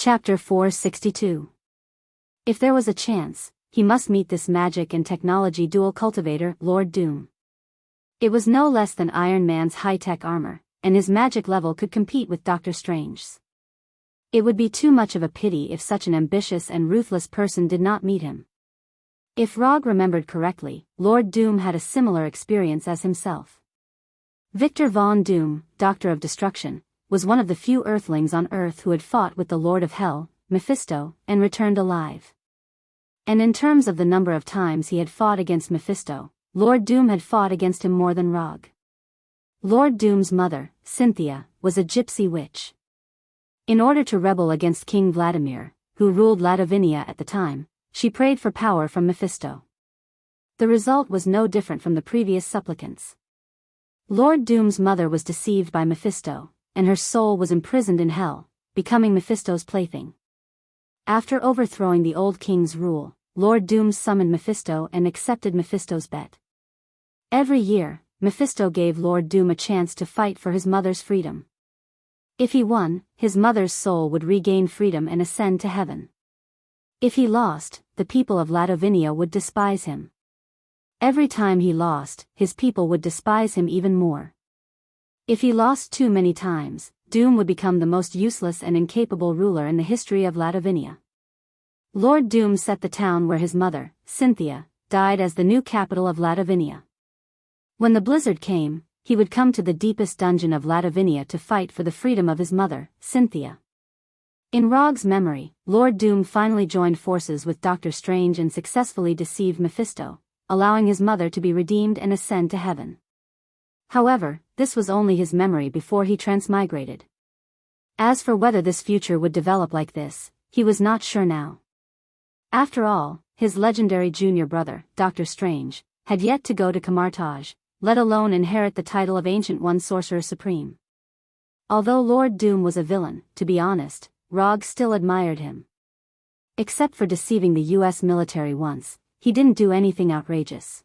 Chapter 462. If there was a chance, he must meet this magic and technology dual cultivator, Lord Doom. It was no less than Iron Man's high-tech armor, and his magic level could compete with Doctor Strange's. It would be too much of a pity if such an ambitious and ruthless person did not meet him. If Rog remembered correctly, Lord Doom had a similar experience as himself. Victor Von Doom, Doctor of Destruction, was one of the few Earthlings on Earth who had fought with the Lord of Hell, Mephisto, and returned alive. And in terms of the number of times he had fought against Mephisto, Lord Doom had fought against him more than Rog. Lord Doom's mother, Cynthia, was a gypsy witch. In order to rebel against King Vladimir, who ruled Ladovinia at the time, she prayed for power from Mephisto. The result was no different from the previous supplicants. Lord Doom's mother was deceived by Mephisto, and her soul was imprisoned in hell, becoming Mephisto's plaything. After overthrowing the old king's rule, Lord Doom summoned Mephisto and accepted Mephisto's bet. Every year, Mephisto gave Lord Doom a chance to fight for his mother's freedom. If he won, his mother's soul would regain freedom and ascend to heaven. If he lost, the people of Ladovinia would despise him. Every time he lost, his people would despise him even more. If he lost too many times, Doom would become the most useless and incapable ruler in the history of Ladovinia. Lord Doom set the town where his mother, Cynthia, died as the new capital of Ladovinia. When the blizzard came, he would come to the deepest dungeon of Ladovinia to fight for the freedom of his mother, Cynthia. In Rog's memory, Lord Doom finally joined forces with Doctor Strange and successfully deceived Mephisto, allowing his mother to be redeemed and ascend to heaven. However, this was only his memory before he transmigrated. As for whether this future would develop like this, he was not sure now. After all, his legendary junior brother, Doctor Strange, had yet to go to Camartage, let alone inherit the title of Ancient One Sorcerer Supreme. Although Lord Doom was a villain, to be honest, Rog still admired him. Except for deceiving the US military once, he didn't do anything outrageous.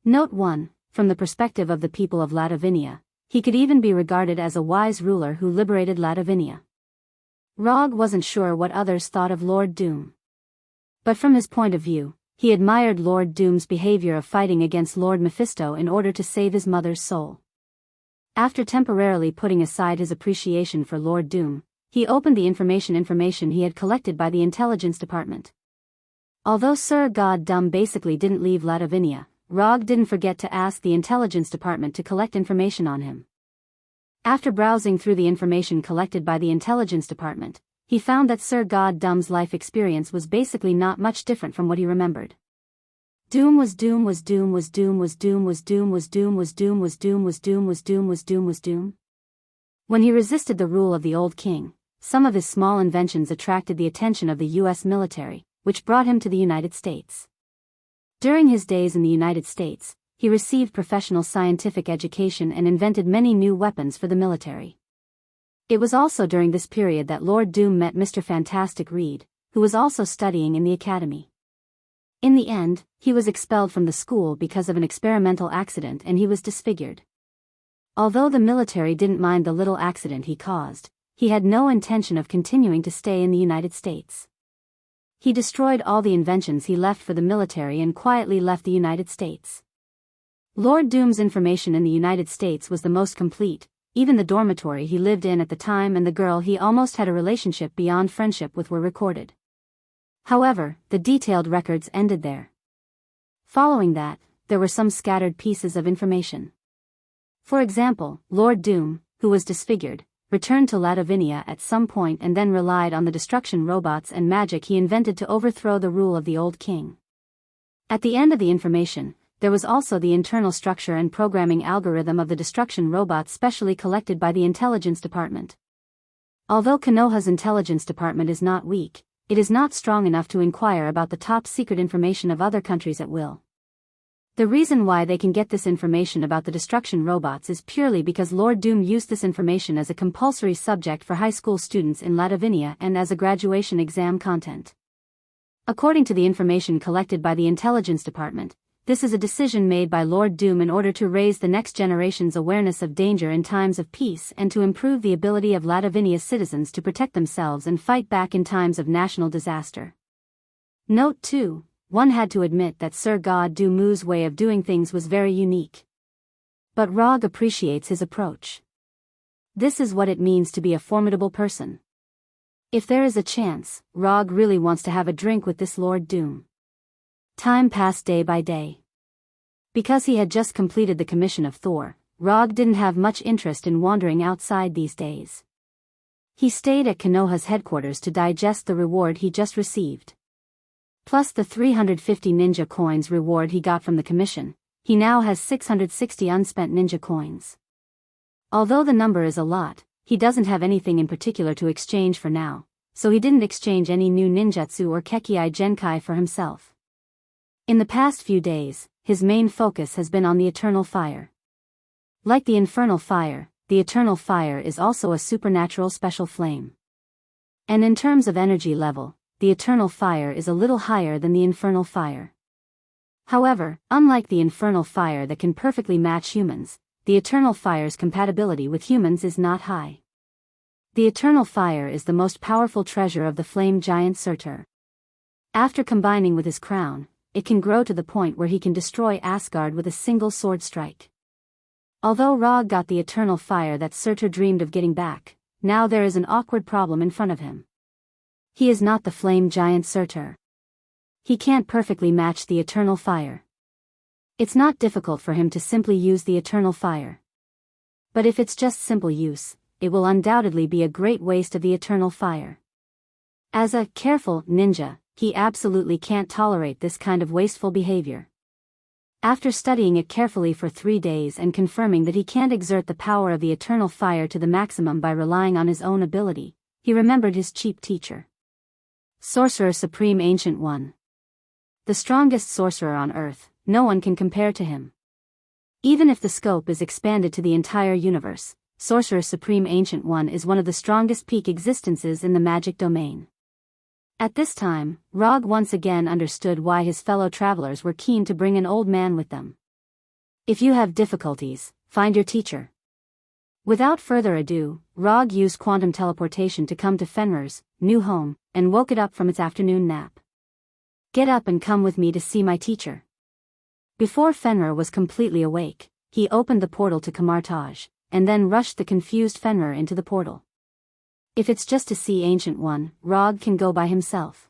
Note 1. From the perspective of the people of Ladovinia, he could even be regarded as a wise ruler who liberated Ladovinia. Rog wasn't sure what others thought of Lord Doom. But from his point of view, he admired Lord Doom's behavior of fighting against Lord Mephisto in order to save his mother's soul. After temporarily putting aside his appreciation for Lord Doom, he opened the information he had collected by the intelligence department. Although Sir God Dumb basically didn't leave Ladovinia, Rog didn't forget to ask the intelligence department to collect information on him. After browsing through the information collected by the intelligence department, he found that Sir God Dumb's life experience was basically not much different from what he remembered. Doom was Doom was Doom was Doom was Doom was Doom was Doom was Doom was Doom was Doom was Doom was Doom was Doom. When he resisted the rule of the old king, some of his small inventions attracted the attention of the US military, which brought him to the United States. During his days in the United States, he received professional scientific education and invented many new weapons for the military. It was also during this period that Lord Doom met Mr. Fantastic Reed, who was also studying in the academy. In the end, he was expelled from the school because of an experimental accident and he was disfigured. Although the military didn't mind the little accident he caused, he had no intention of continuing to stay in the United States. He destroyed all the inventions he left for the military and quietly left the United States. Lord Doom's information in the United States was the most complete. Even the dormitory he lived in at the time and the girl he almost had a relationship beyond friendship with were recorded. However, the detailed records ended there. Following that, there were some scattered pieces of information. For example, Lord Doom, who was disfigured, returned to Ladovinia at some point and then relied on the destruction robots and magic he invented to overthrow the rule of the old king. At the end of the information, there was also the internal structure and programming algorithm of the destruction robots specially collected by the intelligence department. Although Konoha's intelligence department is not weak, it is not strong enough to inquire about the top secret information of other countries at will. The reason why they can get this information about the destruction robots is purely because Lord Doom used this information as a compulsory subject for high school students in Ladovinia and as a graduation exam content. According to the information collected by the intelligence department, This is a decision made by Lord Doom in order to raise the next generation's awareness of danger in times of peace and to improve the ability of Latavinia's citizens to protect themselves and fight back in times of national disaster. Note 2. One had to admit that Sir God Doom's way of doing things was very unique. But Rog appreciates his approach. This is what it means to be a formidable person. If there is a chance, Rog really wants to have a drink with this Lord Doom. Time passed day by day. Because he had just completed the commission of Thor, Rog didn't have much interest in wandering outside these days. He stayed at Konoha's headquarters to digest the reward he just received. Plus the 350 ninja coins reward he got from the commission, he now has 660 unspent ninja coins. Although the number is a lot, he doesn't have anything in particular to exchange for now, so he didn't exchange any new ninjutsu or Kekkai Genkai for himself. In the past few days, his main focus has been on the Eternal Fire. Like the Infernal Fire, the Eternal Fire is also a supernatural special flame. And in terms of energy level, the Eternal Fire is a little higher than the Infernal Fire. However, unlike the Infernal Fire that can perfectly match humans, the Eternal Fire's compatibility with humans is not high. The Eternal Fire is the most powerful treasure of the flame giant Surtur. After combining with his crown, it can grow to the point where he can destroy Asgard with a single sword strike. Although Rog got the Eternal Fire that Surtur dreamed of getting back, now there is an awkward problem in front of him. He is not the flame giant Surtur. He can't perfectly match the Eternal Fire. It's not difficult for him to simply use the Eternal Fire. But if it's just simple use, it will undoubtedly be a great waste of the Eternal Fire. As a careful ninja, he absolutely can't tolerate this kind of wasteful behavior. After studying it carefully for 3 days and confirming that he can't exert the power of the Eternal Fire to the maximum by relying on his own ability, he remembered his cheap teacher. Sorcerer Supreme Ancient One. The strongest sorcerer on Earth, no one can compare to him. Even if the scope is expanded to the entire universe, Sorcerer Supreme Ancient One is one of the strongest peak existences in the magic domain. At this time, Rog once again understood why his fellow travelers were keen to bring an old man with them. If you have difficulties, find your teacher. Without further ado, Rog used quantum teleportation to come to Fenrir's new home, and woke it up from its afternoon nap. Get up and come with me to see my teacher. Before Fenrir was completely awake, he opened the portal to Kamartaj, and then rushed the confused Fenrir into the portal. If it's just to see Ancient One, Rog can go by himself.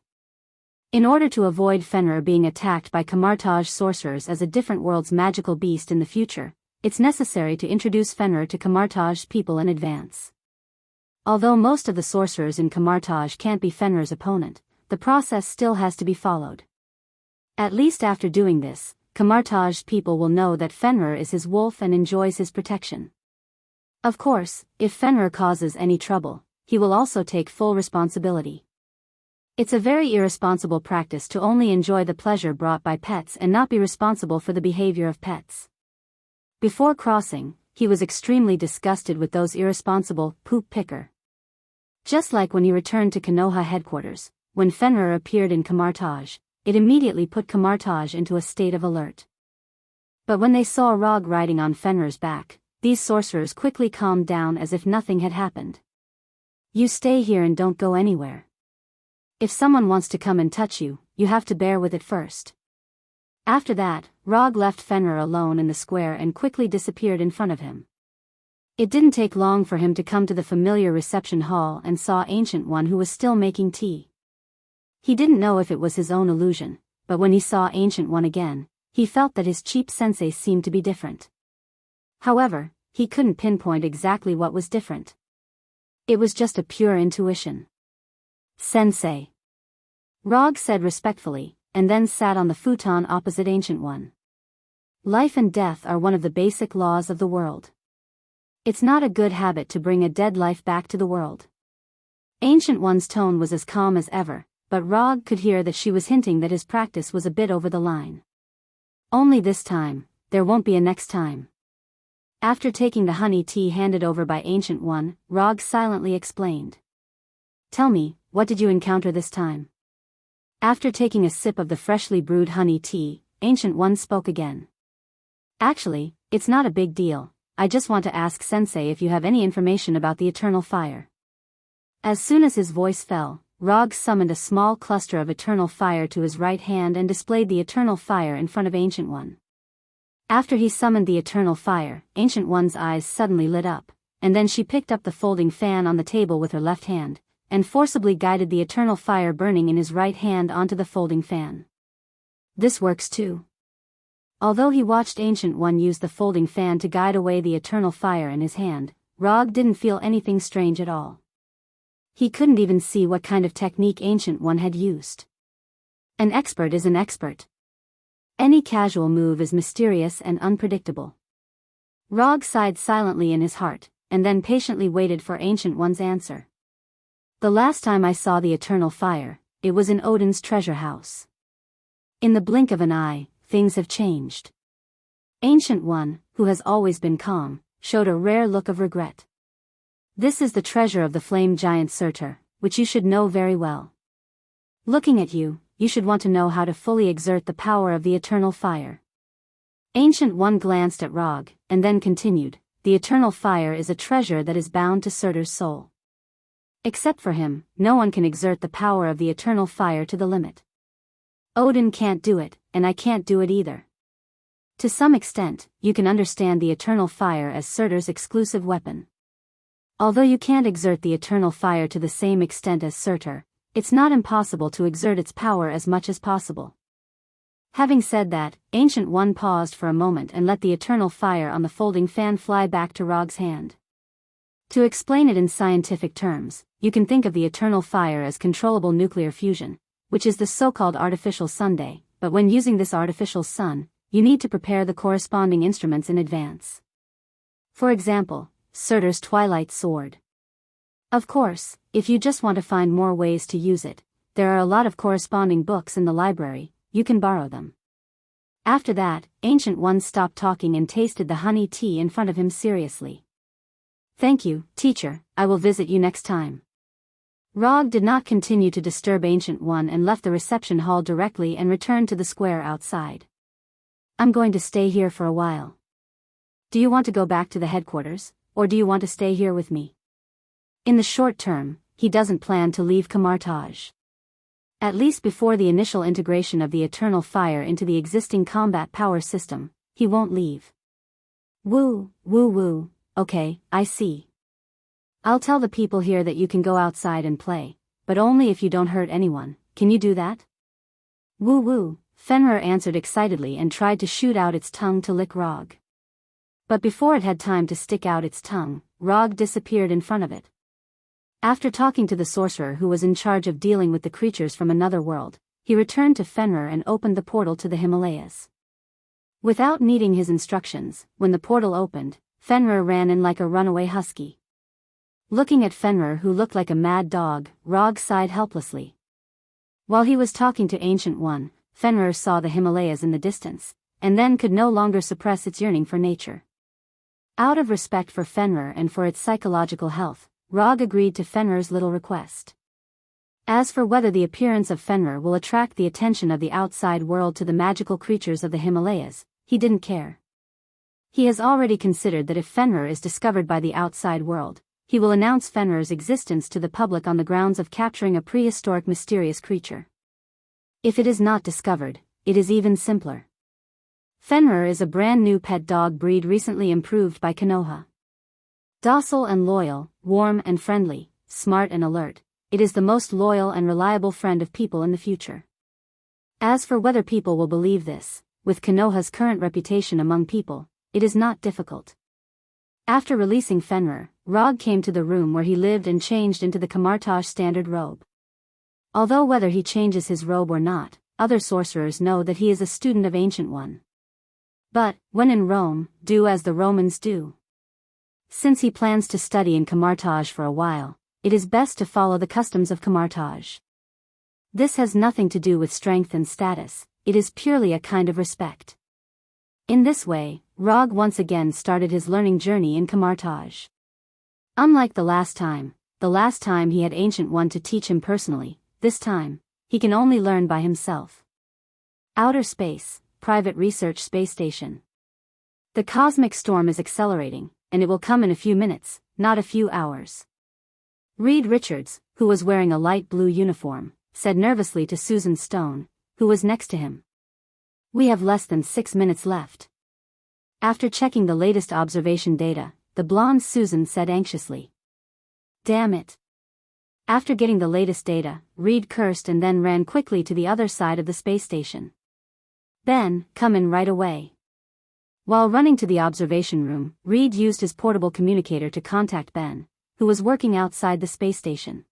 In order to avoid Fenrir being attacked by Kamartaj sorcerers as a different world's magical beast in the future, it's necessary to introduce Fenrir to Kamartaj's people in advance. Although most of the sorcerers in Kamartaj can't be Fenrir's opponent, the process still has to be followed. At least after doing this, Kamartaj's people will know that Fenrir is his wolf and enjoys his protection. Of course, if Fenrir causes any trouble, he will also take full responsibility. It's a very irresponsible practice to only enjoy the pleasure brought by pets and not be responsible for the behavior of pets. Before crossing, he was extremely disgusted with those irresponsible poop picker. Just like when he returned to Konoha headquarters, when Fenrir appeared in Kamartaj, it immediately put Kamartaj into a state of alert. But when they saw Rog riding on Fenrir's back, these sorcerers quickly calmed down as if nothing had happened. You stay here and don't go anywhere. If someone wants to come and touch you, you have to bear with it first. After that, Rog left Fenrir alone in the square and quickly disappeared in front of him. It didn't take long for him to come to the familiar reception hall and saw Ancient One who was still making tea. He didn't know if it was his own illusion, but when he saw Ancient One again, he felt that his cheap sensei seemed to be different. However, he couldn't pinpoint exactly what was different. It was just a pure intuition. Sensei. Rog said respectfully, and then sat on the futon opposite Ancient One. Life and death are one of the basic laws of the world. It's not a good habit to bring a dead life back to the world. Ancient One's tone was as calm as ever, but Rog could hear that she was hinting that his practice was a bit over the line. Only this time, there won't be a next time. After taking the honey tea handed over by Ancient One, Rog silently explained. Tell me, what did you encounter this time? After taking a sip of the freshly brewed honey tea, Ancient One spoke again. Actually, it's not a big deal. I just want to ask Sensei if you have any information about the eternal fire. As soon as his voice fell, Rog summoned a small cluster of eternal fire to his right hand and displayed the eternal fire in front of Ancient One. After he summoned the eternal fire, Ancient One's eyes suddenly lit up, and then she picked up the folding fan on the table with her left hand, and forcibly guided the eternal fire burning in his right hand onto the folding fan. This works too. Although he watched Ancient One use the folding fan to guide away the eternal fire in his hand, Rog didn't feel anything strange at all. He couldn't even see what kind of technique Ancient One had used. An expert is an expert. Any casual move is mysterious and unpredictable. Rog sighed silently in his heart, and then patiently waited for Ancient One's answer. The last time I saw the eternal fire, it was in Odin's treasure house. In the blink of an eye, things have changed. Ancient One, who has always been calm, showed a rare look of regret. This is the treasure of the flame giant Surtur, which you should know very well. Looking at you, you should want to know how to fully exert the power of the eternal fire. Ancient One glanced at Rog, and then continued, the eternal fire is a treasure that is bound to Surtur's soul. Except for him, no one can exert the power of the eternal fire to the limit. Odin can't do it, and I can't do it either. To some extent, you can understand the eternal fire as Surtur's exclusive weapon. Although you can't exert the eternal fire to the same extent as Surtur, it's not impossible to exert its power as much as possible. Having said that, Ancient One paused for a moment and let the eternal fire on the folding fan fly back to Rog's hand. To explain it in scientific terms, you can think of the eternal fire as controllable nuclear fusion, which is the so-called artificial sunday, but when using this artificial sun, you need to prepare the corresponding instruments in advance. For example, Surtur's Twilight Sword. Of course, if you just want to find more ways to use it, there are a lot of corresponding books in the library, you can borrow them. After that, Ancient One stopped talking and tasted the honey tea in front of him seriously. Thank you, teacher, I will visit you next time. Rog did not continue to disturb Ancient One and left the reception hall directly and returned to the square outside. I'm going to stay here for a while. Do you want to go back to the headquarters, or do you want to stay here with me? In the short term, he doesn't plan to leave Camartage. At least before the initial integration of the eternal fire into the existing combat power system, he won't leave. Woo, woo woo, okay, I see. I'll tell the people here that you can go outside and play, but only if you don't hurt anyone. Can you do that? Woo woo, Fenrir answered excitedly and tried to shoot out its tongue to lick Rog. But before it had time to stick out its tongue, Rog disappeared in front of it. After talking to the sorcerer who was in charge of dealing with the creatures from another world, he returned to Fenrir and opened the portal to the Himalayas. Without needing his instructions, when the portal opened, Fenrir ran in like a runaway husky. Looking at Fenrir, who looked like a mad dog, Rog sighed helplessly. While he was talking to Ancient One, Fenrir saw the Himalayas in the distance, and then could no longer suppress its yearning for nature. Out of respect for Fenrir and for its psychological health, Rog agreed to Fenrir's little request. As for whether the appearance of Fenrir will attract the attention of the outside world to the magical creatures of the Himalayas, he didn't care. He has already considered that if Fenrir is discovered by the outside world, he will announce Fenrir's existence to the public on the grounds of capturing a prehistoric mysterious creature. If it is not discovered, it is even simpler. Fenrir is a brand new pet dog breed recently improved by Konoha. Docile and loyal, warm and friendly, smart and alert, it is the most loyal and reliable friend of people in the future. As for whether people will believe this, with Konoha's current reputation among people, it is not difficult. After releasing Fenrir, Rog came to the room where he lived and changed into the Camartage standard robe. Although whether he changes his robe or not, other sorcerers know that he is a student of Ancient One. But, when in Rome, do as the Romans do. Since he plans to study in Camartage for a while, it is best to follow the customs of Camartage. This has nothing to do with strength and status, it is purely a kind of respect. In this way, Rog once again started his learning journey in Camartage. Unlike the last time he had Ancient One to teach him personally, this time, he can only learn by himself. Outer space, private research space station. The cosmic storm is accelerating, and it will come in a few minutes, not a few hours. Reed Richards, who was wearing a light blue uniform, said nervously to Susan Stone, who was next to him. We have less than 6 minutes left. After checking the latest observation data, the blonde Susan said anxiously. Damn it. After getting the latest data, Reed cursed and then ran quickly to the other side of the space station. Ben, come in right away. While running to the observation room, Reed used his portable communicator to contact Ben, who was working outside the space station.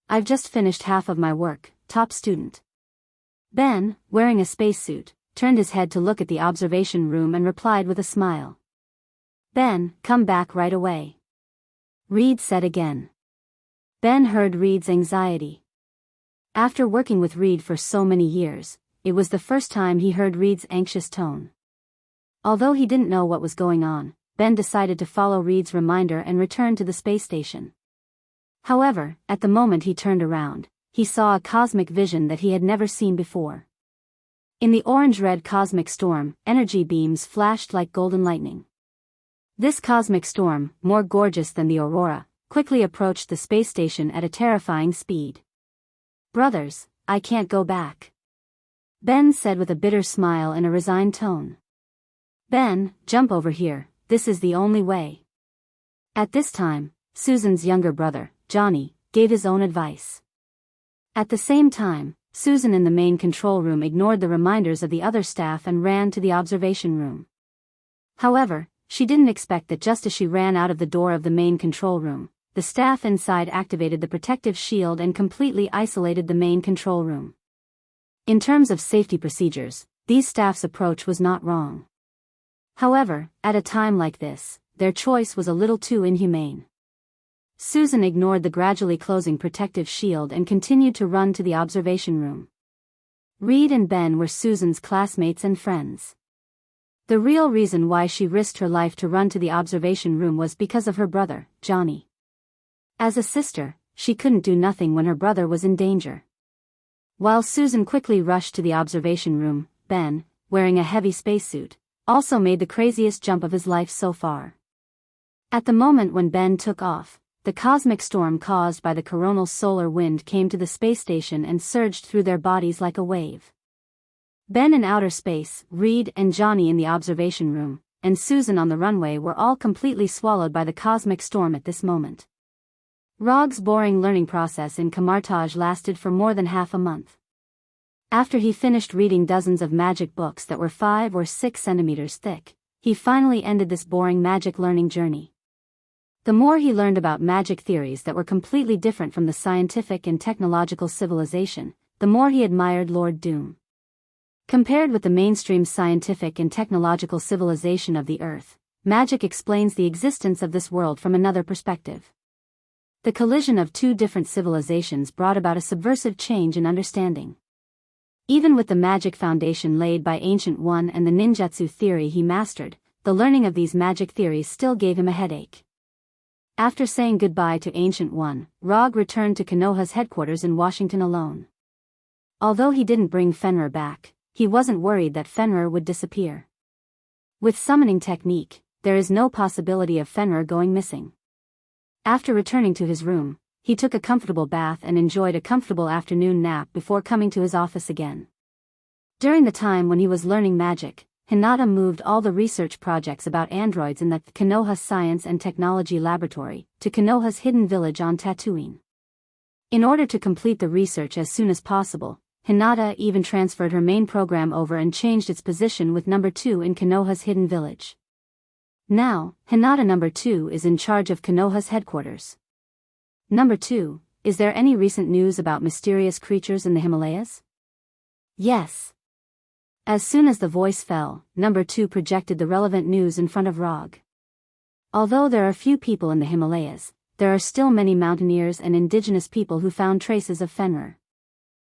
I've just finished half of my work, top student. Ben, wearing a spacesuit, turned his head to look at the observation room and replied with a smile. Ben, come back right away. Reed said again. Ben heard Reed's anxiety. After working with Reed for so many years, it was the first time he heard Reed's anxious tone. Although he didn't know what was going on, Ben decided to follow Reed's reminder and return to the space station. However, at the moment he turned around, he saw a cosmic vision that he had never seen before. In the orange-red cosmic storm, energy beams flashed like golden lightning. This cosmic storm, more gorgeous than the aurora, quickly approached the space station at a terrifying speed. Brothers, I can't go back. Ben said with a bitter smile and a resigned tone. Ben, jump over here, this is the only way. At this time, Susan's younger brother, Johnny, gave his own advice. At the same time, Susan in the main control room ignored the reminders of the other staff and ran to the observation room. However, she didn't expect that just as she ran out of the door of the main control room, the staff inside activated the protective shield and completely isolated the main control room. In terms of safety procedures, these staff's approach was not wrong. However, at a time like this, their choice was a little too inhumane. Susan ignored the gradually closing protective shield and continued to run to the observation room. Reed and Ben were Susan's classmates and friends. The real reason why she risked her life to run to the observation room was because of her brother, Johnny. As a sister, she couldn't do nothing when her brother was in danger. While Susan quickly rushed to the observation room, Ben, wearing a heavy spacesuit, also made the craziest jump of his life so far. At the moment when Ben took off, the cosmic storm caused by the coronal solar wind came to the space station and surged through their bodies like a wave. Ben in outer space, Reed and Johnny in the observation room, and Susan on the runway were all completely swallowed by the cosmic storm at this moment. Rog's boring learning process in Camartage lasted for more than half a month. After he finished reading dozens of magic books that were 5 or 6 centimeters thick, he finally ended this boring magic learning journey. The more he learned about magic theories that were completely different from the scientific and technological civilization, the more he admired Lord Doom. Compared with the mainstream scientific and technological civilization of the Earth, magic explains the existence of this world from another perspective. The collision of two different civilizations brought about a subversive change in understanding. Even with the magic foundation laid by Ancient One and the ninjutsu theory he mastered, the learning of these magic theories still gave him a headache. After saying goodbye to Ancient One, Rog returned to Konoha's headquarters in Washington alone. Although he didn't bring Fenrir back, he wasn't worried that Fenrir would disappear. With summoning technique, there is no possibility of Fenrir going missing. After returning to his room, he took a comfortable bath and enjoyed a comfortable afternoon nap before coming to his office again. During the time when he was learning magic, Hinata moved all the research projects about androids in the Konoha Science and Technology Laboratory to Konoha's hidden village on Tatooine. In order to complete the research as soon as possible, Hinata even transferred her main program over and changed its position with number 2 in Konoha's hidden village. Now, Hinata number 2 is in charge of Konoha's headquarters. Number 2, is there any recent news about mysterious creatures in the Himalayas? Yes. As soon as the voice fell, number 2 projected the relevant news in front of Rog. Although there are few people in the Himalayas, there are still many mountaineers and indigenous people who found traces of Fenrir.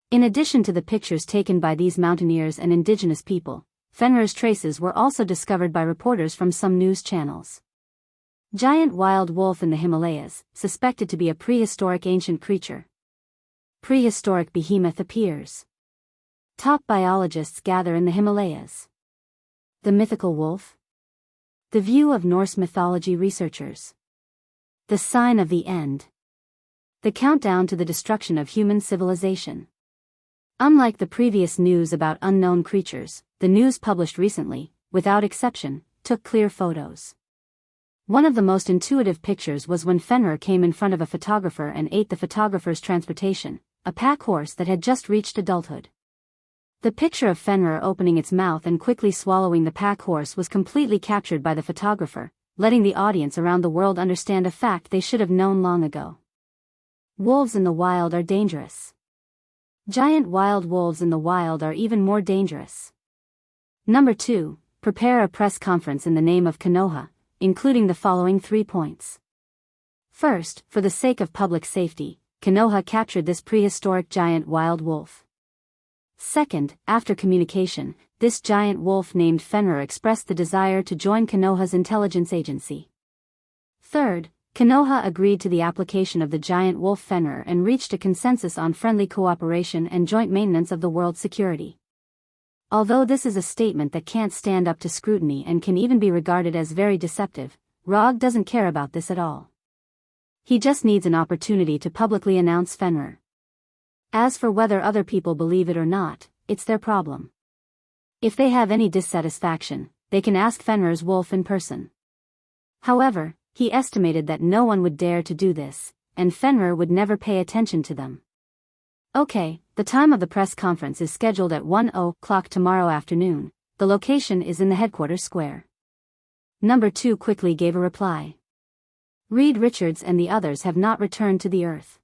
In addition to the pictures taken by these mountaineers and indigenous people, Fenrir's traces were also discovered by reporters from some news channels. Giant wild wolf in the Himalayas, suspected to be a prehistoric ancient creature. Prehistoric behemoth appears. Top biologists gather in the Himalayas. The mythical wolf. The view of Norse mythology researchers. The sign of the end. The countdown to the destruction of human civilization. Unlike the previous news about unknown creatures, the news published recently, without exception, took clear photos. One of the most intuitive pictures was when Fenrir came in front of a photographer and ate the photographer's transportation, a pack horse that had just reached adulthood. The picture of Fenrir opening its mouth and quickly swallowing the pack horse was completely captured by the photographer, letting the audience around the world understand a fact they should have known long ago. Wolves in the wild are dangerous. Giant wild wolves in the wild are even more dangerous. Number 2. Prepare a press conference in the name of Konoha, including the following 3 points. First, for the sake of public safety, Konoha captured this prehistoric giant wild wolf. Second, after communication, this giant wolf named Fenrir expressed the desire to join Konoha's intelligence agency. Third, Konoha agreed to the application of the giant wolf Fenrir and reached a consensus on friendly cooperation and joint maintenance of the world's security. Although this is a statement that can't stand up to scrutiny and can even be regarded as very deceptive, Rog doesn't care about this at all. He just needs an opportunity to publicly announce Fenrir. As for whether other people believe it or not, it's their problem. If they have any dissatisfaction, they can ask Fenrir's wolf in person. However, he estimated that no one would dare to do this, and Fenrir would never pay attention to them. Okay, the time of the press conference is scheduled at 1:00 tomorrow afternoon. The location is in the headquarters square. Number 2 quickly gave a reply. Reed Richards and the others have not returned to the Earth.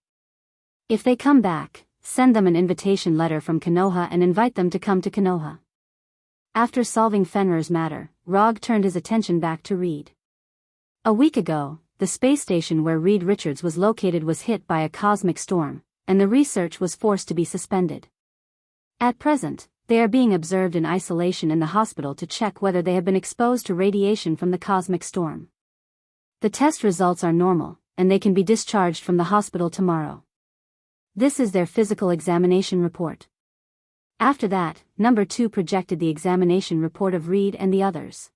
If they come back, send them an invitation letter from Konoha and invite them to come to Konoha. After solving Fenrir's matter, Rog turned his attention back to Reed. A week ago, the space station where Reed Richards was located was hit by a cosmic storm, and the research was forced to be suspended. At present, they are being observed in isolation in the hospital to check whether they have been exposed to radiation from the cosmic storm. The test results are normal, and they can be discharged from the hospital tomorrow. This is their physical examination report. After that, Number 2 projected the examination report of Reed and the others.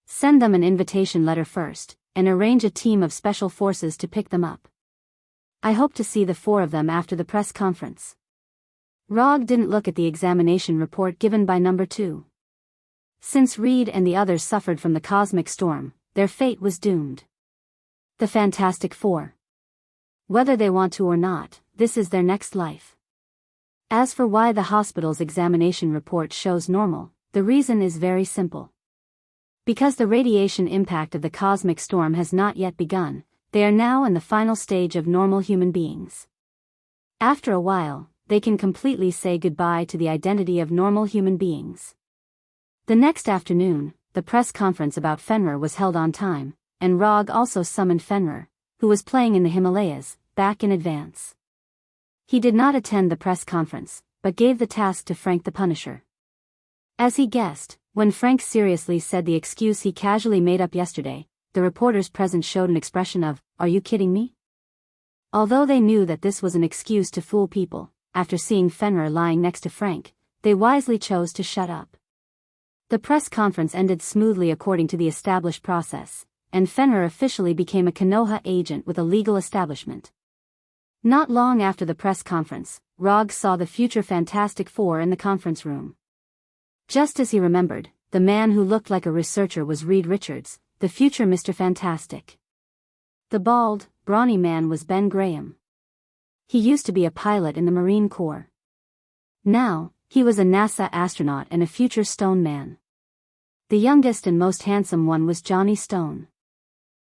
Send them an invitation letter first, and arrange a team of special forces to pick them up. I hope to see the 4 of them after the press conference. Rog didn't look at the examination report given by Number 2. Since Reed and the others suffered from the cosmic storm, their fate was doomed. The Fantastic Four. Whether they want to or not, this is their next life. As for why the hospital's examination report shows normal, the reason is very simple. Because the radiation impact of the cosmic storm has not yet begun, they are now in the final stage of normal human beings. After a while, they can completely say goodbye to the identity of normal human beings. The next afternoon, the press conference about Fenrir was held on time, and Rog also summoned Fenrir, who was playing in the Himalayas, back in advance. He did not attend the press conference, but gave the task to Frank the Punisher. As he guessed, when Frank seriously said the excuse he casually made up yesterday, the reporters present showed an expression of, "Are you kidding me?" Although they knew that this was an excuse to fool people, after seeing Fenrir lying next to Frank, they wisely chose to shut up. The press conference ended smoothly according to the established process, and Fenrir officially became a Konoha agent with a legal establishment. Not long after the press conference, Rog saw the future Fantastic Four in the conference room. Just as he remembered, the man who looked like a researcher was Reed Richards, the future Mr. Fantastic. The bald, brawny man was Ben Graham. He used to be a pilot in the Marine Corps. Now, he was a NASA astronaut and a future Stone Man. The youngest and most handsome one was Johnny Stone.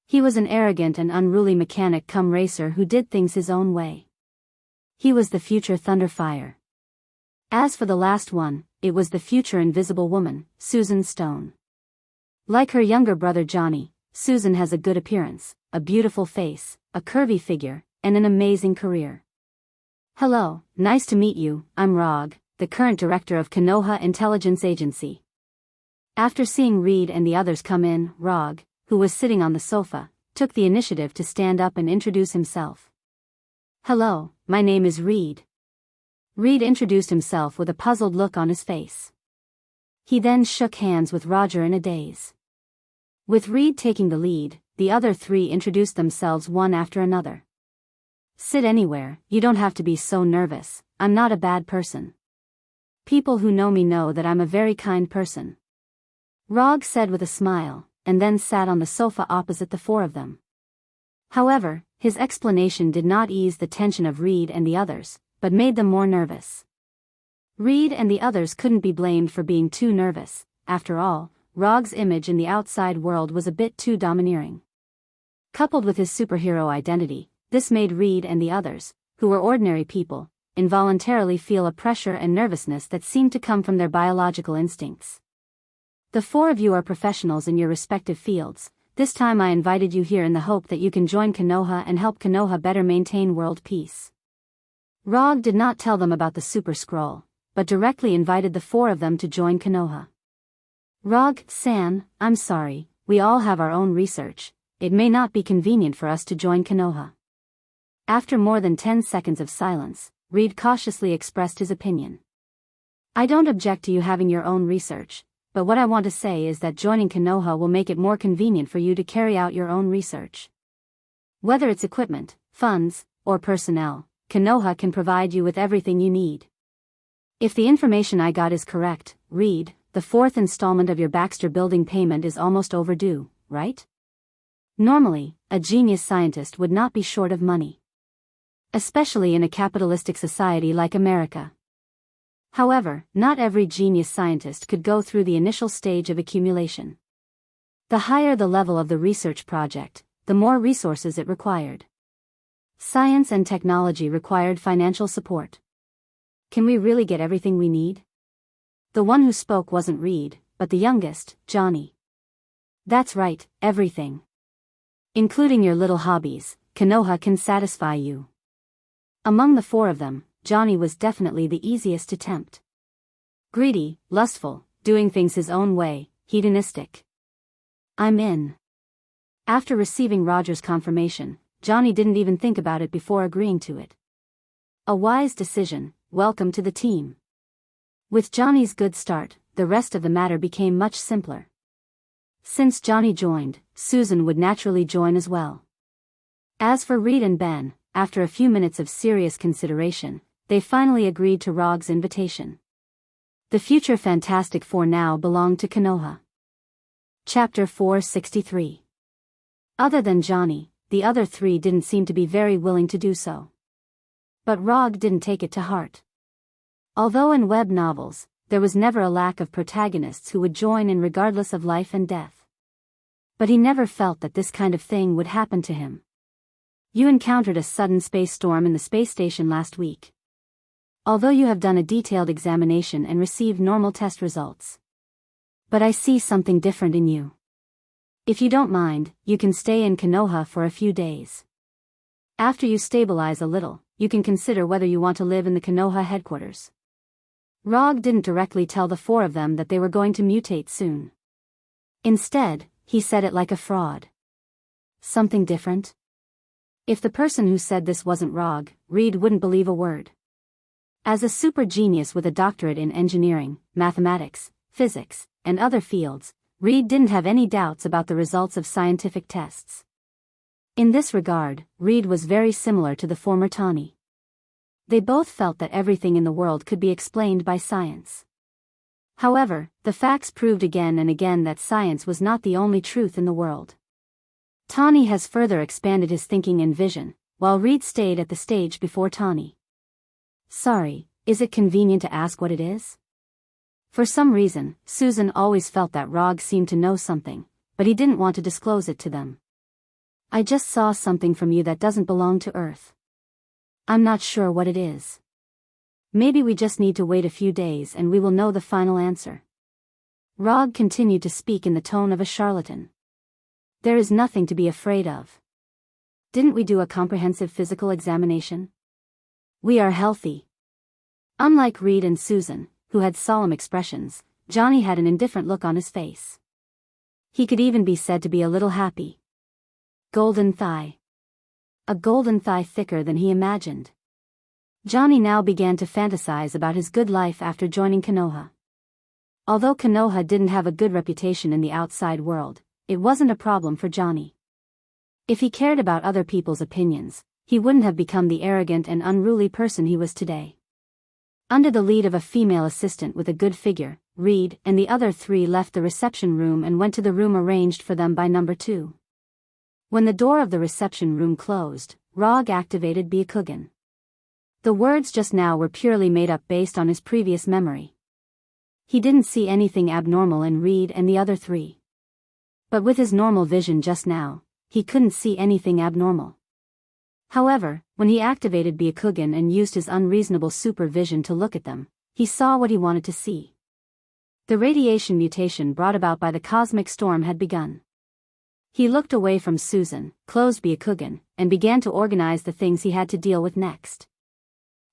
He was an arrogant and unruly mechanic cum racer who did things his own way. He was the future Thunderfire. As for the last one, it was the future Invisible Woman, Susan Stone. Like her younger brother Johnny, Susan has a good appearance, a beautiful face, a curvy figure, and an amazing career. Hello, nice to meet you, I'm Rog, the current director of Konoha Intelligence Agency. After seeing Reed and the others come in, Rog, who was sitting on the sofa, took the initiative to stand up and introduce himself. Hello, my name is Reed. Reed introduced himself with a puzzled look on his face. He then shook hands with Roger in a daze. With Reed taking the lead, the other three introduced themselves one after another. Sit anywhere, you don't have to be so nervous, I'm not a bad person. People who know me know that I'm a very kind person. Rog said with a smile, and then sat on the sofa opposite the four of them. However, his explanation did not ease the tension of Reed and the others, but made them more nervous. Reed and the others couldn't be blamed for being too nervous. After all, Rog's image in the outside world was a bit too domineering. Coupled with his superhero identity, this made Reed and the others, who were ordinary people, involuntarily feel a pressure and nervousness that seemed to come from their biological instincts. The four of you are professionals in your respective fields. This time I invited you here in the hope that you can join Konoha and help Konoha better maintain world peace. Rog did not tell them about the Super Scroll, but directly invited the four of them to join Konoha. Rog-san, I'm sorry, we all have our own research. It may not be convenient for us to join Konoha. After more than 10 seconds of silence, Reed cautiously expressed his opinion. I don't object to you having your own research, but what I want to say is that joining Konoha will make it more convenient for you to carry out your own research. Whether it's equipment, funds, or personnel, Konoha can provide you with everything you need. If the information I got is correct, Reed, the fourth installment of your Baxter Building payment is almost overdue, right? Normally, a genius scientist would not be short of money. Especially in a capitalistic society like America. However, not every genius scientist could go through the initial stage of accumulation. The higher the level of the research project, the more resources it required. Science and technology required financial support. Can we really get everything we need? The one who spoke wasn't Reed, but the youngest, Johnny. That's right, everything. Including your little hobbies, Konoha can satisfy you. Among the four of them, Johnny was definitely the easiest to tempt. Greedy, lustful, doing things his own way, hedonistic. I'm in. After receiving Roger's confirmation, Johnny didn't even think about it before agreeing to it. A wise decision. Welcome to the team. With Johnny's good start, the rest of the matter became much simpler. Since Johnny joined, Susan would naturally join as well. As for Reed and Ben, after a few minutes of serious consideration, they finally agreed to Rog's invitation. The future Fantastic Four now belonged to Konoha. Chapter 463. Other than Johnny, the other three didn't seem to be very willing to do so. But Rog didn't take it to heart. Although in web novels, there was never a lack of protagonists who would join in regardless of life and death. But he never felt that this kind of thing would happen to him. You encountered a sudden space storm in the space station last week. Although you have done a detailed examination and received normal test results. But I see something different in you. If you don't mind, you can stay in Konoha for a few days. After you stabilize a little, you can consider whether you want to live in the Konoha headquarters. Rog didn't directly tell the four of them that they were going to mutate soon. Instead, he said it like a fraud. Something different? If the person who said this wasn't Rog, Reed wouldn't believe a word. As a super genius with a doctorate in engineering, mathematics, physics, and other fields, Reed didn't have any doubts about the results of scientific tests. In this regard, Reed was very similar to the former Tawny. They both felt that everything in the world could be explained by science. However, the facts proved again and again that science was not the only truth in the world. Tawny has further expanded his thinking and vision, while Reed stayed at the stage before Tawny. Sorry, is it convenient to ask what it is? For some reason, Susan always felt that Rog seemed to know something, but he didn't want to disclose it to them. I just saw something from you that doesn't belong to Earth. I'm not sure what it is. Maybe we just need to wait a few days and we will know the final answer. Rog continued to speak in the tone of a charlatan. There is nothing to be afraid of. Didn't we do a comprehensive physical examination? We are healthy. Unlike Reed and Susan, who had solemn expressions, Johnny had an indifferent look on his face. He could even be said to be a little happy. Golden thigh. A golden thigh thicker than he imagined. Johnny now began to fantasize about his good life after joining Konoha. Although Konoha didn't have a good reputation in the outside world, it wasn't a problem for Johnny. If he cared about other people's opinions, he wouldn't have become the arrogant and unruly person he was today. Under the lead of a female assistant with a good figure, Reed and the other three left the reception room and went to the room arranged for them by number 2. When the door of the reception room closed, Rog activated Byakugan. The words just now were purely made up based on his previous memory. He didn't see anything abnormal in Reed and the other three. But with his normal vision just now, he couldn't see anything abnormal. However, when he activated Byakugan and used his unreasonable supervision to look at them, he saw what he wanted to see. The radiation mutation brought about by the cosmic storm had begun. He looked away from Susan, closed Byakugan, and began to organize the things he had to deal with next.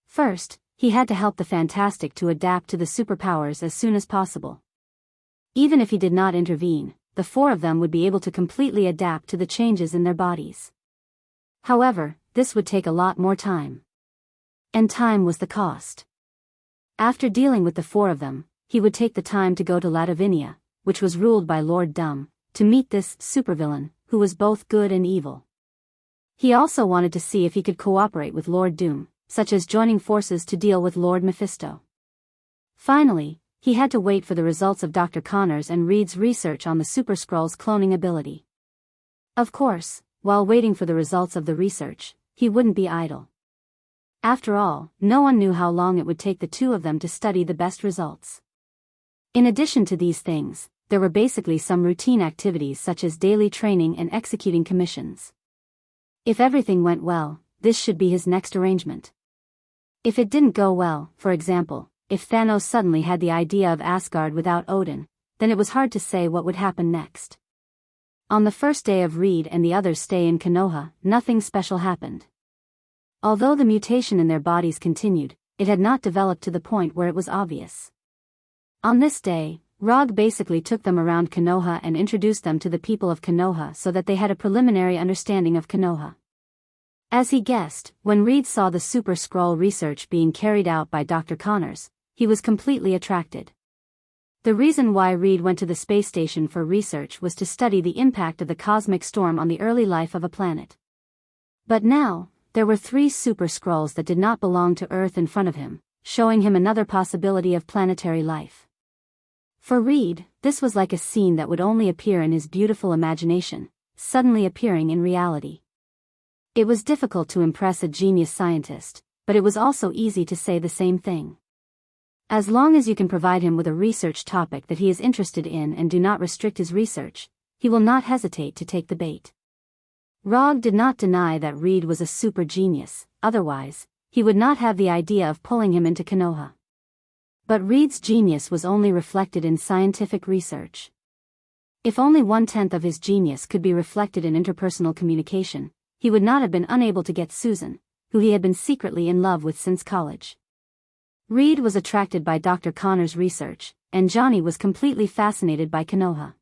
First, he had to help the Fantastic to adapt to the superpowers as soon as possible. Even if he did not intervene, the 4 of them would be able to completely adapt to the changes in their bodies. However, this would take a lot more time. And time was the cost. After dealing with the 4 of them, he would take the time to go to Latavinia, which was ruled by Lord Dumb, to meet this supervillain, who was both good and evil. He also wanted to see if he could cooperate with Lord Doom, such as joining forces to deal with Lord Mephisto. Finally, he had to wait for the results of Dr. Connors and Reed's research on the Super Skrull's cloning ability. Of course, while waiting for the results of the research, he wouldn't be idle. After all, no one knew how long it would take the 2 of them to study the best results. In addition to these things, there were basically some routine activities such as daily training and executing commissions. If everything went well, this should be his next arrangement. If it didn't go well, for example, if Thanos suddenly had the idea of Asgard without Odin, then it was hard to say what would happen next. On the first day of Reed and the others' stay in Konoha, nothing special happened. Although the mutation in their bodies continued, it had not developed to the point where it was obvious. On this day, Rog basically took them around Konoha and introduced them to the people of Konoha so that they had a preliminary understanding of Konoha. As he guessed, when Reed saw the Super Skrull research being carried out by Dr. Connors, he was completely attracted. The reason why Reed went to the space station for research was to study the impact of the cosmic storm on the early life of a planet. But now, there were 3 Super Skrulls that did not belong to Earth in front of him, showing him another possibility of planetary life. For Reed, this was like a scene that would only appear in his beautiful imagination, suddenly appearing in reality. It was difficult to impress a genius scientist, but it was also easy to say the same thing. As long as you can provide him with a research topic that he is interested in and do not restrict his research, he will not hesitate to take the bait. Rog did not deny that Reed was a super genius, otherwise, he would not have the idea of pulling him into Konoha. But Reed's genius was only reflected in scientific research. If only 1/10 of his genius could be reflected in interpersonal communication, he would not have been unable to get Susan, who he had been secretly in love with since college. Reed was attracted by Dr. Connor's research, and Johnny was completely fascinated by Konoha.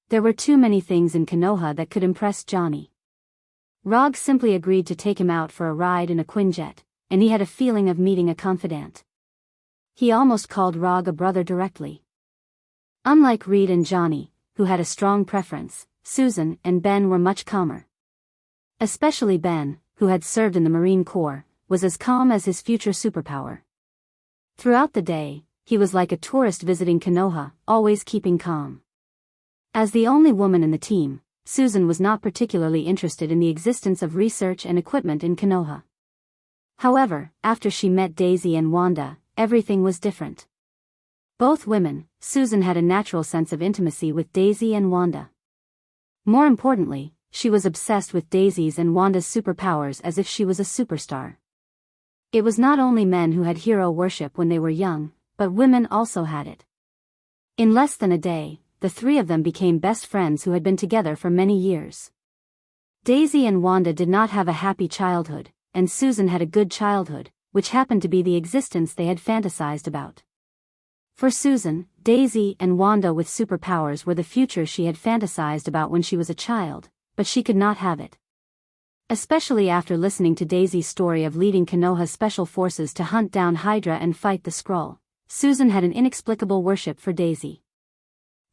There were too many things in Konoha that could impress Johnny. Rog simply agreed to take him out for a ride in a Quinjet, and he had a feeling of meeting a confidant. He almost called Rog a brother directly. Unlike Reed and Johnny, who had a strong preference, Susan and Ben were much calmer. Especially Ben, who had served in the Marine Corps, was as calm as his future superpower. Throughout the day, he was like a tourist visiting Konoha, always keeping calm. As the only woman in the team, Susan was not particularly interested in the existence of research and equipment in Konoha. However, after she met Daisy and Wanda, everything was different. Both women, Susan had a natural sense of intimacy with Daisy and Wanda. More importantly, she was obsessed with Daisy's and Wanda's superpowers as if she was a superstar. It was not only men who had hero worship when they were young, but women also had it. In less than a day, the 3 of them became best friends who had been together for many years. Daisy and Wanda did not have a happy childhood, and Susan had a good childhood, which happened to be the existence they had fantasized about. For Susan, Daisy and Wanda with superpowers were the future she had fantasized about when she was a child, but she could not have it. Especially after listening to Daisy's story of leading Konoha's special forces to hunt down Hydra and fight the Skrull, Susan had an inexplicable worship for Daisy.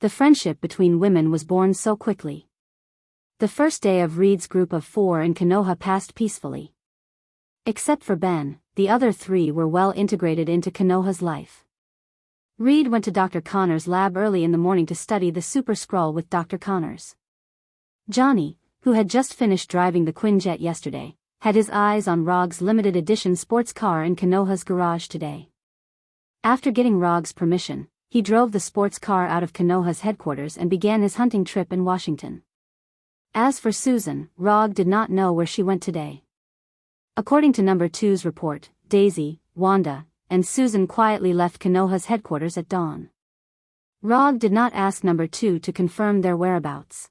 The friendship between women was born so quickly. The first day of Reed's group of 4 in Konoha passed peacefully. Except for Ben, the other 3 were well integrated into Konoha's life. Reed went to Dr. Connor's lab early in the morning to study the Super Skrull with Dr. Connors. Johnny, who had just finished driving the Quinjet yesterday, had his eyes on Rog's limited edition sports car in Konoha's garage today. After getting Rog's permission, he drove the sports car out of Konoha's headquarters and began his hunting trip in Washington. As for Susan, Rog did not know where she went today. According to Number 2's report, Daisy, Wanda, and Susan quietly left Konoha's headquarters at dawn. Rog did not ask Number 2 to confirm their whereabouts.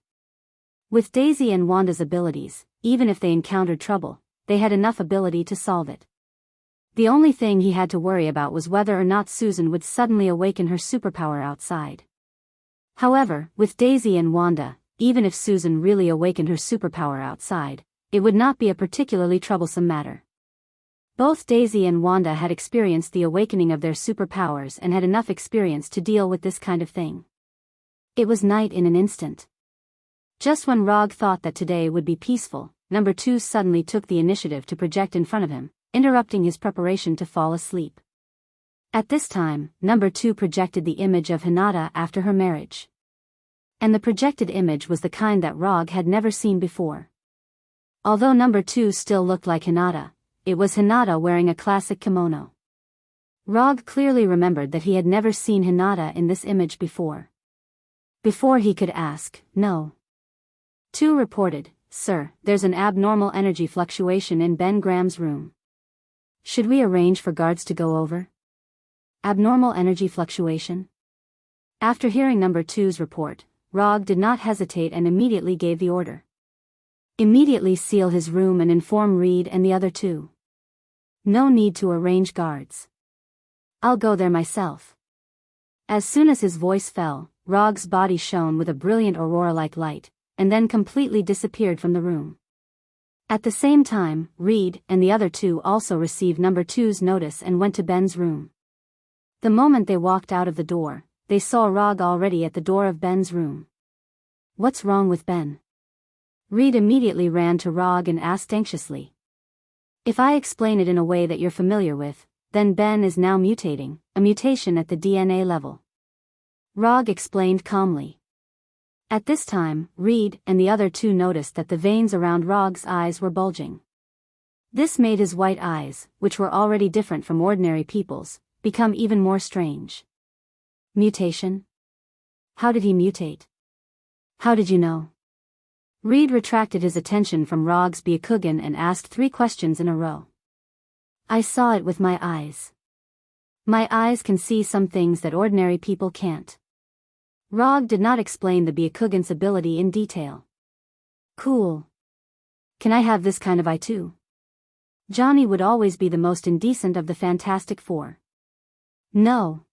With Daisy and Wanda's abilities, even if they encountered trouble, they had enough ability to solve it. The only thing he had to worry about was whether or not Susan would suddenly awaken her superpower outside. However, with Daisy and Wanda, even if Susan really awakened her superpower outside, it would not be a particularly troublesome matter. Both Daisy and Wanda had experienced the awakening of their superpowers and had enough experience to deal with this kind of thing. It was night in an instant. Just when Rog thought that today would be peaceful, Number 2 suddenly took the initiative to project in front of him, interrupting his preparation to fall asleep. At this time, Number 2 projected the image of Hinata after her marriage. And the projected image was the kind that Rog had never seen before. Although Number 2 still looked like Hinata, it was Hinata wearing a classic kimono. Rog clearly remembered that he had never seen Hinata in this image before. Before he could ask, "No." 2 reported, "Sir, there's an abnormal energy fluctuation in Ben Graham's room. Should we arrange for guards to go over?" Abnormal energy fluctuation? After hearing Number 2's report, Rog did not hesitate and immediately gave the order. Immediately seal his room and inform Reed and the other 2. No need to arrange guards. I'll go there myself. As soon as his voice fell, Rog's body shone with a brilliant aurora-like light, and then completely disappeared from the room. At the same time, Reed and the other 2 also received Number 2's notice and went to Ben's room. The moment they walked out of the door, they saw Rog already at the door of Ben's room. "What's wrong with Ben?" Reed immediately ran to Rog and asked anxiously. "If I explain it in a way that you're familiar with, then Ben is now mutating, a mutation at the DNA level." Rog explained calmly. At this time, Reed and the other 2 noticed that the veins around Rog's eyes were bulging. This made his white eyes, which were already different from ordinary people's, become even more strange. Mutation? How did he mutate? How did you know? Reed retracted his attention from Rog's Byakugan and asked 3 questions in a row. "I saw it with my eyes. My eyes can see some things that ordinary people can't." Rog did not explain the Byakugan's ability in detail. "Cool. Can I have this kind of eye too?" Johnny would always be the most indecent of the Fantastic Four. "No."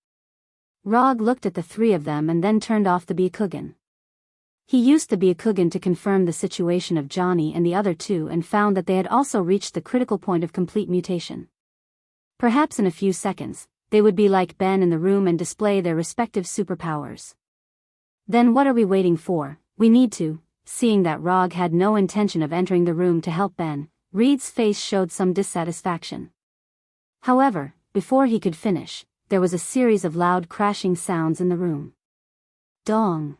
Rog looked at the 3 of them and then turned off the Byakugan. He used the Byakugan to confirm the situation of Johnny and the other 2 and found that they had also reached the critical point of complete mutation. Perhaps in a few seconds, they would be like Ben in the room and display their respective superpowers. "Then what are we waiting for? We need to." Seeing that Rog had no intention of entering the room to help Ben, Reed's face showed some dissatisfaction. However, before he could finish, there was a series of loud crashing sounds in the room. Dong.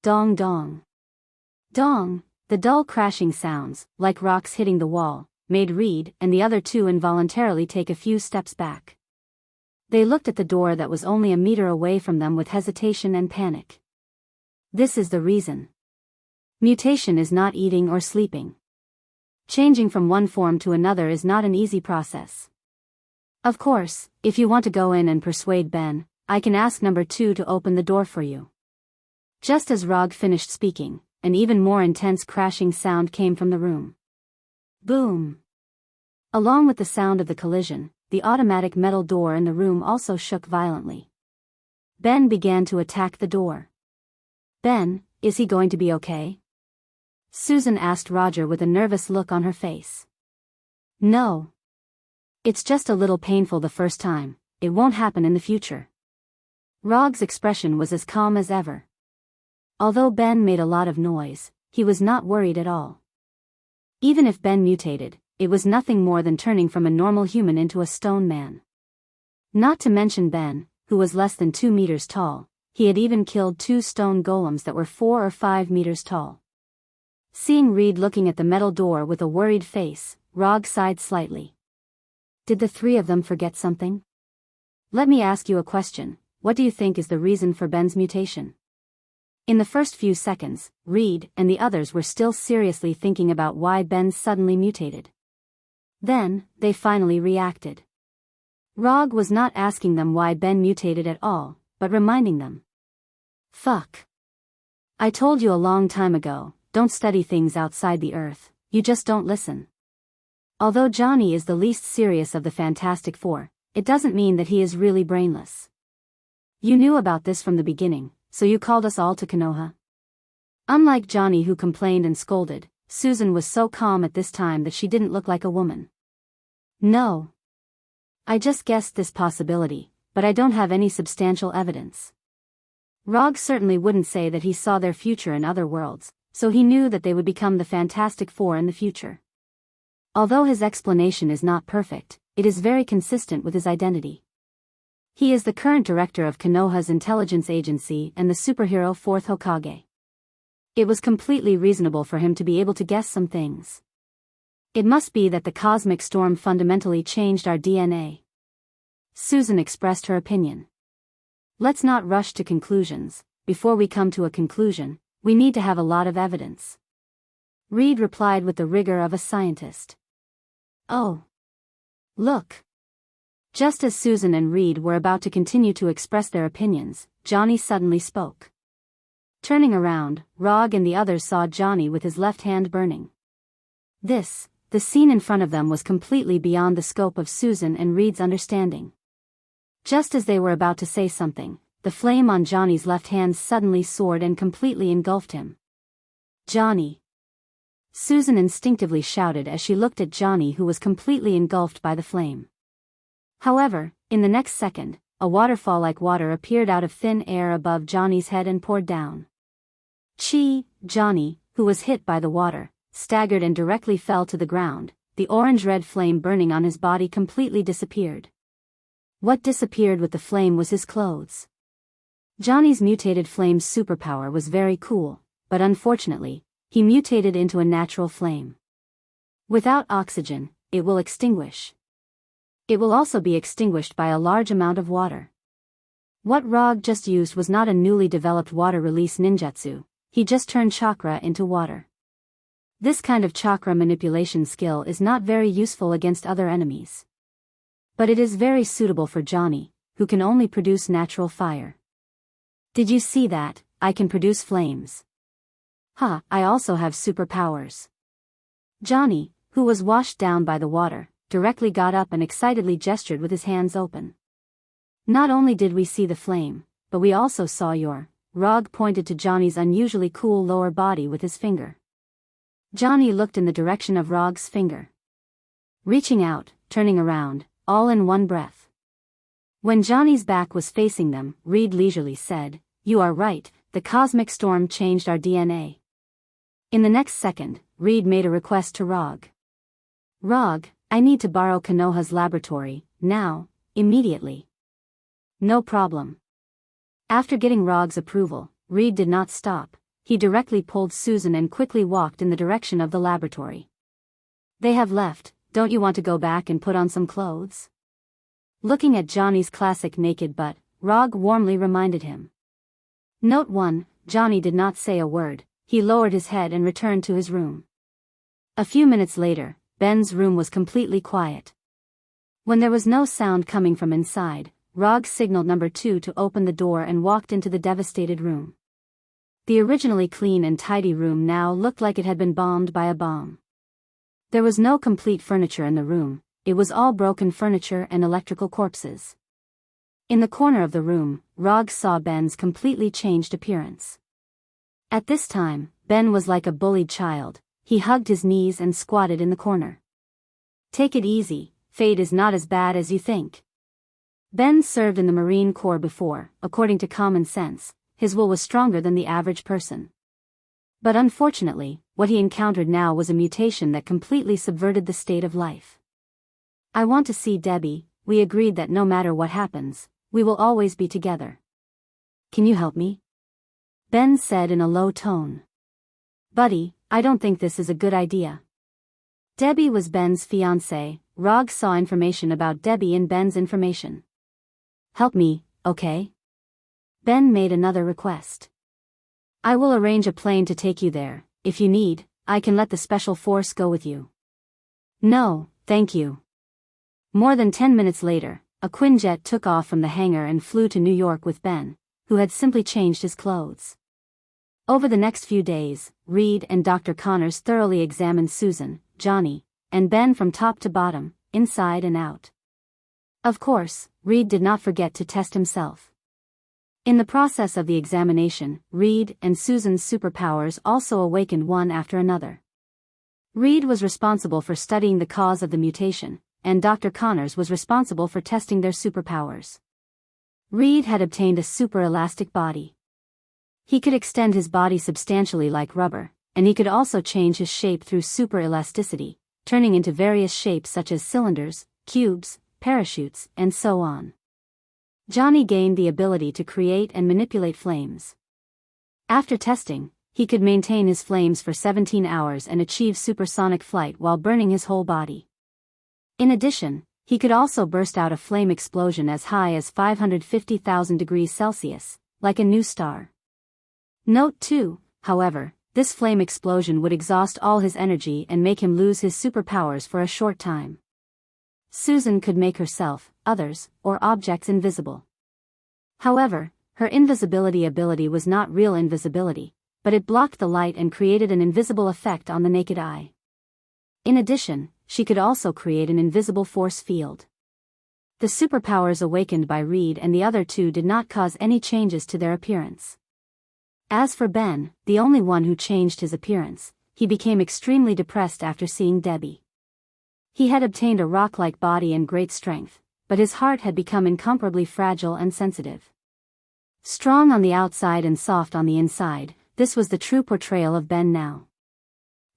Dong dong. Dong. The dull crashing sounds, like rocks hitting the wall, made Reed and the other 2 involuntarily take a few steps back. They looked at the door that was only a meter away from them with hesitation and panic. This is the reason. Mutation is not eating or sleeping. Changing from one form to another is not an easy process. Of course, if you want to go in and persuade Ben, I can ask Number 2 to open the door for you. Just as Rog finished speaking, an even more intense crashing sound came from the room. Boom! Along with the sound of the collision, the automatic metal door in the room also shook violently. Ben began to attack the door. "Ben, is he going to be okay?" Susan asked Roger with a nervous look on her face. No. It's just a little painful the first time, it won't happen in the future. Rog's expression was as calm as ever. Although Ben made a lot of noise, he was not worried at all. Even if Ben mutated, it was nothing more than turning from a normal human into a stone man. Not to mention Ben, who was less than 2 meters tall, he had even killed 2 stone golems that were 4 or 5 meters tall. Seeing Reed looking at the metal door with a worried face, Rog sighed slightly. Did the 3 of them forget something? Let me ask you a question, what do you think is the reason for Ben's mutation? In the first few seconds, Reed and the others were still seriously thinking about why Ben suddenly mutated. Then, they finally reacted. Rog was not asking them why Ben mutated at all, but reminding them. Fuck. I told you a long time ago, don't study things outside the Earth, you just don't listen. Although Johnny is the least serious of the Fantastic Four, it doesn't mean that he is really brainless. You knew about this from the beginning, so you called us all to Konoha? Unlike Johnny who complained and scolded, Susan was so calm at this time that she didn't look like a woman. No. I just guessed this possibility, but I don't have any substantial evidence. Rog certainly wouldn't say that he saw their future in other worlds, so he knew that they would become the Fantastic Four in the future. Although his explanation is not perfect, it is very consistent with his identity. He is the current director of Konoha's intelligence agency and the superhero 4th Hokage. It was completely reasonable for him to be able to guess some things. It must be that the cosmic storm fundamentally changed our DNA. Susan expressed her opinion. Let's not rush to conclusions. Before we come to a conclusion, we need to have a lot of evidence. Reed replied with the rigor of a scientist. Oh. Look. Just as Susan and Reed were about to continue to express their opinions, Johnny suddenly spoke. Turning around, Rog and the others saw Johnny with his left hand burning. The scene in front of them was completely beyond the scope of Susan and Reed's understanding. Just as they were about to say something, the flame on Johnny's left hand suddenly soared and completely engulfed him. Johnny! Susan instinctively shouted as she looked at Johnny, who was completely engulfed by the flame. However, in the next second, a waterfall like water appeared out of thin air above Johnny's head and poured down. Johnny, who was hit by the water, staggered and directly fell to the ground. The orange-red flame burning on his body completely disappeared. What disappeared with the flame was his clothes. Johnny's mutated flame's superpower was very cool, but unfortunately, he mutated into a natural flame. Without oxygen, it will extinguish. It will also be extinguished by a large amount of water. What Rog just used was not a newly developed water release ninjutsu, he just turned chakra into water. This kind of chakra manipulation skill is not very useful against other enemies. But it is very suitable for Johnny, who can only produce natural fire. Did you see that? I can produce flames. I also have superpowers. Johnny, who was washed down by the water, directly got up and excitedly gestured with his hands open. Not only did we see the flame, but we also saw your... Rog pointed to Johnny's unusually cool lower body with his finger. Johnny looked in the direction of Rog's finger. Reaching out, turning around, all in one breath. When Johnny's back was facing them, Reed leisurely said, "You are right, the cosmic storm changed our DNA." In the next second, Reed made a request to Rog. "Rog, I need to borrow Konoha's laboratory, now, immediately." "No problem." After getting Rog's approval, Reed did not stop. He directly pulled Susan and quickly walked in the direction of the laboratory. "They have left, don't you want to go back and put on some clothes?" Looking at Johnny's classic naked butt, Rog warmly reminded him. Note 1, Johnny did not say a word, he lowered his head and returned to his room. A few minutes later, Ben's room was completely quiet. When there was no sound coming from inside, Rog signaled number 2 to open the door and walked into the devastated room. The originally clean and tidy room now looked like it had been bombed by a bomb. There was no complete furniture in the room, it was all broken furniture and electrical corpses. In the corner of the room, Rog saw Ben's completely changed appearance. At this time, Ben was like a bullied child. He hugged his knees and squatted in the corner. "Take it easy, fate is not as bad as you think." Ben served in the Marine Corps before. According to common sense, his will was stronger than the average person. But unfortunately, what he encountered now was a mutation that completely subverted the state of life. "I want to see Debbie. We agreed that no matter what happens, we will always be together. Can you help me?" Ben said in a low tone. "Buddy, I don't think this is a good idea." Debbie was Ben's fiancée. Rog saw information about Debbie in Ben's information. "Help me, okay?" Ben made another request. "I will arrange a plane to take you there. If you need, I can let the special force go with you." "No, thank you." More than 10 minutes later, a Quinjet took off from the hangar and flew to New York with Ben, who had simply changed his clothes. Over the next few days, Reed and Dr. Connors thoroughly examined Susan, Johnny, and Ben from top to bottom, inside and out. Of course, Reed did not forget to test himself. In the process of the examination, Reed and Susan's superpowers also awakened one after another. Reed was responsible for studying the cause of the mutation, and Dr. Connors was responsible for testing their superpowers. Reed had obtained a super-elastic body. He could extend his body substantially like rubber, and he could also change his shape through super elasticity, turning into various shapes such as cylinders, cubes, parachutes, and so on. Johnny gained the ability to create and manipulate flames. After testing, he could maintain his flames for 17 hours and achieve supersonic flight while burning his whole body. In addition, he could also burst out a flame explosion as high as 550,000 degrees Celsius, like a new star. Note 2, however, this flame explosion would exhaust all his energy and make him lose his superpowers for a short time. Susan could make herself, others, or objects invisible. However, her invisibility ability was not real invisibility, but it blocked the light and created an invisible effect on the naked eye. In addition, she could also create an invisible force field. The superpowers awakened by Reed and the other two did not cause any changes to their appearance. As for Ben, the only one who changed his appearance, he became extremely depressed after seeing Debbie. He had obtained a rock-like body and great strength, but his heart had become incomparably fragile and sensitive. Strong on the outside and soft on the inside, this was the true portrayal of Ben now.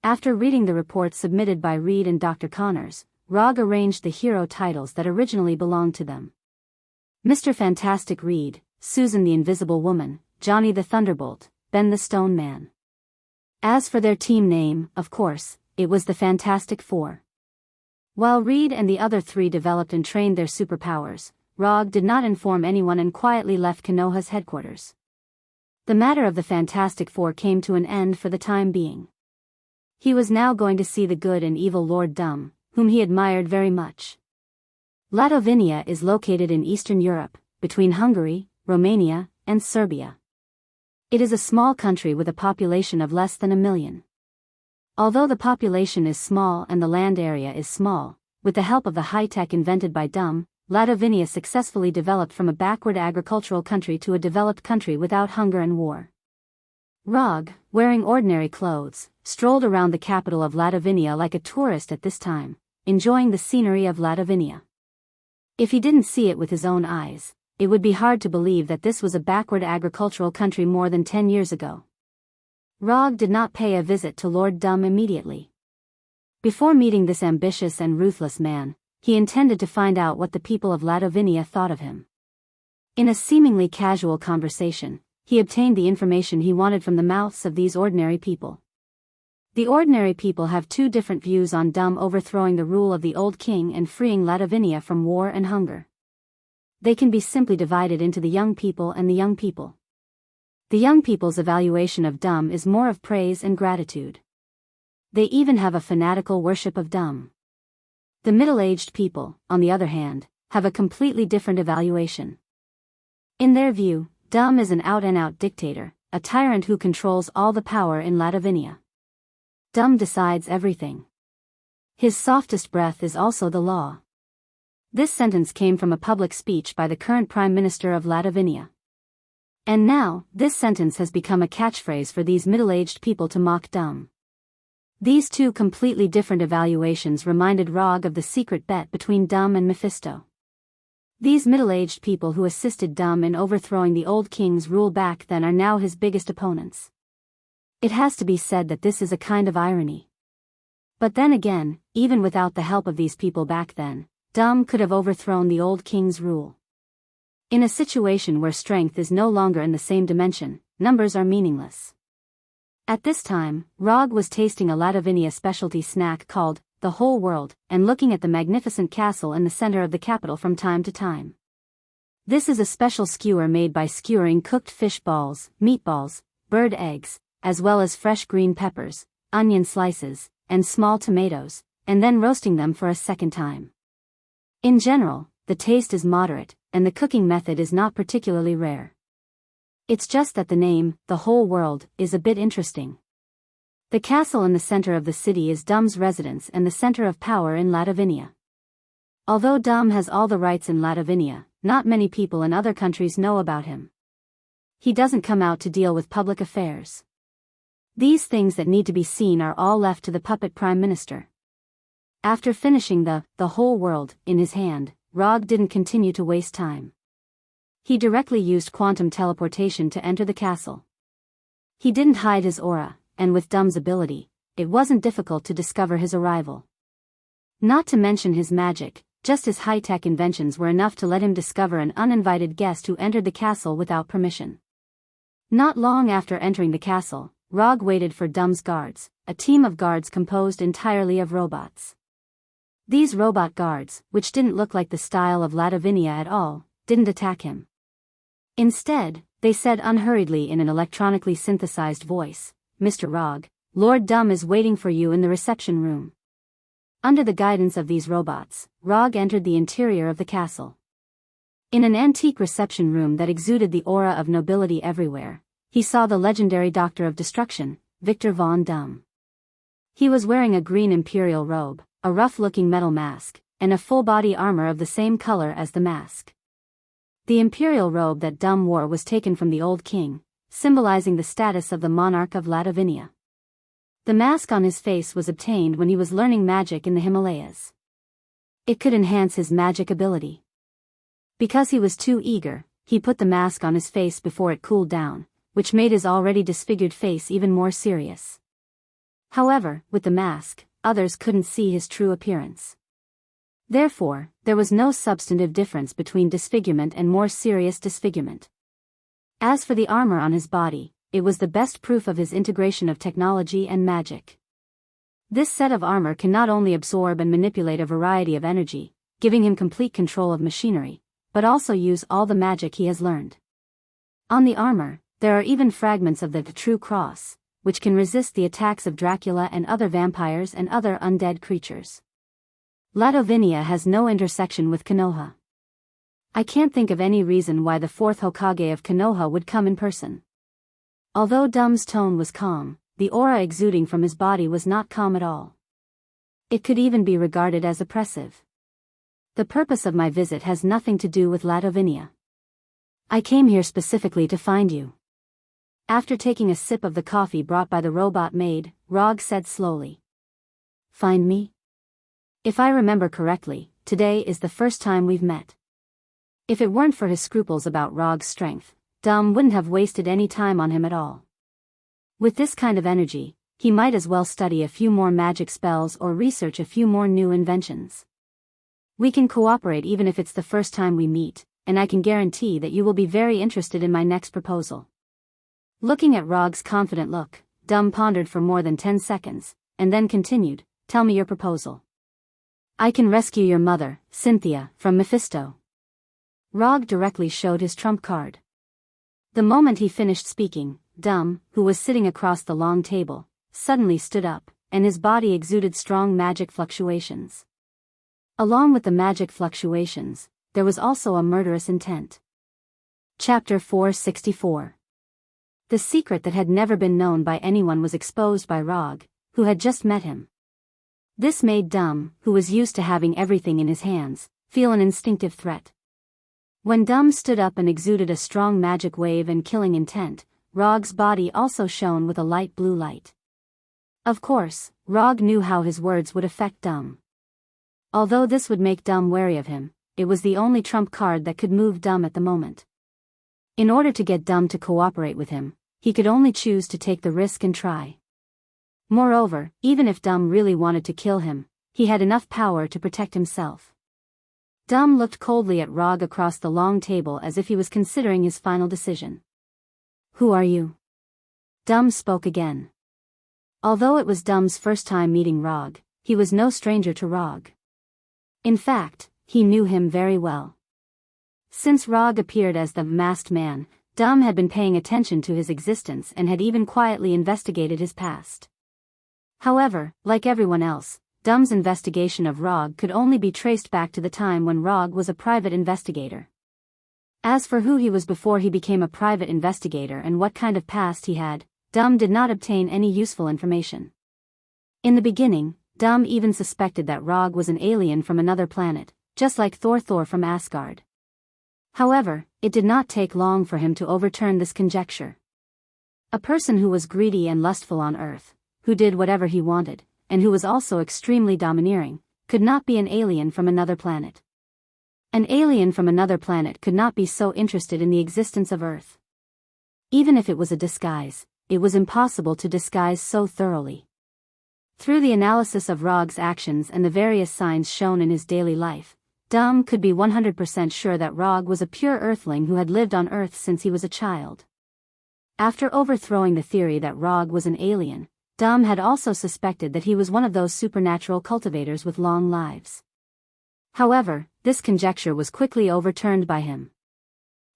After reading the reports submitted by Reed and Dr. Connors, Rog arranged the hero titles that originally belonged to them. Mr. Fantastic Reed, Susan the Invisible Woman, Johnny the Thunderbolt, Ben the Stone Man. As for their team name, of course, it was the Fantastic Four. While Reed and the other three developed and trained their superpowers, Rog did not inform anyone and quietly left Konoha's headquarters. The matter of the Fantastic Four came to an end for the time being. He was now going to see the good and evil Lord Dumb, whom he admired very much. Ladovinia is located in Eastern Europe, between Hungary, Romania, and Serbia. It is a small country with a population of less than 1 million. Although the population is small and the land area is small, with the help of the high-tech invented by Dumb, Ladovinia successfully developed from a backward agricultural country to a developed country without hunger and war. Rog, wearing ordinary clothes, strolled around the capital of Ladovinia like a tourist at this time, enjoying the scenery of Ladovinia. If he didn't see it with his own eyes, it would be hard to believe that this was a backward agricultural country more than 10 years ago. Rog did not pay a visit to Lord Dumb immediately. Before meeting this ambitious and ruthless man, he intended to find out what the people of Ladovinia thought of him. In a seemingly casual conversation, he obtained the information he wanted from the mouths of these ordinary people. The ordinary people have two different views on Dumb overthrowing the rule of the old king and freeing Ladovinia from war and hunger. They can be simply divided into the young people and the young people. The young people's evaluation of Dumb is more of praise and gratitude. They even have a fanatical worship of Dumb. The middle-aged people, on the other hand, have a completely different evaluation. In their view, Dumb is an out-and-out dictator, a tyrant who controls all the power in Ladovinia. Dumb decides everything. His softest breath is also the law. This sentence came from a public speech by the current Prime Minister of Ladovinia. And now, this sentence has become a catchphrase for these middle-aged people to mock Dumb. These two completely different evaluations reminded Rog of the secret bet between Dumb and Mephisto. These middle-aged people who assisted Dumb in overthrowing the old king's rule back then are now his biggest opponents. It has to be said that this is a kind of irony. But then again, even without the help of these people back then, Dumb could have overthrown the old king's rule. In a situation where strength is no longer in the same dimension, numbers are meaningless. At this time, Rog was tasting a Ladovinia specialty snack called the Whole World, and looking at the magnificent castle in the center of the capital from time to time. This is a special skewer made by skewering cooked fish balls, meatballs, bird eggs, as well as fresh green peppers, onion slices, and small tomatoes, and then roasting them for a second time. In general, the taste is moderate, and the cooking method is not particularly rare. It's just that the name, the Whole World, is a bit interesting. The castle in the center of the city is Dumb's residence and the center of power in Ladovinia. Although Dumb has all the rights in Ladovinia, not many people in other countries know about him. He doesn't come out to deal with public affairs. These things that need to be seen are all left to the puppet prime minister. After finishing the Whole World in his hand, Rog didn't continue to waste time. He directly used quantum teleportation to enter the castle. He didn't hide his aura, and with Dumb's ability, it wasn't difficult to discover his arrival. Not to mention his magic, just his high-tech inventions were enough to let him discover an uninvited guest who entered the castle without permission. Not long after entering the castle, Rog waited for Dumb's guards, a team of guards composed entirely of robots. These robot guards, which didn't look like the style of Ladovinia at all, didn't attack him. Instead, they said unhurriedly in an electronically synthesized voice, "Mr. Rog, Lord Dumb is waiting for you in the reception room." Under the guidance of these robots, Rog entered the interior of the castle. In an antique reception room that exuded the aura of nobility everywhere, he saw the legendary Doctor of Destruction, Victor von Dumb. He was wearing a green imperial robe, a rough-looking metal mask, and a full-body armor of the same color as the mask. The imperial robe that Dumb wore was taken from the old king, symbolizing the status of the monarch of Ladovinia. The mask on his face was obtained when he was learning magic in the Himalayas. It could enhance his magic ability. Because he was too eager, he put the mask on his face before it cooled down, which made his already disfigured face even more serious. However, with the mask, others couldn't see his true appearance. Therefore, there was no substantive difference between disfigurement and more serious disfigurement. As for the armor on his body, it was the best proof of his integration of technology and magic. This set of armor can not only absorb and manipulate a variety of energy, giving him complete control of machinery, but also use all the magic he has learned. On the armor, there are even fragments of the true cross, which can resist the attacks of Dracula and other vampires and other undead creatures. Ladovinia has no intersection with Konoha. I can't think of any reason why the fourth Hokage of Konoha would come in person. Although Dumb's tone was calm, the aura exuding from his body was not calm at all. It could even be regarded as oppressive. The purpose of my visit has nothing to do with Ladovinia. I came here specifically to find you. After taking a sip of the coffee brought by the robot maid, Rog said slowly. Find me? If I remember correctly, today is the first time we've met. If it weren't for his scruples about Rog's strength, Dumb wouldn't have wasted any time on him at all. With this kind of energy, he might as well study a few more magic spells or research a few more new inventions. We can cooperate even if it's the first time we meet, and I can guarantee that you will be very interested in my next proposal. Looking at Rog's confident look, Dumb pondered for more than 10 seconds, and then continued, Tell me your proposal. I can rescue your mother, Cynthia, from Mephisto. Rog directly showed his trump card. The moment he finished speaking, Dumb, who was sitting across the long table, suddenly stood up, and his body exuded strong magic fluctuations. Along with the magic fluctuations, there was also a murderous intent. Chapter 464. The secret that had never been known by anyone was exposed by Rog, who had just met him. This made Dumb, who was used to having everything in his hands, feel an instinctive threat. When Dum stood up and exuded a strong magic wave and killing intent, Rog's body also shone with a light blue light. Of course, Rog knew how his words would affect Dum. Although this would make Dum wary of him, it was the only trump card that could move Dum at the moment. In order to get Dum to cooperate with him, he could only choose to take the risk and try. Moreover, even if Dum really wanted to kill him, he had enough power to protect himself. Dum looked coldly at Rog across the long table as if he was considering his final decision. "Who are you?" Dum spoke again. Although it was Dum's first time meeting Rog, he was no stranger to Rog. In fact, he knew him very well. Since Rog appeared as the masked man, Dum had been paying attention to his existence and had even quietly investigated his past. However, like everyone else, Dum's investigation of Rog could only be traced back to the time when Rog was a private investigator. As for who he was before he became a private investigator and what kind of past he had, Dum did not obtain any useful information. In the beginning, Dum even suspected that Rog was an alien from another planet, just like Thor from Asgard. However, it did not take long for him to overturn this conjecture. A person who was greedy and lustful on Earth, who did whatever he wanted, and who was also extremely domineering, could not be an alien from another planet. An alien from another planet could not be so interested in the existence of Earth. Even if it was a disguise, it was impossible to disguise so thoroughly. Through the analysis of Rog's actions and the various signs shown in his daily life, Dum could be 100% sure that Rog was a pure Earthling who had lived on Earth since he was a child. After overthrowing the theory that Rog was an alien, Dum had also suspected that he was one of those supernatural cultivators with long lives. However, this conjecture was quickly overturned by him.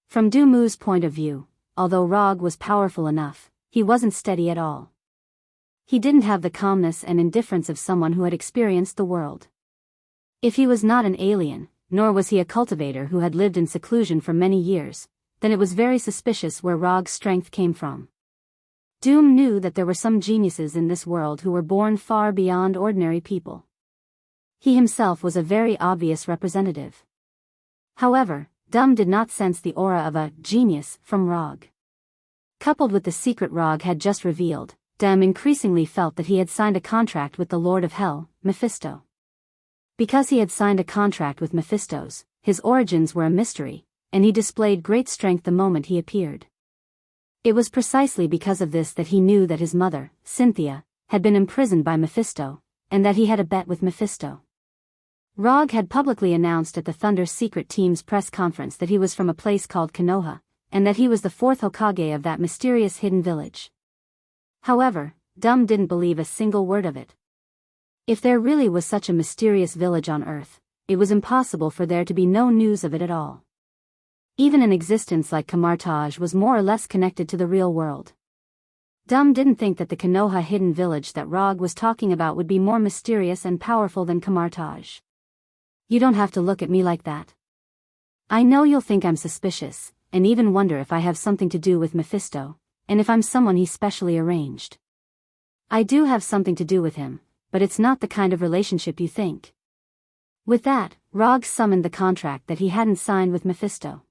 From Dumu's point of view, although Rog was powerful enough, he wasn't steady at all. He didn't have the calmness and indifference of someone who had experienced the world. If he was not an alien, nor was he a cultivator who had lived in seclusion for many years, then it was very suspicious where Rog's strength came from. Doom knew that there were some geniuses in this world who were born far beyond ordinary people. He himself was a very obvious representative. However, Dum did not sense the aura of a genius from Rog. Coupled with the secret Rog had just revealed, Dum increasingly felt that he had signed a contract with the Lord of Hell, Mephisto. Because he had signed a contract with Mephisto's, his origins were a mystery, and he displayed great strength the moment he appeared. It was precisely because of this that he knew that his mother, Cynthia, had been imprisoned by Mephisto, and that he had a bet with Mephisto. Rog had publicly announced at the Thunder Secret Team's press conference that he was from a place called Konoha, and that he was the fourth Hokage of that mysterious hidden village. However, Dum didn't believe a single word of it. If there really was such a mysterious village on Earth, it was impossible for there to be no news of it at all. Even an existence like Camartage was more or less connected to the real world. Dum didn't think that the Konoha hidden village that Rog was talking about would be more mysterious and powerful than Camartage. "You don't have to look at me like that. I know you'll think I'm suspicious, and even wonder if I have something to do with Mephisto, and if I'm someone he specially arranged. I do have something to do with him, but it's not the kind of relationship you think." With that, Rog summoned the contract that he hadn't signed with Mephisto.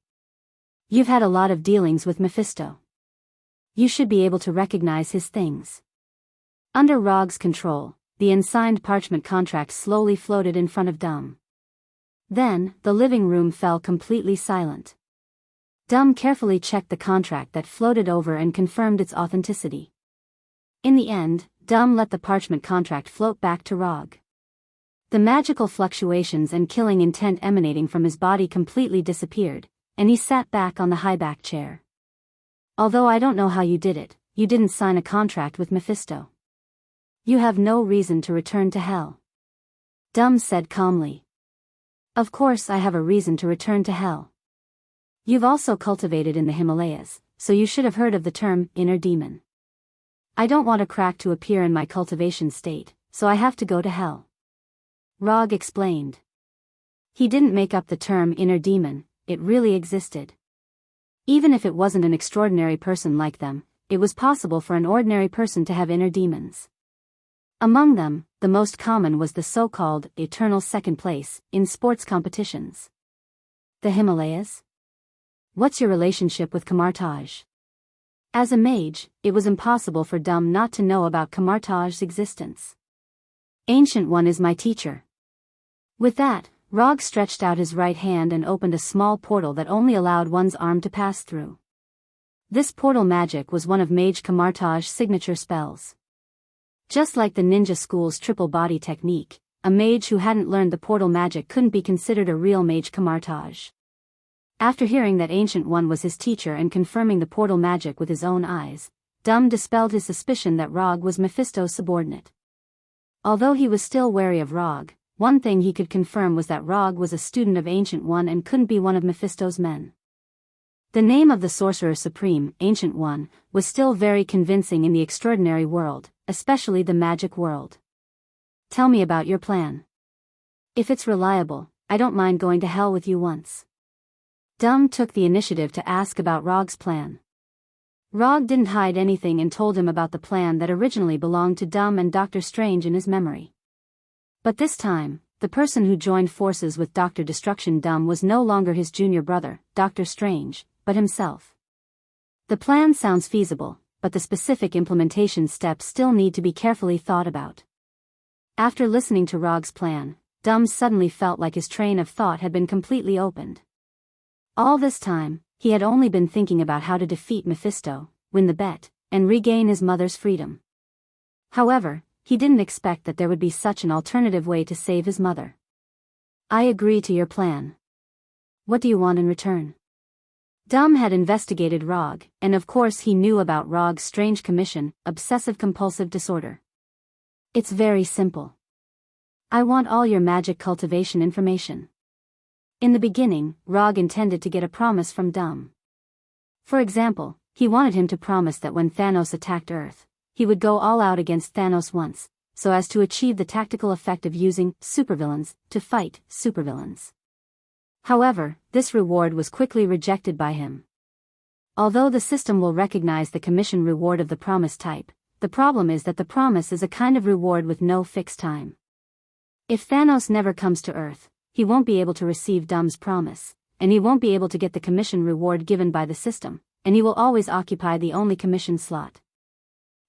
"You've had a lot of dealings with Mephisto. You should be able to recognize his things." Under Rog's control, the unsigned parchment contract slowly floated in front of Dum. Then, the living room fell completely silent. Dum carefully checked the contract that floated over and confirmed its authenticity. In the end, Dum let the parchment contract float back to Rog. The magical fluctuations and killing intent emanating from his body completely disappeared, and he sat back on the high-back chair. "Although I don't know how you did it, you didn't sign a contract with Mephisto. You have no reason to return to hell." Dum said calmly. "Of course I have a reason to return to hell. You've also cultivated in the Himalayas, so you should have heard of the term inner demon. I don't want a crack to appear in my cultivation state, so I have to go to hell." Rog explained. He didn't make up the term inner demon, it really existed. Even if it wasn't an extraordinary person like them, it was possible for an ordinary person to have inner demons. Among them, the most common was the so-called eternal second place in sports competitions. The Himalayas? What's your relationship with Camartage? As a mage, it was impossible for Dumb not to know about Camartage's existence. Ancient One is my teacher. With that, Rog stretched out his right hand and opened a small portal that only allowed one's arm to pass through. This portal magic was one of Mage Camartage's signature spells. Just like the ninja school's triple body technique, a mage who hadn't learned the portal magic couldn't be considered a real Mage Camartage. After hearing that Ancient One was his teacher and confirming the portal magic with his own eyes, Dumb dispelled his suspicion that Rog was Mephisto's subordinate. Although he was still wary of Rog, one thing he could confirm was that Rog was a student of Ancient One and couldn't be one of Mephisto's men. The name of the Sorcerer Supreme, Ancient One, was still very convincing in the extraordinary world, especially the magic world. Tell me about your plan. If it's reliable, I don't mind going to hell with you once. Dumb took the initiative to ask about Rog's plan. Rog didn't hide anything and told him about the plan that originally belonged to Dumb and Dr. Strange in his memory. But this time, the person who joined forces with Dr. Destruction Dumb was no longer his junior brother, Dr. Strange, but himself. The plan sounds feasible, but the specific implementation steps still need to be carefully thought about. After listening to Rog's plan, Dumb suddenly felt like his train of thought had been completely opened. All this time, he had only been thinking about how to defeat Mephisto, win the bet, and regain his mother's freedom. However, he didn't expect that there would be such an alternative way to save his mother. I agree to your plan. What do you want in return? Dumb had investigated Rog, and of course he knew about Rog's strange commission, obsessive-compulsive disorder. It's very simple. I want all your magic cultivation information. In the beginning, Rog intended to get a promise from Dumb. For example, he wanted him to promise that when Thanos attacked Earth, he would go all out against Thanos once, so as to achieve the tactical effect of using supervillains to fight supervillains. However, this reward was quickly rejected by him. Although the system will recognize the commission reward of the promise type, the problem is that the promise is a kind of reward with no fixed time. If Thanos never comes to Earth, he won't be able to receive Dumb's promise, and he won't be able to get the commission reward given by the system, and he will always occupy the only commission slot.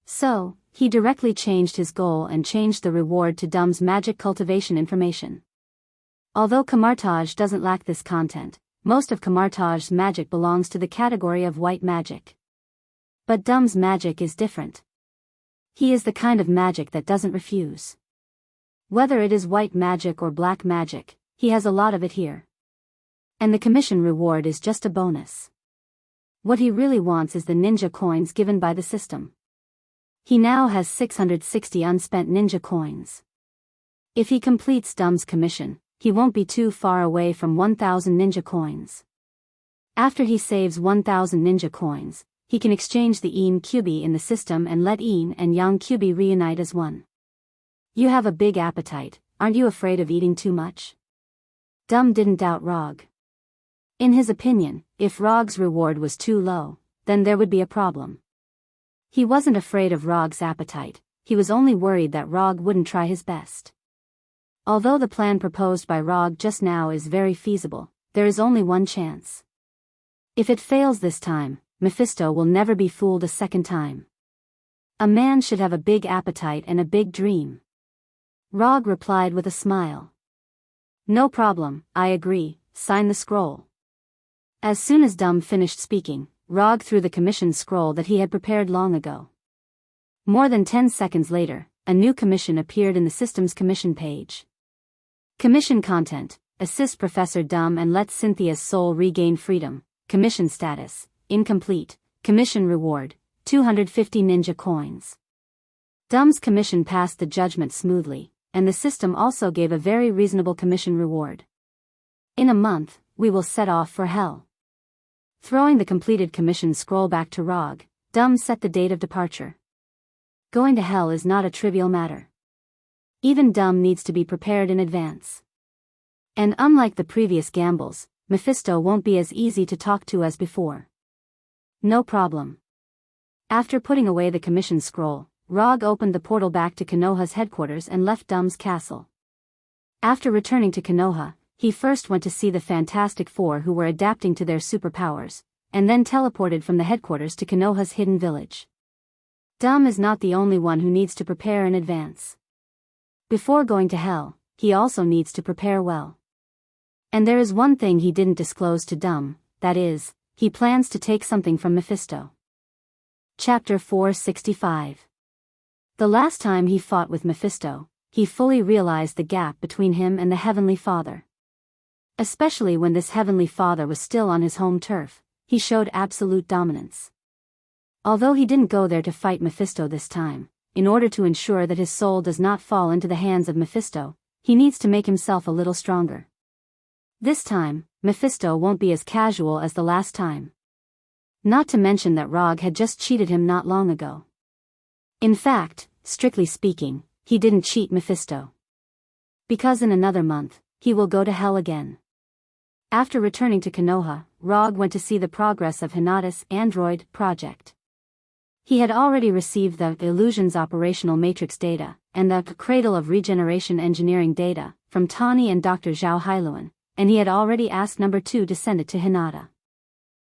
So, he directly changed his goal and changed the reward to Dumb's magic cultivation information. Although Camartage doesn't lack this content, most of Camartage's magic belongs to the category of white magic. But Dumb's magic is different. He is the kind of magic that doesn't refuse. Whether it is white magic or black magic, he has a lot of it here. And the commission reward is just a bonus. What he really wants is the ninja coins given by the system. He now has 660 unspent ninja coins. If he completes Dumb's commission, he won't be too far away from 1,000 ninja coins. After he saves 1,000 ninja coins, he can exchange the Yin Kyubi in the system and let Yin and Yang Kyubi reunite as one. You have a big appetite, aren't you afraid of eating too much? Dumb didn't doubt Rog. In his opinion, if Rog's reward was too low, then there would be a problem. He wasn't afraid of Rog's appetite, he was only worried that Rog wouldn't try his best. Although the plan proposed by Rog just now is very feasible, there is only one chance. If it fails this time, Mephisto will never be fooled a second time. A man should have a big appetite and a big dream. Rog replied with a smile. No problem, I agree, sign the scroll. As soon as Dumb finished speaking, Rog threw the commission scroll that he had prepared long ago. More than 10 seconds later, a new commission appeared in the system's commission page. Commission content: assist Professor Dumb and let Cynthia's soul regain freedom. Commission status: incomplete. Commission reward: 250 ninja coins. Dumb's commission passed the judgment smoothly, and the system also gave a very reasonable commission reward. In a month, we will set off for hell. Throwing the completed commission scroll back to Rog, Dumb set the date of departure. Going to hell is not a trivial matter. Even Dumb needs to be prepared in advance. And unlike the previous gambles, Mephisto won't be as easy to talk to as before. No problem. After putting away the commission scroll, Rog opened the portal back to Konoha's headquarters and left Dumb's castle. After returning to Konoha, he first went to see the Fantastic Four who were adapting to their superpowers, and then teleported from the headquarters to Konoha's hidden village. Dum is not the only one who needs to prepare in advance. Before going to hell, he also needs to prepare well. And there is one thing he didn't disclose to Dum, that is, he plans to take something from Mephisto. Chapter 465. The last time he fought with Mephisto, he fully realized the gap between him and the Heavenly Father. Especially when this Heavenly Father was still on his home turf, he showed absolute dominance. Although he didn't go there to fight Mephisto this time, in order to ensure that his soul does not fall into the hands of Mephisto, he needs to make himself a little stronger. This time, Mephisto won't be as casual as the last time. Not to mention that Rog had just cheated him not long ago. In fact, strictly speaking, he didn't cheat Mephisto. Because in another month, he will go to hell again. After returning to Konoha, Rog went to see the progress of Hinata's android project. He had already received the Illusions operational matrix data, and the Cradle of Regeneration engineering data, from Tani and Dr. Zhao Hailuan, and he had already asked number 2 to send it to Hinata.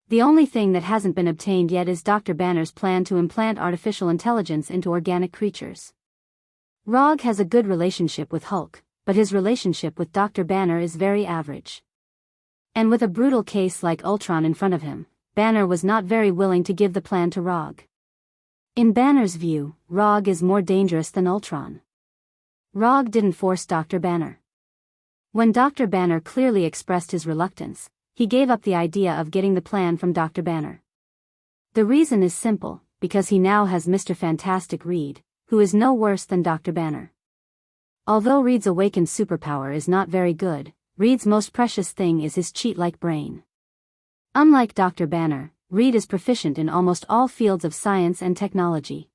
The only thing that hasn't been obtained yet is Dr. Banner's plan to implant artificial intelligence into organic creatures. Rog has a good relationship with Hulk, but his relationship with Dr. Banner is very average. And with a brutal case like Ultron in front of him, Banner was not very willing to give the plan to Rog. In Banner's view, Rog is more dangerous than Ultron. Rog didn't force Dr. Banner. When Dr. Banner clearly expressed his reluctance, he gave up the idea of getting the plan from Dr. Banner. The reason is simple, because he now has Mr. Fantastic Reed, who is no worse than Dr. Banner. Although Reed's awakened superpower is not very good, Reed's most precious thing is his cheat-like brain. Unlike Dr. Banner, Reed is proficient in almost all fields of science and technology.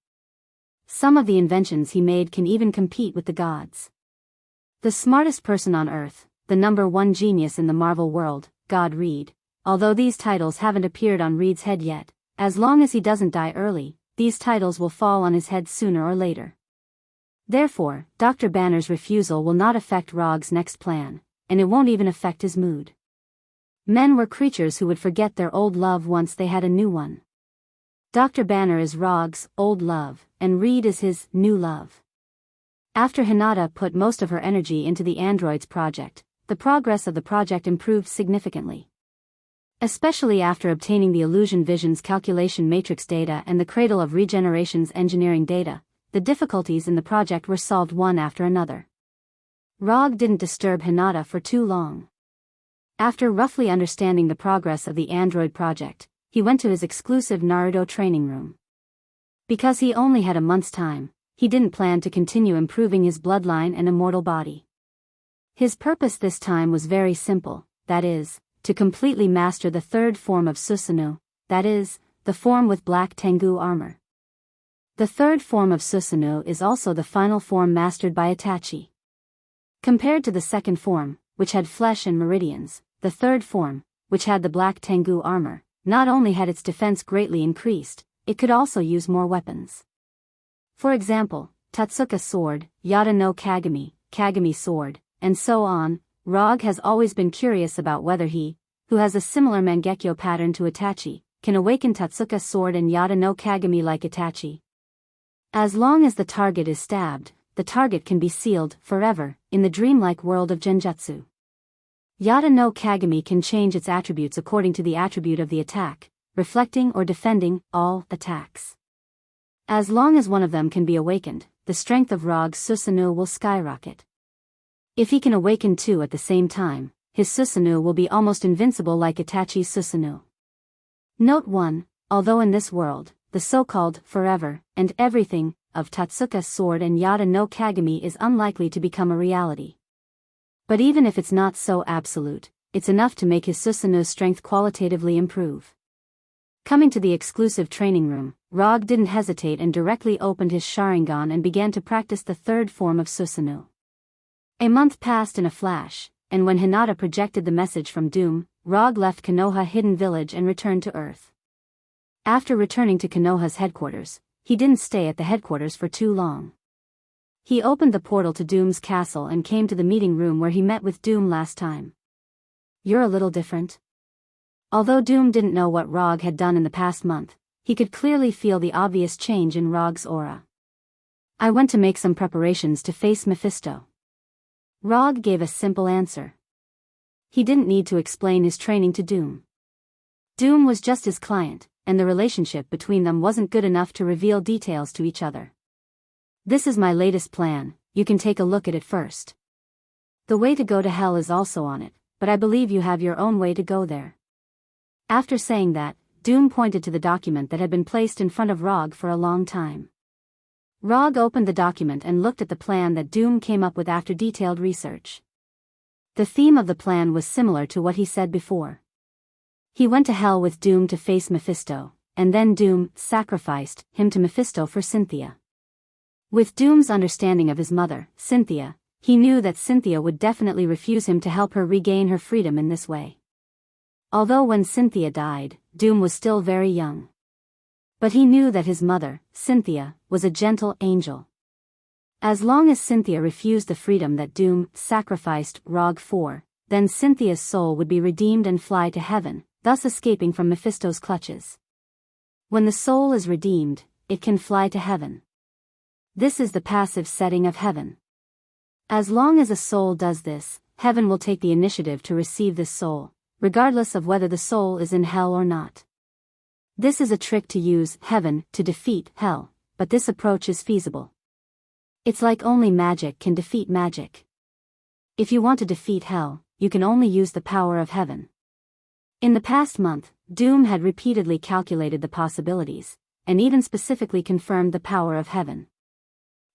Some of the inventions he made can even compete with the gods. The smartest person on Earth, the number 1 genius in the Marvel world, God Reed, although these titles haven't appeared on Reed's head yet, as long as he doesn't die early, these titles will fall on his head sooner or later. Therefore, Dr. Banner's refusal will not affect Rog's next plan, and it won't even affect his mood. Men were creatures who would forget their old love once they had a new one. Dr. Banner is Rog's old love, and Reed is his new love. After Hinata put most of her energy into the androids project, the progress of the project improved significantly. Especially after obtaining the Illusion Vision's calculation matrix data and the Cradle of Regeneration's engineering data, the difficulties in the project were solved one after another. Rog didn't disturb Hinata for too long. After roughly understanding the progress of the android project, he went to his exclusive Naruto training room. Because he only had a month's time, he didn't plan to continue improving his bloodline and immortal body. His purpose this time was very simple, that is, to completely master the third form of Susanoo, that is, the form with black Tengu armor. The third form of Susanoo is also the final form mastered by Itachi. Compared to the second form, which had flesh and meridians, the third form, which had the black Tengu armor, not only had its defense greatly increased, it could also use more weapons. For example, Tatsuka sword, Yada no Kagami, Kagami sword, and so on. Rog has always been curious about whether he, who has a similar Mangekyo pattern to Itachi, can awaken Tatsuka sword and Yada no Kagami like Itachi. As long as the target is stabbed, the target can be sealed forever in the dreamlike world of Genjutsu. Yada no Kagami can change its attributes according to the attribute of the attack, reflecting or defending all attacks. As long as one of them can be awakened, the strength of Rog's Susanoo will skyrocket. If he can awaken 2 at the same time, his Susanoo will be almost invincible like Itachi's Susanoo. Note 1, although in this world, the so-called forever and everything of Tatsuka's sword and Yada no Kagami is unlikely to become a reality. But even if it's not so absolute, it's enough to make his Susanoo's strength qualitatively improve. Coming to the exclusive training room, Rog didn't hesitate and directly opened his Sharingan and began to practice the third form of Susanoo. A month passed in a flash, and when Hinata projected the message from Doom, Rog left Konoha Hidden Village and returned to Earth. After returning to Konoha's headquarters, he didn't stay at the headquarters for too long. He opened the portal to Doom's castle and came to the meeting room where he met with Doom last time. You're a little different. Although Doom didn't know what Rog had done in the past month, he could clearly feel the obvious change in Rog's aura. I went to make some preparations to face Mephisto. Rog gave a simple answer. He didn't need to explain his training to Doom. Doom was just his client, and the relationship between them wasn't good enough to reveal details to each other. This is my latest plan, you can take a look at it first. The way to go to hell is also on it, but I believe you have your own way to go there. After saying that, Doom pointed to the document that had been placed in front of Rog for a long time. Rog opened the document and looked at the plan that Doom came up with after detailed research. The theme of the plan was similar to what he said before. He went to hell with Doom to face Mephisto, and then Doom sacrificed him to Mephisto for Cynthia. With Doom's understanding of his mother, Cynthia, he knew that Cynthia would definitely refuse him to help her regain her freedom in this way. Although when Cynthia died, Doom was still very young. But he knew that his mother, Cynthia, was a gentle angel. As long as Cynthia refused the freedom that Doom sacrificed Rog for, then Cynthia's soul would be redeemed and fly to heaven, thus escaping from Mephisto's clutches. When the soul is redeemed, it can fly to heaven. This is the passive setting of heaven. As long as a soul does this, heaven will take the initiative to receive this soul, regardless of whether the soul is in hell or not. This is a trick to use heaven to defeat hell, but this approach is feasible. It's like only magic can defeat magic. If you want to defeat hell, you can only use the power of heaven. In the past month, Doom had repeatedly calculated the possibilities, and even specifically confirmed the power of heaven.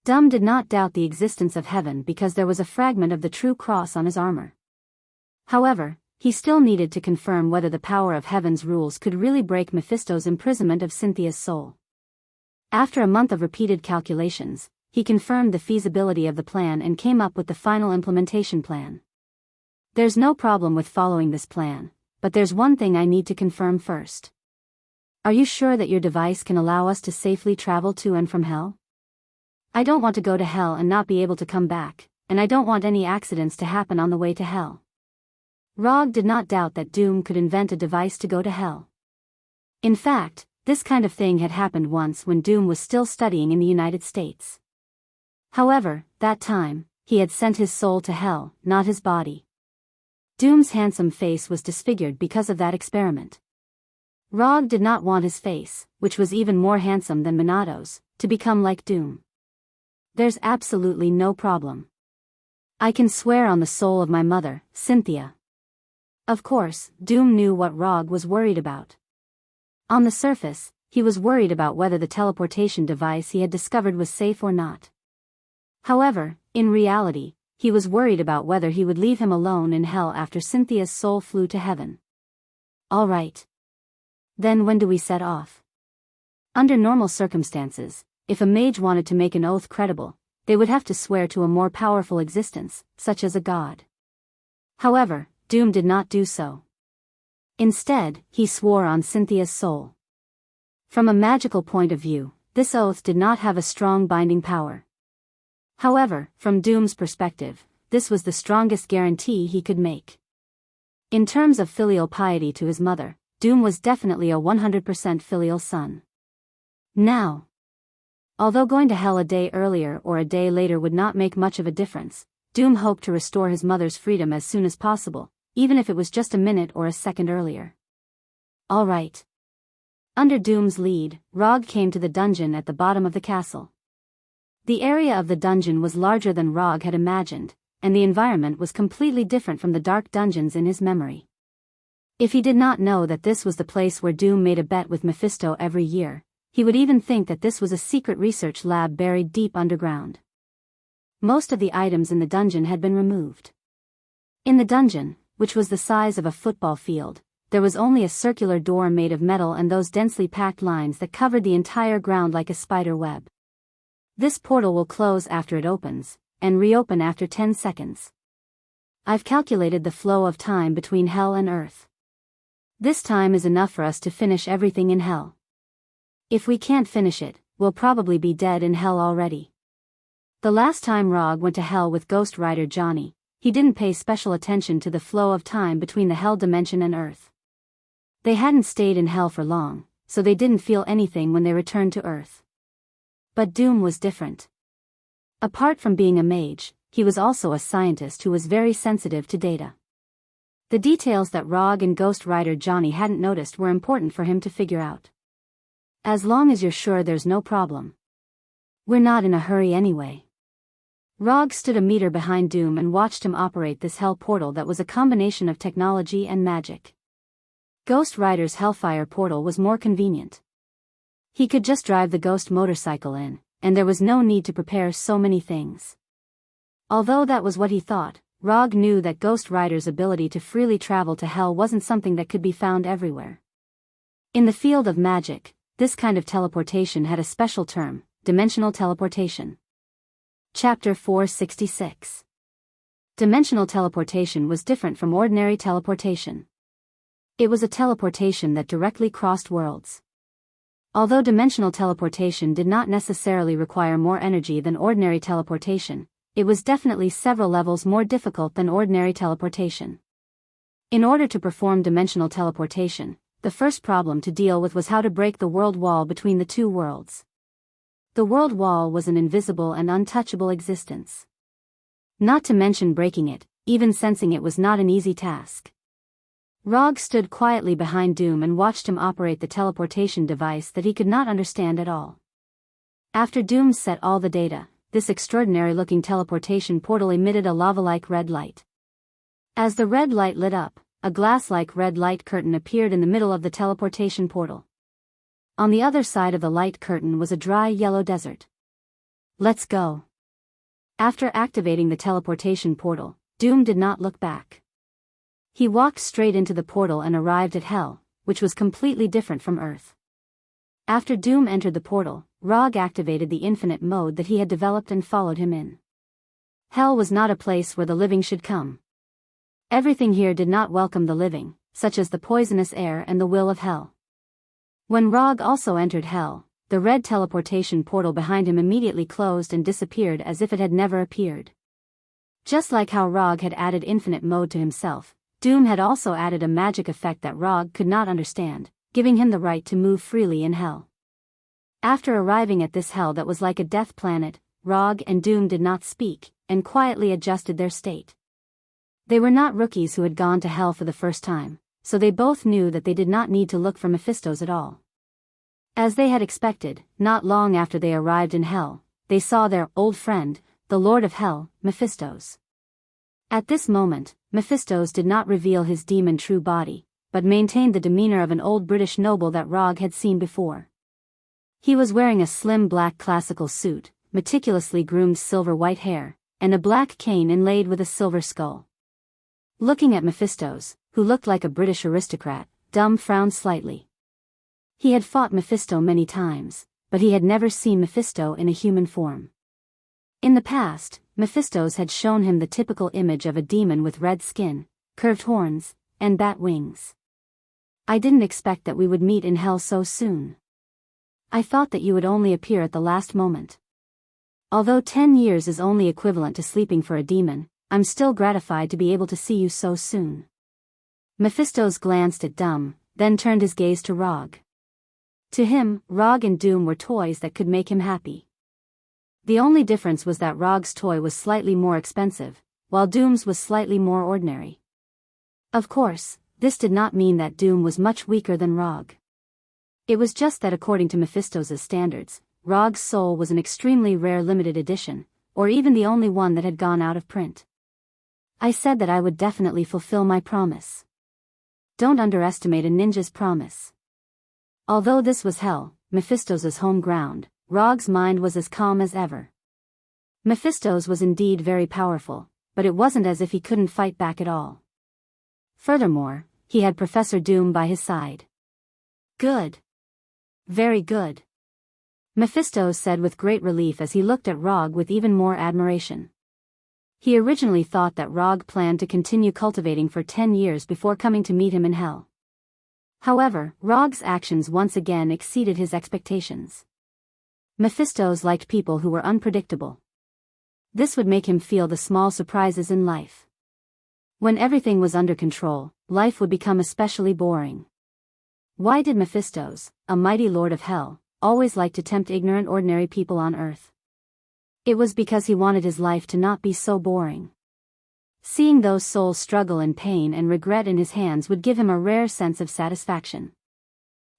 Doom did not doubt the existence of heaven because there was a fragment of the true cross on his armor. However, he still needed to confirm whether the power of heaven's rules could really break Mephisto's imprisonment of Cynthia's soul. After a month of repeated calculations, he confirmed the feasibility of the plan and came up with the final implementation plan. There's no problem with following this plan, but there's one thing I need to confirm first. Are you sure that your device can allow us to safely travel to and from hell? I don't want to go to hell and not be able to come back, and I don't want any accidents to happen on the way to hell. Rog did not doubt that Doom could invent a device to go to hell. In fact, this kind of thing had happened once when Doom was still studying in the United States. However, that time, he had sent his soul to hell, not his body. Doom's handsome face was disfigured because of that experiment. Rog did not want his face, which was even more handsome than Minato's, to become like Doom. There's absolutely no problem. I can swear on the soul of my mother, Cynthia. Of course, Doom knew what Rog was worried about. On the surface, he was worried about whether the teleportation device he had discovered was safe or not. However, in reality, he was worried about whether he would leave him alone in hell after Cynthia's soul flew to heaven. All right. Then when do we set off? Under normal circumstances, if a mage wanted to make an oath credible, they would have to swear to a more powerful existence, such as a god. However, Doom did not do so. Instead, he swore on Cynthia's soul. From a magical point of view, this oath did not have a strong binding power. However, from Doom's perspective, this was the strongest guarantee he could make. In terms of filial piety to his mother, Doom was definitely a 100% filial son. Now, although going to hell a day earlier or a day later would not make much of a difference, Doom hoped to restore his mother's freedom as soon as possible, even if it was just a minute or a second earlier. All right. Under Doom's lead, Rog came to the dungeon at the bottom of the castle. The area of the dungeon was larger than Rog had imagined, and the environment was completely different from the dark dungeons in his memory. If he did not know that this was the place where Doom made a bet with Mephisto every year, he would even think that this was a secret research lab buried deep underground. Most of the items in the dungeon had been removed. In the dungeon, which was the size of a football field, there was only a circular door made of metal and those densely packed lines that covered the entire ground like a spider web. This portal will close after it opens, and reopen after 10 seconds. I've calculated the flow of time between hell and earth. This time is enough for us to finish everything in hell. If we can't finish it, we'll probably be dead in hell already. The last time Rog went to hell with Ghost Rider Johnny, he didn't pay special attention to the flow of time between the hell dimension and Earth. They hadn't stayed in hell for long, so they didn't feel anything when they returned to Earth. But Doom was different. Apart from being a mage, he was also a scientist who was very sensitive to data. The details that Rog and Ghost Rider Johnny hadn't noticed were important for him to figure out. As long as you're sure there's no problem. We're not in a hurry anyway. Rog stood a meter behind Doom and watched him operate this hell portal that was a combination of technology and magic. Ghost Rider's Hellfire portal was more convenient. He could just drive the ghost motorcycle in, and there was no need to prepare so many things. Although that was what he thought, Rog knew that Ghost Rider's ability to freely travel to hell wasn't something that could be found everywhere. In the field of magic, this kind of teleportation had a special term, dimensional teleportation. Chapter 466. Dimensional teleportation was different from ordinary teleportation. It was a teleportation that directly crossed worlds. Although dimensional teleportation did not necessarily require more energy than ordinary teleportation, it was definitely several levels more difficult than ordinary teleportation. In order to perform dimensional teleportation, the first problem to deal with was how to break the world wall between the two worlds. The world wall was an invisible and untouchable existence. Not to mention breaking it, even sensing it was not an easy task. Rog stood quietly behind Doom and watched him operate the teleportation device that he could not understand at all. After Doom set all the data, this extraordinary-looking teleportation portal emitted a lava-like red light. As the red light lit up, a glass-like red light curtain appeared in the middle of the teleportation portal. On the other side of the light curtain was a dry yellow desert. Let's go. After activating the teleportation portal, Doom did not look back. He walked straight into the portal and arrived at Hell, which was completely different from Earth. After Doom entered the portal, Rog activated the infinite mode that he had developed and followed him in. Hell was not a place where the living should come. Everything here did not welcome the living, such as the poisonous air and the will of Hell. When Rog also entered Hell, the red teleportation portal behind him immediately closed and disappeared as if it had never appeared. Just like how Rog had added infinite mode to himself, Doom had also added a magic effect that Rog could not understand, giving him the right to move freely in Hell. After arriving at this Hell that was like a death planet, Rog and Doom did not speak, and quietly adjusted their state. They were not rookies who had gone to Hell for the first time, so they both knew that they did not need to look for Mephistos at all. As they had expected, not long after they arrived in Hell, they saw their old friend, the Lord of Hell, Mephistos. At this moment, Mephistos did not reveal his demon true body, but maintained the demeanor of an old British noble that Rog had seen before. He was wearing a slim black classical suit, meticulously groomed silver-white hair, and a black cane inlaid with a silver skull. Looking at Mephistos, who looked like a British aristocrat, Doom frowned slightly. He had fought Mephisto many times, but he had never seen Mephisto in a human form. In the past, Mephistos had shown him the typical image of a demon with red skin, curved horns, and bat wings. I didn't expect that we would meet in Hell so soon. I thought that you would only appear at the last moment. Although 10 years is only equivalent to sleeping for a demon, I'm still gratified to be able to see you so soon. Mephistos glanced at Doom, then turned his gaze to Rog. To him, Rog and Doom were toys that could make him happy. The only difference was that Rog's toy was slightly more expensive, while Doom's was slightly more ordinary. Of course, this did not mean that Doom was much weaker than Rog. It was just that according to Mephistos' standards, Rog's soul was an extremely rare limited edition, or even the only one that had gone out of print. I said that I would definitely fulfill my promise. Don't underestimate a ninja's promise. Although this was Hell, Mephistos' home ground, Rog's mind was as calm as ever. Mephistos was indeed very powerful, but it wasn't as if he couldn't fight back at all. Furthermore, he had Professor Doom by his side. Good. Very good. Mephistos said with great relief as he looked at Rog with even more admiration. He originally thought that Rog planned to continue cultivating for 10 years before coming to meet him in Hell. However, Rog's actions once again exceeded his expectations. Mephistos liked people who were unpredictable. This would make him feel the small surprises in life. When everything was under control, life would become especially boring. Why did Mephistos, a mighty lord of hell, always like to tempt ignorant ordinary people on earth? It was because he wanted his life to not be so boring. Seeing those souls struggle in pain and regret in his hands would give him a rare sense of satisfaction.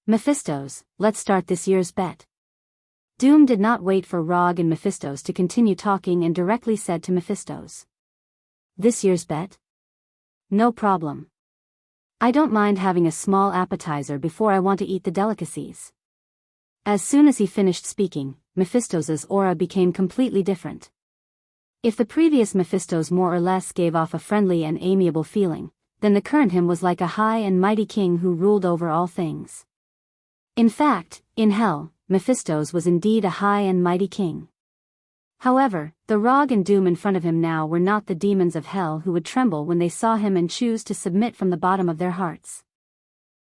Mephistos, let's start this year's bet. Doom did not wait for Rog and Mephistos to continue talking and directly said to Mephistos. This year's bet? No problem. I don't mind having a small appetizer before I want to eat the delicacies. As soon as he finished speaking, Mephistos's aura became completely different. If the previous Mephistos more or less gave off a friendly and amiable feeling, then the current him was like a high and mighty king who ruled over all things. In fact, in hell, Mephistos was indeed a high and mighty king. However, the Rog and Doom in front of him now were not the demons of hell who would tremble when they saw him and choose to submit from the bottom of their hearts.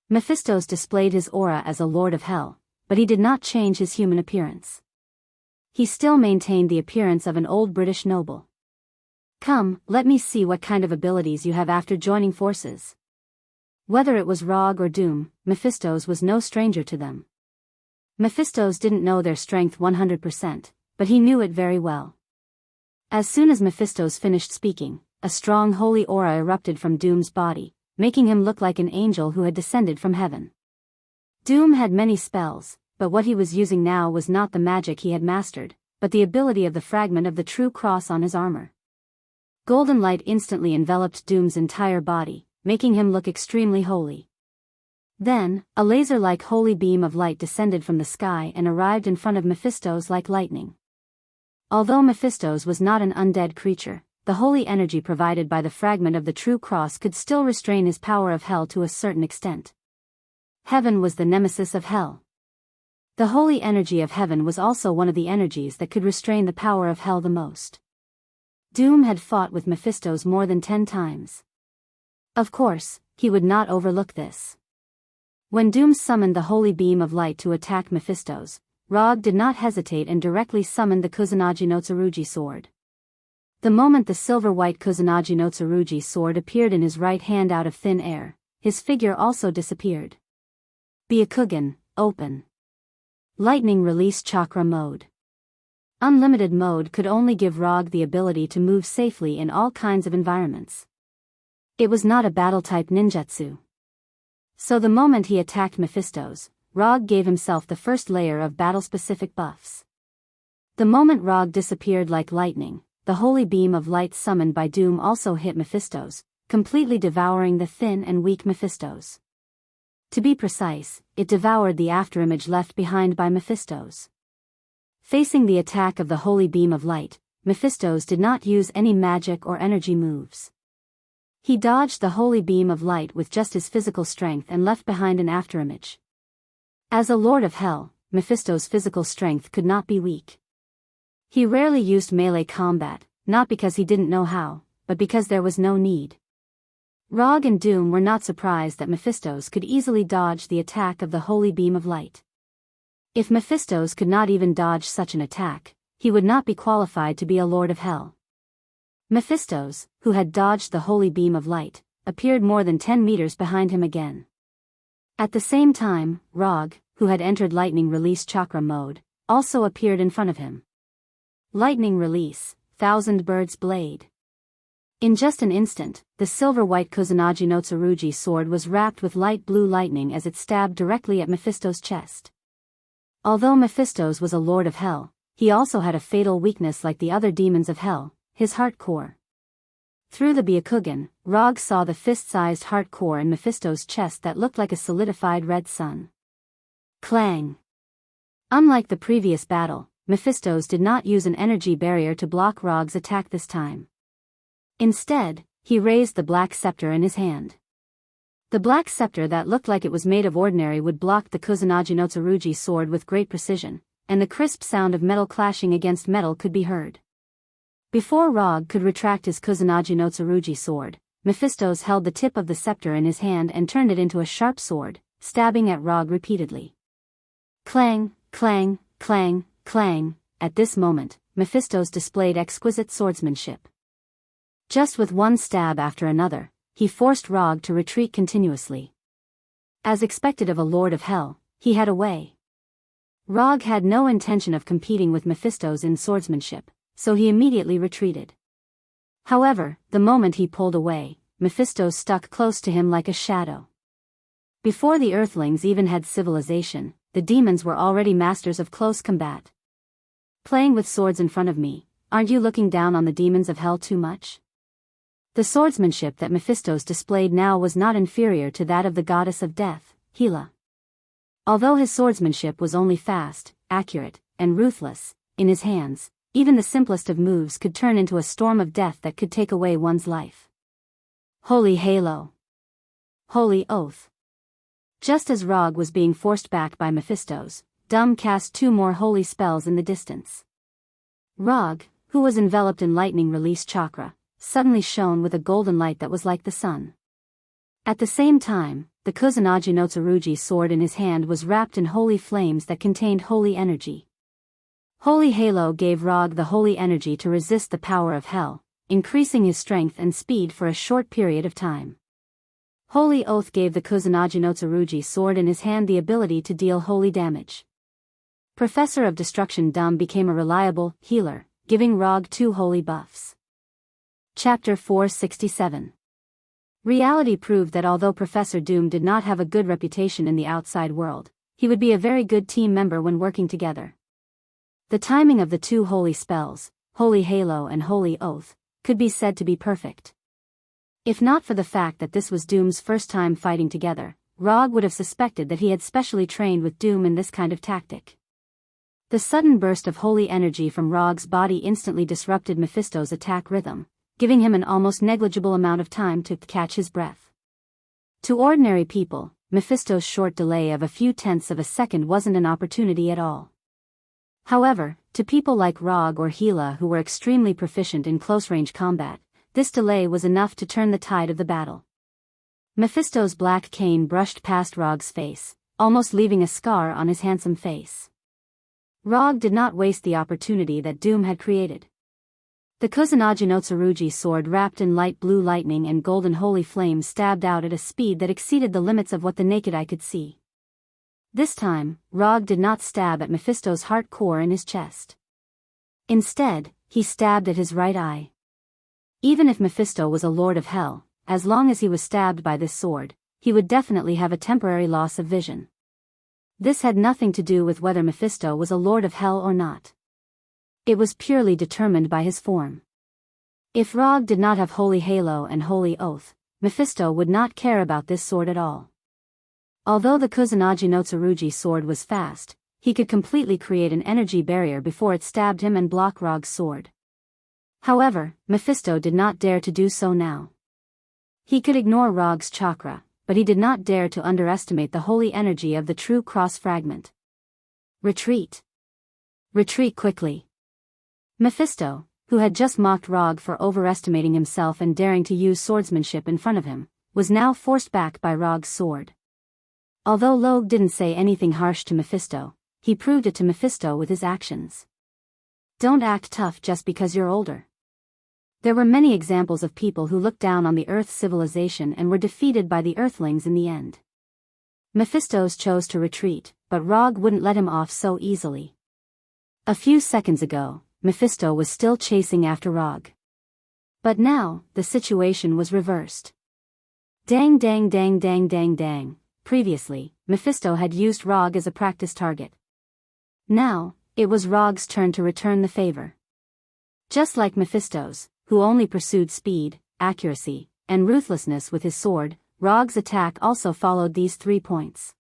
Mephistos displayed his aura as a lord of hell, but he did not change his human appearance. He still maintained the appearance of an old British noble. Come, let me see what kind of abilities you have after joining forces. Whether it was Rog or Doom, Mephistos was no stranger to them. Mephistos didn't know their strength 100%, but he knew it very well. As soon as Mephistos finished speaking, a strong holy aura erupted from Doom's body, making him look like an angel who had descended from heaven. Doom had many spells, but what he was using now was not the magic he had mastered, but the ability of the fragment of the true cross on his armor. Golden light instantly enveloped Doom's entire body, making him look extremely holy. Then, a laser-like holy beam of light descended from the sky and arrived in front of Mephistos like lightning. Although Mephistos was not an undead creature, the holy energy provided by the fragment of the true cross could still restrain his power of hell to a certain extent. Heaven was the nemesis of hell. The holy energy of heaven was also one of the energies that could restrain the power of hell the most. Doom had fought with Mephistos more than 10 times. Of course, he would not overlook this. When Doom summoned the holy beam of light to attack Mephistos, Rog did not hesitate and directly summoned the Kusanagi no Tsurugi sword. The moment the silver-white Kusanagi no Tsurugi sword appeared in his right hand out of thin air, his figure also disappeared. Byakugan, open. Lightning release chakra mode. Unlimited mode could only give Rog the ability to move safely in all kinds of environments. It was not a battle-type ninjutsu. So the moment he attacked Mephistos, Rog gave himself the first layer of battle-specific buffs. The moment Rog disappeared like lightning, the holy beam of light summoned by Doom also hit Mephistos, completely devouring the thin and weak Mephistos. To be precise, it devoured the afterimage left behind by Mephistos. Facing the attack of the holy beam of light, Mephistos did not use any magic or energy moves. He dodged the holy beam of light with just his physical strength and left behind an afterimage. As a lord of hell, Mephistos' physical strength could not be weak. He rarely used melee combat, not because he didn't know how, but because there was no need. Rog and Doom were not surprised that Mephistos could easily dodge the attack of the holy beam of light. If Mephistos could not even dodge such an attack, he would not be qualified to be a lord of hell. Mephistos, who had dodged the holy beam of light, appeared more than 10 meters behind him again. At the same time, Rog, who had entered lightning release chakra mode, also appeared in front of him. Lightning release, Thousand Birds Blade. In just an instant, the silver-white Kusanagi no Tsurugi sword was wrapped with light blue lightning as it stabbed directly at Mephistos' chest. Although Mephistos was a lord of hell, he also had a fatal weakness like the other demons of hell, his heart core. Through the Byakugan, Rog saw the fist-sized heart core in Mephistos' chest that looked like a solidified red sun. Clang! Unlike the previous battle, Mephistos did not use an energy barrier to block Rog's attack this time. Instead, he raised the black scepter in his hand. The black scepter that looked like it was made of ordinary wood blocked the Kusanagi no Tsurugi sword with great precision, and the crisp sound of metal clashing against metal could be heard. Before Rog could retract his Kusanagi no Tsurugi sword, Mephistos held the tip of the scepter in his hand and turned it into a sharp sword, stabbing at Rog repeatedly. Clang, clang, clang, clang. At this moment, Mephistos displayed exquisite swordsmanship. Just with one stab after another, he forced Rog to retreat continuously. As expected of a Lord of Hell, he had a way. Rog had no intention of competing with Mephisto's in swordsmanship, so he immediately retreated. However, the moment he pulled away, Mephisto stuck close to him like a shadow. Before the Earthlings even had civilization, the demons were already masters of close combat. Playing with swords in front of me, aren't you looking down on the demons of hell too much? The swordsmanship that Mephisto's displayed now was not inferior to that of the goddess of death, Hela. Although his swordsmanship was only fast, accurate, and ruthless, in his hands, even the simplest of moves could turn into a storm of death that could take away one's life. Holy Halo! Holy Oath! Just as Rog was being forced back by Mephisto's, Doom cast 2 more holy spells in the distance. Rog, who was enveloped in lightning release chakra, suddenly shone with a golden light that was like the sun. At the same time, the Kusanagi no Tsurugi sword in his hand was wrapped in holy flames that contained holy energy. Holy Halo gave Rog the holy energy to resist the power of hell, increasing his strength and speed for a short period of time. Holy Oath gave the Kusanagi no Tsurugi sword in his hand the ability to deal holy damage. Professor of Destruction Doom became a reliable healer, giving Rog 2 holy buffs. Chapter 467. Reality proved that although Professor Doom did not have a good reputation in the outside world, he would be a very good team member when working together. The timing of the 2 holy spells, Holy Halo and Holy Oath, could be said to be perfect. If not for the fact that this was Doom's first time fighting together, Rog would have suspected that he had specially trained with Doom in this kind of tactic. The sudden burst of holy energy from Rog's body instantly disrupted Mephisto's attack rhythm, giving him an almost negligible amount of time to catch his breath. To ordinary people, Mephisto's short delay of a few tenths of a second wasn't an opportunity at all. However, to people like Rog or Hela who were extremely proficient in close-range combat, this delay was enough to turn the tide of the battle. Mephisto's black cane brushed past Rog's face, almost leaving a scar on his handsome face. Rog did not waste the opportunity that Doom had created. The Kusanagi no Tsurugi sword wrapped in light blue lightning and golden holy flames stabbed out at a speed that exceeded the limits of what the naked eye could see. This time, Rog did not stab at Mephisto's heart core in his chest. Instead, he stabbed at his right eye. Even if Mephisto was a lord of hell, as long as he was stabbed by this sword, he would definitely have a temporary loss of vision. This had nothing to do with whether Mephisto was a lord of hell or not. It was purely determined by his form. If Rog did not have Holy Halo and Holy Oath, Mephisto would not care about this sword at all. Although the Kusanagi no Tsurugi sword was fast, he could completely create an energy barrier before it stabbed him and block Rog's sword. However, Mephisto did not dare to do so now. He could ignore Rog's chakra, but he did not dare to underestimate the holy energy of the true cross fragment. Retreat. Retreat quickly. Mephisto, who had just mocked Rog for overestimating himself and daring to use swordsmanship in front of him, was now forced back by Rog's sword. Although Log didn't say anything harsh to Mephisto, he proved it to Mephisto with his actions. Don't act tough just because you're older. There were many examples of people who looked down on the Earth's civilization and were defeated by the Earthlings in the end. Mephisto's chose to retreat, but Rog wouldn't let him off so easily. A few seconds ago, Mephisto was still chasing after Rog. But now, the situation was reversed. Dang dang dang dang dang dang. Previously, Mephisto had used Rog as a practice target. Now, it was Rog's turn to return the favor. Just like Mephisto's, who only pursued speed, accuracy, and ruthlessness with his sword, Rog's attack also followed these 3 points.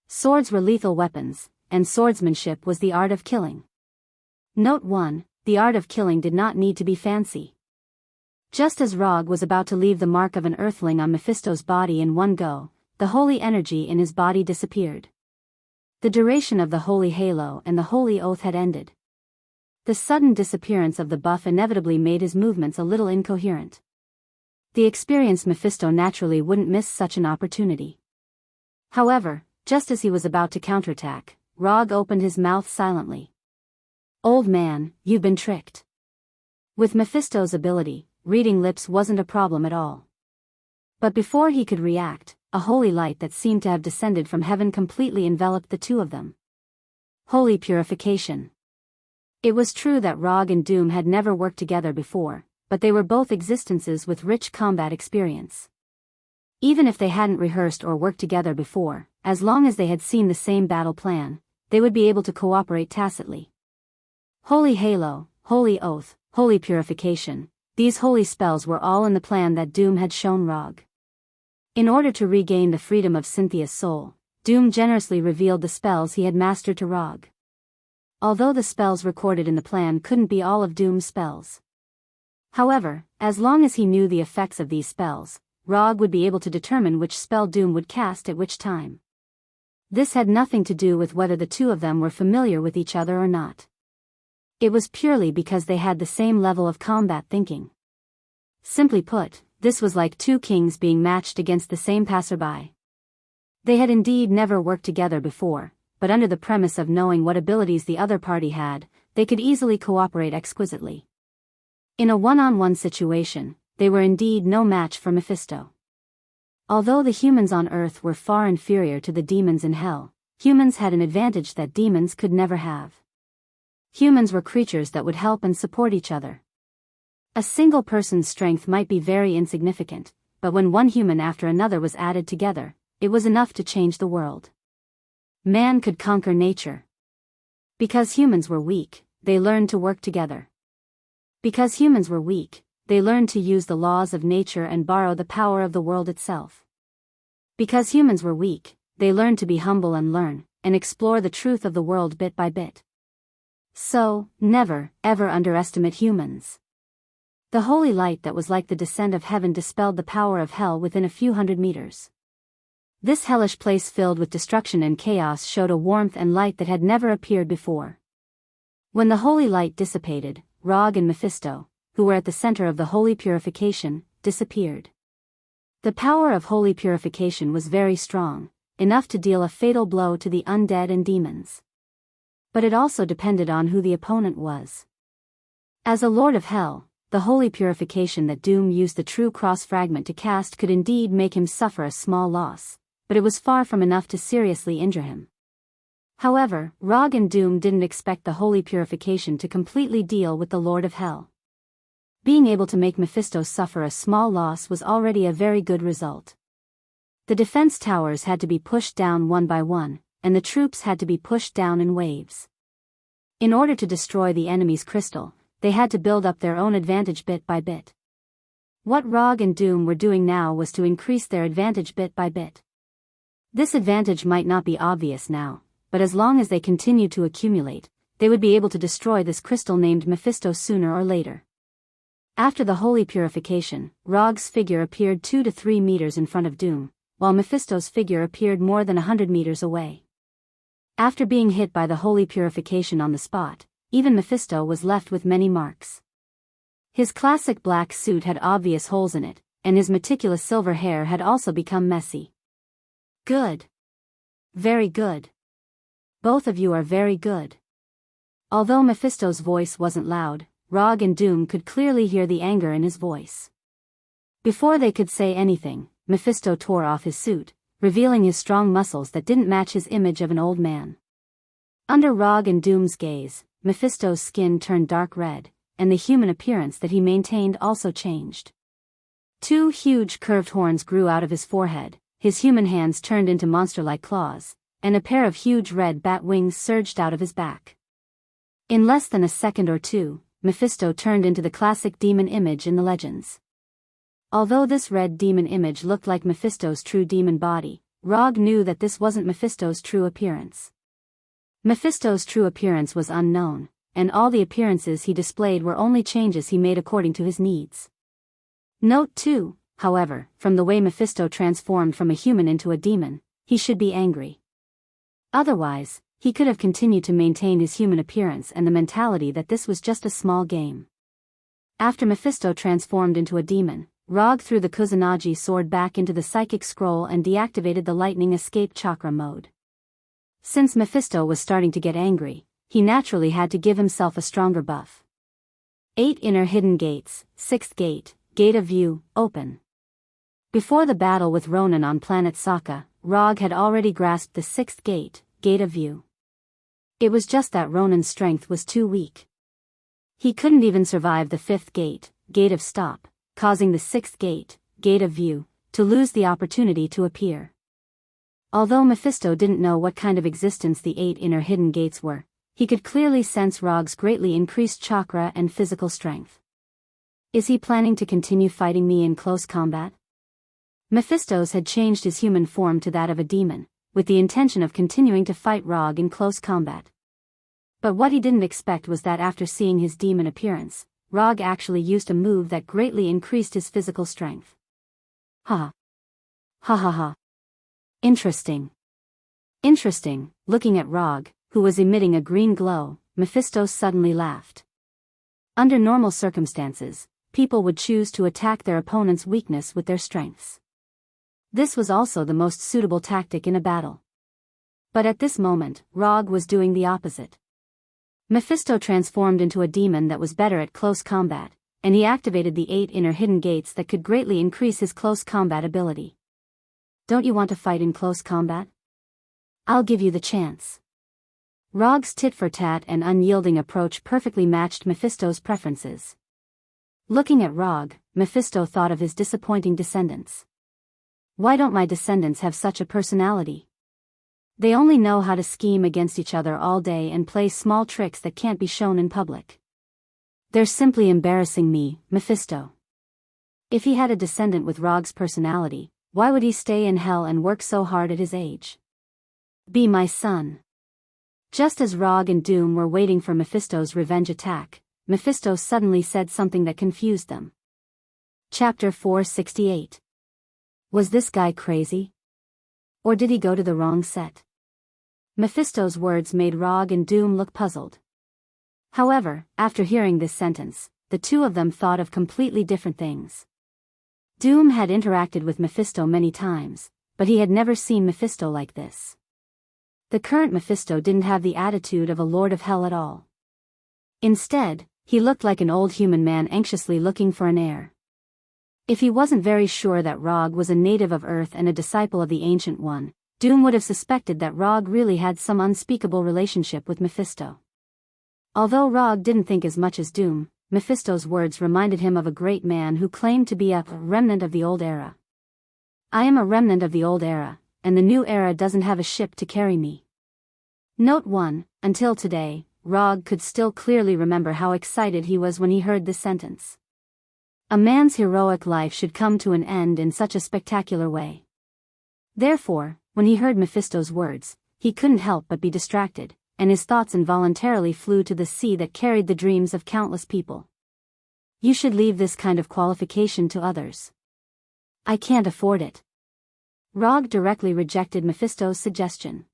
Swords were lethal weapons, and swordsmanship was the art of killing. Note 1, the art of killing did not need to be fancy. Just as Rog was about to leave the mark of an earthling on Mephisto's body in one go, the holy energy in his body disappeared. The duration of the Holy Halo and the Holy Oath had ended. The sudden disappearance of the buff inevitably made his movements a little incoherent. The experienced Mephisto naturally wouldn't miss such an opportunity. However, just as he was about to counterattack, Rog opened his mouth silently. Old man, you've been tricked. With Mephisto's ability, reading lips wasn't a problem at all. But before he could react, a holy light that seemed to have descended from heaven completely enveloped the two of them. Holy purification. It was true that Rog and Doom had never worked together before, but they were both existences with rich combat experience. Even if they hadn't rehearsed or worked together before, as long as they had seen the same battle plan, they would be able to cooperate tacitly. Holy Halo, Holy Oath, Holy Purification, these holy spells were all in the plan that Doom had shown Rog. In order to regain the freedom of Cynthia's soul, Doom generously revealed the spells he had mastered to Rog. Although the spells recorded in the plan couldn't be all of Doom's spells. However, as long as he knew the effects of these spells, Rog would be able to determine which spell Doom would cast at which time. This had nothing to do with whether the two of them were familiar with each other or not. It was purely because they had the same level of combat thinking. Simply put, this was like two kings being matched against the same passerby. They had indeed never worked together before, but under the premise of knowing what abilities the other party had, they could easily cooperate exquisitely. In a one-on-one situation, they were indeed no match for Mephisto. Although the humans on Earth were far inferior to the demons in Hell, humans had an advantage that demons could never have. Humans were creatures that would help and support each other. A single person's strength might be very insignificant, but when one human after another was added together, it was enough to change the world. Man could conquer nature. Because humans were weak, they learned to work together. Because humans were weak, they learned to use the laws of nature and borrow the power of the world itself. Because humans were weak, they learned to be humble and learn, and explore the truth of the world bit by bit. So, never, ever underestimate humans. The holy light that was like the descent of heaven dispelled the power of hell within a few hundred meters. This hellish place filled with destruction and chaos showed a warmth and light that had never appeared before. When the holy light dissipated, Rog and Mephisto, who were at the center of the holy purification, disappeared. The power of holy purification was very strong, enough to deal a fatal blow to the undead and demons. But it also depended on who the opponent was. As a lord of hell, the holy purification that Doom used the true cross fragment to cast could indeed make him suffer a small loss, but it was far from enough to seriously injure him. However, Rog and Doom didn't expect the holy purification to completely deal with the Lord of Hell. Being able to make Mephisto suffer a small loss was already a very good result. The defense towers had to be pushed down one by one, and the troops had to be pushed down in waves. In order to destroy the enemy's crystal, they had to build up their own advantage bit by bit. What Rog and Doom were doing now was to increase their advantage bit by bit. This advantage might not be obvious now, but as long as they continued to accumulate, they would be able to destroy this crystal named Mephisto sooner or later. After the holy purification, Rog's figure appeared 2 to 3 meters in front of Doom, while Mephisto's figure appeared more than 100 meters away. After being hit by the holy purification on the spot, even Mephisto was left with many marks. His classic black suit had obvious holes in it, and his meticulous silver hair had also become messy. Good. Very good. Both of you are very good. Although Mephisto's voice wasn't loud, Rog and Doom could clearly hear the anger in his voice. Before they could say anything, Mephisto tore off his suit, revealing his strong muscles that didn't match his image of an old man. Under Rog and Doom's gaze, Mephisto's skin turned dark red, and the human appearance that he maintained also changed. 2 huge curved horns grew out of his forehead, his human hands turned into monster-like claws, and a pair of huge red bat wings surged out of his back. In less than a second or two, Mephisto turned into the classic demon image in the legends. Although this red demon image looked like Mephisto's true demon body, Rog knew that this wasn't Mephisto's true appearance. Mephisto's true appearance was unknown, and all the appearances he displayed were only changes he made according to his needs. Note too, however, from the way Mephisto transformed from a human into a demon, he should be angry. Otherwise, he could have continued to maintain his human appearance and the mentality that this was just a small game. After Mephisto transformed into a demon, Rog threw the Kusanagi sword back into the psychic scroll and deactivated the lightning escape chakra mode. Since Mephisto was starting to get angry, he naturally had to give himself a stronger buff. 8 inner hidden gates, 6th gate, gate of view, open. Before the battle with Ronan on planet Sokka, Rog had already grasped the 6th gate, gate of view. It was just that Ronan's strength was too weak. He couldn't even survive the 5th gate, gate of stop, causing the 6th gate, gate of view, to lose the opportunity to appear. Although Mephisto didn't know what kind of existence the 8 inner hidden gates were, he could clearly sense Rog's greatly increased chakra and physical strength. Is he planning to continue fighting me in close combat? Mephisto's had changed his human form to that of a demon, with the intention of continuing to fight Rog in close combat. But what he didn't expect was that after seeing his demon appearance, Rog actually used a move that greatly increased his physical strength. Ha. Ha ha ha. Interesting. Interesting. Looking at Rog, who was emitting a green glow, Mephisto suddenly laughed. Under normal circumstances, people would choose to attack their opponent's weakness with their strengths. This was also the most suitable tactic in a battle. But at this moment, Rog was doing the opposite. Mephisto transformed into a demon that was better at close combat, and he activated the 8 inner hidden gates that could greatly increase his close combat ability. Don't you want to fight in close combat? I'll give you the chance. Rog's tit-for-tat and unyielding approach perfectly matched Mephisto's preferences. Looking at Rog, Mephisto thought of his disappointing descendants. Why don't my descendants have such a personality? They only know how to scheme against each other all day and play small tricks that can't be shown in public. They're simply embarrassing me, Mephisto. If he had a descendant with Rog's personality, why would he stay in hell and work so hard at his age? Be my son. Just as Rog and Doom were waiting for Mephisto's revenge attack, Mephisto suddenly said something that confused them. Chapter 468. Was this guy crazy? Or did he go to the wrong set? Mephisto's words made Rog and Doom look puzzled. However, after hearing this sentence, the two of them thought of completely different things. Doom had interacted with Mephisto many times, but he had never seen Mephisto like this. The current Mephisto didn't have the attitude of a lord of hell at all. Instead, he looked like an old human man anxiously looking for an heir. If he wasn't very sure that Rog was a native of Earth and a disciple of the Ancient One, Doom would have suspected that Rog really had some unspeakable relationship with Mephisto. Although Rog didn't think as much as Doom, Mephisto's words reminded him of a great man who claimed to be a remnant of the old era. I am a remnant of the old era, and the new era doesn't have a ship to carry me. Note 1, until today, Rog could still clearly remember how excited he was when he heard this sentence. A man's heroic life should come to an end in such a spectacular way. Therefore, when he heard Mephisto's words, he couldn't help but be distracted, and his thoughts involuntarily flew to the sea that carried the dreams of countless people. You should leave this kind of qualification to others. I can't afford it. Rog directly rejected Mephisto's suggestion.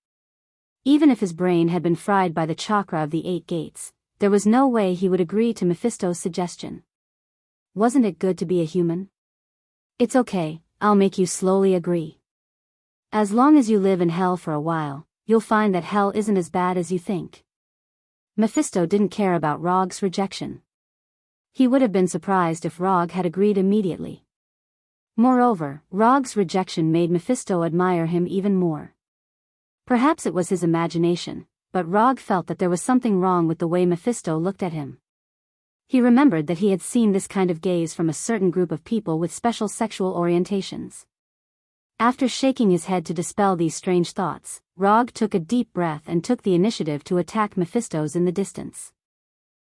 Even if his brain had been fried by the chakra of the 8 gates, there was no way he would agree to Mephisto's suggestion. Wasn't it good to be a human? It's okay, I'll make you slowly agree. As long as you live in hell for a while, you'll find that hell isn't as bad as you think. Mephisto didn't care about Rog's rejection. He would have been surprised if Rog had agreed immediately. Moreover, Rog's rejection made Mephisto admire him even more. Perhaps it was his imagination, but Rog felt that there was something wrong with the way Mephisto looked at him. He remembered that he had seen this kind of gaze from a certain group of people with special sexual orientations. After shaking his head to dispel these strange thoughts, Rog took a deep breath and took the initiative to attack Mephisto's in the distance.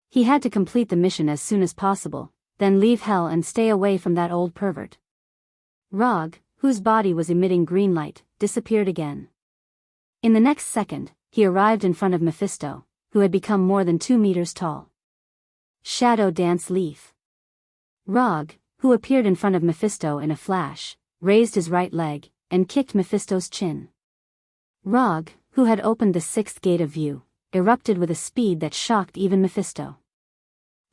He had to complete the mission as soon as possible, then leave hell and stay away from that old pervert. Rog, whose body was emitting green light, disappeared again. In the next second, he arrived in front of Mephisto, who had become more than 2 meters tall. Shadow Dance Leaf. Rog, who appeared in front of Mephisto in a flash, raised his right leg, and kicked Mephisto's chin. Rog, who had opened the 6th gate of view, erupted with a speed that shocked even Mephisto.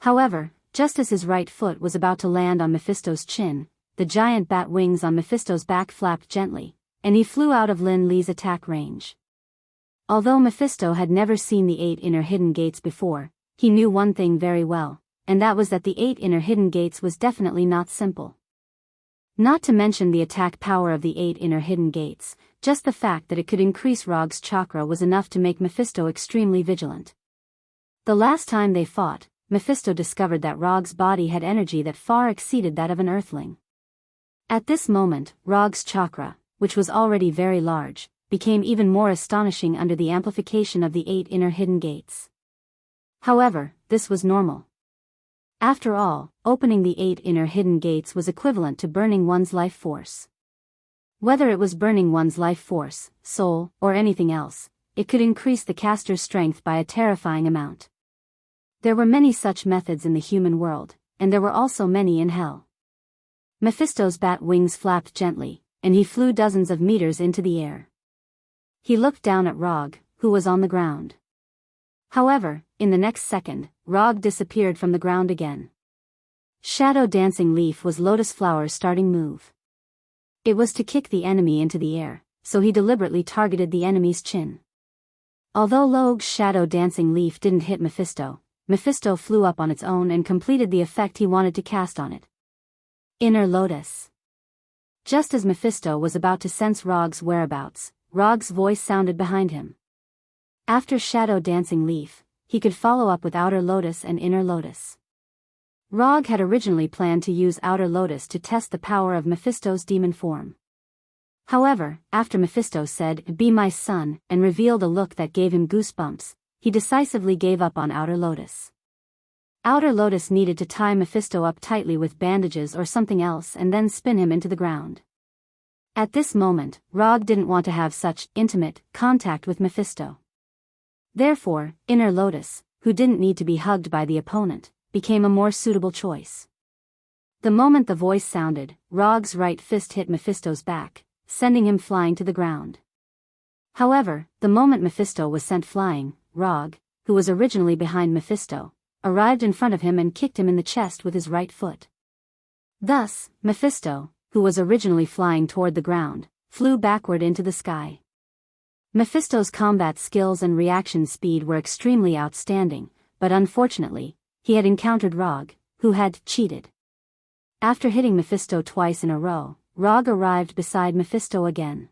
However, just as his right foot was about to land on Mephisto's chin, the giant bat wings on Mephisto's back flapped gently, and he flew out of Lin Li's attack range. Although Mephisto had never seen the 8 inner hidden gates before, he knew one thing very well, and that was that the 8 inner hidden gates was definitely not simple. Not to mention the attack power of the 8 inner hidden gates, just the fact that it could increase Rog's chakra was enough to make Mephisto extremely vigilant. The last time they fought, Mephisto discovered that Rog's body had energy that far exceeded that of an earthling. At this moment, Rog's chakra, which was already very large, became even more astonishing under the amplification of the 8 inner hidden gates. However, this was normal. After all, opening the 8 inner hidden gates was equivalent to burning one's life force. Whether it was burning one's life force, soul, or anything else, it could increase the caster's strength by a terrifying amount. There were many such methods in the human world, and there were also many in hell. Mephisto's bat wings flapped gently, and he flew dozens of meters into the air. He looked down at Rog, who was on the ground. However, in the next second, Rog disappeared from the ground again. Shadow dancing leaf was lotus flower's starting move. It was to kick the enemy into the air, so he deliberately targeted the enemy's chin. Although Log's shadow dancing leaf didn't hit Mephisto, Mephisto flew up on its own and completed the effect he wanted to cast on it. Inner Lotus. Just as Mephisto was about to sense Rog's whereabouts, Rog's voice sounded behind him. After Shadow Dancing Leaf, he could follow up with Outer Lotus and Inner Lotus. Rog had originally planned to use Outer Lotus to test the power of Mephisto's demon form. However, after Mephisto said, "Be my son," and revealed a look that gave him goosebumps, he decisively gave up on Outer Lotus. Outer Lotus needed to tie Mephisto up tightly with bandages or something else and then spin him into the ground. At this moment, Rog didn't want to have such intimate contact with Mephisto. Therefore, Inner Lotus, who didn't need to be hugged by the opponent, became a more suitable choice. The moment the voice sounded, Rog's right fist hit Mephisto's back, sending him flying to the ground. However, the moment Mephisto was sent flying, Rog, who was originally behind Mephisto, arrived in front of him and kicked him in the chest with his right foot. Thus, Mephisto, who was originally flying toward the ground, flew backward into the sky. Mephisto's combat skills and reaction speed were extremely outstanding, but unfortunately, he had encountered Rog, who had cheated. After hitting Mephisto twice in a row, Rog arrived beside Mephisto again.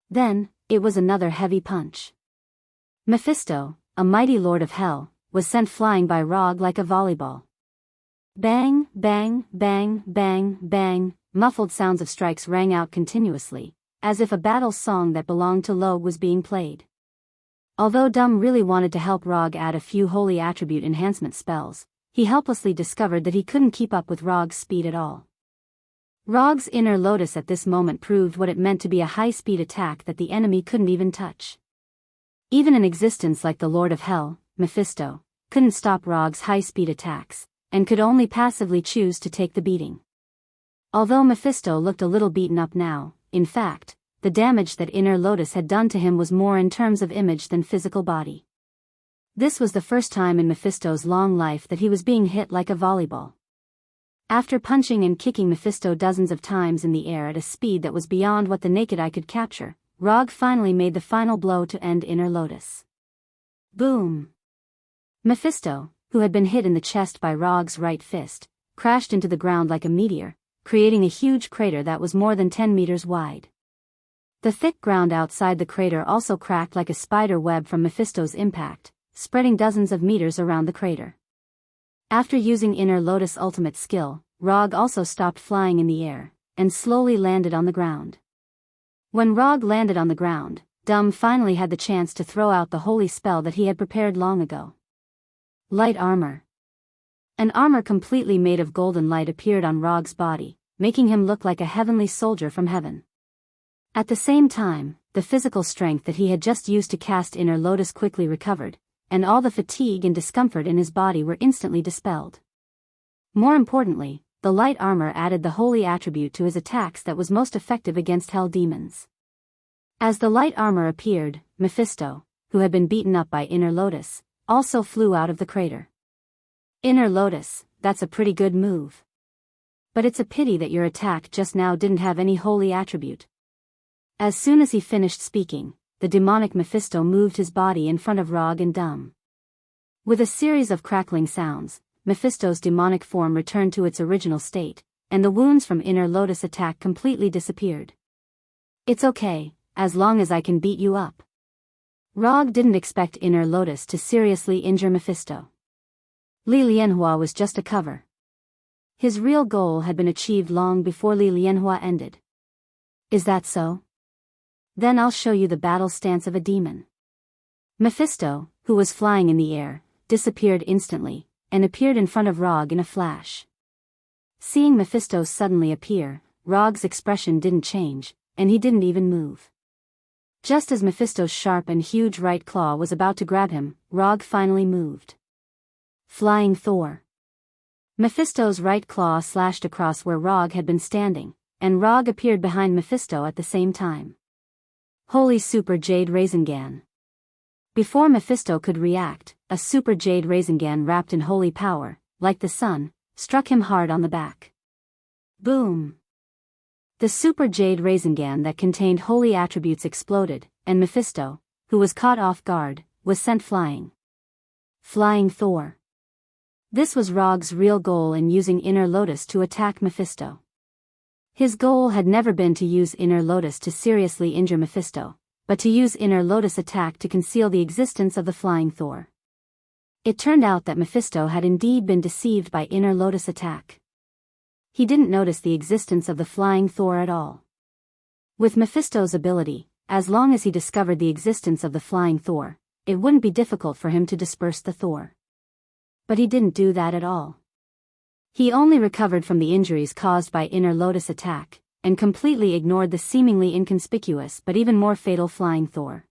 Then, it was another heavy punch. Mephisto, a mighty lord of hell, was sent flying by Rog like a volleyball. Bang, bang, bang, bang, bang, muffled sounds of strikes rang out continuously, as if a battle song that belonged to Log was being played. Although Dum really wanted to help Rog add a few holy attribute enhancement spells, he helplessly discovered that he couldn't keep up with Rog's speed at all. Rog's Inner Lotus at this moment proved what it meant to be a high-speed attack that the enemy couldn't even touch. Even an existence like the Lord of Hell, Mephisto, couldn't stop Rog's high-speed attacks, and could only passively choose to take the beating. Although Mephisto looked a little beaten up now, in fact, the damage that Inner Lotus had done to him was more in terms of image than physical body. This was the first time in Mephisto's long life that he was being hit like a volleyball. After punching and kicking Mephisto dozens of times in the air at a speed that was beyond what the naked eye could capture, Rog finally made the final blow to end Inner Lotus. Boom! Mephisto, who had been hit in the chest by Rog's right fist, crashed into the ground like a meteor, creating a huge crater that was more than 10 meters wide. The thick ground outside the crater also cracked like a spider web from Mephisto's impact, spreading dozens of meters around the crater. After using Inner Lotus ultimate skill, Rog also stopped flying in the air, and slowly landed on the ground. When Rog landed on the ground, Dum finally had the chance to throw out the holy spell that he had prepared long ago. Light Armor. An armor completely made of golden light appeared on Rog's body, making him look like a heavenly soldier from heaven. At the same time, the physical strength that he had just used to cast Inner Lotus quickly recovered, and all the fatigue and discomfort in his body were instantly dispelled. More importantly, the light armor added the holy attribute to his attacks that was most effective against hell demons. As the light armor appeared, Mephisto, who had been beaten up by Inner Lotus, also flew out of the crater. Inner Lotus, that's a pretty good move. But it's a pity that your attack just now didn't have any holy attribute. As soon as he finished speaking, the demonic Mephisto moved his body in front of Rog and Dum. With a series of crackling sounds, Mephisto's demonic form returned to its original state, and the wounds from Inner Lotus attack completely disappeared. "It's okay, as long as I can beat you up." Rog didn't expect Inner Lotus to seriously injure Mephisto. Li Lianhua was just a cover. His real goal had been achieved long before Li Lianhua ended. "Is that so? Then I'll show you the battle stance of a demon." Mephisto, who was flying in the air, disappeared instantly, and appeared in front of Rog in a flash. Seeing Mephisto suddenly appear, Rog's expression didn't change, and he didn't even move. Just as Mephisto's sharp and huge right claw was about to grab him, Rog finally moved. Flying Thor. Mephisto's right claw slashed across where Rog had been standing, and Rog appeared behind Mephisto at the same time. Holy Super Jade Rasengan. Before Mephisto could react, a Super Jade Rasengan wrapped in holy power, like the sun, struck him hard on the back. Boom! The Super Jade Rasengan that contained holy attributes exploded, and Mephisto, who was caught off guard, was sent flying. Flying Thor. This was Rog's real goal in using Inner Lotus to attack Mephisto. His goal had never been to use Inner Lotus to seriously injure Mephisto, but to use Inner Lotus attack to conceal the existence of the Flying Thor. It turned out that Mephisto had indeed been deceived by Inner Lotus attack. He didn't notice the existence of the Flying Thor at all. With Mephisto's ability, as long as he discovered the existence of the Flying Thor, it wouldn't be difficult for him to disperse the Thor. But he didn't do that at all. He only recovered from the injuries caused by Inner Lotus attack, and completely ignored the seemingly inconspicuous but even more fatal Flying Thor.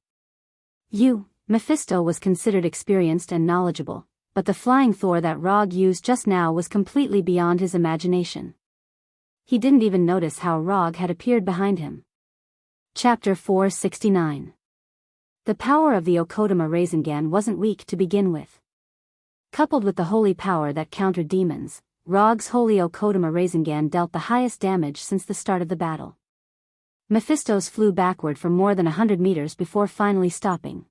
Mephisto was considered experienced and knowledgeable, but the Flying Thor that Rog used just now was completely beyond his imagination. He didn't even notice how Rog had appeared behind him. Chapter 469. The power of the Okodama Rasengan wasn't weak to begin with. Coupled with the holy power that countered demons, Rog's holy Okodama Rasengan dealt the highest damage since the start of the battle. Mephisto's flew backward for more than 100 meters before finally stopping.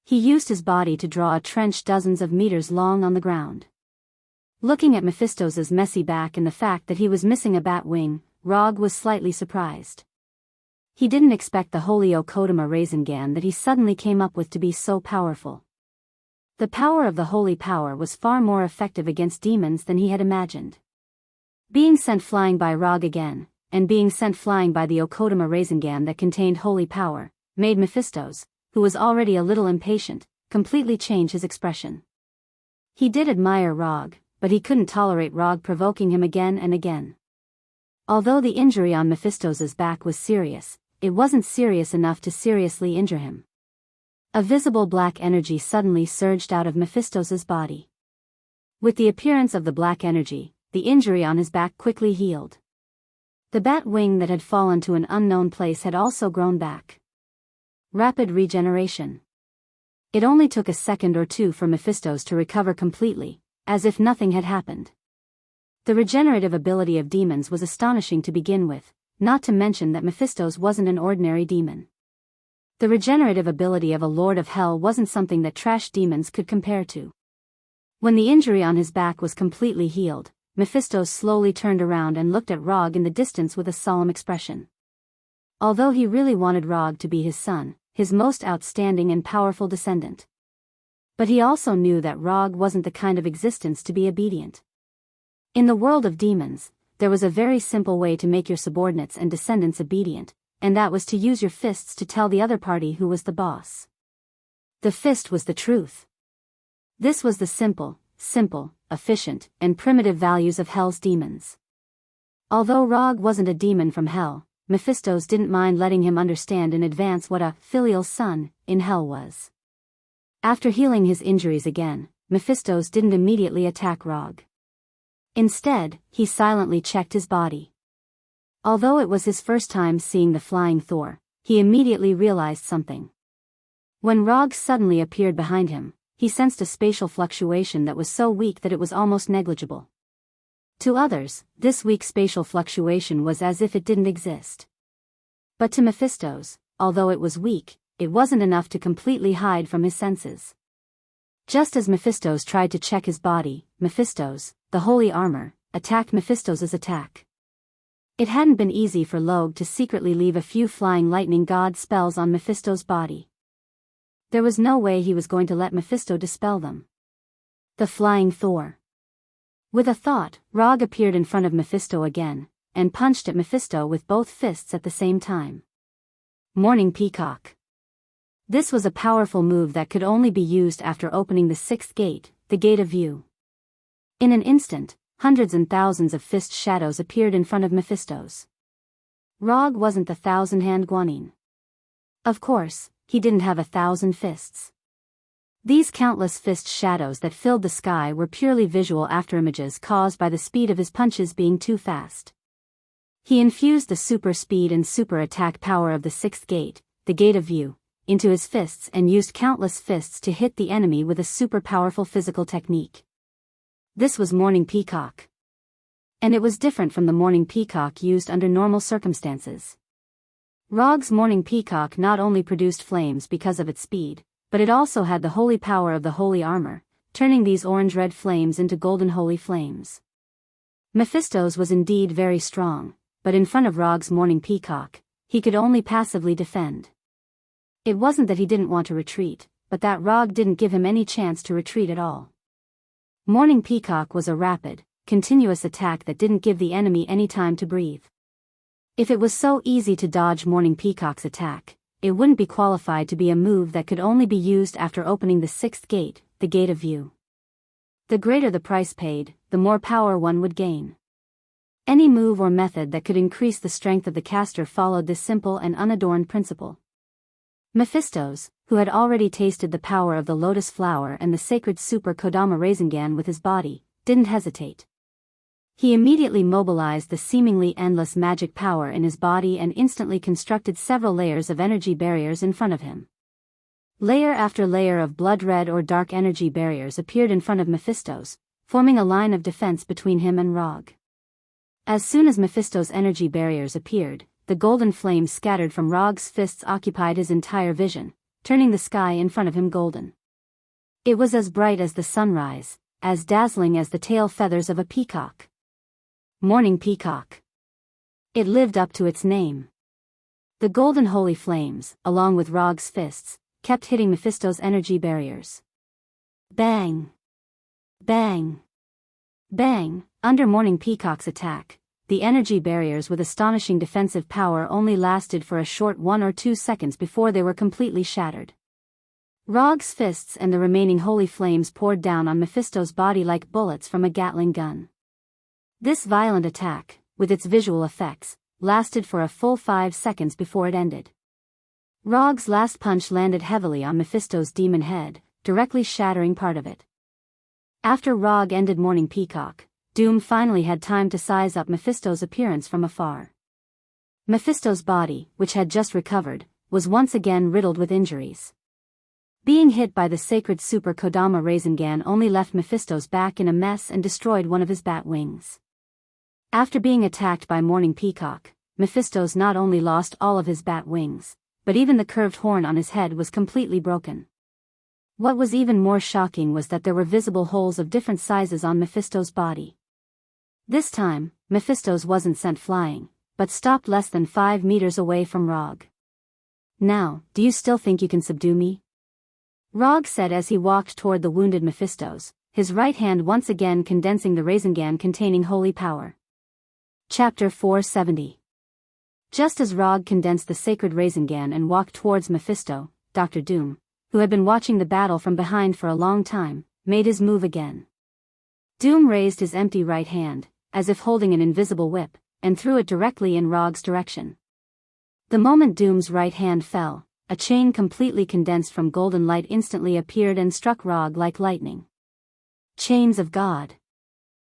He used his body to draw a trench dozens of meters long on the ground. Looking at Mephisto's messy back and the fact that he was missing a bat wing, Rog was slightly surprised. He didn't expect the holy Okodama Rasengan that he suddenly came up with to be so powerful. The power of the holy power was far more effective against demons than he had imagined. Being sent flying by Rog again, and being sent flying by the Okodama Rasengan that contained holy power, made Mephisto's, who was already a little impatient, completely change his expression. He did admire Rog, but he couldn't tolerate Rog provoking him again and again. Although the injury on Mephisto's back was serious, it wasn't serious enough to seriously injure him. A visible black energy suddenly surged out of Mephisto's body. With the appearance of the black energy, the injury on his back quickly healed. The bat wing that had fallen to an unknown place had also grown back. Rapid regeneration. It only took a second or two for Mephisto's to recover completely, as if nothing had happened. The regenerative ability of demons was astonishing to begin with, not to mention that Mephisto's wasn't an ordinary demon. The regenerative ability of a Lord of Hell wasn't something that trash demons could compare to. When the injury on his back was completely healed, Mephisto's slowly turned around and looked at Rog in the distance with a solemn expression. Although he really wanted Rog to be his son, his most outstanding and powerful descendant. But he also knew that Rog wasn't the kind of existence to be obedient. In the world of demons, there was a very simple way to make your subordinates and descendants obedient, and that was to use your fists to tell the other party who was the boss. The fist was the truth. This was the simple, efficient, and primitive values of Hell's demons. Although Rog wasn't a demon from Hell, Mephisto's didn't mind letting him understand in advance what a filial son in Hell was. After healing his injuries again, Mephisto's didn't immediately attack Rog. Instead, he silently checked his body. Although it was his first time seeing the Flying Thor, he immediately realized something. When Rog suddenly appeared behind him, he sensed a spatial fluctuation that was so weak that it was almost negligible. To others, this weak spatial fluctuation was as if it didn't exist. But to Mephisto's, although it was weak, it wasn't enough to completely hide from his senses. Just as Mephistos tried to check his body, Mephistos, the holy armor, attacked Mephistos's attack. It hadn't been easy for Log to secretly leave a few flying lightning god spells on Mephistos' body. There was no way he was going to let Mephisto dispel them. The flying Thor. With a thought, Rog appeared in front of Mephisto again, and punched at Mephisto with both fists at the same time. Morning Peacock. This was a powerful move that could only be used after opening the sixth gate, the Gate of View. In an instant, hundreds and thousands of fist shadows appeared in front of Mephistos. Rog wasn't the thousand-hand Guanine. Of course, he didn't have 1,000 fists. These countless fist shadows that filled the sky were purely visual afterimages caused by the speed of his punches being too fast. He infused the super speed and super attack power of the sixth gate, the Gate of View, into his fists and used countless fists to hit the enemy with a super powerful physical technique. This was Morning Peacock. And it was different from the Morning Peacock used under normal circumstances. Rog's Morning Peacock not only produced flames because of its speed, but it also had the holy power of the holy armor, turning these orange-red flames into golden holy flames. Mephistos was indeed very strong, but in front of Rog's Morning Peacock, he could only passively defend. It wasn't that he didn't want to retreat, but that Rog didn't give him any chance to retreat at all. Morning Peacock was a rapid, continuous attack that didn't give the enemy any time to breathe. If it was so easy to dodge Morning Peacock's attack, it wouldn't be qualified to be a move that could only be used after opening the sixth gate, the Gate of View. The greater the price paid, the more power one would gain. Any move or method that could increase the strength of the caster followed this simple and unadorned principle. Mephistos, who had already tasted the power of the lotus flower and the sacred super Kodama Rasengan with his body, didn't hesitate. He immediately mobilized the seemingly endless magic power in his body and instantly constructed several layers of energy barriers in front of him. Layer after layer of blood-red or dark energy barriers appeared in front of Mephistos, forming a line of defense between him and Rog. As soon as Mephistos' energy barriers appeared, the golden flames scattered from Rog's fists occupied his entire vision, turning the sky in front of him golden. It was as bright as the sunrise, as dazzling as the tail feathers of a peacock. Morning Peacock. It lived up to its name. The golden holy flames, along with Rog's fists, kept hitting Mephistos' energy barriers. Bang! Bang! Bang! Under Morning Peacock's attack, the energy barriers with astonishing defensive power only lasted for a short 1 or 2 seconds before they were completely shattered. Rog's fists and the remaining holy flames poured down on Mephistos' body like bullets from a Gatling gun. This violent attack, with its visual effects, lasted for a full 5 seconds before it ended. Rog's last punch landed heavily on Mephistos' demon head, directly shattering part of it. After Rog ended Morning Peacock, Doom finally had time to size up Mephistos' appearance from afar. Mephistos' body, which had just recovered, was once again riddled with injuries. Being hit by the sacred super Kodama Rasengan only left Mephistos back in a mess and destroyed one of his bat wings. After being attacked by Morning Peacock, Mephistos not only lost all of his bat wings, but even the curved horn on his head was completely broken. What was even more shocking was that there were visible holes of different sizes on Mephistos' body. This time, Mephistos wasn't sent flying, but stopped less than 5 meters away from Rog. "Now, do you still think you can subdue me?" Rog said as he walked toward the wounded Mephistos, his right hand once again condensing the Rasengan containing holy power. Chapter 470. Just as Rog condensed the sacred Rasengan and walked towards Mephisto, Dr. Doom, who had been watching the battle from behind for a long time, made his move again. Doom raised his empty right hand, as if holding an invisible whip, and threw it directly in Rog's direction. The moment Doom's right hand fell, a chain completely condensed from golden light instantly appeared and struck Rog like lightning. Chains of God.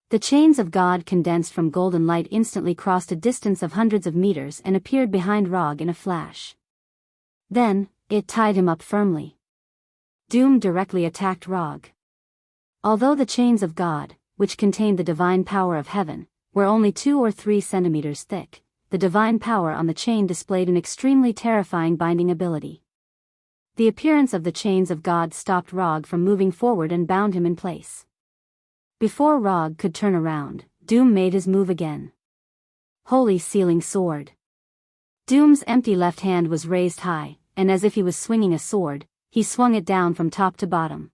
The chains of God condensed from golden light instantly crossed a distance of hundreds of meters and appeared behind Rog in a flash. Then, it tied him up firmly. Doom directly attacked Rog. Although the chains of God, which contained the divine power of heaven, were only 2 or 3 centimeters thick, the divine power on the chain displayed an extremely terrifying binding ability. The appearance of the chains of God stopped Rog from moving forward and bound him in place. Before Rog could turn around, Doom made his move again. Holy Sealing Sword. Doom's empty left hand was raised high, and as if he was swinging a sword, he swung it down from top to bottom.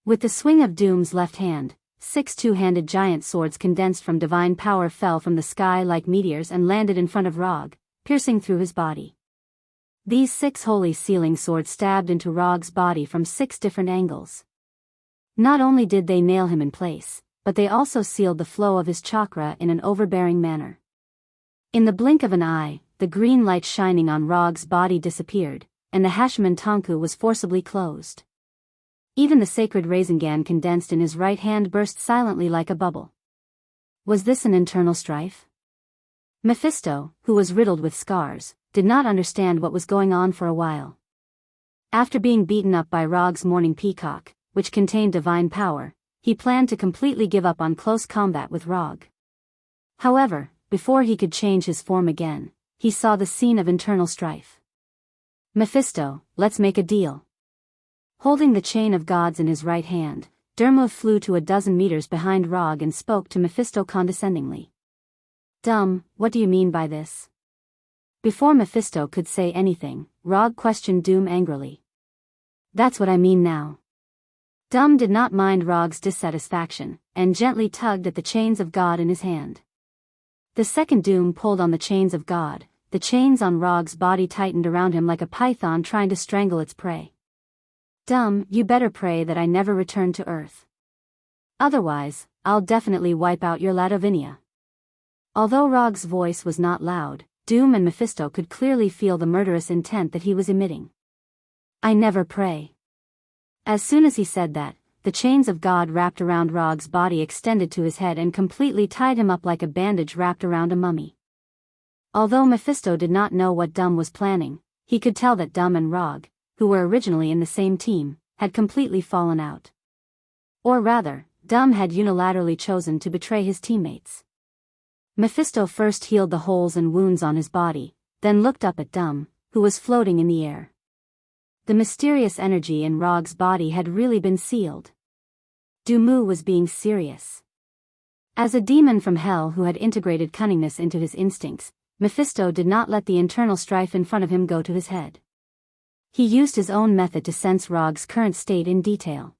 With the swing of Doom's left hand, 6 two-handed giant swords condensed from divine power fell from the sky like meteors and landed in front of Rog, piercing through his body. These 6 holy sealing swords stabbed into Rog's body from 6 different angles. Not only did they nail him in place, but they also sealed the flow of his chakra in an overbearing manner. In the blink of an eye, the green light shining on Rog's body disappeared, and the Hashman Tonku was forcibly closed. Even the sacred Rasengan condensed in his right hand burst silently like a bubble. Was this an internal strife? Mephisto, who was riddled with scars, did not understand what was going on for a while. After being beaten up by Rog's Morning Peacock, which contained divine power, he planned to completely give up on close combat with Rog. However, before he could change his form again, he saw the scene of internal strife. Mephisto, let's make a deal. Holding the chain of gods in his right hand, Dermot flew to 12 meters behind Rog and spoke to Mephisto condescendingly. Dumb, what do you mean by this? Before Mephisto could say anything, Rog questioned Doom angrily. That's what I mean now. Doom did not mind Rog's dissatisfaction, and gently tugged at the chains of God in his hand. The second Doom pulled on the chains of God, the chains on Rog's body tightened around him like a python trying to strangle its prey. Dumb, you better pray that I never return to Earth. Otherwise, I'll definitely wipe out your Ladovinia. Although Rog's voice was not loud, Doom and Mephisto could clearly feel the murderous intent that he was emitting. I never pray. As soon as he said that, the chains of God wrapped around Rog's body extended to his head and completely tied him up like a bandage wrapped around a mummy. Although Mephisto did not know what Doom was planning, he could tell that Doom and Rog, who were originally in the same team, had completely fallen out. Or rather, Doom had unilaterally chosen to betray his teammates. Mephisto first healed the holes and wounds on his body, then looked up at Doom, who was floating in the air. The mysterious energy in Rog's body had really been sealed. Dumu was being serious. As a demon from hell who had integrated cunningness into his instincts, Mephisto did not let the internal strife in front of him go to his head. He used his own method to sense Rog's current state in detail.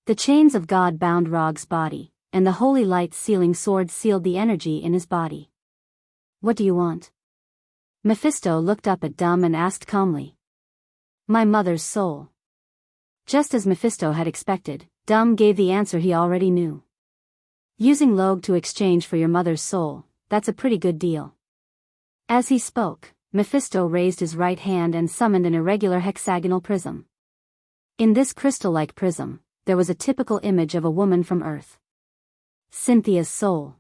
The chains of God bound Rog's body, and the holy light sealing sword sealed the energy in his body. What do you want? Mephisto looked up at Doom and asked calmly. My mother's soul. Just as Mephisto had expected, Doom gave the answer he already knew. Using Log to exchange for your mother's soul, that's a pretty good deal. As he spoke, Mephisto raised his right hand and summoned an irregular hexagonal prism. In this crystal-like prism, there was a typical image of a woman from Earth. Cynthia's soul.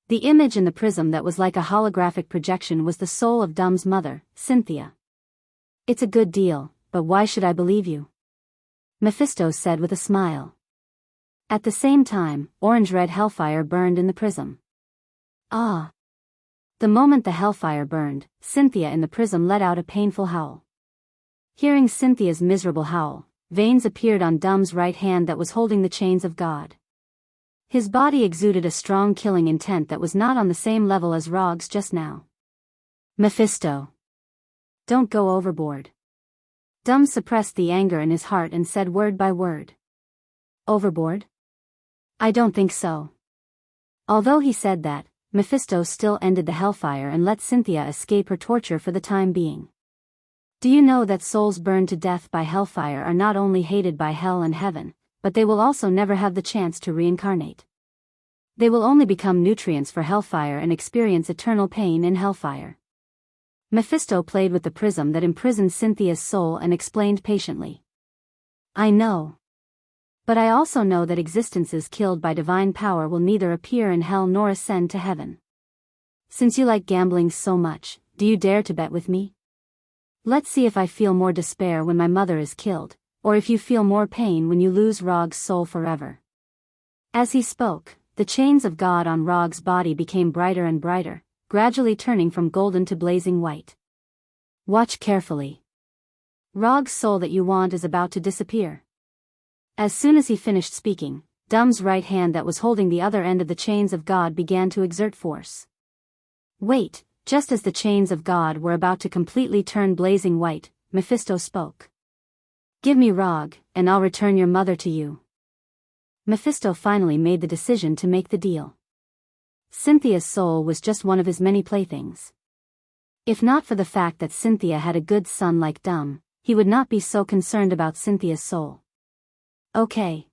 The image in the prism that was like a holographic projection was the soul of Doom's mother, Cynthia. It's a good deal, but why should I believe you? Mephisto said with a smile. At the same time, orange-red hellfire burned in the prism. Ah! The moment the hellfire burned, Cynthia in the prism let out a painful howl. Hearing Cynthia's miserable howl, veins appeared on Doom's right hand that was holding the chains of God. His body exuded a strong killing intent that was not on the same level as Rog's just now. Mephisto. Don't go overboard. Doom suppressed the anger in his heart and said word by word. Overboard? I don't think so. Although he said that, Mephisto still ended the hellfire and let Cynthia escape her torture for the time being. Do you know that souls burned to death by hellfire are not only hated by hell and heaven, but they will also never have the chance to reincarnate? They will only become nutrients for hellfire and experience eternal pain in hellfire. Mephisto played with the prism that imprisoned Cynthia's soul and explained patiently. I know. But I also know that existences killed by divine power will neither appear in hell nor ascend to heaven. Since you like gambling so much, do you dare to bet with me? Let's see if I feel more despair when my mother is killed, or if you feel more pain when you lose Rog's soul forever. As he spoke, the chains of God on Rog's body became brighter and brighter, gradually turning from golden to blazing white. Watch carefully. Rog's soul that you want is about to disappear. As soon as he finished speaking, Dum's right hand that was holding the other end of the chains of God began to exert force. Wait, just as the chains of God were about to completely turn blazing white, Mephisto spoke. Give me Rog, and I'll return your mother to you. Mephisto finally made the decision to make the deal. Cynthia's soul was just one of his many playthings. If not for the fact that Cynthia had a good son like Dum, he would not be so concerned about Cynthia's soul. Okay.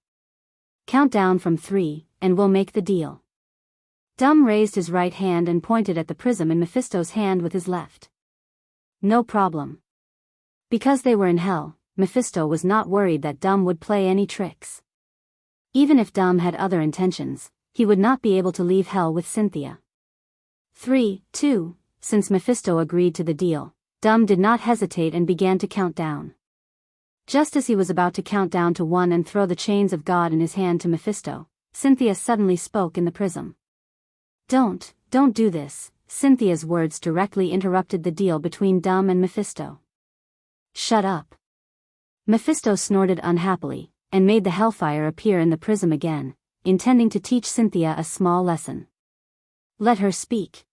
Count down from 3, and we'll make the deal. Dum raised his right hand and pointed at the prism in Mephisto's hand with his left. No problem. Because they were in hell, Mephisto was not worried that Dum would play any tricks. Even if Dum had other intentions, he would not be able to leave hell with Cynthia. 3, 2, since Mephisto agreed to the deal, Dum did not hesitate and began to count down. Just as he was about to count down to 1 and throw the chains of God in his hand to Mephisto, Cynthia suddenly spoke in the prism. Don't do this. Cynthia's words directly interrupted the deal between Dum and Mephisto. Shut up. Mephisto snorted unhappily, and made the hellfire appear in the prism again, intending to teach Cynthia a small lesson. Let her speak.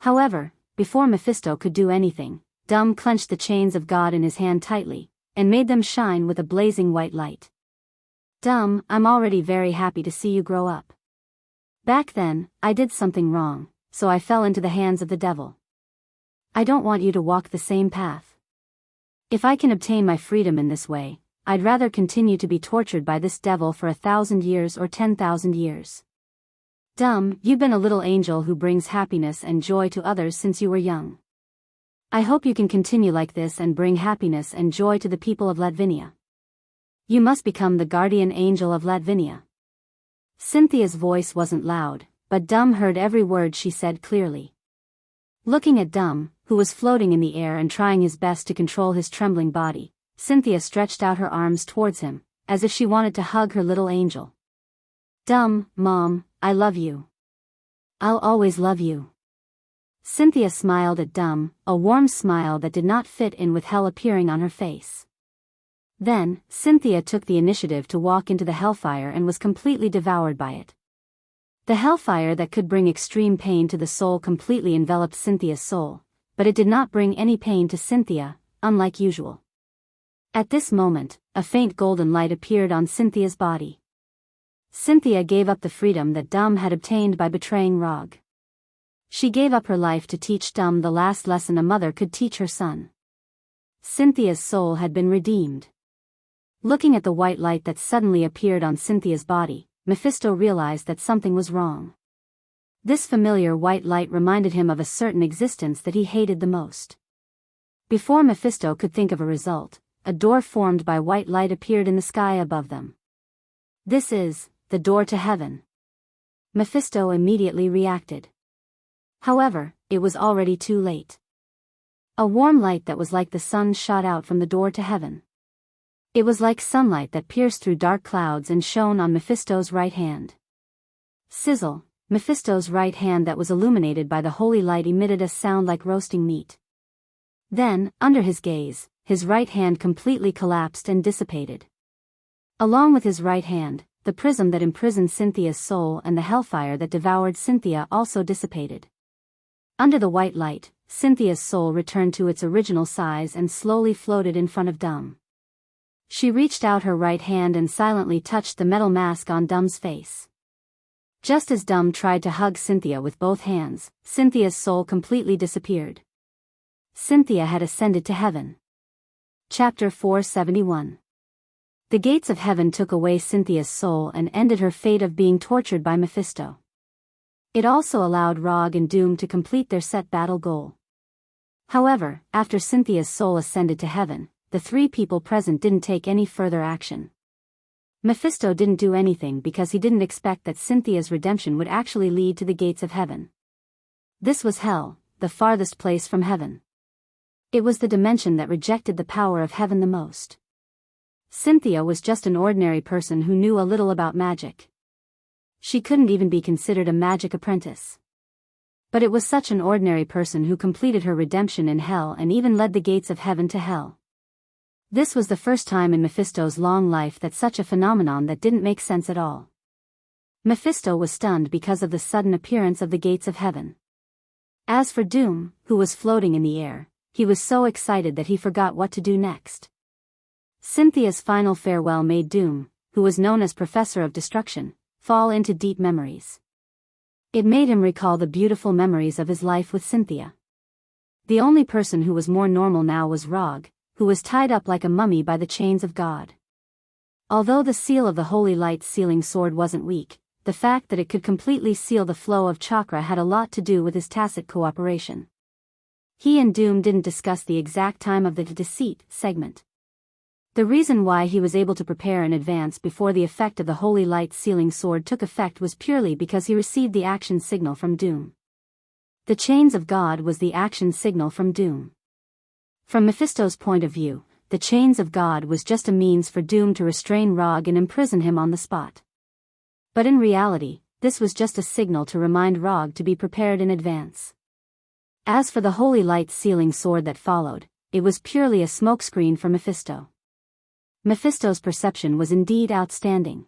However, before Mephisto could do anything, Dum clenched the chains of God in his hand tightly, and made them shine with a blazing white light. Dum, I'm already very happy to see you grow up. Back then, I did something wrong, so I fell into the hands of the devil. I don't want you to walk the same path. If I can obtain my freedom in this way, I'd rather continue to be tortured by this devil for 1,000 years or 10,000 years. Dum, you've been a little angel who brings happiness and joy to others since you were young. I hope you can continue like this and bring happiness and joy to the people of Latvinia. You must become the guardian angel of Latvinia. Cynthia's voice wasn't loud, but Dum heard every word she said clearly. Looking at Dum, who was floating in the air and trying his best to control his trembling body, Cynthia stretched out her arms towards him, as if she wanted to hug her little angel. Dum, Mom, I love you. I'll always love you. Cynthia smiled at Dum, a warm smile that did not fit in with hell appearing on her face. Then, Cynthia took the initiative to walk into the hellfire and was completely devoured by it. The hellfire that could bring extreme pain to the soul completely enveloped Cynthia's soul, but it did not bring any pain to Cynthia, unlike usual. At this moment, a faint golden light appeared on Cynthia's body. Cynthia gave up the freedom that Dum had obtained by betraying Rog. She gave up her life to teach Dum the last lesson a mother could teach her son. Cynthia's soul had been redeemed. Looking at the white light that suddenly appeared on Cynthia's body, Mephisto realized that something was wrong. This familiar white light reminded him of a certain existence that he hated the most. Before Mephisto could think of a result, a door formed by white light appeared in the sky above them. This is the door to heaven. Mephisto immediately reacted. However, it was already too late. A warm light that was like the sun shot out from the door to heaven. It was like sunlight that pierced through dark clouds and shone on Mephisto's right hand. Sizzle, Mephisto's right hand that was illuminated by the holy light emitted a sound like roasting meat. Then, under his gaze, his right hand completely collapsed and dissipated. Along with his right hand, the prism that imprisoned Cynthia's soul and the hellfire that devoured Cynthia also dissipated. Under the white light, Cynthia's soul returned to its original size and slowly floated in front of Dum. She reached out her right hand and silently touched the metal mask on Dum's face. Just as Dum tried to hug Cynthia with both hands, Cynthia's soul completely disappeared. Cynthia had ascended to heaven. Chapter 471. The gates of heaven took away Cynthia's soul and ended her fate of being tortured by Mephisto. It also allowed Rog and Doom to complete their set battle goal. However, after Cynthia's soul ascended to heaven, the 3 people present didn't take any further action. Mephisto didn't do anything because he didn't expect that Cynthia's redemption would actually lead to the gates of heaven. This was hell, the farthest place from heaven. It was the dimension that rejected the power of heaven the most. Cynthia was just an ordinary person who knew a little about magic. She couldn't even be considered a magic apprentice. But it was such an ordinary person who completed her redemption in hell and even led the gates of heaven to hell. This was the first time in Mephisto's long life that such a phenomenon that didn't make sense at all. Mephisto was stunned because of the sudden appearance of the gates of heaven. As for Doom, who was floating in the air, he was so excited that he forgot what to do next. Cynthia's final farewell made Doom, who was known as Professor of Destruction, fall into deep memories. It made him recall the beautiful memories of his life with Cynthia. The only person who was more normal now was Rog, who was tied up like a mummy by the chains of God. Although the seal of the Holy Light sealing sword wasn't weak, the fact that it could completely seal the flow of chakra had a lot to do with his tacit cooperation. He and Doom didn't discuss the exact time of the deceit segment. The reason why he was able to prepare in advance before the effect of the Holy Light sealing sword took effect was purely because he received the action signal from Doom. The chains of God was the action signal from Doom. From Mephisto's point of view, the chains of God was just a means for Doom to restrain Rog and imprison him on the spot. But in reality, this was just a signal to remind Rog to be prepared in advance. As for the Holy Light sealing sword that followed, it was purely a smokescreen for Mephisto. Mephisto's perception was indeed outstanding.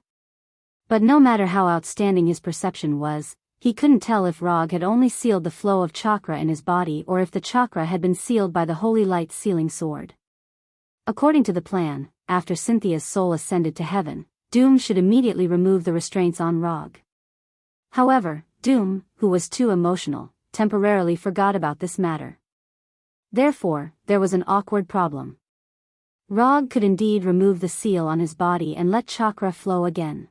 But no matter how outstanding his perception was, he couldn't tell if Rog had only sealed the flow of chakra in his body or if the chakra had been sealed by the Holy Light sealing sword. According to the plan, after Cynthia's soul ascended to heaven, Doom should immediately remove the restraints on Rog. However, Doom, who was too emotional, temporarily forgot about this matter. Therefore, there was an awkward problem. Rog could indeed remove the seal on his body and let chakra flow again.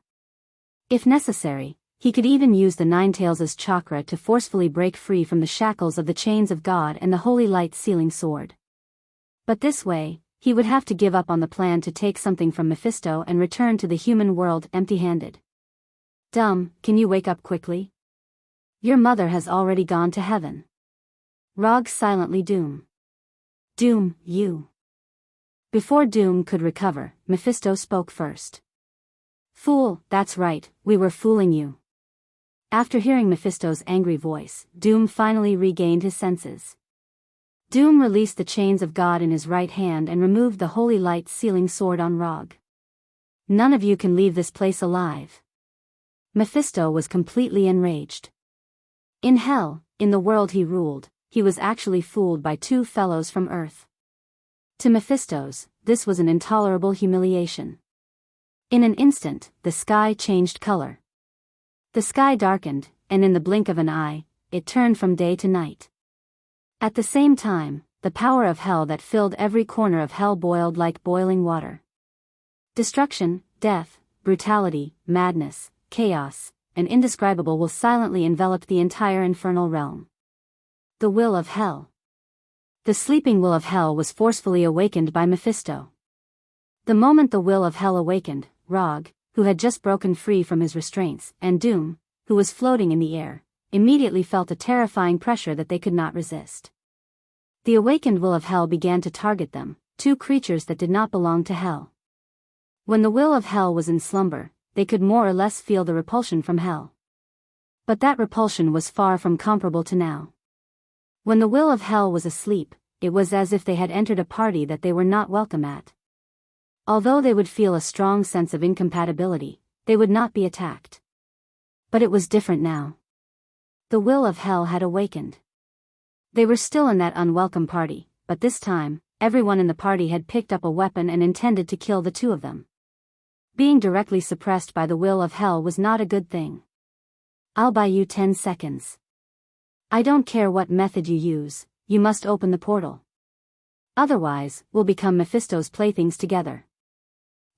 If necessary, he could even use the Ninetails' chakra to forcefully break free from the shackles of the chains of God and the Holy Light sealing sword. But this way, he would have to give up on the plan to take something from Mephisto and return to the human world empty-handed. Dumb, can you wake up quickly? Your mother has already gone to heaven. Rog silently Doom. Doom, you. Before Doom could recover, Mephisto spoke first. Fool, that's right, we were fooling you. After hearing Mephisto's angry voice, Doom finally regained his senses. Doom released the chains of God in his right hand and removed the Holy Light sealing sword on Rog. None of you can leave this place alive. Mephisto was completely enraged. In hell, in the world he ruled, he was actually fooled by two fellows from Earth. To Mephisto's, this was an intolerable humiliation. In an instant, the sky changed color. The sky darkened, and in the blink of an eye, it turned from day to night. At the same time, the power of hell that filled every corner of hell boiled like boiling water. Destruction, death, brutality, madness, chaos, and indescribable will silently envelop the entire infernal realm. The will of hell. The sleeping will of hell was forcefully awakened by Mephisto. The moment the will of hell awakened, Rog, who had just broken free from his restraints, and Doom, who was floating in the air, immediately felt a terrifying pressure that they could not resist. The awakened will of hell began to target them, two creatures that did not belong to hell. When the will of hell was in slumber, they could more or less feel the repulsion from hell. But that repulsion was far from comparable to now. When the will of hell was asleep, it was as if they had entered a party that they were not welcome at. Although they would feel a strong sense of incompatibility, they would not be attacked. But it was different now. The will of hell had awakened. They were still in that unwelcome party, but this time, everyone in the party had picked up a weapon and intended to kill the two of them. Being directly suppressed by the will of hell was not a good thing. I'll buy you 10 seconds. I don't care what method you use, you must open the portal. Otherwise, we'll become Mephisto's playthings together.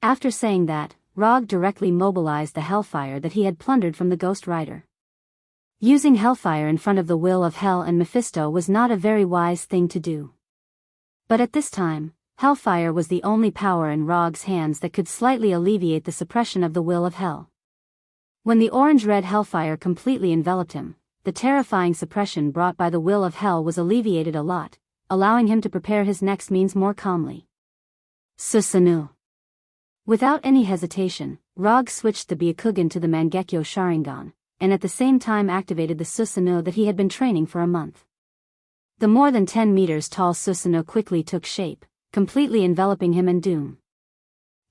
After saying that, Rog directly mobilized the hellfire that he had plundered from the Ghost Rider. Using hellfire in front of the will of hell and Mephisto was not a very wise thing to do. But at this time, hellfire was the only power in Rog's hands that could slightly alleviate the suppression of the will of hell. When the orange-red hellfire completely enveloped him, the terrifying suppression brought by the will of hell was alleviated a lot, allowing him to prepare his next means more calmly. Susanoo. Without any hesitation, Rog switched the Byakugan to the Mangekyo Sharingan, and at the same time activated the Susanoo that he had been training for a month. The more than 10 meters tall Susanoo quickly took shape, completely enveloping him and Doom.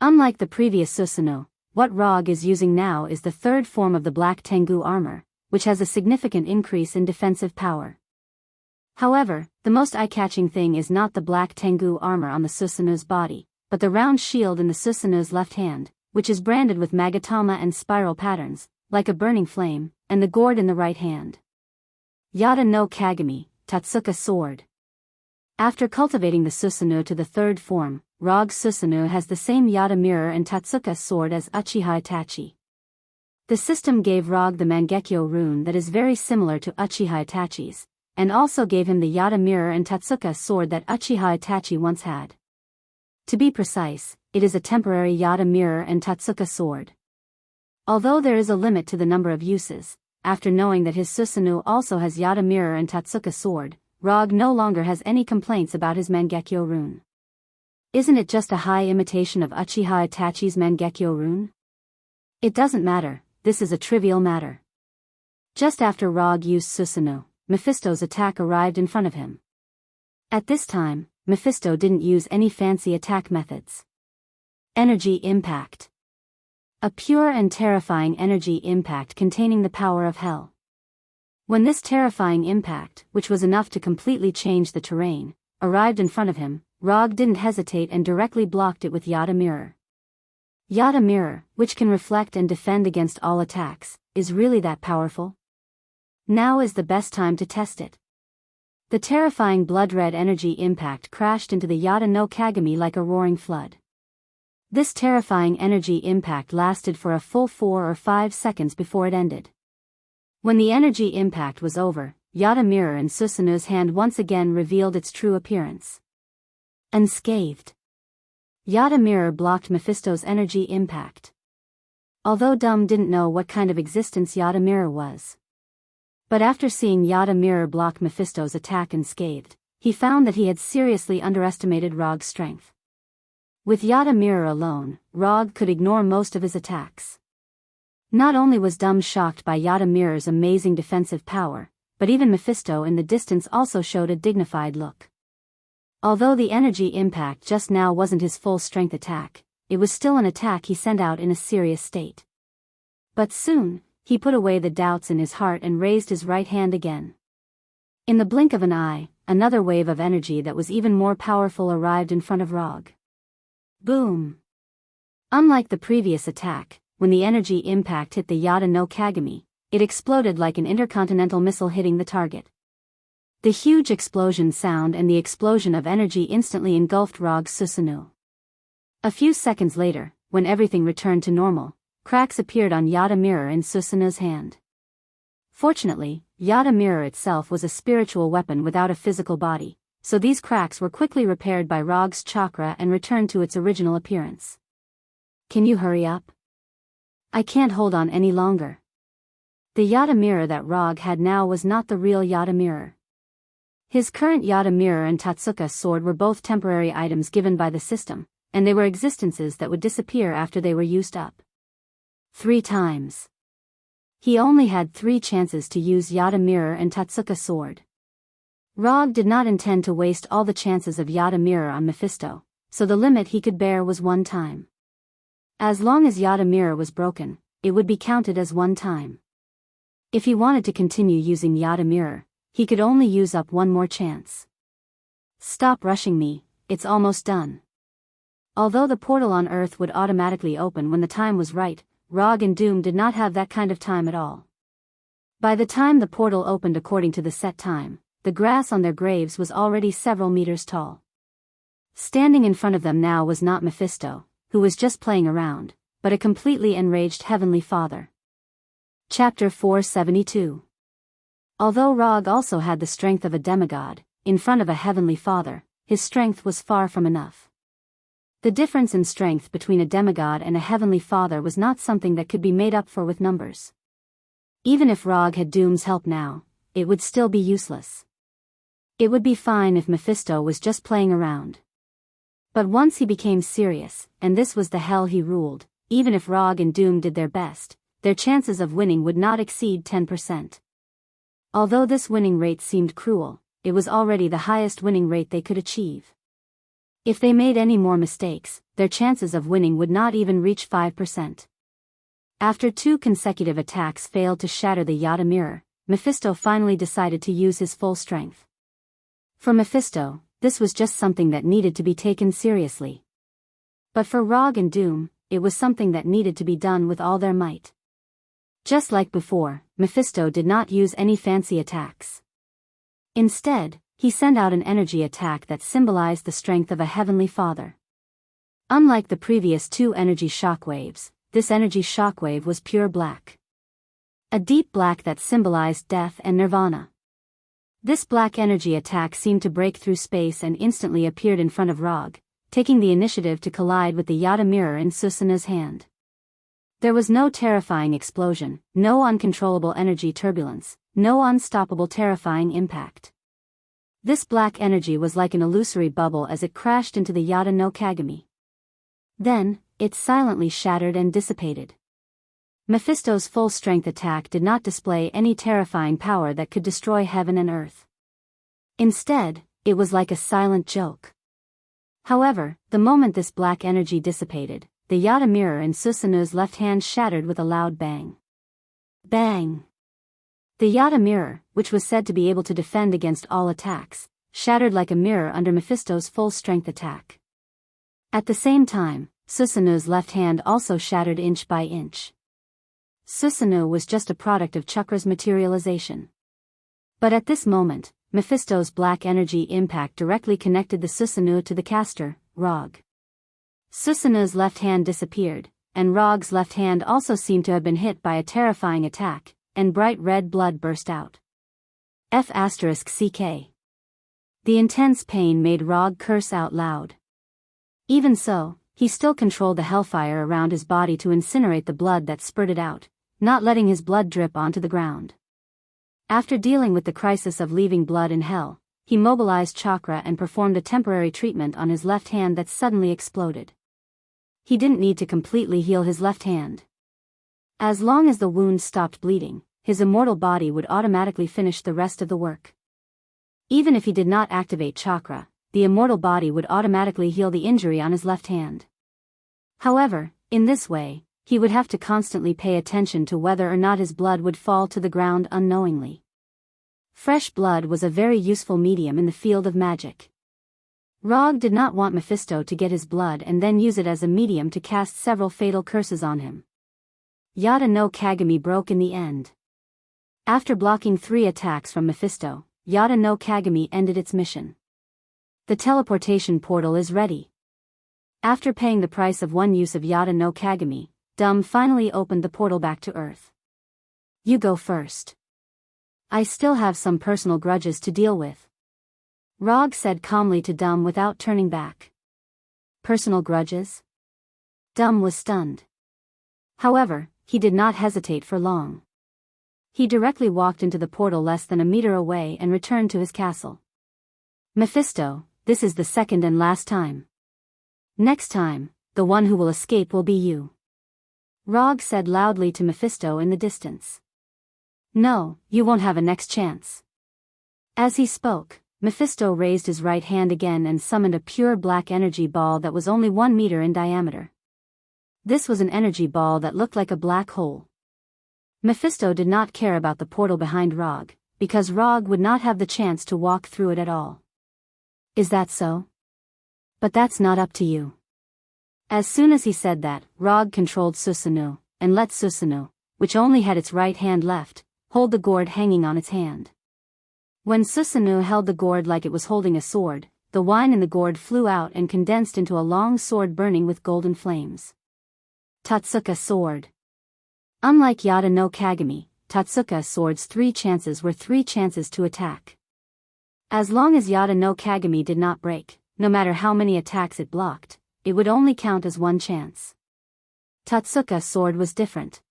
Unlike the previous Susanoo, what Rog is using now is the third form of the Black Tengu armor, which has a significant increase in defensive power. However, the most eye-catching thing is not the Black Tengu armor on the Susanoo's body, but the round shield in the Susanoo's left hand, which is branded with magatama and spiral patterns, like a burning flame, and the gourd in the right hand. Yada no Kagami, Tatsuka sword. After cultivating the Susanoo to the third form, Rog's Susanoo has the same Yada mirror and Tatsuka sword as Uchiha Itachi. The system gave Rog the Mangekyo rune that is very similar to Uchiha Itachi's, and also gave him the Yada mirror and Tatsuka sword that Uchiha Itachi once had. To be precise, it is a temporary Yada mirror and Tatsuka sword. Although there is a limit to the number of uses, after knowing that his Susanoo also has Yada mirror and Tatsuka sword, Rog no longer has any complaints about his Mangekyo rune. Isn't it just a high imitation of Uchiha Itachi's Mangekyo rune? It doesn't matter, this is a trivial matter. Just after Rog used Susanoo, Mephisto's attack arrived in front of him. At this time, Mephisto didn't use any fancy attack methods. Energy impact. A pure and terrifying energy impact containing the power of hell. When this terrifying impact, which was enough to completely change the terrain, arrived in front of him, Rog didn't hesitate and directly blocked it with Yada mirror. Yada mirror, which can reflect and defend against all attacks, is really that powerful? Now is the best time to test it. The terrifying blood-red energy impact crashed into the Yada no Kagami like a roaring flood. This terrifying energy impact lasted for a full 4 or 5 seconds before it ended. When the energy impact was over, Yada mirror in Susanoo's hand once again revealed its true appearance. Unscathed. Yada mirror blocked Mephisto's energy impact. Although Dum didn't know what kind of existence Yada mirror was. But after seeing Yada mirror block Mephisto's attack unscathed, he found that he had seriously underestimated Rog's strength. With Yada mirror alone, Rog could ignore most of his attacks. Not only was Dum shocked by Yada mirror's amazing defensive power, but even Mephisto in the distance also showed a dignified look. Although the energy impact just now wasn't his full-strength attack, it was still an attack he sent out in a serious state. But soon, he put away the doubts in his heart and raised his right hand again. In the blink of an eye, another wave of energy that was even more powerful arrived in front of Rog. Boom! Unlike the previous attack, when the energy impact hit the Yada no Kagami, it exploded like an intercontinental missile hitting the target. The huge explosion sound and the explosion of energy instantly engulfed Rog's Susanoo. A few seconds later, when everything returned to normal, cracks appeared on Yada mirror in Susanoo's hand. Fortunately, Yada mirror itself was a spiritual weapon without a physical body, so these cracks were quickly repaired by Rog's chakra and returned to its original appearance. Can you hurry up? I can't hold on any longer. The Yada mirror that Rog had now was not the real Yada mirror. His current Yada mirror and Tatsuka sword were both temporary items given by the system, and they were existences that would disappear after they were used up. 3 times. He only had 3 chances to use Yada mirror and Tatsuka sword. Rog did not intend to waste all the chances of Yada mirror on Mephisto, so the limit he could bear was 1 time. As long as Yada mirror was broken, it would be counted as 1 time. If he wanted to continue using Yada mirror, he could only use up 1 more chance. Stop rushing me, it's almost done. Although the portal on Earth would automatically open when the time was right, Rog and Doom did not have that kind of time at all. By the time the portal opened according to the set time, the grass on their graves was already several meters tall. Standing in front of them now was not Mephisto, who was just playing around, but a completely enraged Heavenly Father. Chapter 472. Although Rog also had the strength of a demigod, in front of a Heavenly Father, his strength was far from enough. The difference in strength between a demigod and a Heavenly Father was not something that could be made up for with numbers. Even if Rog had Doom's help now, it would still be useless. It would be fine if Mephisto was just playing around. But once he became serious, and this was the hell he ruled, even if Rog and Doom did their best, their chances of winning would not exceed 10%. Although this winning rate seemed cruel, it was already the highest winning rate they could achieve. If they made any more mistakes, their chances of winning would not even reach 5%. After 2 consecutive attacks failed to shatter the Yada mirror, Mephisto finally decided to use his full strength. For Mephisto, this was just something that needed to be taken seriously. But for Rog and Doom, it was something that needed to be done with all their might. Just like before, Mephisto did not use any fancy attacks. Instead, he sent out an energy attack that symbolized the strength of a heavenly father. Unlike the previous 2 energy shockwaves, this energy shockwave was pure black. A deep black that symbolized death and nirvana. This black energy attack seemed to break through space and instantly appeared in front of Rog, taking the initiative to collide with the Yada mirror in Susanoo's hand. There was no terrifying explosion, no uncontrollable energy turbulence, no unstoppable terrifying impact. This black energy was like an illusory bubble as it crashed into the Yada no Kagami. Then, it silently shattered and dissipated. Mephisto's full-strength attack did not display any terrifying power that could destroy heaven and earth. Instead, it was like a silent joke. However, the moment this black energy dissipated, the Yada mirror in Susanoo's left hand shattered with a loud bang. Bang! The Yada mirror, which was said to be able to defend against all attacks, shattered like a mirror under Mephisto's full-strength attack. At the same time, Susanoo's left hand also shattered inch by inch. Susanoo was just a product of Chakra's materialization. But at this moment, Mephisto's black energy impact directly connected the Susanoo to the caster, Rog. Susanoo's left hand disappeared, and Rog's left hand also seemed to have been hit by a terrifying attack, and bright red blood burst out. F***CK. The intense pain made Rog curse out loud. Even so, he still controlled the hellfire around his body to incinerate the blood that spurted out, not letting his blood drip onto the ground. After dealing with the crisis of leaving blood in hell, he mobilized chakra and performed a temporary treatment on his left hand that suddenly exploded. He didn't need to completely heal his left hand. As long as the wound stopped bleeding, his immortal body would automatically finish the rest of the work. Even if he did not activate chakra, the immortal body would automatically heal the injury on his left hand. However, in this way, he would have to constantly pay attention to whether or not his blood would fall to the ground unknowingly. Fresh blood was a very useful medium in the field of magic. Rog did not want Mephisto to get his blood and then use it as a medium to cast several fatal curses on him. Yada no Kagami broke in the end. After blocking 3 attacks from Mephisto, Yada no Kagami ended its mission. The teleportation portal is ready. After paying the price of 1 use of Yada no Kagami, Dum finally opened the portal back to Earth. You go first. I still have some personal grudges to deal with. Rog said calmly to Dum without turning back. Personal grudges? Dum was stunned. However, he did not hesitate for long. He directly walked into the portal less than a meter away and returned to his castle. Mephisto, this is the second and last time. Next time, the one who will escape will be you. Rog said loudly to Mephisto in the distance. No, you won't have a next chance. As he spoke, Mephisto raised his right hand again and summoned a pure black energy ball that was only 1 meter in diameter. This was an energy ball that looked like a black hole. Mephisto did not care about the portal behind Rog, because Rog would not have the chance to walk through it at all. Is that so? But that's not up to you. As soon as he said that, Rog controlled Susanoo, and let Susanoo, which only had its right hand left, hold the gourd hanging on its hand. When Susanoo held the gourd like it was holding a sword, the wine in the gourd flew out and condensed into a long sword burning with golden flames. Tatsuka sword. Unlike Yada no Kagami, Tatsuka sword's 3 chances were 3 chances to attack. As long as Yada no Kagami did not break, no matter how many attacks it blocked, it would only count as 1 chance. Tatsuka sword was different.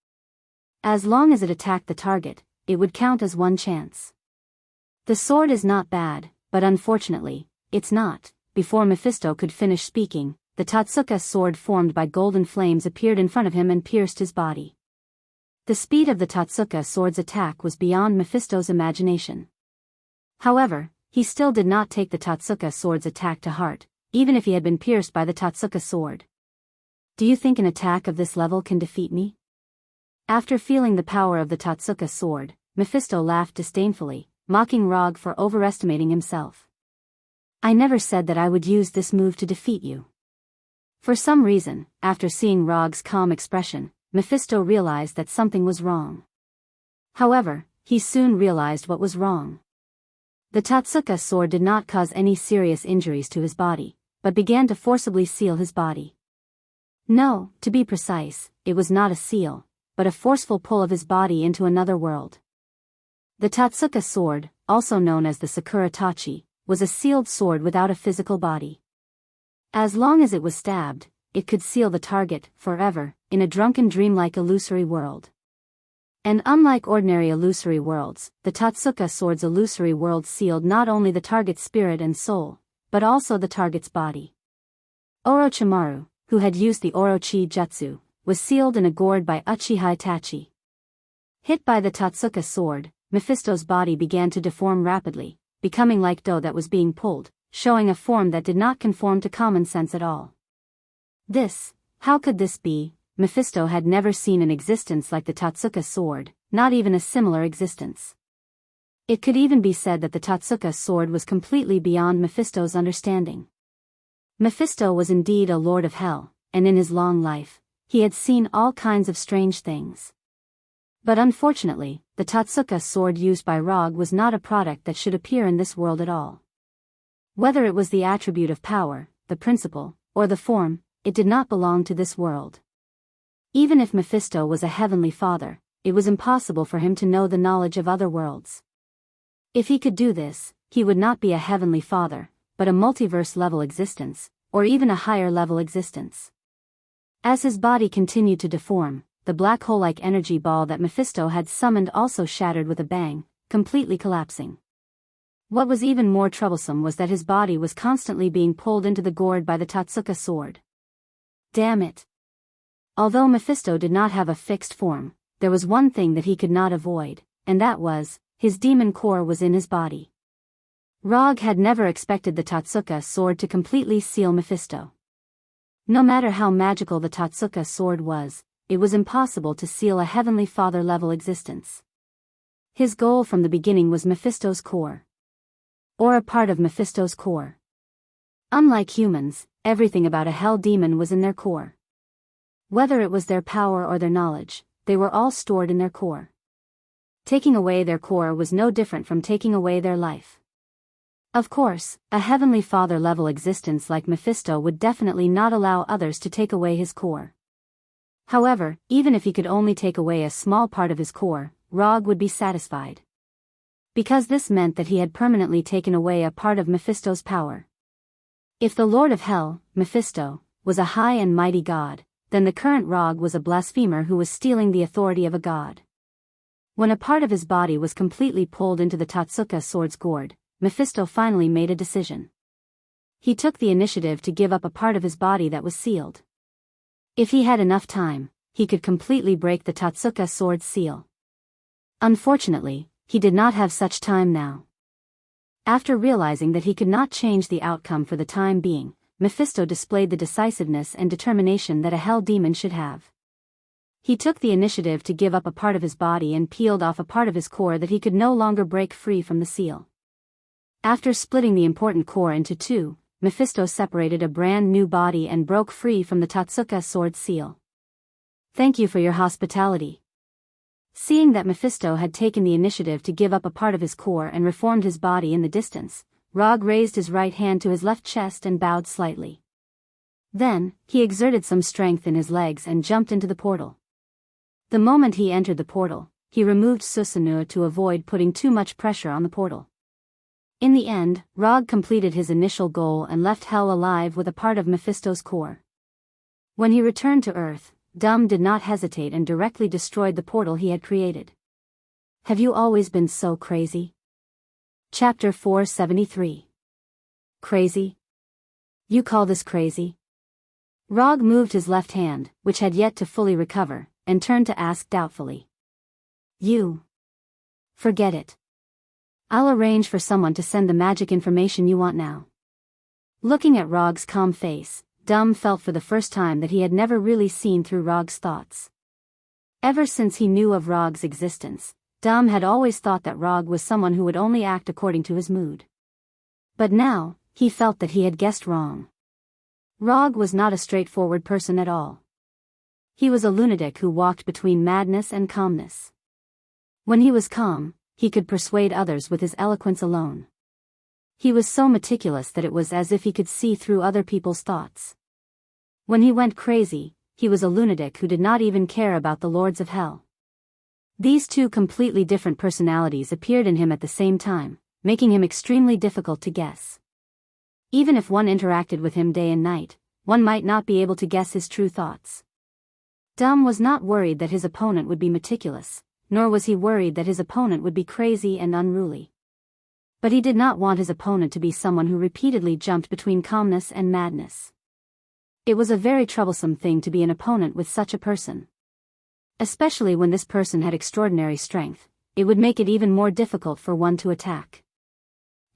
As long as it attacked the target, it would count as 1 chance. The sword is not bad, but unfortunately, it's not. Before Mephisto could finish speaking, the Tatsuka sword formed by golden flames appeared in front of him and pierced his body. The speed of the Tatsuka sword's attack was beyond Mephisto's imagination. However, he still did not take the Tatsuka sword's attack to heart, even if he had been pierced by the Tatsuka sword. Do you think an attack of this level can defeat me? After feeling the power of the Tatsuka sword, Mephisto laughed disdainfully, mocking Rog for overestimating himself. I never said that I would use this move to defeat you. For some reason, after seeing Rog's calm expression, Mephisto realized that something was wrong. However, he soon realized what was wrong. The Tatsuka sword did not cause any serious injuries to his body, but began to forcibly seal his body. No, to be precise, it was not a seal, but a forceful pull of his body into another world. The Tatsuka sword, also known as the Sakura Tachi, was a sealed sword without a physical body. As long as it was stabbed, it could seal the target, forever, in a drunken dreamlike illusory world. And unlike ordinary illusory worlds, the Tatsuka sword's illusory world sealed not only the target's spirit and soul, but also the target's body. Orochimaru, who had used the Orochi Jutsu, was sealed and gored by Uchiha Itachi. Hit by the Tatsuka sword, Mephisto's body began to deform rapidly, becoming like dough that was being pulled, showing a form that did not conform to common sense at all. How could this be? Mephisto had never seen an existence like the Tatsuka sword, not even a similar existence. It could even be said that the Tatsuka sword was completely beyond Mephisto's understanding. Mephisto was indeed a lord of hell, and in his long life, he had seen all kinds of strange things. But unfortunately, the Tatsuka sword used by Rog was not a product that should appear in this world at all. Whether it was the attribute of power, the principle, or the form, it did not belong to this world. Even if Mephisto was a heavenly father, it was impossible for him to know the knowledge of other worlds. If he could do this, he would not be a heavenly father, but a multiverse-level existence, or even a higher-level existence. As his body continued to deform, the black hole-like energy ball that Mephisto had summoned also shattered with a bang, completely collapsing. What was even more troublesome was that his body was constantly being pulled into the gourd by the Tatsuka sword. Damn it! Although Mephisto did not have a fixed form, there was one thing that he could not avoid, and that was, his demon core was in his body. Rog had never expected the Tatsuka sword to completely seal Mephisto. No matter how magical the Tatsuka sword was, it was impossible to seal a Heavenly Father-level existence. His goal from the beginning was Mephisto's core. Or a part of Mephisto's core. Unlike humans, everything about a hell demon was in their core. Whether it was their power or their knowledge, they were all stored in their core. Taking away their core was no different from taking away their life. Of course, a Heavenly Father-level existence like Mephisto would definitely not allow others to take away his core. However, even if he could only take away a small part of his core, Rog would be satisfied. Because this meant that he had permanently taken away a part of Mephisto's power. If the Lord of Hell, Mephisto, was a high and mighty god, then the current Rog was a blasphemer who was stealing the authority of a god. When a part of his body was completely pulled into the Tatsuka sword's gourd, Mephisto finally made a decision. He took the initiative to give up a part of his body that was sealed. If he had enough time, he could completely break the Tatsuka sword's seal. Unfortunately, he did not have such time now. After realizing that he could not change the outcome for the time being, Mephisto displayed the decisiveness and determination that a hell demon should have. He took the initiative to give up a part of his body and peeled off a part of his core that he could no longer break free from the seal. After splitting the important core into two, Mephisto separated a brand new body and broke free from the Tatsuka sword seal. Thank you for your hospitality. Seeing that Mephisto had taken the initiative to give up a part of his core and reformed his body in the distance, Rog raised his right hand to his left chest and bowed slightly. Then, he exerted some strength in his legs and jumped into the portal. The moment he entered the portal, he removed Susanoo to avoid putting too much pressure on the portal. In the end, Rog completed his initial goal and left Hell alive with a part of Mephisto's core. When he returned to Earth, Dum did not hesitate and directly destroyed the portal he had created. Have you always been so crazy? Chapter 473. Crazy? You call this crazy? Rog moved his left hand, which had yet to fully recover, and turned to ask doubtfully. You. Forget it. I'll arrange for someone to send the magic information you want now. Looking at Rog's calm face, Dum felt for the first time that he had never really seen through Rog's thoughts. Ever since he knew of Rog's existence, Dum had always thought that Rog was someone who would only act according to his mood. But now, he felt that he had guessed wrong. Rog was not a straightforward person at all. He was a lunatic who walked between madness and calmness. When he was calm, he could persuade others with his eloquence alone. He was so meticulous that it was as if he could see through other people's thoughts. When he went crazy, he was a lunatic who did not even care about the lords of hell. These two completely different personalities appeared in him at the same time, making him extremely difficult to guess. Even if one interacted with him day and night, one might not be able to guess his true thoughts. Dum was not worried that his opponent would be meticulous, nor was he worried that his opponent would be crazy and unruly. But he did not want his opponent to be someone who repeatedly jumped between calmness and madness. It was a very troublesome thing to be an opponent with such a person. Especially when this person had extraordinary strength, it would make it even more difficult for one to attack.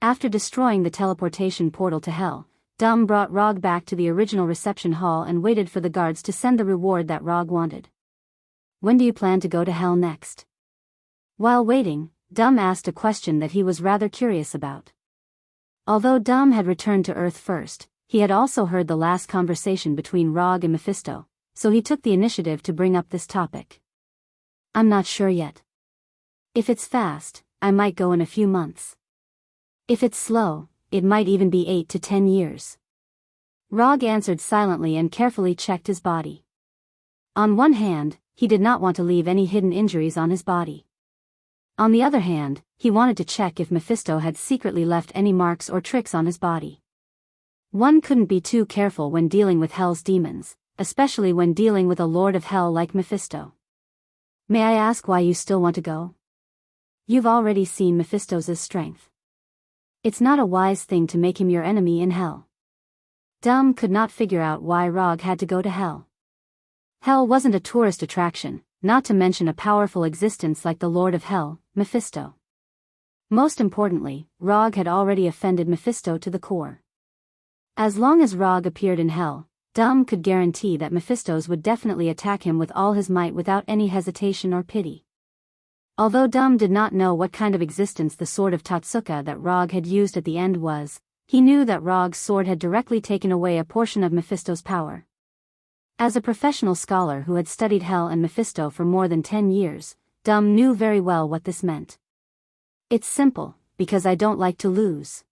After destroying the teleportation portal to hell, Dum brought Rog back to the original reception hall and waited for the guards to send the reward that Rog wanted. "When do you plan to go to hell next?" While waiting, Dum asked a question that he was rather curious about. Although Dum had returned to Earth first, he had also heard the last conversation between Rog and Mephisto, so he took the initiative to bring up this topic. "I'm not sure yet. If it's fast, I might go in a few months. If it's slow, it might even be 8 to 10 years. Rog answered silently and carefully checked his body. On one hand, he did not want to leave any hidden injuries on his body. On the other hand, he wanted to check if Mephisto had secretly left any marks or tricks on his body. One couldn't be too careful when dealing with Hell's demons, especially when dealing with a Lord of Hell like Mephisto. "May I ask why you still want to go? You've already seen Mephisto's strength. It's not a wise thing to make him your enemy in hell." Dum could not figure out why Rog had to go to hell. Hell wasn't a tourist attraction, not to mention a powerful existence like the Lord of Hell, Mephisto. Most importantly, Rog had already offended Mephisto to the core. As long as Rog appeared in hell, Dum could guarantee that Mephisto's would definitely attack him with all his might without any hesitation or pity. Although Dum did not know what kind of existence the sword of Tatsuka that Rog had used at the end was, he knew that Rog's sword had directly taken away a portion of Mephisto's power. As a professional scholar who had studied Hell and Mephisto for more than 10 years, Dum knew very well what this meant. "It's simple, because I don't like to lose."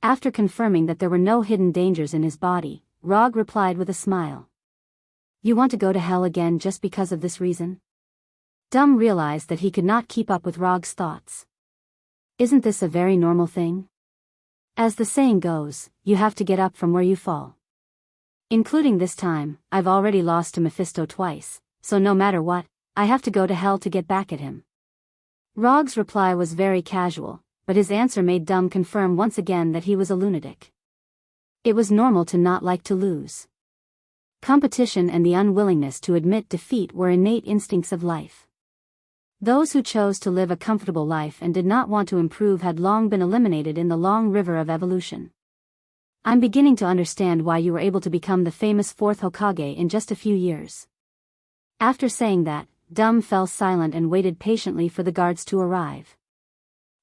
After confirming that there were no hidden dangers in his body, Rog replied with a smile. "You want to go to hell again just because of this reason?" Dum realized that he could not keep up with Rog's thoughts. "Isn't this a very normal thing? As the saying goes, you have to get up from where you fall. Including this time, I've already lost to Mephisto twice, so no matter what, I have to go to hell to get back at him." Rog's reply was very casual, but his answer made Dum confirm once again that he was a lunatic. It was normal to not like to lose. Competition and the unwillingness to admit defeat were innate instincts of life. Those who chose to live a comfortable life and did not want to improve had long been eliminated in the long river of evolution. "I'm beginning to understand why you were able to become the famous fourth Hokage in just a few years." After saying that, Dum fell silent and waited patiently for the guards to arrive.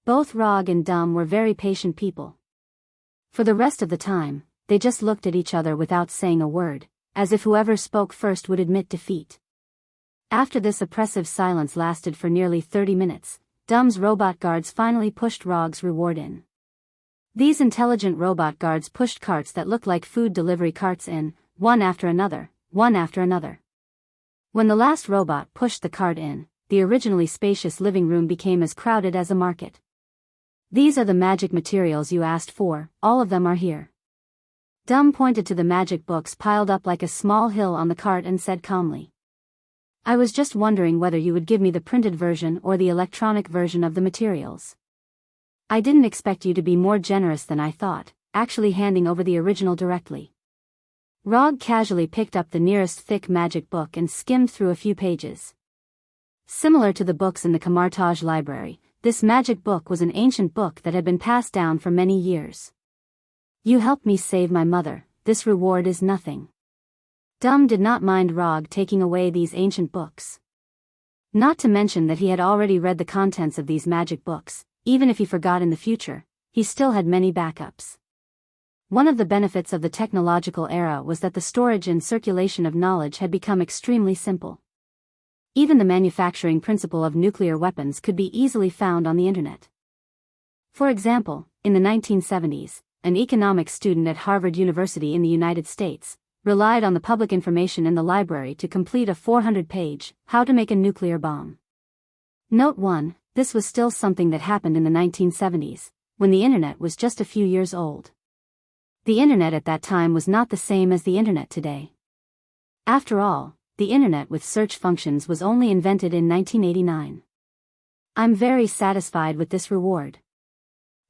Both Rog and Dum were very patient people. For the rest of the time, they just looked at each other without saying a word, as if whoever spoke first would admit defeat. After this oppressive silence lasted for nearly 30 minutes, Dum's robot guards finally pushed Rog's reward in. These intelligent robot guards pushed carts that looked like food delivery carts in, one after another, one after another. When the last robot pushed the cart in, the originally spacious living room became as crowded as a market. "These are the magic materials you asked for, all of them are here." Dum pointed to the magic books piled up like a small hill on the cart and said calmly. "I was just wondering whether you would give me the printed version or the electronic version of the materials. I didn't expect you to be more generous than I thought, actually handing over the original directly." Rog casually picked up the nearest thick magic book and skimmed through a few pages. Similar to the books in the Kamartaj library, this magic book was an ancient book that had been passed down for many years. You helped me save my mother, this reward is nothing. Dum did not mind Rog taking away these ancient books. Not to mention that he had already read the contents of these magic books. Even if he forgot in the future, he still had many backups. One of the benefits of the technological era was that the storage and circulation of knowledge had become extremely simple. Even the manufacturing principle of nuclear weapons could be easily found on the internet. For example, in the 1970s, an economics student at Harvard University in the United States relied on the public information in the library to complete a 400-page How to Make a Nuclear Bomb. Note 1, this was still something that happened in the 1970s, when the internet was just a few years old. The internet at that time was not the same as the internet today. After all, the internet with search functions was only invented in 1989. I'm very satisfied with this reward.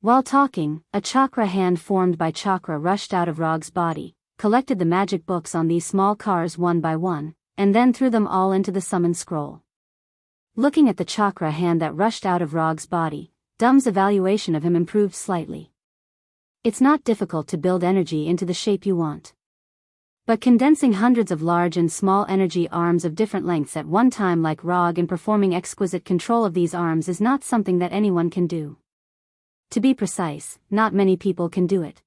While talking, a chakra hand formed by chakra rushed out of Rog's body, collected the magic books on these small cars one by one, and then threw them all into the summon scroll. Looking at the chakra hand that rushed out of Rog's body, Dum's evaluation of him improved slightly. It's not difficult to build energy into the shape you want. But condensing hundreds of large and small energy arms of different lengths at one time like Rog and performing exquisite control of these arms is not something that anyone can do. To be precise, not many people can do it.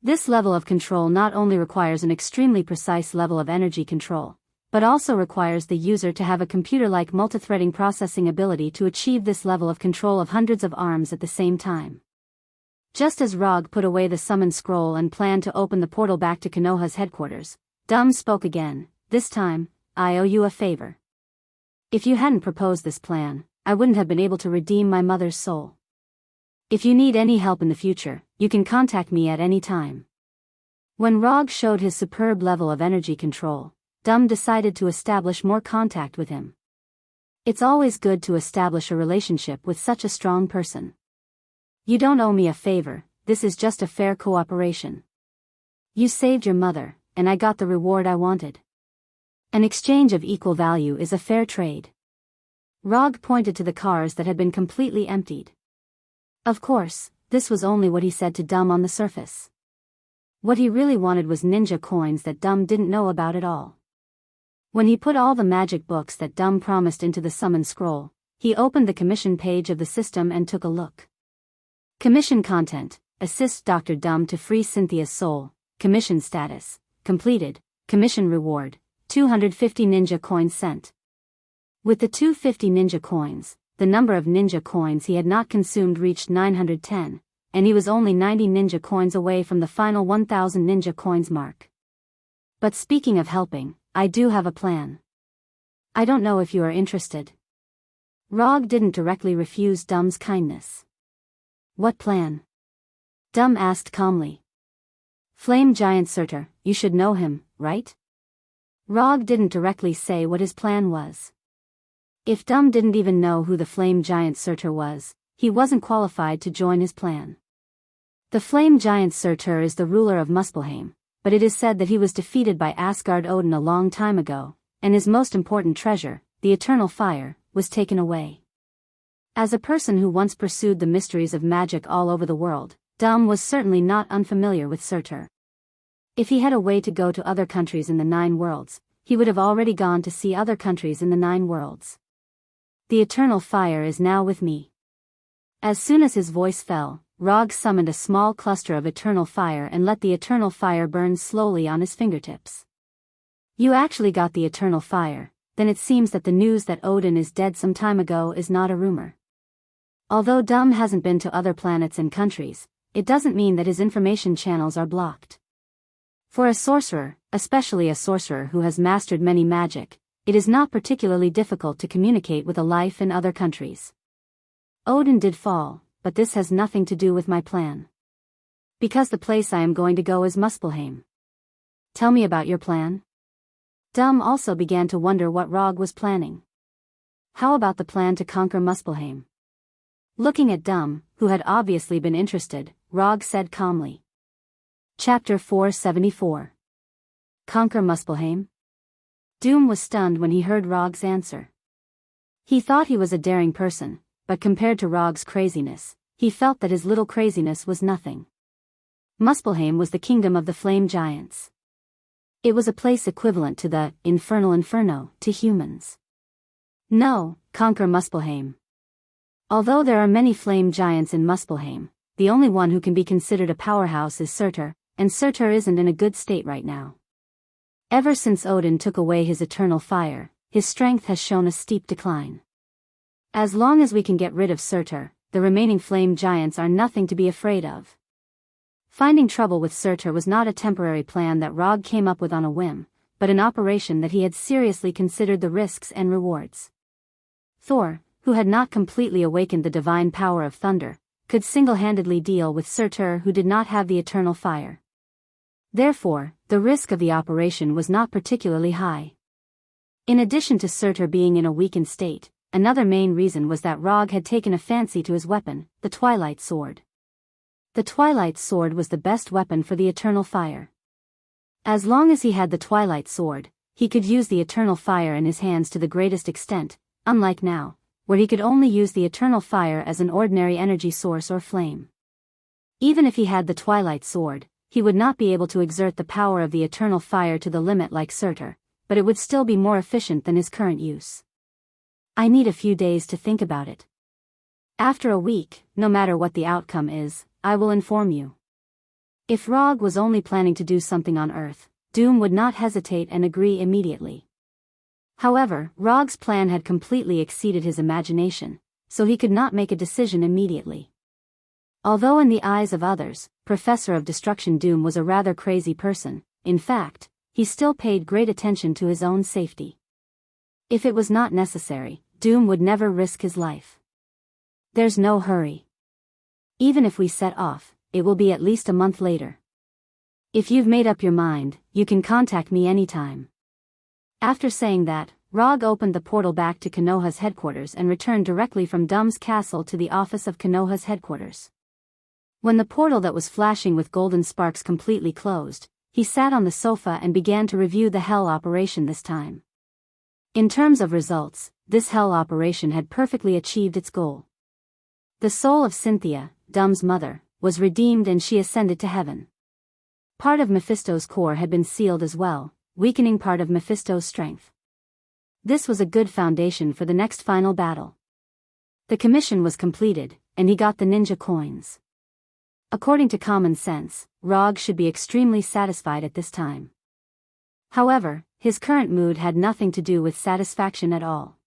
This level of control not only requires an extremely precise level of energy control, but also requires the user to have a computer-like multithreading processing ability to achieve this level of control of hundreds of arms at the same time. Just as Rog put away the summon scroll and planned to open the portal back to Konoha's headquarters, Dum spoke again. This time, I owe you a favor. If you hadn't proposed this plan, I wouldn't have been able to redeem my mother's soul. If you need any help in the future, you can contact me at any time. When Rog showed his superb level of energy control, Dum decided to establish more contact with him. It's always good to establish a relationship with such a strong person. You don't owe me a favor, this is just a fair cooperation. You saved your mother, and I got the reward I wanted. An exchange of equal value is a fair trade. Rog pointed to the cars that had been completely emptied. Of course, this was only what he said to Dum on the surface. What he really wanted was ninja coins that Dum didn't know about at all. When he put all the magic books that Dum promised into the summon scroll, he opened the commission page of the system and took a look. Commission content: assist Dr. Dum to free Cynthia's soul. Commission status: completed. Commission reward: 250 ninja coins sent. With the 250 ninja coins, the number of ninja coins he had not consumed reached 910, and he was only 90 ninja coins away from the final 1000 ninja coins mark. But speaking of helping, I do have a plan. I don't know if you are interested. Rog didn't directly refuse Dum's kindness. What plan? Dum asked calmly. Flame Giant Surtur, you should know him, right? Rog didn't directly say what his plan was. If Dum didn't even know who the Flame Giant Surtur was, he wasn't qualified to join his plan. The Flame Giant Surtur is the ruler of Muspelheim, but it is said that he was defeated by Asgard Odin a long time ago, and his most important treasure, the Eternal Fire, was taken away. As a person who once pursued the mysteries of magic all over the world, Dum was certainly not unfamiliar with Surtur. If he had a way to go to other countries in the 9 worlds, he would have already gone to see other countries in the 9 worlds. The Eternal Fire is now with me. As soon as his voice fell, Rog summoned a small cluster of Eternal Fire and let the Eternal Fire burn slowly on his fingertips. You actually got the Eternal Fire, then it seems that the news that Odin is dead some time ago is not a rumor. Although Dum hasn't been to other planets and countries, it doesn't mean that his information channels are blocked. For a sorcerer, especially a sorcerer who has mastered many magic, it is not particularly difficult to communicate with a life in other countries. Odin did fall, but this has nothing to do with my plan. Because the place I am going to go is Muspelheim. Tell me about your plan. Dum also began to wonder what Rog was planning. How about the plan to conquer Muspelheim? Looking at Dum, who had obviously been interested, Rog said calmly. Chapter 474. Conquer Muspelheim? Doom was stunned when he heard Rog's answer. He thought he was a daring person, but compared to Rog's craziness, he felt that his little craziness was nothing. Muspelheim was the kingdom of the flame giants. It was a place equivalent to the infernal inferno to humans. No, conquer Muspelheim. Although there are many flame giants in Muspelheim, the only one who can be considered a powerhouse is Surtur, and Surtur isn't in a good state right now. Ever since Odin took away his eternal fire, his strength has shown a steep decline. As long as we can get rid of Surtur, the remaining flame giants are nothing to be afraid of. Finding trouble with Surtur was not a temporary plan that Rog came up with on a whim, but an operation that he had seriously considered the risks and rewards. Thor, who had not completely awakened the divine power of thunder, could single-handedly deal with Surtur, who did not have the eternal fire. Therefore, the risk of the operation was not particularly high. In addition to Surtur being in a weakened state, another main reason was that Rog had taken a fancy to his weapon, the Twilight Sword. The Twilight Sword was the best weapon for the eternal fire. As long as he had the Twilight Sword, he could use the eternal fire in his hands to the greatest extent, unlike now, where he could only use the eternal fire as an ordinary energy source or flame. Even if he had the Twilight Sword, he would not be able to exert the power of the eternal fire to the limit like Surtur, but it would still be more efficient than his current use. I need a few days to think about it. After a week, no matter what the outcome is, I will inform you. If Rog was only planning to do something on Earth, Doom would not hesitate and agree immediately. However, Rog's plan had completely exceeded his imagination, so he could not make a decision immediately. Although in the eyes of others, Professor of Destruction Doom was a rather crazy person, in fact, he still paid great attention to his own safety. If it was not necessary, Doom would never risk his life. There's no hurry. Even if we set off, it will be at least a month later. If you've made up your mind, you can contact me anytime. After saying that, Rog opened the portal back to Konoha's headquarters and returned directly from Doom's castle to the office of Konoha's headquarters. When the portal that was flashing with golden sparks completely closed, he sat on the sofa and began to review the Hell operation this time. In terms of results, this Hell operation had perfectly achieved its goal. The soul of Cynthia, Doom's mother, was redeemed and she ascended to heaven. Part of Mephisto's core had been sealed as well, weakening part of Mephisto's strength. This was a good foundation for the next final battle. The commission was completed, and he got the ninja coins. According to common sense, Rog should be extremely satisfied at this time. However, his current mood had nothing to do with satisfaction at all.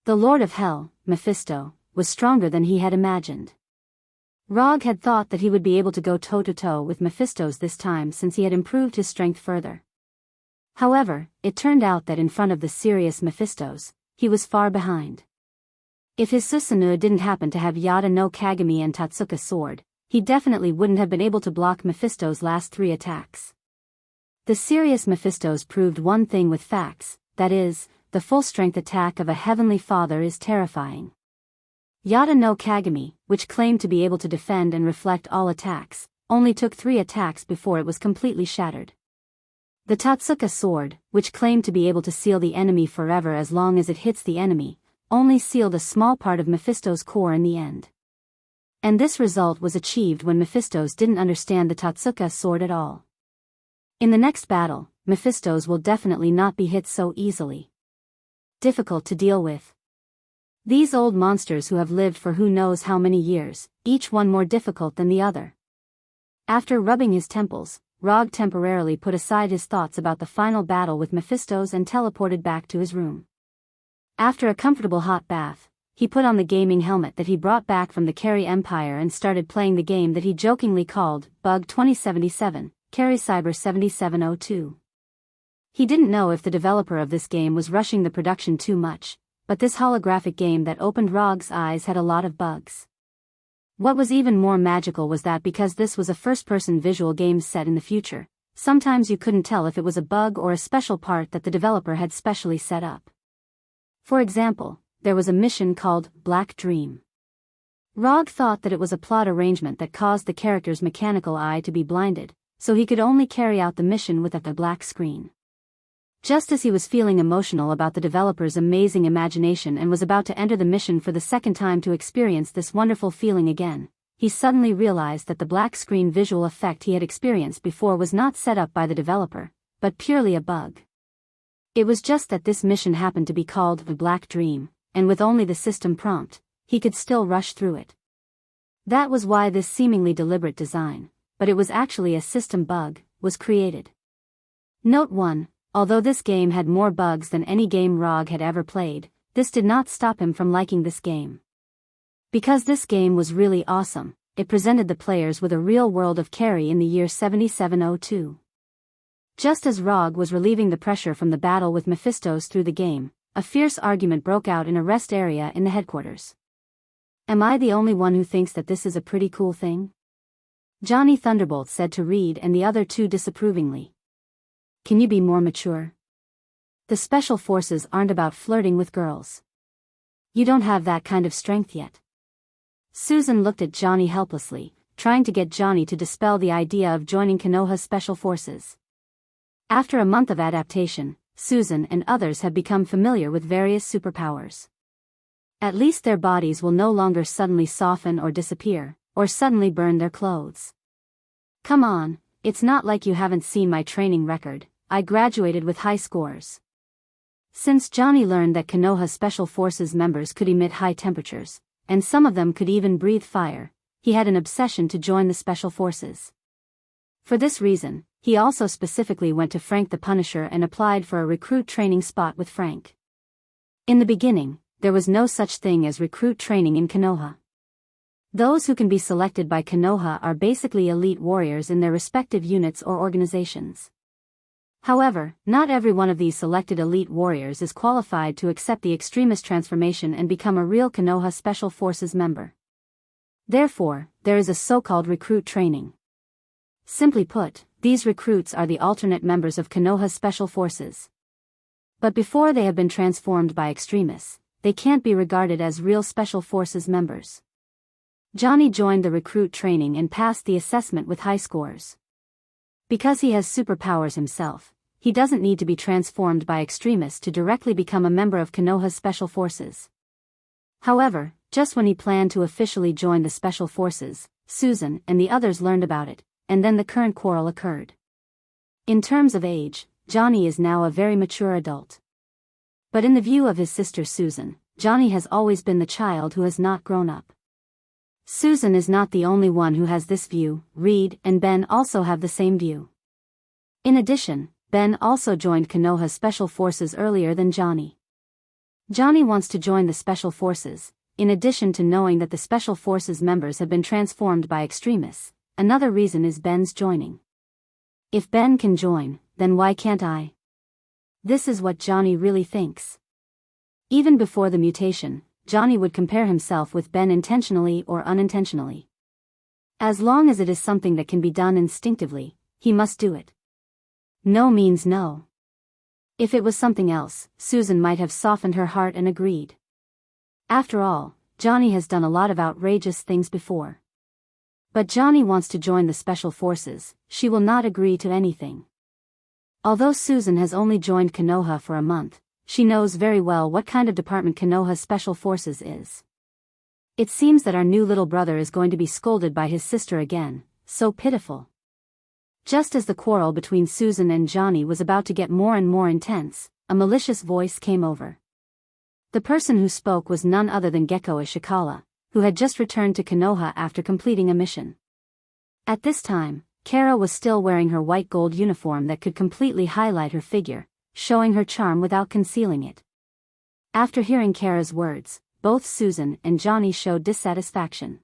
The Lord of Hell, Mephisto, was stronger than he had imagined. Rog had thought that he would be able to go toe-to-toe with Mephisto's this time since he had improved his strength further. However, it turned out that in front of the serious Mephistos, he was far behind. If his Susanoo didn't happen to have Yada no Kagami and Tatsuka's sword, he definitely wouldn't have been able to block Mephisto's last 3 attacks. The serious Mephistos proved one thing with facts, that is, the full-strength attack of a Heavenly Father is terrifying. Yada no Kagami, which claimed to be able to defend and reflect all attacks, only took 3 attacks before it was completely shattered. The Tatsuka sword, which claimed to be able to seal the enemy forever as long as it hits the enemy, only sealed a small part of Mephisto's core in the end. And this result was achieved when Mephistos didn't understand the Tatsuka sword at all. In the next battle, Mephistos will definitely not be hit so easily. Difficult to deal with. These old monsters who have lived for who knows how many years, each one more difficult than the other. After rubbing his temples, Rog temporarily put aside his thoughts about the final battle with Mephistos and teleported back to his room. After a comfortable hot bath, he put on the gaming helmet that he brought back from the Carry Empire and started playing the game that he jokingly called Bug 2077, Carry Cyber 7702. He didn't know if the developer of this game was rushing the production too much, but this holographic game that opened Rog's eyes had a lot of bugs. What was even more magical was that because this was a first-person visual game set in the future, sometimes you couldn't tell if it was a bug or a special part that the developer had specially set up. For example, there was a mission called Black Dream. Rog thought that it was a plot arrangement that caused the character's mechanical eye to be blinded, so he could only carry out the mission with a black screen. Just as he was feeling emotional about the developer's amazing imagination and was about to enter the mission for the second time to experience this wonderful feeling again, he suddenly realized that the black screen visual effect he had experienced before was not set up by the developer, but purely a bug. It was just that this mission happened to be called The Black Dream, and with only the system prompt, he could still rush through it. That was why this seemingly deliberate design, but it was actually a system bug, was created. Note 1. Although this game had more bugs than any game Rog had ever played, this did not stop him from liking this game. Because this game was really awesome, it presented the players with a real world of Carrie in the year 7702. Just as Rog was relieving the pressure from the battle with Mephistos through the game, a fierce argument broke out in a rest area in the headquarters. Am I the only one who thinks that this is a pretty cool thing? Johnny Thunderbolt said to Reed and the other two disapprovingly. Can you be more mature? The special forces aren't about flirting with girls. You don't have that kind of strength yet. Susan looked at Johnny helplessly, trying to get Johnny to dispel the idea of joining Konoha's special forces. After a month of adaptation, Susan and others have become familiar with various superpowers. At least their bodies will no longer suddenly soften or disappear, or suddenly burn their clothes. Come on, it's not like you haven't seen my training record. I graduated with high scores. Since Johnny learned that Konoha Special Forces members could emit high temperatures, and some of them could even breathe fire, he had an obsession to join the Special Forces. For this reason, he also specifically went to Frank the Punisher and applied for a recruit training spot with Frank. In the beginning, there was no such thing as recruit training in Konoha. Those who can be selected by Konoha are basically elite warriors in their respective units or organizations. However, not every one of these selected elite warriors is qualified to accept the extremist transformation and become a real Konoha Special Forces member. Therefore, there is a so-called recruit training. Simply put, these recruits are the alternate members of Konoha Special Forces. But before they have been transformed by extremists, they can't be regarded as real Special Forces members. Johnny joined the recruit training and passed the assessment with high scores. Because he has superpowers himself, he doesn't need to be transformed by extremists to directly become a member of Konoha's Special Forces. However, just when he planned to officially join the Special Forces, Susan and the others learned about it, and then the current quarrel occurred. In terms of age, Johnny is now a very mature adult. But in the view of his sister Susan, Johnny has always been the child who has not grown up. Susan is not the only one who has this view. Reed and Ben also have the same view. In addition, Ben also joined Konoha's Special Forces earlier than Johnny. Johnny wants to join the Special Forces, in addition to knowing that the Special Forces members have been transformed by extremists. Another reason is Ben's joining. If Ben can join, then why can't I? This is what Johnny really thinks. Even before the mutation, Johnny would compare himself with Ben intentionally or unintentionally. As long as it is something that can be done instinctively, he must do it. No means no. If it was something else, Susan might have softened her heart and agreed. After all, Johnny has done a lot of outrageous things before. But Johnny wants to join the Special Forces. She will not agree to anything. Although Susan has only joined Konoha for a month, she knows very well what kind of department Konoha's Special Forces is. It seems that our new little brother is going to be scolded by his sister again, so pitiful. Just as the quarrel between Susan and Johnny was about to get more and more intense, a malicious voice came over. The person who spoke was none other than Gecko Ishikawa, who had just returned to Konoha after completing a mission. At this time, Kara was still wearing her white gold uniform that could completely highlight her figure, showing her charm without concealing it. After hearing Kara's words, both Susan and Johnny showed dissatisfaction.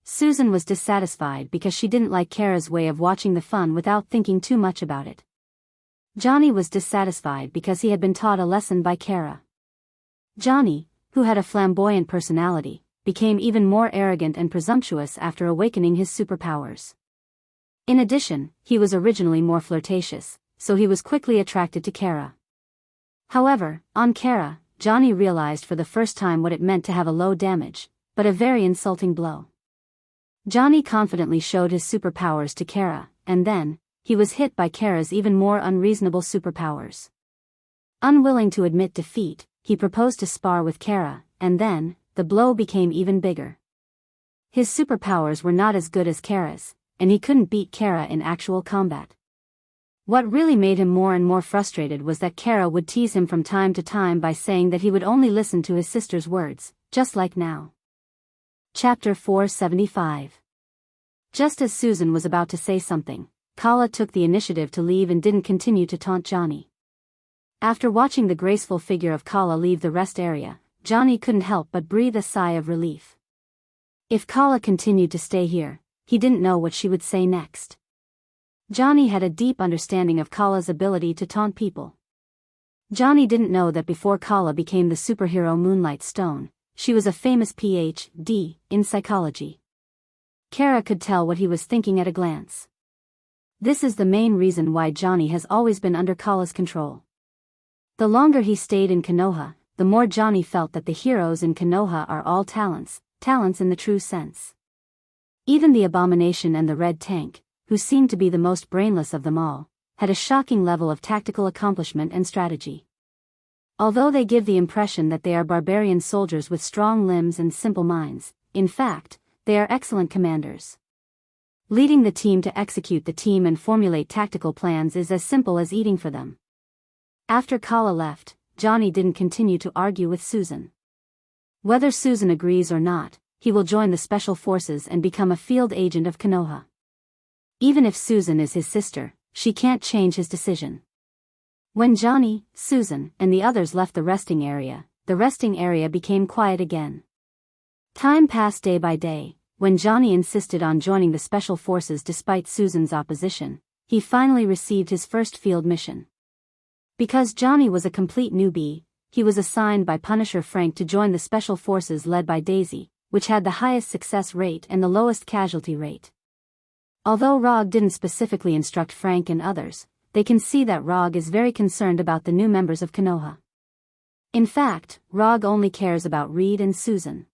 Susan was dissatisfied because she didn't like Kara's way of watching the fun without thinking too much about it. Johnny was dissatisfied because he had been taught a lesson by Kara. Johnny, who had a flamboyant personality, became even more arrogant and presumptuous after awakening his superpowers. In addition, he was originally more flirtatious, so he was quickly attracted to Kara. However, on Kara, Johnny realized for the first time what it meant to have a low damage, but a very insulting blow. Johnny confidently showed his superpowers to Kara, and then, he was hit by Kara's even more unreasonable superpowers. Unwilling to admit defeat, he proposed to spar with Kara, and then, the blow became even bigger. His superpowers were not as good as Kara's, and he couldn't beat Kara in actual combat. What really made him more and more frustrated was that Kara would tease him from time to time by saying that he would only listen to his sister's words, just like now. Chapter 475. Just as Susan was about to say something, Kala took the initiative to leave and didn't continue to taunt Johnny. After watching the graceful figure of Kala leave the rest area, Johnny couldn't help but breathe a sigh of relief. If Kala continued to stay here, he didn't know what she would say next. Johnny had a deep understanding of Kala's ability to taunt people. Johnny didn't know that before Kala became the superhero Moonlight Stone, she was a famous Ph.D. in psychology. Kara could tell what he was thinking at a glance. This is the main reason why Johnny has always been under Kala's control. The longer he stayed in Konoha, the more Johnny felt that the heroes in Konoha are all talents in the true sense. Even the Abomination and the Red Tank, who seemed to be the most brainless of them all, had a shocking level of tactical accomplishment and strategy. Although they give the impression that they are barbarian soldiers with strong limbs and simple minds, in fact, they are excellent commanders. Leading the team to execute the team and formulate tactical plans is as simple as eating for them. After Kala left, Johnny didn't continue to argue with Susan. Whether Susan agrees or not, he will join the special forces and become a field agent of Konoha. Even if Susan is his sister, she can't change his decision. When Johnny, Susan, and the others left the resting area became quiet again. Time passed day by day. When Johnny insisted on joining the special forces despite Susan's opposition, he finally received his first field mission. Because Johnny was a complete newbie, he was assigned by Punisher Frank to join the special forces led by Daisy, which had the highest success rate and the lowest casualty rate. Although Rog didn't specifically instruct Frank and others, they can see that Rog is very concerned about the new members of Konoha. In fact, Rog only cares about Reed and Susan.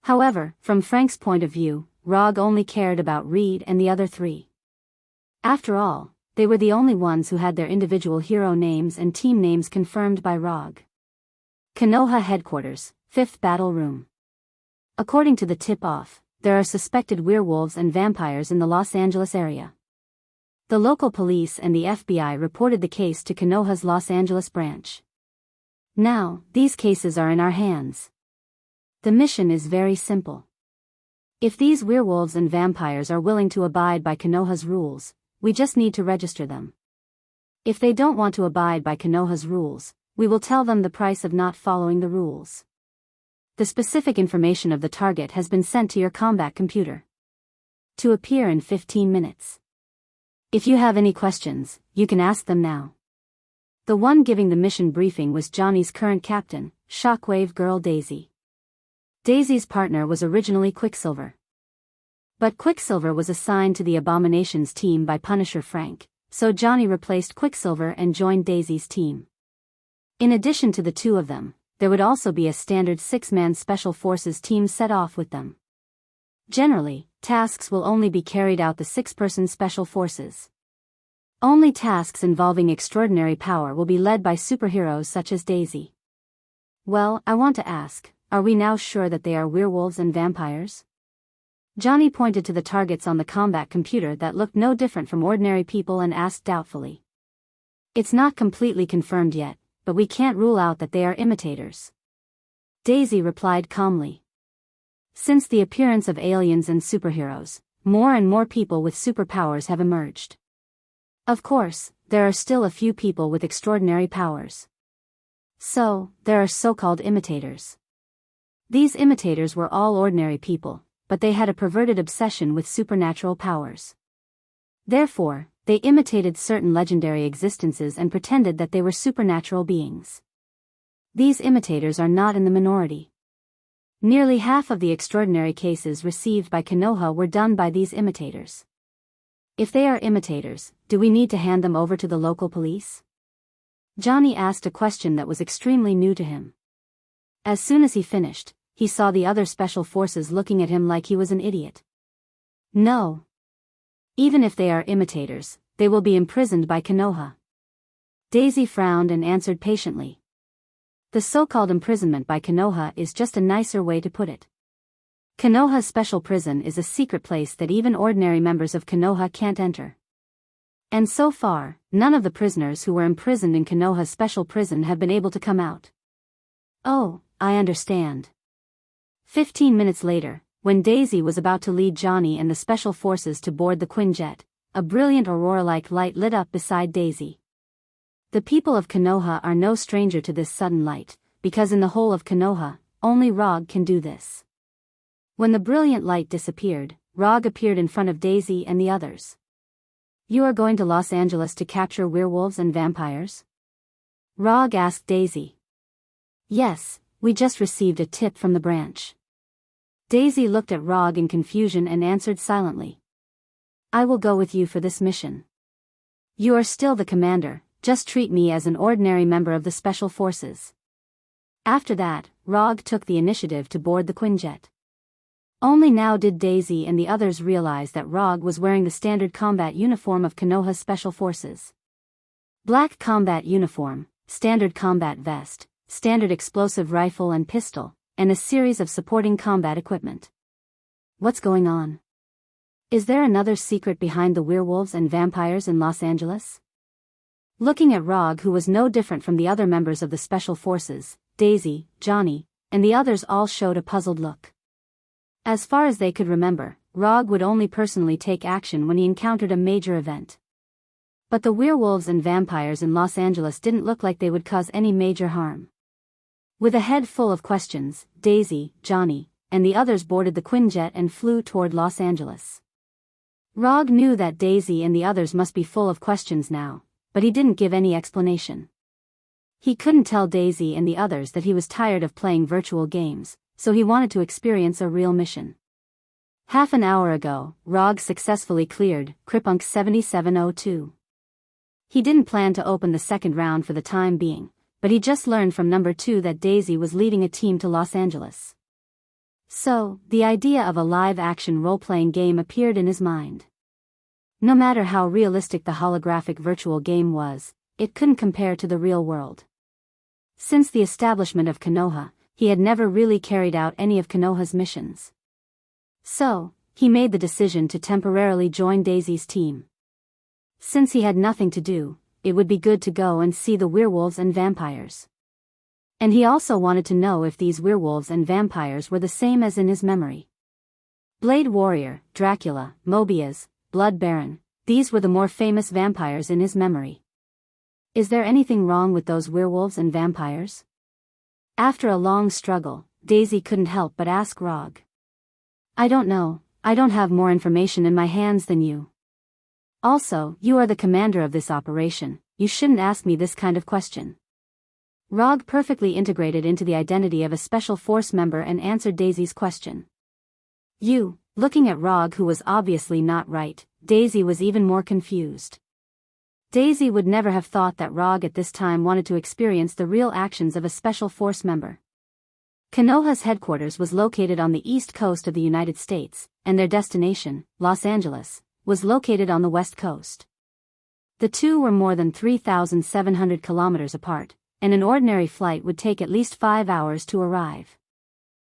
However, from Frank's point of view, Rog only cared about Reed and the other three. After all, they were the only ones who had their individual hero names and team names confirmed by Rog. Konoha Headquarters, 5th Battle Room. According to the tip-off, there are suspected werewolves and vampires in the Los Angeles area. The local police and the FBI reported the case to Konoha's Los Angeles branch. Now, these cases are in our hands. The mission is very simple. If these werewolves and vampires are willing to abide by Konoha's rules, we just need to register them. If they don't want to abide by Konoha's rules, we will tell them the price of not following the rules. The specific information of the target has been sent to your combat computer. To appear in 15 minutes. If you have any questions, you can ask them now. The one giving the mission briefing was Johnny's current captain, Shockwave Girl Daisy. Daisy's partner was originally Quicksilver. But Quicksilver was assigned to the Abomination's team by Punisher Frank, so Johnny replaced Quicksilver and joined Daisy's team. In addition to the two of them, there would also be a standard 6-man Special Forces team set off with them. Generally, tasks will only be carried out the 6-person Special Forces. Only tasks involving extraordinary power will be led by superheroes such as Daisy. Well, I want to ask, are we now sure that they are werewolves and vampires? Johnny pointed to the targets on the combat computer that looked no different from ordinary people and asked doubtfully. It's not completely confirmed yet, but we can't rule out that they are imitators. Daisy replied calmly. Since the appearance of aliens and superheroes, more and more people with superpowers have emerged. Of course, there are still a few people with extraordinary powers. So, there are so-called imitators. These imitators were all ordinary people, but they had a perverted obsession with supernatural powers. Therefore, they imitated certain legendary existences and pretended that they were supernatural beings. These imitators are not in the minority. Nearly half of the extraordinary cases received by Konoha were done by these imitators. If they are imitators, do we need to hand them over to the local police? Johnny asked a question that was extremely new to him. As soon as he finished, he saw the other special forces looking at him like he was an idiot. No. Even if they are imitators, they will be imprisoned by Konoha. Daisy frowned and answered patiently. The so-called imprisonment by Konoha is just a nicer way to put it. Konoha's special prison is a secret place that even ordinary members of Konoha can't enter. And so far, none of the prisoners who were imprisoned in Konoha's special prison have been able to come out. Oh, I understand. 15 minutes later, when Daisy was about to lead Johnny and the special forces to board the Quinjet, a brilliant aurora-like light lit up beside Daisy. The people of Konoha are no stranger to this sudden light, because in the whole of Konoha, only Rog can do this. When the brilliant light disappeared, Rog appeared in front of Daisy and the others. You are going to Los Angeles to capture werewolves and vampires? Rog asked Daisy. Yes, we just received a tip from the branch. Daisy looked at Rog in confusion and answered silently. I will go with you for this mission. You are still the commander, just treat me as an ordinary member of the Special Forces. After that, Rog took the initiative to board the Quinjet. Only now did Daisy and the others realize that Rog was wearing the standard combat uniform of Konoha's Special Forces. Black combat uniform, standard combat vest, standard explosive rifle and pistol, and a series of supporting combat equipment. What's going on? Is there another secret behind the werewolves and vampires in Los Angeles? Looking at Rog, who was no different from the other members of the Special Forces, Daisy, Johnny, and the others all showed a puzzled look. As far as they could remember, Rog would only personally take action when he encountered a major event. But the werewolves and vampires in Los Angeles didn't look like they would cause any major harm. With a head full of questions, Daisy, Johnny, and the others boarded the Quinjet and flew toward Los Angeles. Rog knew that Daisy and the others must be full of questions now, but he didn't give any explanation. He couldn't tell Daisy and the others that he was tired of playing virtual games, so he wanted to experience a real mission. Half an hour ago, Rog successfully cleared Kripunk 7702. He didn't plan to open the second round for the time being, but he just learned from number 2 that Daisy was leading a team to Los Angeles. So, the idea of a live-action role-playing game appeared in his mind. No matter how realistic the holographic virtual game was, it couldn't compare to the real world. Since the establishment of Konoha, he had never really carried out any of Konoha's missions. So, he made the decision to temporarily join Daisy's team. Since he had nothing to do, it would be good to go and see the werewolves and vampires. And he also wanted to know if these werewolves and vampires were the same as in his memory. Blade Warrior, Dracula, Mobius, Blood Baron, these were the more famous vampires in his memory. Is there anything wrong with those werewolves and vampires? After a long struggle, Daisy couldn't help but ask Rog. I don't know, I don't have more information in my hands than you. Also, you are the commander of this operation, you shouldn't ask me this kind of question. Rog perfectly integrated into the identity of a special force member and answered Daisy's question. Looking at Rog, who was obviously not right, Daisy was even more confused. Daisy would never have thought that Rog at this time wanted to experience the real actions of a special force member. Konoha's headquarters was located on the east coast of the United States, and their destination, Los Angeles, was located on the west coast. The two were more than 3,700 kilometers apart, and an ordinary flight would take at least 5 hours to arrive.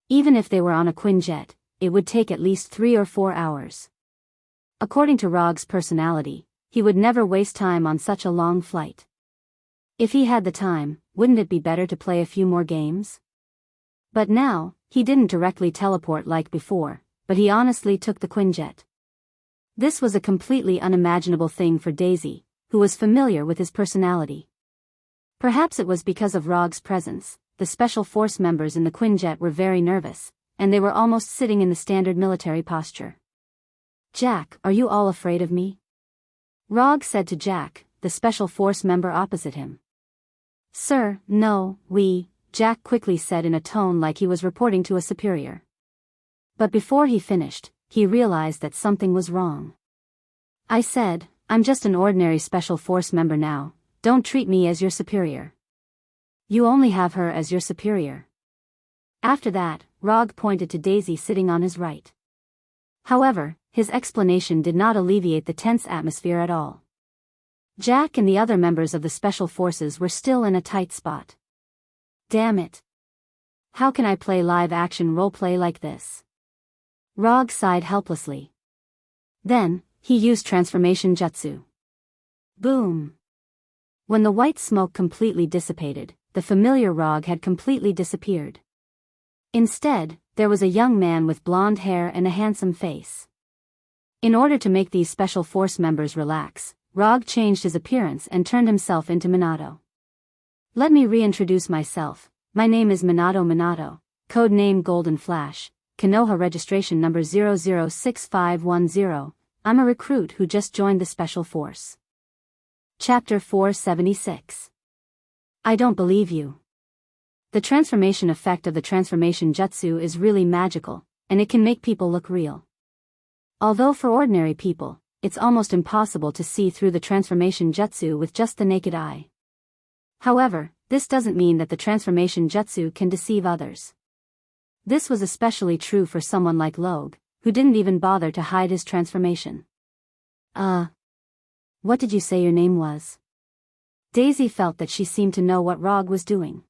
Even if they were on a Quinjet, it would take at least 3 or 4 hours. According to Rog's personality, he would never waste time on such a long flight. If he had the time, wouldn't it be better to play a few more games? But now, he didn't directly teleport like before, but he honestly took the Quinjet. This was a completely unimaginable thing for Daisy, who was familiar with his personality. Perhaps it was because of Rog's presence, the special force members in the Quinjet were very nervous, and they were almost sitting in the standard military posture. Jack, are you all afraid of me? Rog said to Jack, the special force member opposite him. Sir, no, Jack quickly said in a tone like he was reporting to a superior. But before he finished, he realized that something was wrong. I said, I'm just an ordinary special force member now, don't treat me as your superior. You only have her as your superior. After that, Rog pointed to Daisy sitting on his right. However, his explanation did not alleviate the tense atmosphere at all. Jack and the other members of the special forces were still in a tight spot. Damn it. How can I play live-action roleplay like this? Rog sighed helplessly. Then, he used transformation jutsu. Boom! When the white smoke completely dissipated, the familiar Rog had completely disappeared. Instead, there was a young man with blonde hair and a handsome face. In order to make these special force members relax, Rog changed his appearance and turned himself into Minato. Let me reintroduce myself. My name is Minato, code name Golden Flash, Konoha registration number 006510. I'm a recruit who just joined the special force. Chapter 476. I don't believe you. The transformation effect of the transformation jutsu is really magical, and it can make people look real. Although for ordinary people, it's almost impossible to see through the transformation jutsu with just the naked eye. However, this doesn't mean that the transformation jutsu can deceive others. This was especially true for someone like Logue, who didn't even bother to hide his transformation. What did you say your name was? Daisy felt that she seemed to know what Rog was doing.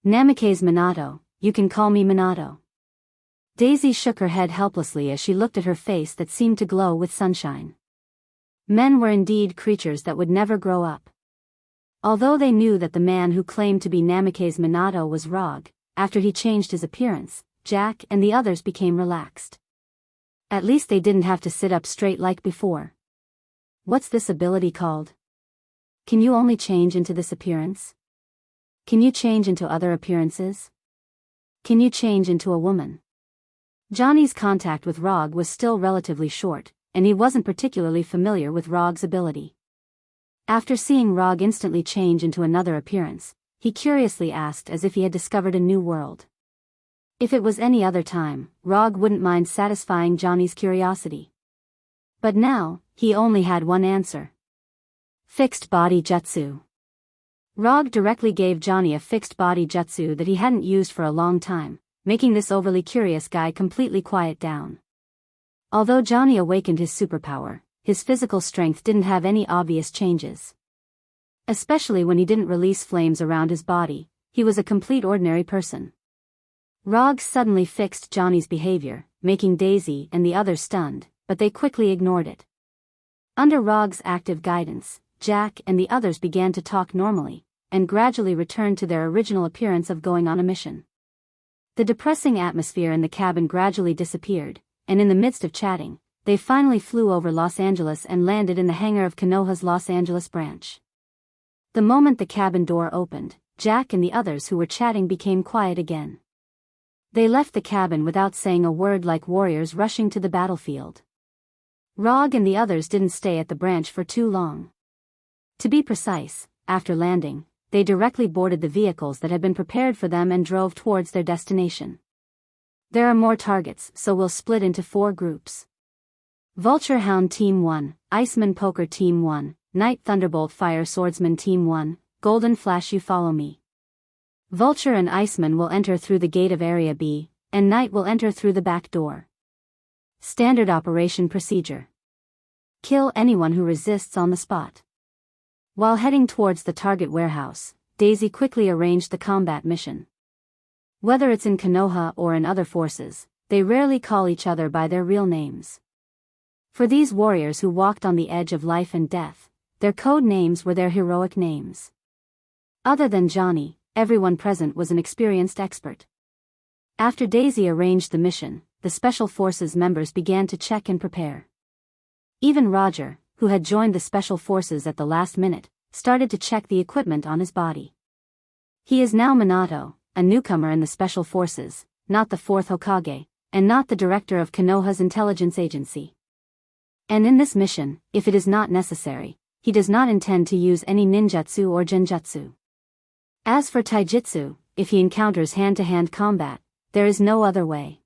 Namikaze Minato, you can call me Minato. Daisy shook her head helplessly as she looked at her face that seemed to glow with sunshine. Men were indeed creatures that would never grow up. Although they knew that the man who claimed to be Namikaze Minato was Rog, after he changed his appearance, Jack and the others became relaxed. At least they didn't have to sit up straight like before. What's this ability called? Can you only change into this appearance? Can you change into other appearances? Can you change into a woman? Johnny's contact with Rog was still relatively short, and he wasn't particularly familiar with Rog's ability. After seeing Rog instantly change into another appearance, he curiously asked as if he had discovered a new world. If it was any other time, Rog wouldn't mind satisfying Johnny's curiosity. But now, he only had one answer. Fixed body jutsu. Rog directly gave Johnny a fixed body jutsu that he hadn't used for a long time, making this overly curious guy completely quiet down. Although Johnny awakened his superpower, his physical strength didn't have any obvious changes. Especially when he didn't release flames around his body, he was a complete ordinary person. Rog suddenly fixed Johnny's behavior, making Daisy and the others stunned, but they quickly ignored it. Under Rog's active guidance, Jack and the others began to talk normally, and gradually returned to their original appearance of going on a mission. The depressing atmosphere in the cabin gradually disappeared, and in the midst of chatting, they finally flew over Los Angeles and landed in the hangar of Konoha's Los Angeles branch. The moment the cabin door opened, Jack and the others who were chatting became quiet again. They left the cabin without saying a word, like warriors rushing to the battlefield. Rog and the others didn't stay at the branch for too long. To be precise, after landing, they directly boarded the vehicles that had been prepared for them and drove towards their destination. There are more targets, so we'll split into 4 groups. Vulture Hound Team 1, Iceman Poker Team 1, Night Thunderbolt Fire Swordsman Team 1, Golden Flash you follow me. Vulture and Iceman will enter through the gate of Area B, and Night will enter through the back door. Standard operation procedure. Kill anyone who resists on the spot. While heading towards the target warehouse, Daisy quickly arranged the combat mission. Whether it's in Konoha or in other forces, they rarely call each other by their real names. For these warriors who walked on the edge of life and death, their code names were their heroic names. Other than Johnny, everyone present was an experienced expert. After Daisy arranged the mission, the Special Forces members began to check and prepare. Even Roger, who had joined the Special Forces at the last minute, started to check the equipment on his body. He is now Minato, a newcomer in the Special Forces, not the 4th Hokage, and not the director of Konoha's intelligence agency. And in this mission, if it is not necessary, he does not intend to use any ninjutsu or genjutsu. As for taijutsu, if he encounters hand-to-hand combat, there is no other way.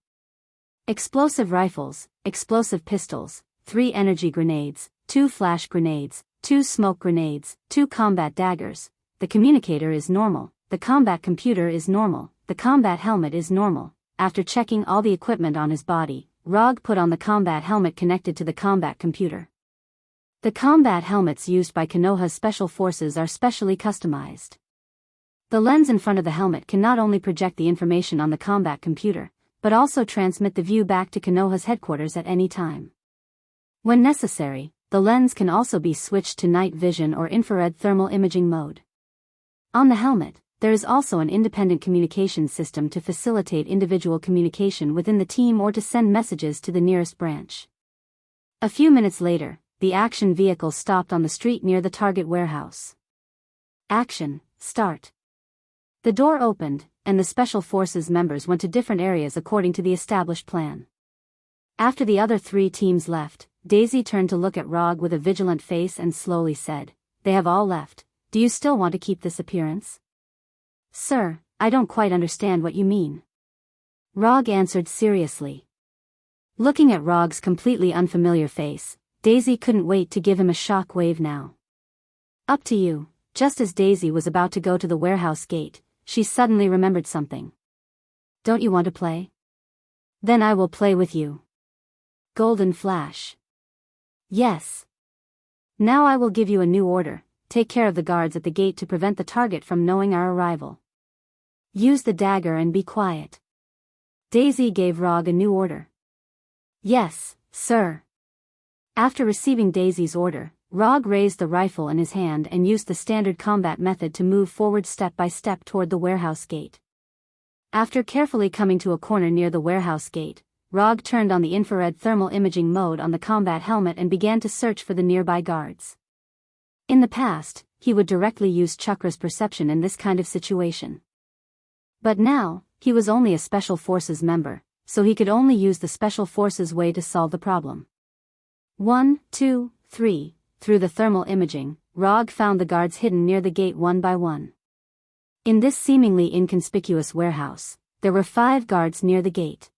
Explosive rifles, explosive pistols, 3 energy grenades, 2 flash grenades, 2 smoke grenades, 2 combat daggers. The communicator is normal, the combat computer is normal, the combat helmet is normal. After checking all the equipment on his body, Rog put on the combat helmet connected to the combat computer. The combat helmets used by Konoha's special forces are specially customized. The lens in front of the helmet can not only project the information on the combat computer, but also transmit the view back to Konoha's headquarters at any time. When necessary, the lens can also be switched to night vision or infrared thermal imaging mode. On the helmet, there is also an independent communication system to facilitate individual communication within the team or to send messages to the nearest branch. A few minutes later, the action vehicle stopped on the street near the target warehouse. Action, start. The door opened, and the Special Forces members went to different areas according to the established plan. After the other 3 teams left, Daisy turned to look at Rog with a vigilant face and slowly said, "They have all left. Do you still want to keep this appearance?" "Sir, I don't quite understand what you mean," Rog answered seriously. Looking at Rog's completely unfamiliar face, Daisy couldn't wait to give him a shock wave now. "Up to you." Just as Daisy was about to go to the warehouse gate, she suddenly remembered something. "Don't you want to play? Then I will play with you." Golden flash. "Yes. Now I will give you a new order. Take care of the guards at the gate to prevent the target from knowing our arrival. Use the dagger and be quiet." Daisy gave Rog a new order. "Yes, sir." After receiving Daisy's order, Rog raised the rifle in his hand and used the standard combat method to move forward step by step toward the warehouse gate. After carefully coming to a corner near the warehouse gate, Rog turned on the infrared thermal imaging mode on the combat helmet and began to search for the nearby guards. In the past, he would directly use Chakra's perception in this kind of situation. But now, he was only a Special Forces member, so he could only use the Special Forces way to solve the problem. 1, 2, 3. Through the thermal imaging, Rog found the guards hidden near the gate one by one. In this seemingly inconspicuous warehouse, there were 5 guards near the gate.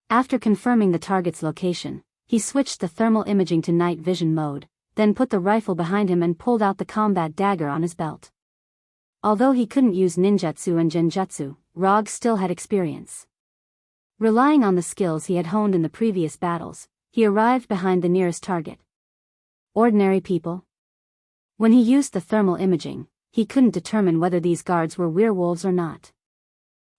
After confirming the target's location, he switched the thermal imaging to night vision mode, then put the rifle behind him and pulled out the combat dagger on his belt. Although he couldn't use ninjutsu and genjutsu, Rog still had experience. Relying on the skills he had honed in the previous battles, he arrived behind the nearest target. Ordinary people? When he used the thermal imaging, he couldn't determine whether these guards were werewolves or not.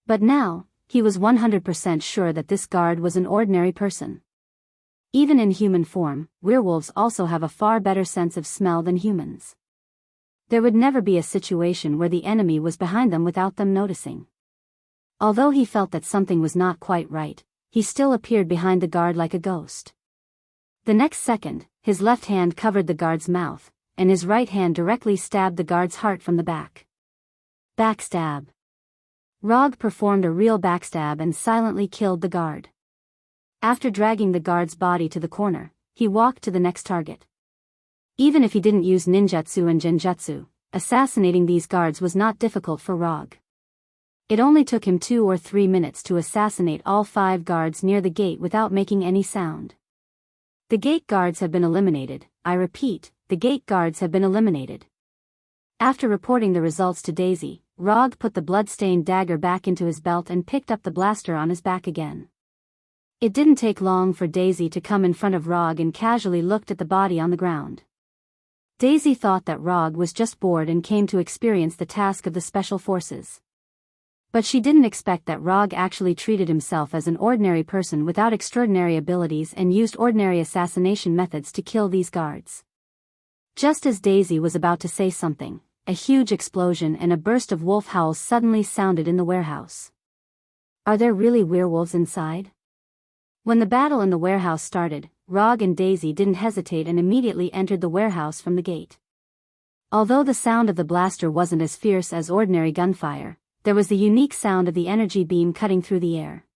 But now, he was 100% sure that this guard was an ordinary person. Even in human form, werewolves also have a far better sense of smell than humans. There would never be a situation where the enemy was behind them without them noticing. Although he felt that something was not quite right, he still appeared behind the guard like a ghost. The next second, his left hand covered the guard's mouth, and his right hand directly stabbed the guard's heart from the back. Backstab. Rog performed a real backstab and silently killed the guard. After dragging the guard's body to the corner, he walked to the next target. Even if he didn't use ninjutsu and genjutsu, assassinating these guards was not difficult for Rog. It only took him 2 or 3 minutes to assassinate all 5 guards near the gate without making any sound. The gate guards have been eliminated. I repeat, the gate guards have been eliminated. After reporting the results to Daisy, Rog put the blood-stained dagger back into his belt and picked up the blaster on his back again. It didn't take long for Daisy to come in front of Rog and casually looked at the body on the ground. Daisy thought that Rog was just bored and came to experience the task of the Special Forces. But she didn't expect that Rog actually treated himself as an ordinary person without extraordinary abilities and used ordinary assassination methods to kill these guards. Just as Daisy was about to say something, a huge explosion and a burst of wolf howls suddenly sounded in the warehouse. Are there really werewolves inside? When the battle in the warehouse started, Rog and Daisy didn't hesitate and immediately entered the warehouse from the gate. Although the sound of the blaster wasn't as fierce as ordinary gunfire, there was the unique sound of the energy beam cutting through the air.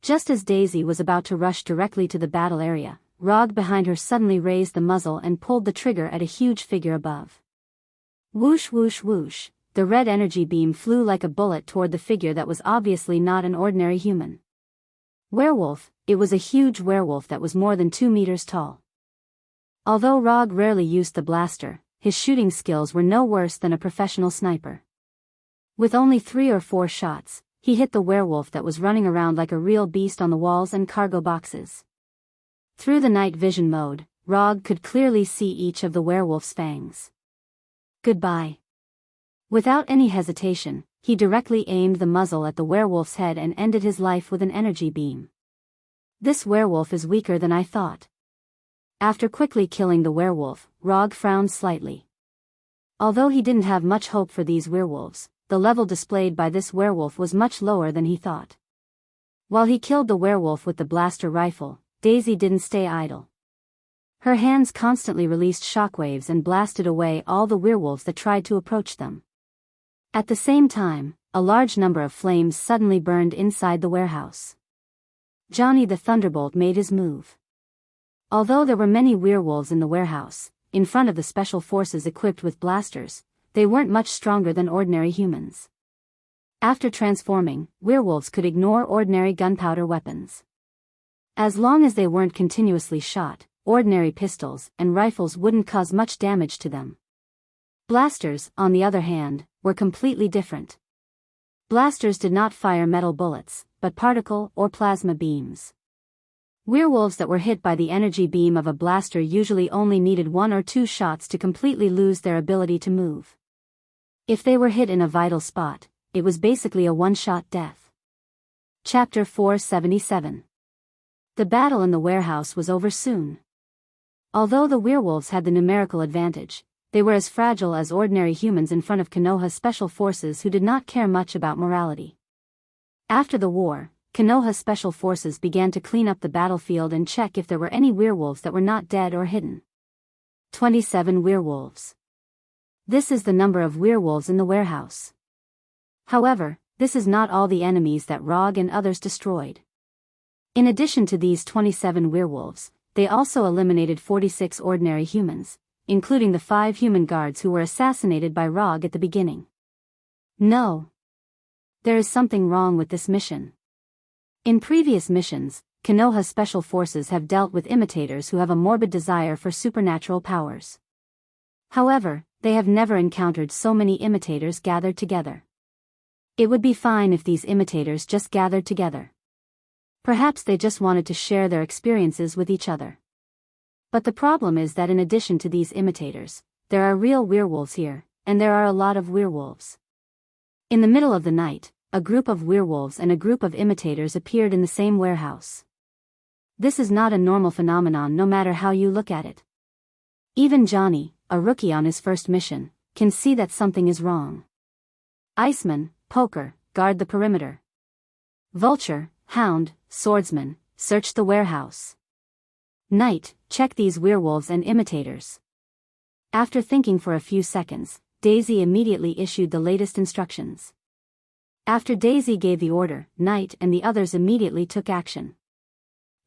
Just as Daisy was about to rush directly to the battle area, Rog behind her suddenly raised the muzzle and pulled the trigger at a huge figure above. Whoosh whoosh whoosh, the red energy beam flew like a bullet toward the figure that was obviously not an ordinary human. Werewolf, it was a huge werewolf that was more than 2 meters tall. Although Rog rarely used the blaster, his shooting skills were no worse than a professional sniper. With only 3 or 4 shots, he hit the werewolf that was running around like a real beast on the walls and cargo boxes. Through the night vision mode, Rog could clearly see each of the werewolf's fangs. Goodbye. Without any hesitation, he directly aimed the muzzle at the werewolf's head and ended his life with an energy beam. This werewolf is weaker than I thought. After quickly killing the werewolf, Rog frowned slightly. Although he didn't have much hope for these werewolves, the level displayed by this werewolf was much lower than he thought. While he killed the werewolf with the blaster rifle, Daisy didn't stay idle. Her hands constantly released shockwaves and blasted away all the werewolves that tried to approach them. At the same time, a large number of flames suddenly burned inside the warehouse. Johnny the Thunderbolt made his move. Although there were many werewolves in the warehouse, in front of the special forces equipped with blasters, they weren't much stronger than ordinary humans. After transforming, werewolves could ignore ordinary gunpowder weapons. As long as they weren't continuously shot, ordinary pistols and rifles wouldn't cause much damage to them. Blasters, on the other hand, were completely different. Blasters did not fire metal bullets, but particle or plasma beams. Werewolves that were hit by the energy beam of a blaster usually only needed 1 or 2 shots to completely lose their ability to move. If they were hit in a vital spot, it was basically a one-shot death. Chapter 477. The battle in the warehouse was over soon. Although the werewolves had the numerical advantage, they were as fragile as ordinary humans in front of Konoha's special forces who did not care much about morality. After the war, Konoha's special forces began to clean up the battlefield and check if there were any werewolves that were not dead or hidden. 27 werewolves. This is the number of werewolves in the warehouse. However, this is not all the enemies that Rog and others destroyed. In addition to these 27 werewolves, they also eliminated 46 ordinary humans, including the 5 human guards who were assassinated by Rog at the beginning. No. There is something wrong with this mission. In previous missions, Konoha's special forces have dealt with imitators who have a morbid desire for supernatural powers. However, they have never encountered so many imitators gathered together. It would be fine if these imitators just gathered together. Perhaps they just wanted to share their experiences with each other. But the problem is that in addition to these imitators, there are real werewolves here, and there are a lot of werewolves. In the middle of the night, a group of werewolves and a group of imitators appeared in the same warehouse. This is not a normal phenomenon no matter how you look at it. Even Johnny, a rookie on his first mission, can see that something is wrong. Iceman, Poker, guard the perimeter. Vulture, Hound, Swordsman, search the warehouse. Knight, check these werewolves and imitators. After thinking for a few seconds, Daisy immediately issued the latest instructions. After Daisy gave the order, Knight and the others immediately took action.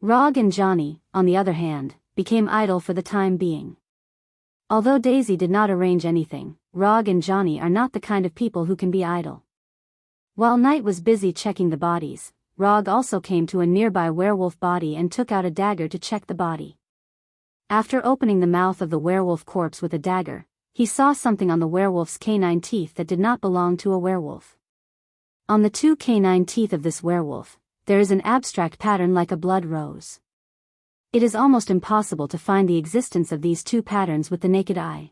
Rog and Johnny, on the other hand, became idle for the time being. Although Daisy did not arrange anything, Rog and Johnny are not the kind of people who can be idle. While Knight was busy checking the bodies, Rog also came to a nearby werewolf body and took out a dagger to check the body. After opening the mouth of the werewolf corpse with a dagger, he saw something on the werewolf's canine teeth that did not belong to a werewolf. On the 2 canine teeth of this werewolf, there is an abstract pattern like a blood rose. It is almost impossible to find the existence of these 2 patterns with the naked eye.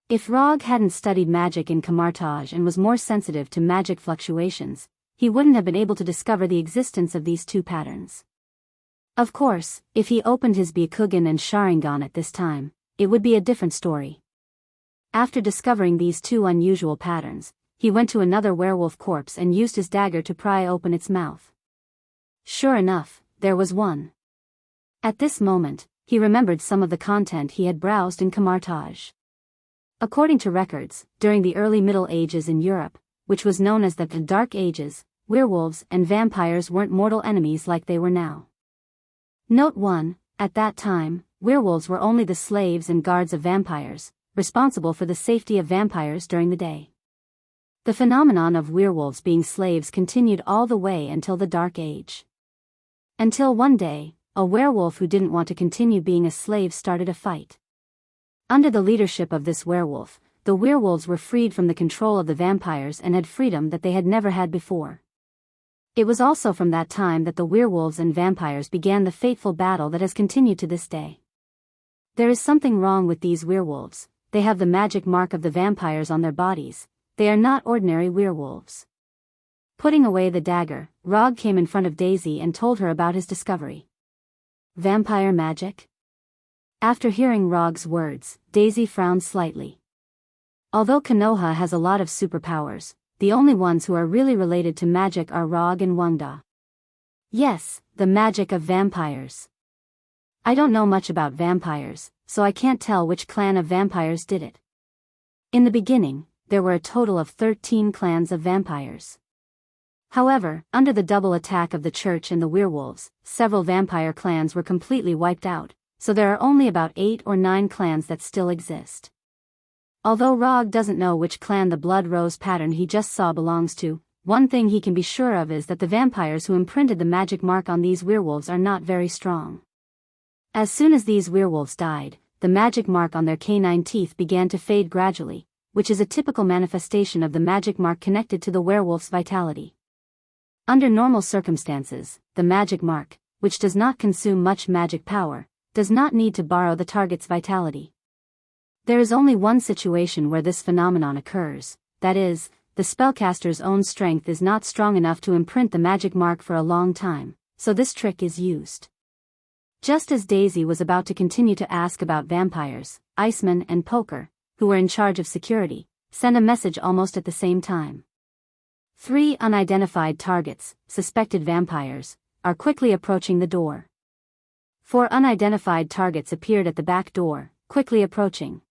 If Rog hadn't studied magic in Camartage and was more sensitive to magic fluctuations, he wouldn't have been able to discover the existence of these 2 patterns. Of course, if he opened his Byakugan and Sharingan at this time, it would be a different story. After discovering these 2 unusual patterns, he went to another werewolf corpse and used his dagger to pry open its mouth. Sure enough, there was one. At this moment, he remembered some of the content he had browsed in Camartage. According to records, during the early Middle Ages in Europe, which was known as the Dark Ages, werewolves and vampires weren't mortal enemies like they were now. Note 1, at that time, werewolves were only the slaves and guards of vampires, responsible for the safety of vampires during the day. The phenomenon of werewolves being slaves continued all the way until the Dark Age. Until one day, a werewolf who didn't want to continue being a slave started a fight. Under the leadership of this werewolf, the werewolves were freed from the control of the vampires and had freedom that they had never had before. It was also from that time that the werewolves and vampires began the fateful battle that has continued to this day. There is something wrong with these werewolves. They have the magic mark of the vampires on their bodies. They are not ordinary werewolves. Putting away the dagger, Rog came in front of Daisy and told her about his discovery. Vampire magic? After hearing Rog's words, Daisy frowned slightly. Although Konoha has a lot of superpowers, the only ones who are really related to magic are Rog and Wangda. Yes, the magic of vampires. I don't know much about vampires, so I can't tell which clan of vampires did it. In the beginning, there were a total of 13 clans of vampires. However, under the double attack of the church and the werewolves, several vampire clans were completely wiped out, so there are only about 8 or 9 clans that still exist. Although Rog doesn't know which clan the blood rose pattern he just saw belongs to, one thing he can be sure of is that the vampires who imprinted the magic mark on these werewolves are not very strong. As soon as these werewolves died, the magic mark on their canine teeth began to fade gradually, which is a typical manifestation of the magic mark connected to the werewolf's vitality. Under normal circumstances, the magic mark, which does not consume much magic power, does not need to borrow the target's vitality. There is only one situation where this phenomenon occurs, that is, the spellcaster's own strength is not strong enough to imprint the magic mark for a long time, so this trick is used. Just as Daisy was about to continue to ask about vampires, Iceman and Poker, who were in charge of security, sent a message almost at the same time. 3 unidentified targets, suspected vampires, are quickly approaching the door. 4 unidentified targets appeared at the back door, quickly approaching.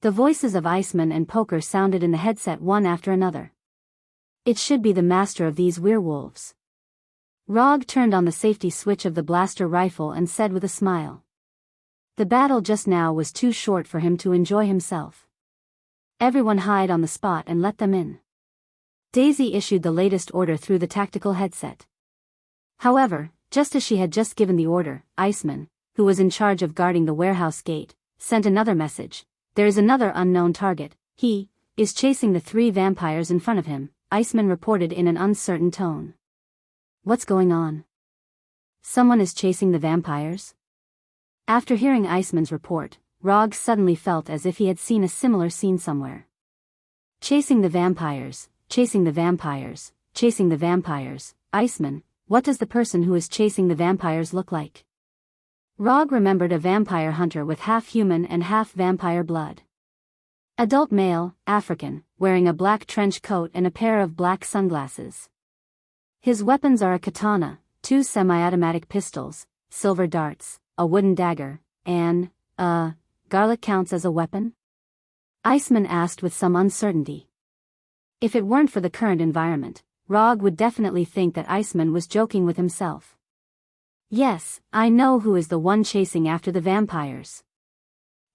The voices of Iceman and Poker sounded in the headset one after another. It should be the master of these werewolves. Rog turned on the safety switch of the blaster rifle and said with a smile. The battle just now was too short for him to enjoy himself. Everyone hide on the spot and let them in. Daisy issued the latest order through the tactical headset. However, just as she had just given the order, Iceman, who was in charge of guarding the warehouse gate, sent another message. There is another unknown target. He is chasing the 3 vampires in front of him, Iceman reported in an uncertain tone. What's going on? Someone is chasing the vampires? After hearing Iceman's report, Rog suddenly felt as if he had seen a similar scene somewhere. Chasing the vampires, chasing the vampires, chasing the vampires. Iceman, what does the person who is chasing the vampires look like? Rog remembered a vampire hunter with half human and half vampire blood. Adult male, African, wearing a black trench coat and a pair of black sunglasses. His weapons are a katana, 2 semi-automatic pistols, silver darts, a wooden dagger, and, garlic counts as a weapon? Iceman asked with some uncertainty. If it weren't for the current environment, Rog would definitely think that Iceman was joking with himself. Yes, I know who is the one chasing after the vampires.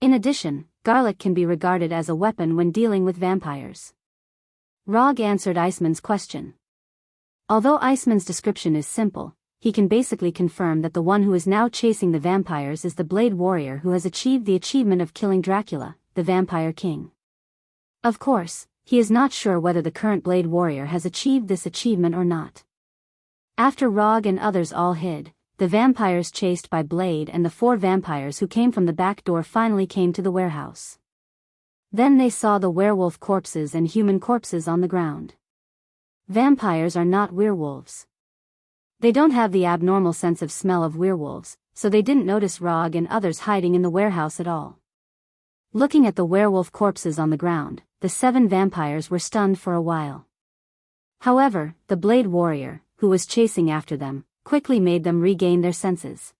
In addition, garlic can be regarded as a weapon when dealing with vampires. Rog answered Iceman's question. Although Iceman's description is simple, he can basically confirm that the one who is now chasing the vampires is the Blade Warrior who has achieved the achievement of killing Dracula, the Vampire King. Of course, he is not sure whether the current Blade Warrior has achieved this achievement or not. After Rog and others all hid, the vampires chased by Blade and the 4 vampires who came from the back door finally came to the warehouse. Then they saw the werewolf corpses and human corpses on the ground. Vampires are not werewolves. They don't have the abnormal sense of smell of werewolves, so they didn't notice Rog and others hiding in the warehouse at all. Looking at the werewolf corpses on the ground, the 7 vampires were stunned for a while. However, the Blade Warrior, who was chasing after them, quickly made them regain their senses.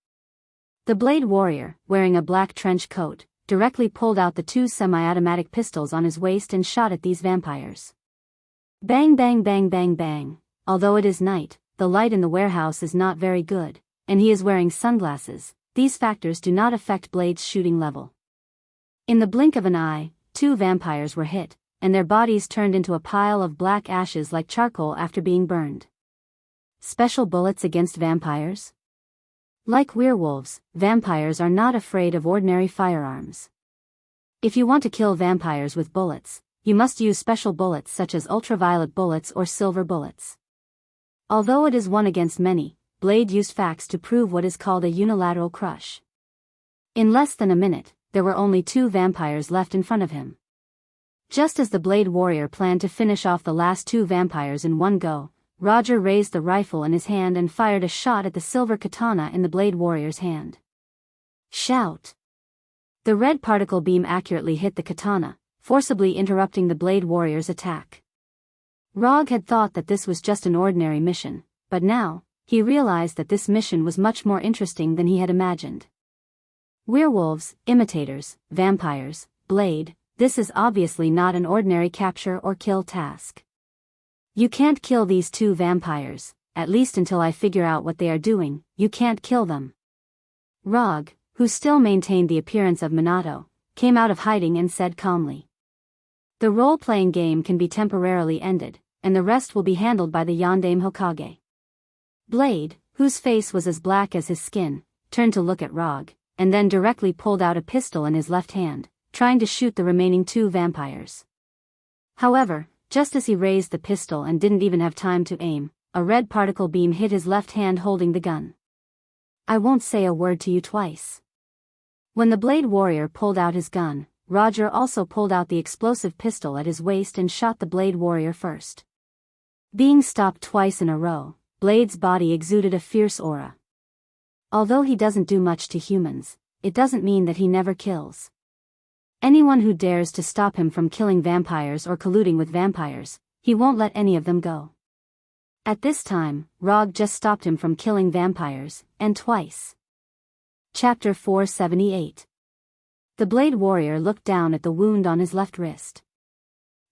The Blade Warrior, wearing a black trench coat, directly pulled out the 2 semi-automatic pistols on his waist and shot at these vampires. Bang bang bang bang bang. Although it is night, the light in the warehouse is not very good, and he is wearing sunglasses. These factors do not affect Blade's shooting level. In the blink of an eye, 2 vampires were hit, and their bodies turned into a pile of black ashes like charcoal after being burned. Special bullets against vampires? Like werewolves, vampires are not afraid of ordinary firearms. If you want to kill vampires with bullets, you must use special bullets such as ultraviolet bullets or silver bullets. Although it is one against many, Blade used facts to prove what is called a unilateral crush. In less than a minute, there were only 2 vampires left in front of him. Just as the Blade Warrior planned to finish off the last two vampires in one go, Roger raised the rifle in his hand and fired a shot at the silver katana in the Blade Warrior's hand. Shout! The red particle beam accurately hit the katana, forcibly interrupting the Blade Warrior's attack. Rog had thought that this was just an ordinary mission, but now, he realized that this mission was much more interesting than he had imagined. Werewolves, imitators, vampires, Blade, this is obviously not an ordinary capture or kill task. You can't kill these two vampires, at least until I figure out what they are doing, you can't kill them. Rog, who still maintained the appearance of Minato, came out of hiding and said calmly. The role-playing game can be temporarily ended, and the rest will be handled by the Yondaime Hokage. Blade, whose face was as black as his skin, turned to look at Rog, and then directly pulled out a pistol in his left hand, trying to shoot the remaining two vampires. However, just as he raised the pistol and didn't even have time to aim, a red particle beam hit his left hand holding the gun. I won't say a word to you twice. When the Blade Warrior pulled out his gun, Roger also pulled out the explosive pistol at his waist and shot the Blade Warrior first. Being stopped twice in a row, Blade's body exuded a fierce aura. Although he doesn't do much to humans, it doesn't mean that he never kills. Anyone who dares to stop him from killing vampires or colluding with vampires, he won't let any of them go. At this time, Rog just stopped him from killing vampires, and twice. Chapter 478. The Blade Warrior looked down at the wound on his left wrist.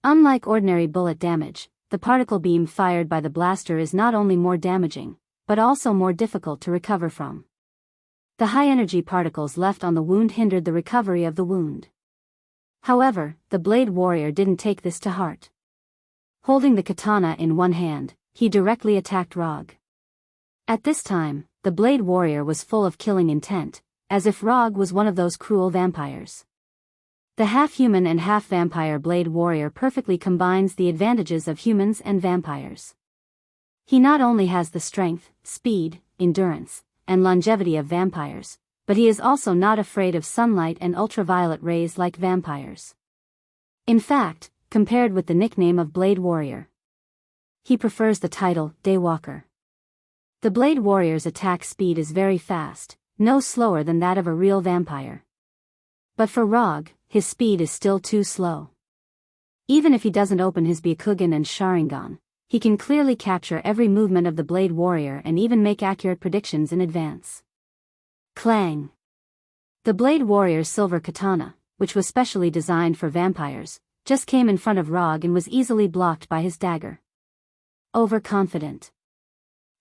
Unlike ordinary bullet damage, the particle beam fired by the blaster is not only more damaging, but also more difficult to recover from. The high-energy particles left on the wound hindered the recovery of the wound. However, the Blade Warrior didn't take this to heart. Holding the katana in one hand, he directly attacked Rog. At this time, the Blade Warrior was full of killing intent, as if Rog was one of those cruel vampires. The half-human and half-vampire Blade Warrior perfectly combines the advantages of humans and vampires. He not only has the strength, speed, endurance, and longevity of vampires, but he is also not afraid of sunlight and ultraviolet rays like vampires. In fact, compared with the nickname of Blade Warrior, he prefers the title, Daywalker. The Blade Warrior's attack speed is very fast, no slower than that of a real vampire. But for Rog, his speed is still too slow. Even if he doesn't open his Byakugan and Sharingan, he can clearly capture every movement of the Blade Warrior and even make accurate predictions in advance. Clang! The Blade Warrior's silver katana, which was specially designed for vampires, just came in front of Rog and was easily blocked by his dagger. Overconfident,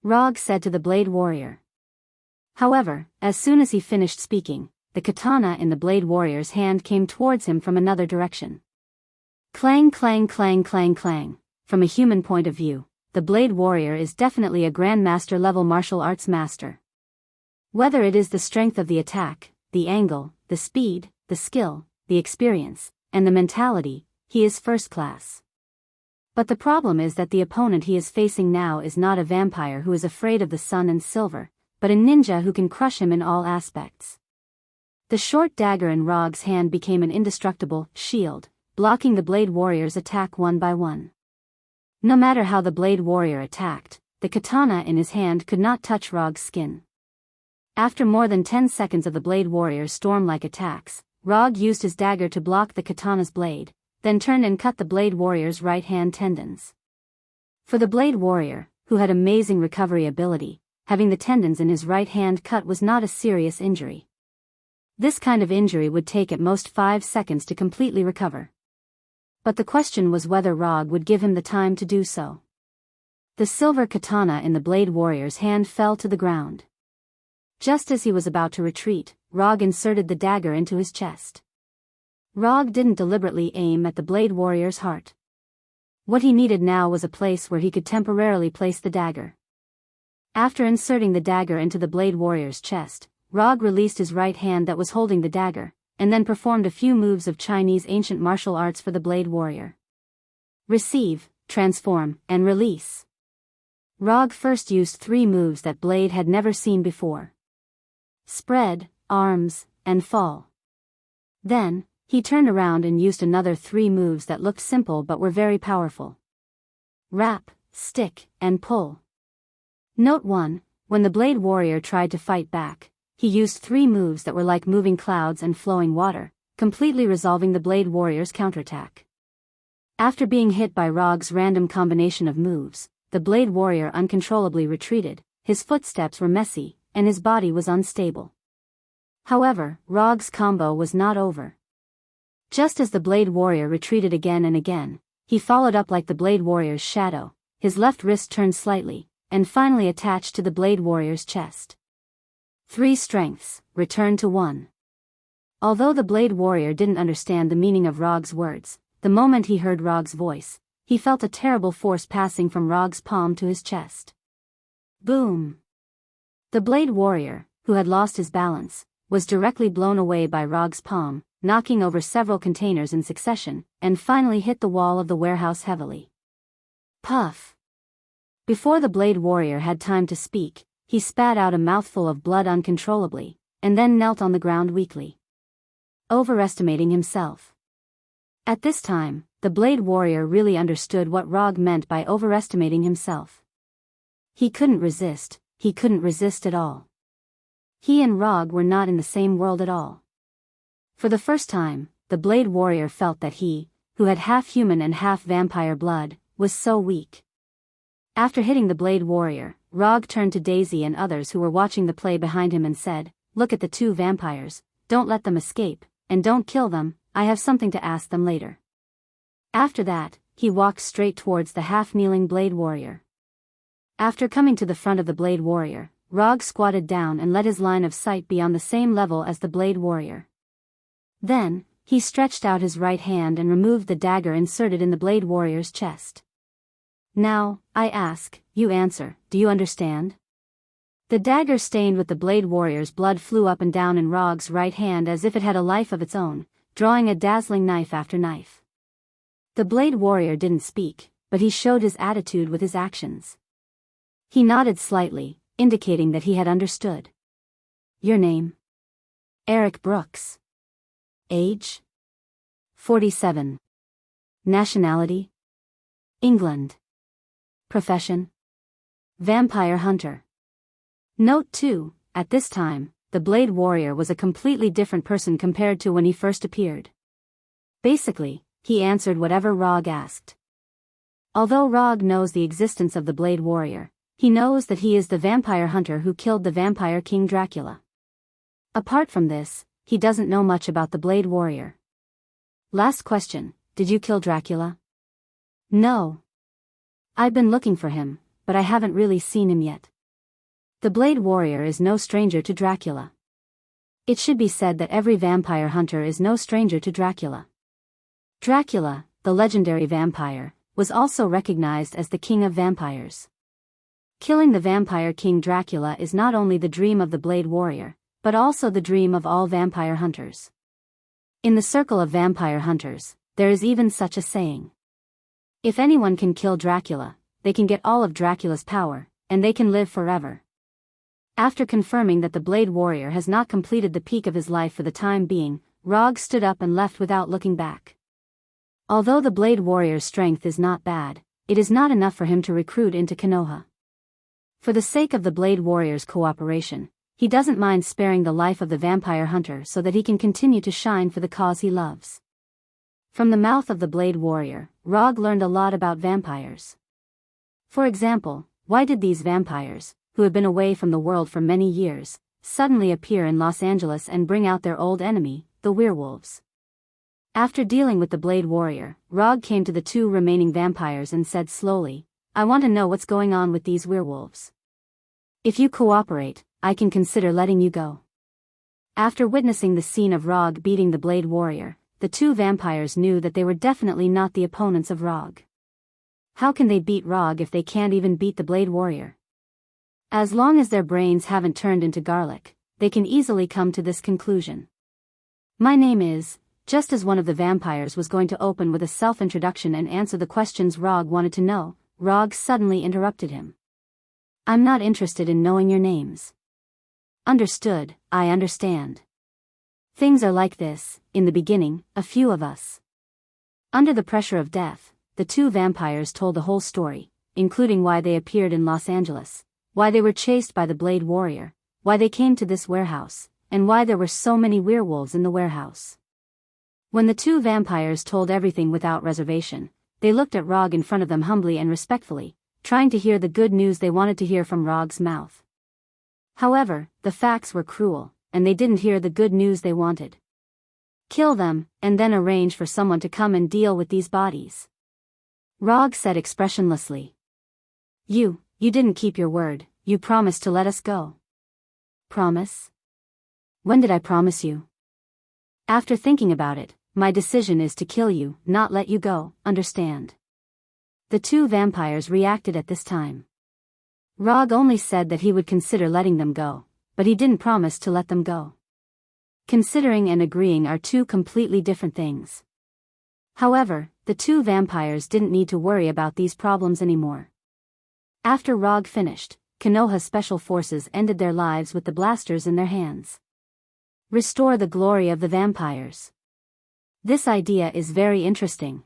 Rog said to the Blade Warrior. However, as soon as he finished speaking, the katana in the Blade Warrior's hand came towards him from another direction. Clang clang clang clang clang. From a human point of view, the Blade Warrior is definitely a Grandmaster level martial arts master. Whether it is the strength of the attack, the angle, the speed, the skill, the experience, and the mentality, he is first class. But the problem is that the opponent he is facing now is not a vampire who is afraid of the sun and silver, but a ninja who can crush him in all aspects. The short dagger in Rog's hand became an indestructible shield, blocking the Blade Warrior's attack one by one. No matter how the Blade Warrior attacked, the katana in his hand could not touch Rog's skin. After more than 10 seconds of the Blade Warrior's storm-like attacks, Rog used his dagger to block the katana's blade, then turned and cut the Blade Warrior's right hand tendons. For the Blade Warrior, who had amazing recovery ability, having the tendons in his right hand cut was not a serious injury. This kind of injury would take at most 5 seconds to completely recover. But the question was whether Rog would give him the time to do so. The silver katana in the Blade Warrior's hand fell to the ground. Just as he was about to retreat, Rog inserted the dagger into his chest. Rog didn't deliberately aim at the Blade Warrior's heart. What he needed now was a place where he could temporarily place the dagger. After inserting the dagger into the Blade Warrior's chest, Rog released his right hand that was holding the dagger, and then performed a few moves of Chinese ancient martial arts for the Blade Warrior. Receive, transform, and release. Rog first used 3 moves that Blade had never seen before. Spread, arms, and fall. Then, He turned around and used another 3 moves that looked simple but were very powerful. Wrap, stick, and pull. Note 1. When the Blade Warrior tried to fight back, he used 3 moves that were like moving clouds and flowing water, completely resolving the Blade Warrior's counterattack. After being hit by Rog's random combination of moves, the Blade Warrior uncontrollably retreated, his footsteps were messy, and his body was unstable. However, Rog's combo was not over. Just as the Blade Warrior retreated again and again, he followed up like the Blade Warrior's shadow, his left wrist turned slightly, and finally attached to the Blade Warrior's chest. 3 strengths, returned to 1. Although the Blade Warrior didn't understand the meaning of Rog's words, the moment he heard Rog's voice, he felt a terrible force passing from Rog's palm to his chest. Boom! The Blade Warrior, who had lost his balance, was directly blown away by Rog's palm, knocking over several containers in succession, and finally hit the wall of the warehouse heavily. Puff! Before the Blade Warrior had time to speak, he spat out a mouthful of blood uncontrollably, and then knelt on the ground weakly. Overestimating himself. At this time, the Blade Warrior really understood what Rog meant by overestimating himself. He couldn't resist at all. He and Rog were not in the same world at all. For the first time, the Blade Warrior felt that he, who had half human and half vampire blood, was so weak. After hitting the Blade Warrior, Rog turned to Daisy and others who were watching the play behind him and said, "Look at the 2 vampires, don't let them escape, and don't kill them, I have something to ask them later." After that, he walked straight towards the half-kneeling Blade Warrior. After coming to the front of the Blade Warrior, Rog squatted down and let his line of sight be on the same level as the Blade Warrior. Then, he stretched out his right hand and removed the dagger inserted in the Blade Warrior's chest. "Now, I ask, you answer, do you understand?" The dagger stained with the Blade Warrior's blood flew up and down in Rog's right hand as if it had a life of its own, drawing a dazzling knife after knife. The Blade Warrior didn't speak, but he showed his attitude with his actions. He nodded slightly, indicating that he had understood. "Your name?" "Eric Brooks." "Age?" 47. "Nationality?" "England." "Profession?" "Vampire hunter." Note 2, at this time, the Blade Warrior was a completely different person compared to when he first appeared. Basically, he answered whatever Rog asked. Although Rog knows the existence of the Blade Warrior, he knows that he is the vampire hunter who killed the vampire King Dracula. Apart from this, he doesn't know much about the Blade Warrior. Last question, did you kill Dracula? No. I've been looking for him, but I haven't really seen him yet. The Blade Warrior is no stranger to Dracula. It should be said that every vampire hunter is no stranger to Dracula. Dracula, the legendary vampire, was also recognized as the king of vampires. Killing the vampire King Dracula is not only the dream of the Blade Warrior, but also the dream of all vampire hunters. In the circle of vampire hunters, there is even such a saying. If anyone can kill Dracula, they can get all of Dracula's power, and they can live forever. After confirming that the Blade Warrior has not completed the peak of his life for the time being, Rog stood up and left without looking back. Although the Blade Warrior's strength is not bad, it is not enough for him to recruit into Konoha. For the sake of the Blade Warrior's cooperation, he doesn't mind sparing the life of the vampire hunter so that he can continue to shine for the cause he loves. From the mouth of the Blade Warrior, Rog learned a lot about vampires. For example, why did these vampires, who had been away from the world for many years, suddenly appear in Los Angeles and bring out their old enemy, the werewolves? After dealing with the Blade Warrior, Rog came to the 2 remaining vampires and said slowly, "I want to know what's going on with these werewolves. If you cooperate, I can consider letting you go." After witnessing the scene of Rog beating the Blade Warrior, the 2 vampires knew that they were definitely not the opponents of Rog. How can they beat Rog if they can't even beat the Blade Warrior? As long as their brains haven't turned into garlic, they can easily come to this conclusion. "My name is," just as one of the vampires was going to open with a self-introduction and answer the questions Rog wanted to know, Rog suddenly interrupted him. "I'm not interested in knowing your names." "Understood, I understand." Things are like this, in the beginning, a few of us. Under the pressure of death, the two vampires told the whole story, including why they appeared in Los Angeles, why they were chased by the Blade Warrior, why they came to this warehouse, and why there were so many werewolves in the warehouse. When the two vampires told everything without reservation, they looked at Rog in front of them humbly and respectfully, trying to hear the good news they wanted to hear from Rog's mouth. However, the facts were cruel, and they didn't hear the good news they wanted. Kill them, and then arrange for someone to come and deal with these bodies. Rog said expressionlessly. You didn't keep your word, you promised to let us go. Promise? When did I promise you? After thinking about it, my decision is to kill you, not let you go, understand? The two vampires reacted at this time. Rog only said that he would consider letting them go, but he didn't promise to let them go. Considering and agreeing are two completely different things. However, the two vampires didn't need to worry about these problems anymore. After Rog finished, Konoha's special forces ended their lives with the blasters in their hands. Restore the glory of the vampires. This idea is very interesting.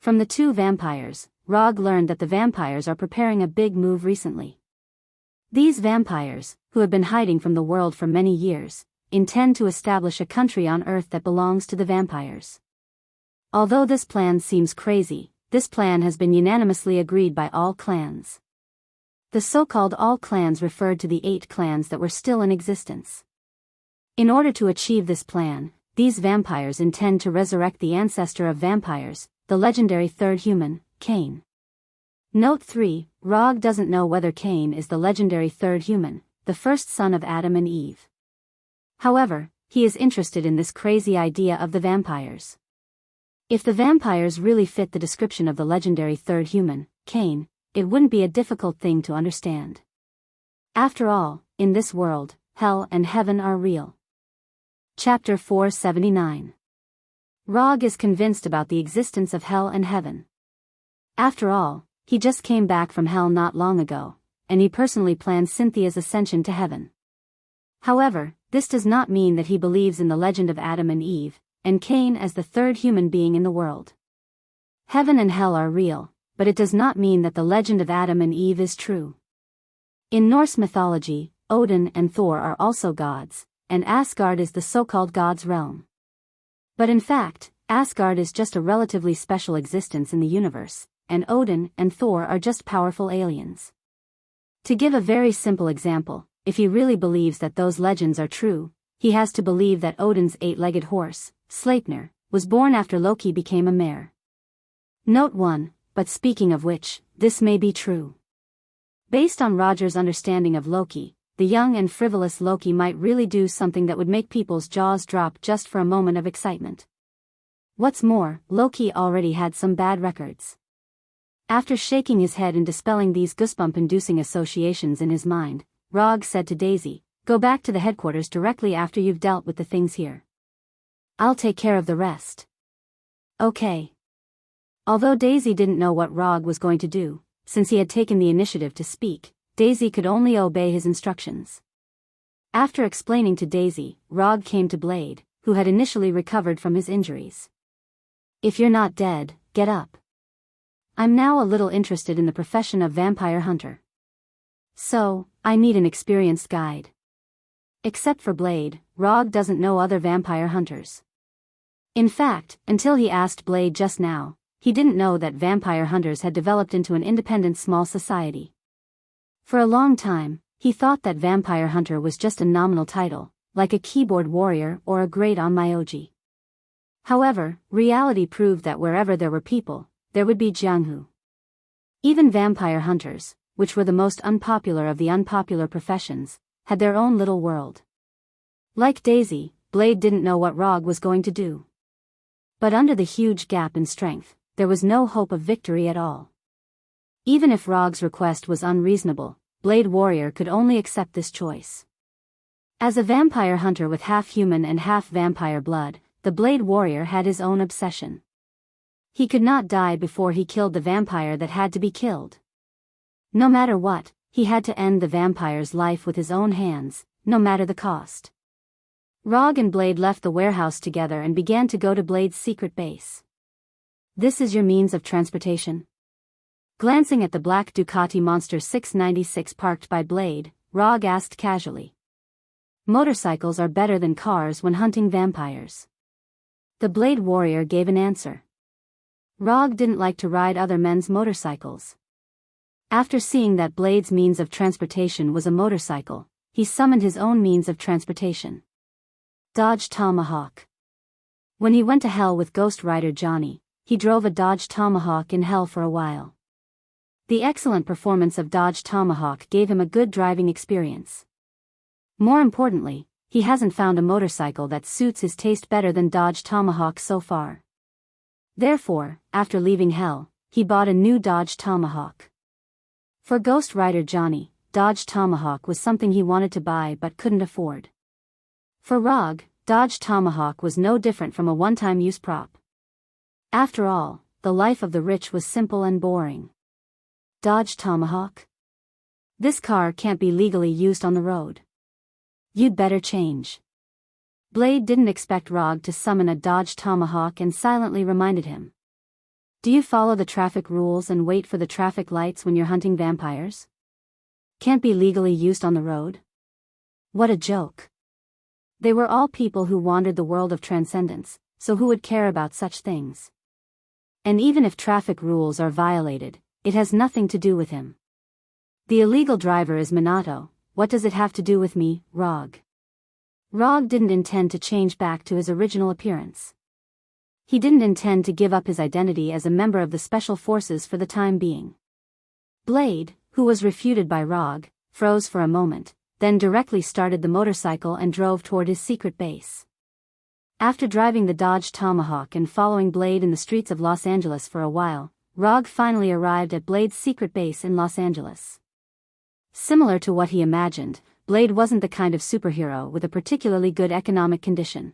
From the two vampires, Rog learned that the vampires are preparing a big move recently. These vampires, who have been hiding from the world for many years, intend to establish a country on Earth that belongs to the vampires. Although this plan seems crazy, this plan has been unanimously agreed by all clans. The so-called all clans referred to the 8 clans that were still in existence. In order to achieve this plan, these vampires intend to resurrect the ancestor of vampires, the legendary third human, Cain. Note 3, Rog doesn't know whether Cain is the legendary third human, the first son of Adam and Eve. However, he is interested in this crazy idea of the vampires. If the vampires really fit the description of the legendary third human, Cain, it wouldn't be a difficult thing to understand. After all, in this world, hell and heaven are real. Chapter 479. Rog is convinced about the existence of hell and heaven. After all, he just came back from hell not long ago, and he personally planned Cynthia's ascension to heaven. However, this does not mean that he believes in the legend of Adam and Eve, and Cain as the third human being in the world. Heaven and hell are real, but it does not mean that the legend of Adam and Eve is true. In Norse mythology, Odin and Thor are also gods, and Asgard is the so-called god's realm. But in fact, Asgard is just a relatively special existence in the universe, and Odin and Thor are just powerful aliens. To give a very simple example, if he really believes that those legends are true, he has to believe that Odin's 8-legged horse, Sleipnir, was born after Loki became a mare. Note 1, but speaking of which, this may be true. Based on Roger's understanding of Loki, the young and frivolous Loki might really do something that would make people's jaws drop just for a moment of excitement. What's more, Loki already had some bad records. After shaking his head and dispelling these goosebump-inducing associations in his mind, Rog said to Daisy, "Go back to the headquarters directly after you've dealt with the things here. I'll take care of the rest." Okay. Although Daisy didn't know what Rog was going to do, since he had taken the initiative to speak, Daisy could only obey his instructions. After explaining to Daisy, Rog came to Blade, who had initially recovered from his injuries. "If you're not dead, get up. I'm now a little interested in the profession of vampire hunter. So, I need an experienced guide." Except for Blade, Rog doesn't know other vampire hunters. In fact, until he asked Blade just now, he didn't know that vampire hunters had developed into an independent small society. For a long time, he thought that vampire hunter was just a nominal title, like a keyboard warrior or a great onmyoji. However, reality proved that wherever there were people, there would be jianghu. Even vampire hunters, which were the most unpopular of the unpopular professions, had their own little world. Like Daisy, Blade didn't know what Rog was going to do. But under the huge gap in strength, there was no hope of victory at all. Even if Rog's request was unreasonable, Blade Warrior could only accept this choice. As a vampire hunter with half human and half vampire blood, the Blade Warrior had his own obsession. He could not die before he killed the vampire that had to be killed. No matter what, he had to end the vampire's life with his own hands, no matter the cost. Rog and Blade left the warehouse together and began to go to Blade's secret base. This is your means of transportation? Glancing at the black Ducati Monster 696 parked by Blade, Rog asked casually. Motorcycles are better than cars when hunting vampires. The Blade warrior gave an answer. Rog didn't like to ride other men's motorcycles. After seeing that Blade's means of transportation was a motorcycle, he summoned his own means of transportation. Dodge Tomahawk. When he went to hell with Ghost Rider Johnny, he drove a Dodge Tomahawk in hell for a while. The excellent performance of Dodge Tomahawk gave him a good driving experience. More importantly, he hasn't found a motorcycle that suits his taste better than Dodge Tomahawk so far. Therefore, after leaving hell, he bought a new Dodge Tomahawk. For Ghost Rider Johnny, Dodge Tomahawk was something he wanted to buy but couldn't afford. For Rog, Dodge Tomahawk was no different from a one-time use prop. After all, the life of the rich was simple and boring. Dodge Tomahawk? This car can't be legally used on the road. You'd better change. Blade didn't expect Rog to summon a Dodge Tomahawk and silently reminded him. Do you follow the traffic rules and wait for the traffic lights when you're hunting vampires? Can't be legally used on the road? What a joke. They were all people who wandered the world of transcendence, so who would care about such things? And even if traffic rules are violated, it has nothing to do with him. The illegal driver is Minato. What does it have to do with me, Rog? Rog didn't intend to change back to his original appearance. He didn't intend to give up his identity as a member of the Special Forces for the time being. Blade, who was refuted by Rog, froze for a moment, then directly started the motorcycle and drove toward his secret base. After driving the Dodge Tomahawk and following Blade in the streets of Los Angeles for a while, Rog finally arrived at Blade's secret base in Los Angeles. Similar to what he imagined, Blade wasn't the kind of superhero with a particularly good economic condition.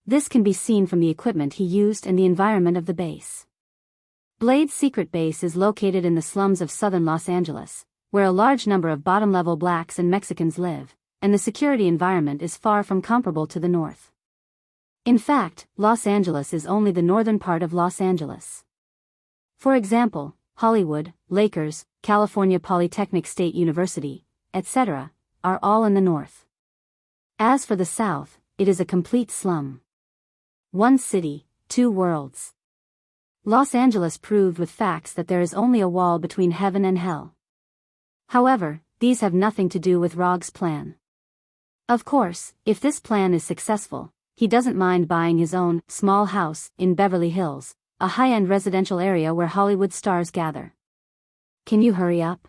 This can be seen from the equipment he used and the environment of the base. Blade's secret base is located in the slums of southern Los Angeles, where a large number of bottom-level blacks and Mexicans live, and the security environment is far from comparable to the north. In fact, Los Angeles is only the northern part of Los Angeles. For example, Hollywood, Lakers, California Polytechnic State University, etc., are all in the north. As for the south, it is a complete slum. One city, two worlds. Los Angeles proved with facts that there is only a wall between heaven and hell. However, these have nothing to do with Rog's plan. Of course, if this plan is successful, he doesn't mind buying his own small house in Beverly Hills, a high-end residential area where Hollywood stars gather. Can you hurry up?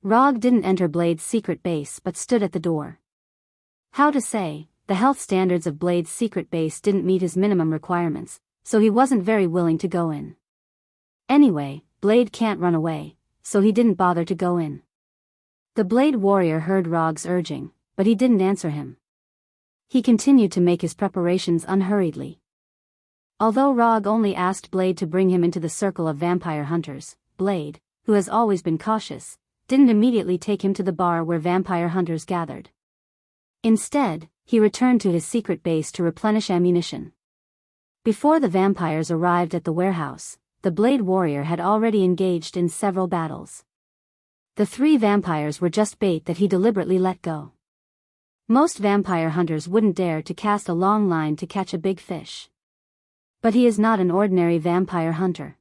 Rog didn't enter Blade's secret base but stood at the door. How to say, the health standards of Blade's secret base didn't meet his minimum requirements, so he wasn't very willing to go in. Anyway, Blade can't run away, so he didn't bother to go in. The Blade warrior heard Rog's urging, but he didn't answer him. He continued to make his preparations unhurriedly. Although Rog only asked Blade to bring him into the circle of vampire hunters, Blade, who has always been cautious, didn't immediately take him to the bar where vampire hunters gathered. Instead, he returned to his secret base to replenish ammunition. Before the vampires arrived at the warehouse, the Blade warrior had already engaged in several battles. The three vampires were just bait that he deliberately let go. Most vampire hunters wouldn't dare to cast a long line to catch a big fish. But he is not an ordinary vampire hunter.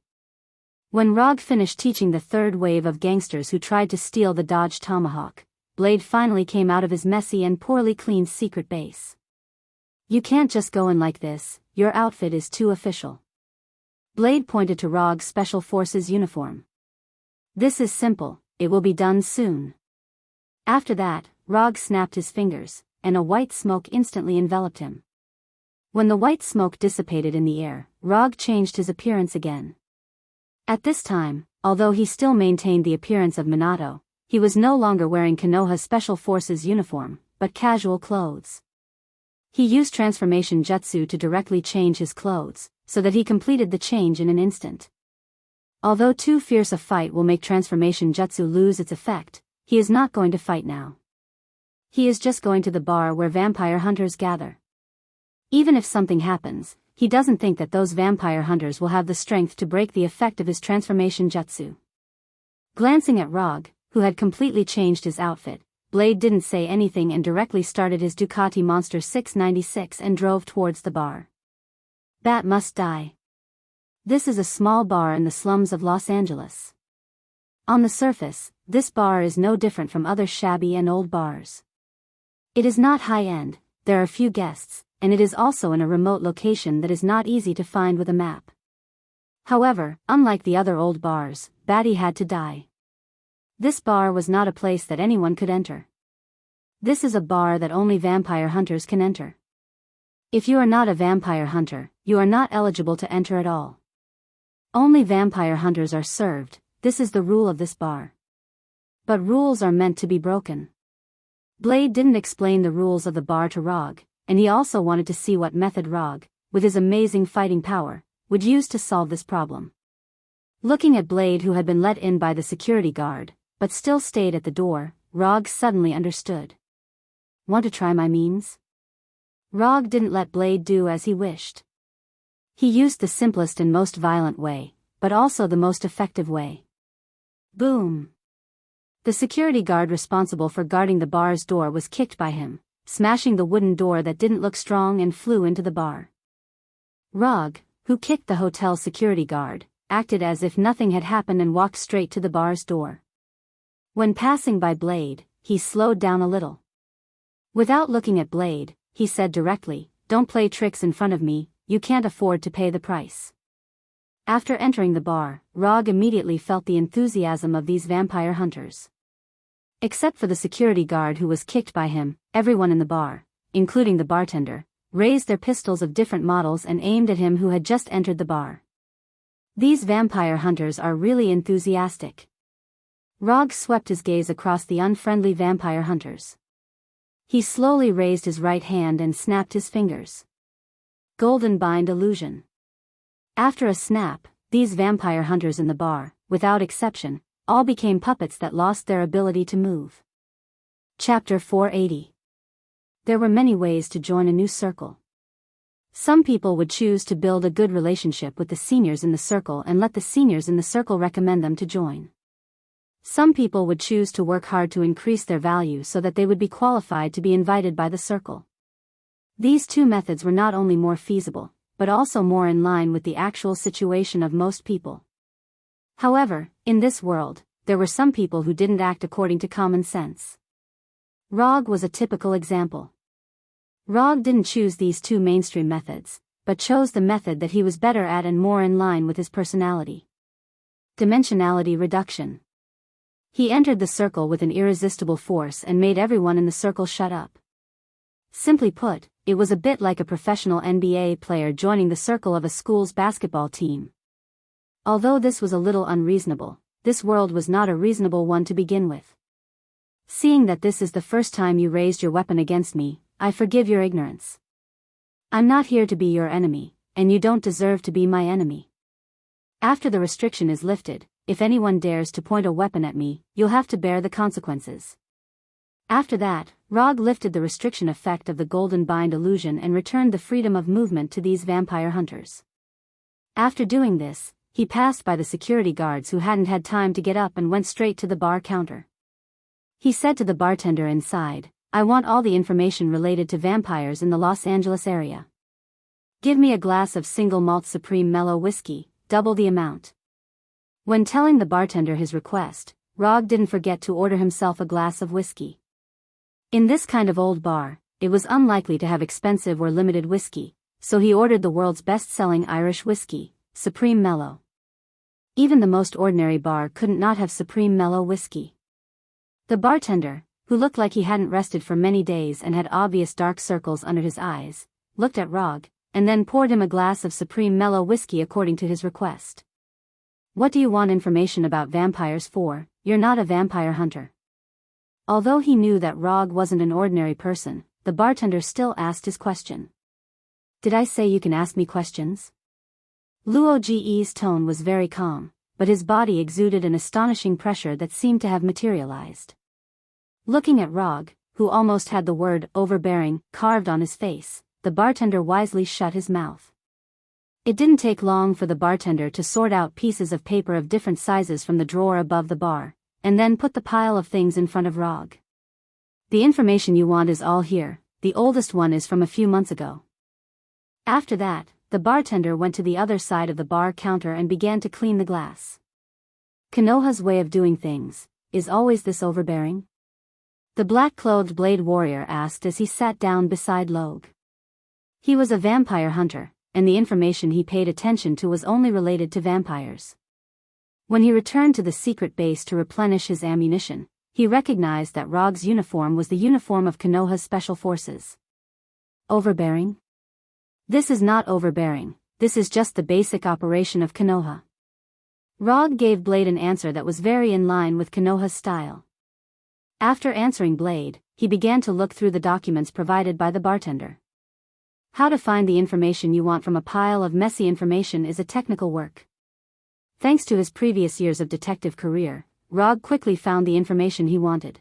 When Rog finished teaching the third wave of gangsters who tried to steal the Dodge Tomahawk, Blade finally came out of his messy and poorly cleaned secret base. You can't just go in like this, your outfit is too official. Blade pointed to Rog's Special Forces uniform. This is simple, it will be done soon. After that, Rog snapped his fingers, and a white smoke instantly enveloped him. When the white smoke dissipated in the air, Rog changed his appearance again. At this time, although he still maintained the appearance of Minato, he was no longer wearing Konoha's Special Forces uniform, but casual clothes. He used transformation jutsu to directly change his clothes, so that he completed the change in an instant. Although too fierce a fight will make transformation jutsu lose its effect, he is not going to fight now. He is just going to the bar where vampire hunters gather. Even if something happens, he doesn't think that those vampire hunters will have the strength to break the effect of his transformation jutsu. Glancing at Rog, who had completely changed his outfit, Blade didn't say anything and directly started his Ducati Monster 696 and drove towards the bar. Bat must die. This is a small bar in the slums of Los Angeles. On the surface, this bar is no different from other shabby and old bars. It is not high-end, there are few guests, and it is also in a remote location that is not easy to find with a map. However, unlike the other old bars, Batty had to die. This bar was not a place that anyone could enter. This is a bar that only vampire hunters can enter. If you are not a vampire hunter, you are not eligible to enter at all. Only vampire hunters are served, this is the rule of this bar. But rules are meant to be broken. Blade didn't explain the rules of the bar to Rog, and he also wanted to see what method Rog, with his amazing fighting power, would use to solve this problem. Looking at Blade, who had been let in by the security guard, but still stayed at the door, Rog suddenly understood. Want to try my means? Rog didn't let Blade do as he wished. He used the simplest and most violent way, but also the most effective way. Boom! The security guard responsible for guarding the bar's door was kicked by him, smashing the wooden door that didn't look strong and flew into the bar. Rog, who kicked the hotel security guard, acted as if nothing had happened and walked straight to the bar's door. When passing by Blade, he slowed down a little. Without looking at Blade, he said directly, "Don't play tricks in front of me, you can't afford to pay the price." After entering the bar, Rog immediately felt the enthusiasm of these vampire hunters. Except for the security guard who was kicked by him, everyone in the bar, including the bartender, raised their pistols of different models and aimed at him who had just entered the bar. These vampire hunters are really enthusiastic. Rog swept his gaze across the unfriendly vampire hunters. He slowly raised his right hand and snapped his fingers. Golden Bind Illusion. After a snap, these vampire hunters in the bar, without exception, all became puppets that lost their ability to move. Chapter 480. There were many ways to join a new circle. Some people would choose to build a good relationship with the seniors in the circle and let the seniors in the circle recommend them to join. Some people would choose to work hard to increase their value so that they would be qualified to be invited by the circle. These two methods were not only more feasible, but also more in line with the actual situation of most people. However, in this world, there were some people who didn't act according to common sense. Rog was a typical example. Rog didn't choose these two mainstream methods, but chose the method that he was better at and more in line with his personality. Dimensionality reduction. He entered the circle with an irresistible force and made everyone in the circle shut up. Simply put, it was a bit like a professional NBA player joining the circle of a school's basketball team. Although this was a little unreasonable, this world was not a reasonable one to begin with. Seeing that this is the first time you raised your weapon against me, I forgive your ignorance. I'm not here to be your enemy, and you don't deserve to be my enemy. After the restriction is lifted, if anyone dares to point a weapon at me, you'll have to bear the consequences. After that, Rog lifted the restriction effect of the Golden Bind illusion and returned the freedom of movement to these vampire hunters. After doing this, he passed by the security guards who hadn't had time to get up and went straight to the bar counter. He said to the bartender inside, "I want all the information related to vampires in the Los Angeles area. Give me a glass of single malt supreme mellow whiskey, double the amount." When telling the bartender his request, Rog didn't forget to order himself a glass of whiskey. In this kind of old bar, it was unlikely to have expensive or limited whiskey, so he ordered the world's best-selling Irish whiskey, Supreme Mellow. Even the most ordinary bar couldn't not have Supreme Mellow whiskey. The bartender, who looked like he hadn't rested for many days and had obvious dark circles under his eyes, looked at Rog, and then poured him a glass of Supreme Mellow whiskey according to his request. "What do you want information about vampires for? You're not a vampire hunter." Although he knew that Rog wasn't an ordinary person, the bartender still asked his question. "Did I say you can ask me questions?" Luo Ge's tone was very calm, but his body exuded an astonishing pressure that seemed to have materialized. Looking at Rog, who who almost had the word overbearing carved on his face, the bartender wisely shut his mouth. It didn't take long for the bartender to sort out pieces of paper of different sizes from the drawer above the bar, and then put the pile of things in front of Rog. The information you want is all here, the oldest one is from a few months ago. After that, the bartender went to the other side of the bar counter and began to clean the glass. Konoha's way of doing things, is always this overbearing? The black-clothed blade warrior asked as he sat down beside Log. He was a vampire hunter, and the information he paid attention to was only related to vampires. When he returned to the secret base to replenish his ammunition, he recognized that Rog's uniform was the uniform of Konoha's special forces. Overbearing? This is not overbearing, this is just the basic operation of Konoha. Rog gave Blade an answer that was very in line with Konoha's style. After answering Blade, he began to look through the documents provided by the bartender. How to find the information you want from a pile of messy information is a technical work. Thanks to his previous years of detective career, Rog quickly found the information he wanted.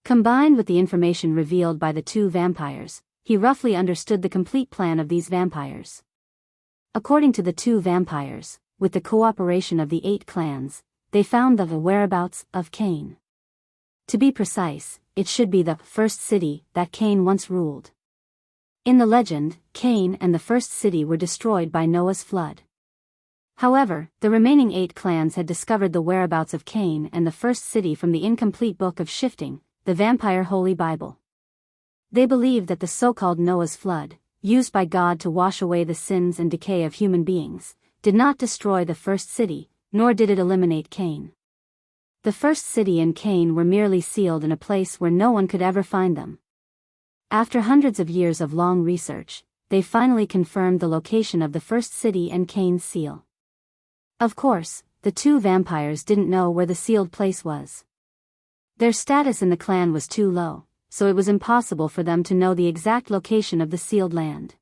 Combined with the information revealed by the two vampires, he roughly understood the complete plan of these vampires. According to the two vampires, with the cooperation of the 8 clans, they found the whereabouts of Cain. To be precise, it should be the first city that Cain once ruled. In the legend, Cain and the first city were destroyed by Noah's flood. However, the remaining 8 clans had discovered the whereabouts of Cain and the first city from the incomplete Book of Shifting, the Vampire Holy Bible. They believed that the so-called Noah's flood, used by God to wash away the sins and decay of human beings, did not destroy the first city, nor did it eliminate Cain. The first city and Cain were merely sealed in a place where no one could ever find them. After hundreds of years of long research, they finally confirmed the location of the first city and Cain's seal. Of course, the two vampires didn't know where the sealed place was. Their status in the clan was too low, so it was impossible for them to know the exact location of the sealed land.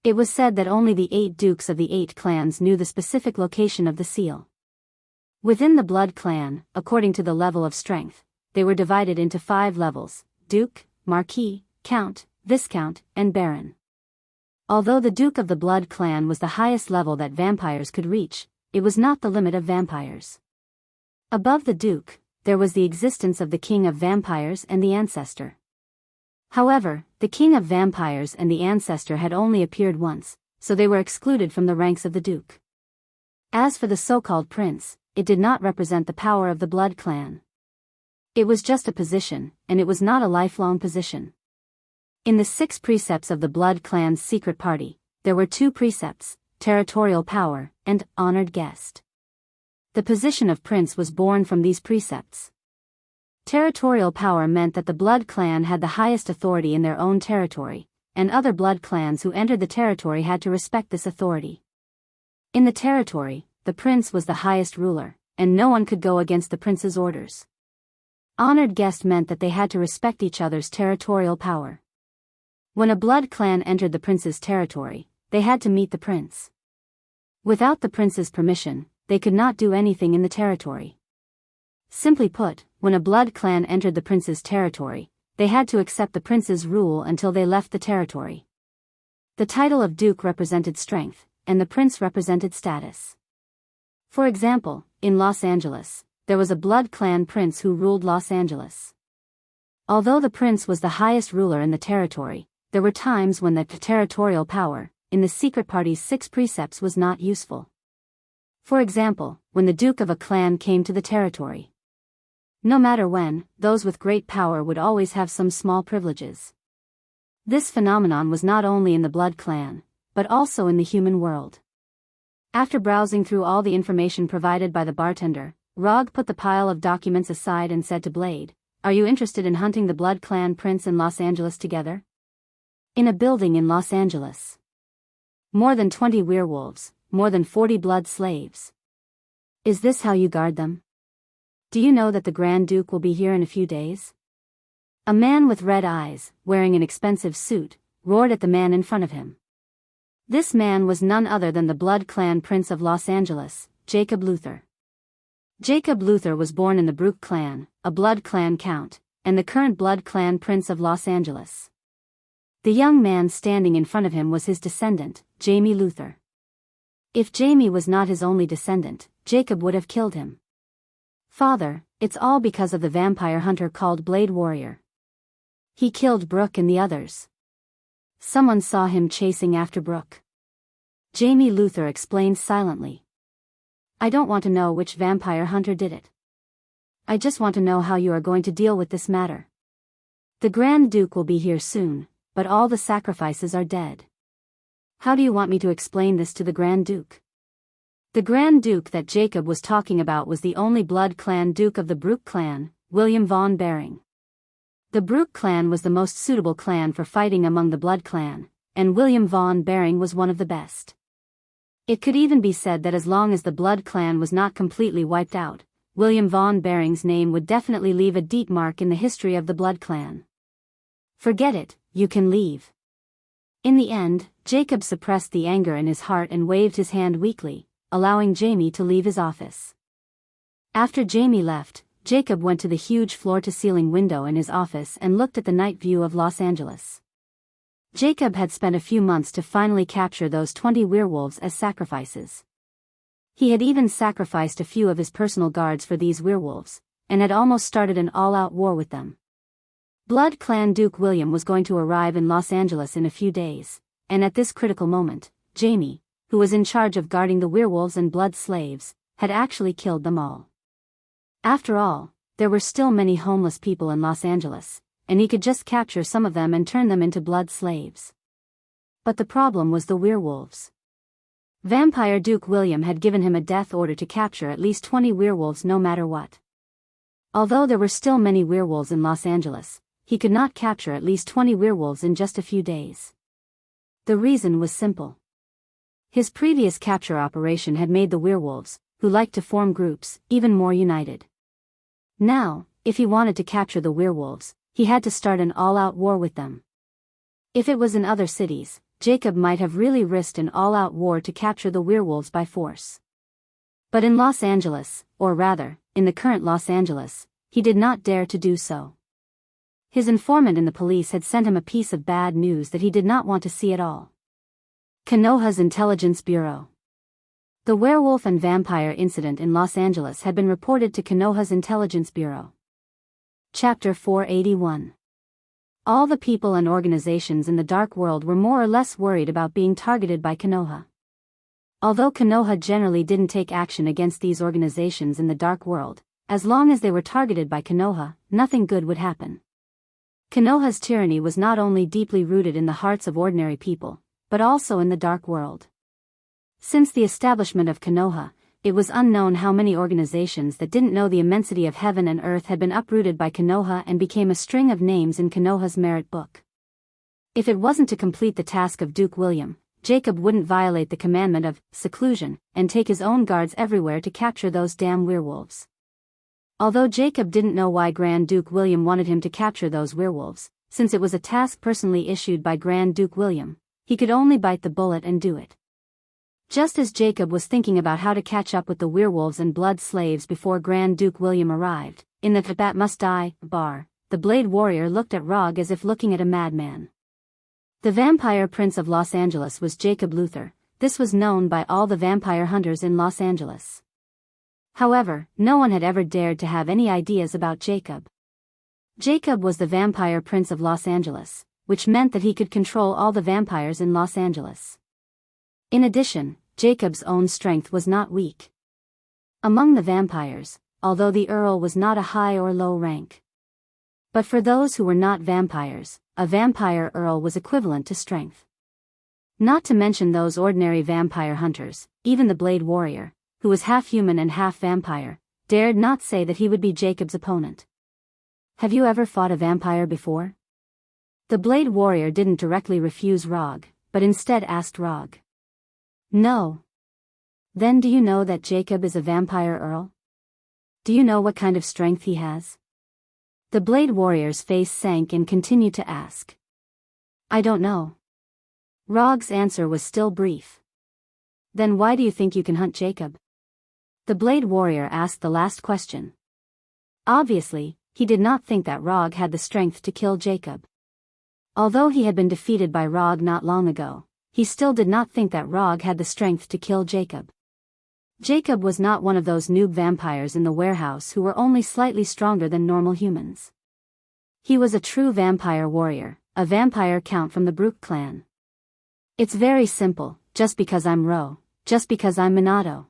It was said that only the 8 dukes of the 8 clans knew the specific location of the seal. Within the Blood clan, according to the level of strength, they were divided into 5 levels: Duke, Marquis, Count, Viscount, and Baron. Although the Duke of the Blood clan was the highest level that vampires could reach, it was not the limit of vampires. Above the Duke, there was the existence of the King of Vampires and the Ancestor. However, the King of Vampires and the Ancestor had only appeared once, so they were excluded from the ranks of the Duke. As for the so-called Prince, it did not represent the power of the Blood clan. It was just a position, and it was not a lifelong position. In the 6 precepts of the Blood clan's secret party, there were 2 precepts: territorial power and honored guest. The position of Prince was born from these precepts. Territorial power meant that the Blood clan had the highest authority in their own territory, and other Blood clans who entered the territory had to respect this authority. In the territory, the Prince was the highest ruler, and no one could go against the Prince's orders. Honored guest meant that they had to respect each other's territorial power. When a Blood clan entered the Prince's territory, they had to meet the Prince. Without the Prince's permission, they could not do anything in the territory. Simply put, when a Blood clan entered the Prince's territory, they had to accept the Prince's rule until they left the territory. The title of Duke represented strength, and the Prince represented status. For example, in Los Angeles, there was a Blood clan prince who ruled Los Angeles. Although the Prince was the highest ruler in the territory, there were times when the territorial power, in the secret party's 6 precepts, was not useful. For example, when the Duke of a clan came to the territory. No matter when, those with great power would always have some small privileges. This phenomenon was not only in the Blood clan, but also in the human world. After browsing through all the information provided by the bartender, Rog put the pile of documents aside and said to Blade, "Are you interested in hunting the Blood clan prince in Los Angeles together?" In a building in Los Angeles. More than 20 werewolves, more than 40 blood slaves. Is this how you guard them? Do you know that the Grand Duke will be here in a few days? A man with red eyes, wearing an expensive suit, roared at the man in front of him. This man was none other than the Blood clan prince of Los Angeles, Jacob Luther. Jacob Luther was born in the Brooke clan, a Blood clan count, and the current Blood Clan Prince of Los Angeles. The young man standing in front of him was his descendant, Jamie Luther. If Jamie was not his only descendant, Jacob would have killed him. "Father, it's all because of the vampire hunter called Blade Warrior. He killed Brooke and the others. Someone saw him chasing after Brooke." Jamie Luther explained silently. "I don't want to know which vampire hunter did it. I just want to know how you are going to deal with this matter. The Grand Duke will be here soon, but all the sacrifices are dead. How do you want me to explain this to the Grand Duke?" The Grand Duke that Jacob was talking about was the only Blood Clan Duke of the Brooke clan, William von Behring. The Brooke clan was the most suitable clan for fighting among the Blood clan, and William von Behring was one of the best. It could even be said that as long as the Blood clan was not completely wiped out, William von Behring's name would definitely leave a deep mark in the history of the Blood clan. "Forget it, you can leave." In the end, Jacob suppressed the anger in his heart and waved his hand weakly, allowing Jamie to leave his office. After Jamie left, Jacob went to the huge floor-to-ceiling window in his office and looked at the night view of Los Angeles. Jacob had spent a few months to finally capture those 20 werewolves as sacrifices. He had even sacrificed a few of his personal guards for these werewolves, and had almost started an all-out war with them. Blood Clan Duke William was going to arrive in Los Angeles in a few days, and at this critical moment, Jamie, who was in charge of guarding the werewolves and blood slaves, had actually killed them all. After all, there were still many homeless people in Los Angeles, and he could just capture some of them and turn them into blood slaves. But the problem was the werewolves. Vampire Duke William had given him a death order to capture at least 20 werewolves no matter what. Although there were still many werewolves in Los Angeles, he could not capture at least 20 werewolves in just a few days. The reason was simple. His previous capture operation had made the werewolves, who liked to form groups, even more united. Now, if he wanted to capture the werewolves, he had to start an all-out war with them. If it was in other cities, Jacob might have really risked an all-out war to capture the werewolves by force. But in Los Angeles, or rather, in the current Los Angeles, he did not dare to do so. His informant in the police had sent him a piece of bad news that he did not want to see at all. Konoha's Intelligence Bureau. The werewolf and vampire incident in Los Angeles had been reported to Konoha's Intelligence Bureau. Chapter 481. All the people and organizations in the dark world were more or less worried about being targeted by Konoha. Although Konoha generally didn't take action against these organizations in the dark world, as long as they were targeted by Konoha, nothing good would happen. Konoha's tyranny was not only deeply rooted in the hearts of ordinary people, but also in the dark world. Since the establishment of Konoha, it was unknown how many organizations that didn't know the immensity of heaven and earth had been uprooted by Konoha and became a string of names in Konoha's merit book. If it wasn't to complete the task of Duke William, Jacob wouldn't violate the commandment of seclusion and take his own guards everywhere to capture those damn werewolves. Although Jacob didn't know why Grand Duke William wanted him to capture those werewolves, since it was a task personally issued by Grand Duke William, he could only bite the bullet and do it. Just as Jacob was thinking about how to catch up with the werewolves and blood slaves before Grand Duke William arrived, in the Bat Must Die bar, the Blade Warrior looked at Rog as if looking at a madman. The vampire prince of Los Angeles was Jacob Luther. This was known by all the vampire hunters in Los Angeles. However, no one had ever dared to have any ideas about Jacob. Jacob was the vampire prince of Los Angeles, which meant that he could control all the vampires in Los Angeles. In addition, Jacob's own strength was not weak. Among the vampires, although the Earl was not a high or low rank. But for those who were not vampires, a vampire Earl was equivalent to strength. Not to mention those ordinary vampire hunters, even the Blade Warrior, who was half human and half vampire, dared not say that he would be Jacob's opponent. Have you ever fought a vampire before? The Blade Warrior didn't directly refuse Rog, but instead asked Rog. No. Then do you know that Jacob is a vampire Earl? Do you know what kind of strength he has? The Blade Warrior's face sank and continued to ask. I don't know. Rog's answer was still brief. Then why do you think you can hunt Jacob? The Blade Warrior asked the last question. Obviously, he did not think that Rog had the strength to kill Jacob. Although he had been defeated by Rog not long ago, he still did not think that Rog had the strength to kill Jacob. Jacob was not one of those noob vampires in the warehouse who were only slightly stronger than normal humans. He was a true vampire warrior, a vampire count from the Brook clan. It's very simple, just because I'm Ro, just because I'm Minato.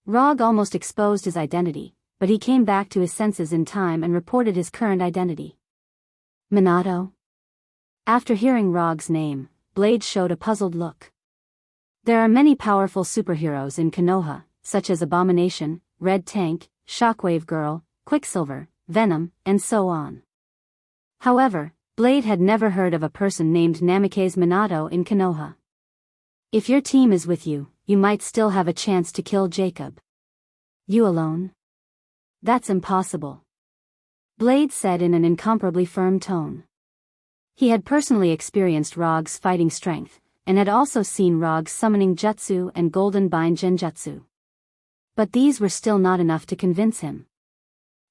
Rog almost exposed his identity, but he came back to his senses in time and reported his current identity. Minato? After hearing Rog's name, Blade showed a puzzled look. There are many powerful superheroes in Konoha, such as Abomination, Red Tank, Shockwave Girl, Quicksilver, Venom, and so on. However, Blade had never heard of a person named Namikaze Minato in Konoha. If your team is with you, you might still have a chance to kill Jacob. You alone? That's impossible. Blade said in an incomparably firm tone. He had personally experienced Rog's fighting strength, and had also seen Rog's summoning jutsu and golden bind genjutsu. But these were still not enough to convince him.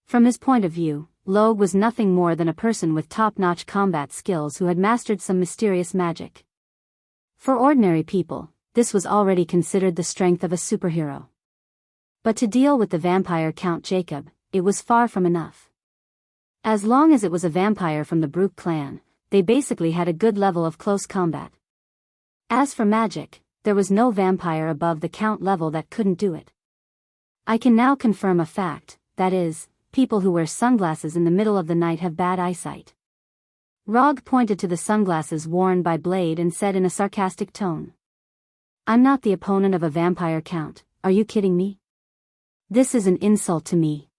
From his point of view, Log was nothing more than a person with top-notch combat skills who had mastered some mysterious magic. For ordinary people, this was already considered the strength of a superhero. But to deal with the vampire Count Jacob, it was far from enough. As long as it was a vampire from the Brook clan, they basically had a good level of close combat. As for magic, there was no vampire above the Count level that couldn't do it. I can now confirm a fact, that is, people who wear sunglasses in the middle of the night have bad eyesight. Rog pointed to the sunglasses worn by Blade and said in a sarcastic tone. I'm not the opponent of a vampire Count, are you kidding me? This is an insult to me.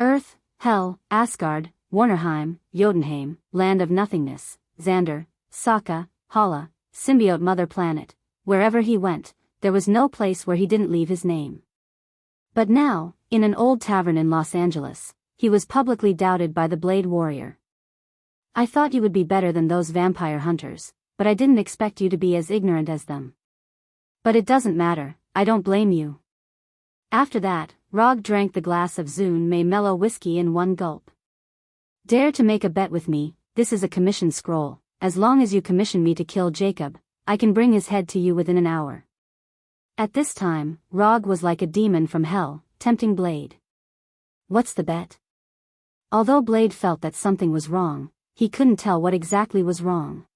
Earth, Hell, Asgard, Warnerheim, Jotunheim, Land of Nothingness, Xander, Sokka, Hala, Symbiote Mother Planet, wherever he went, there was no place where he didn't leave his name. But now, in an old tavern in Los Angeles, he was publicly doubted by the Blade Warrior. I thought you would be better than those vampire hunters, but I didn't expect you to be as ignorant as them. But it doesn't matter, I don't blame you. After that, Rog drank the glass of Zune May mellow whiskey in one gulp. Dare to make a bet with me, this is a commission scroll, as long as you commission me to kill Jacob, I can bring his head to you within an hour. At this time, Rog was like a demon from hell, tempting Blade. What's the bet? Although Blade felt that something was wrong, he couldn't tell what exactly was wrong.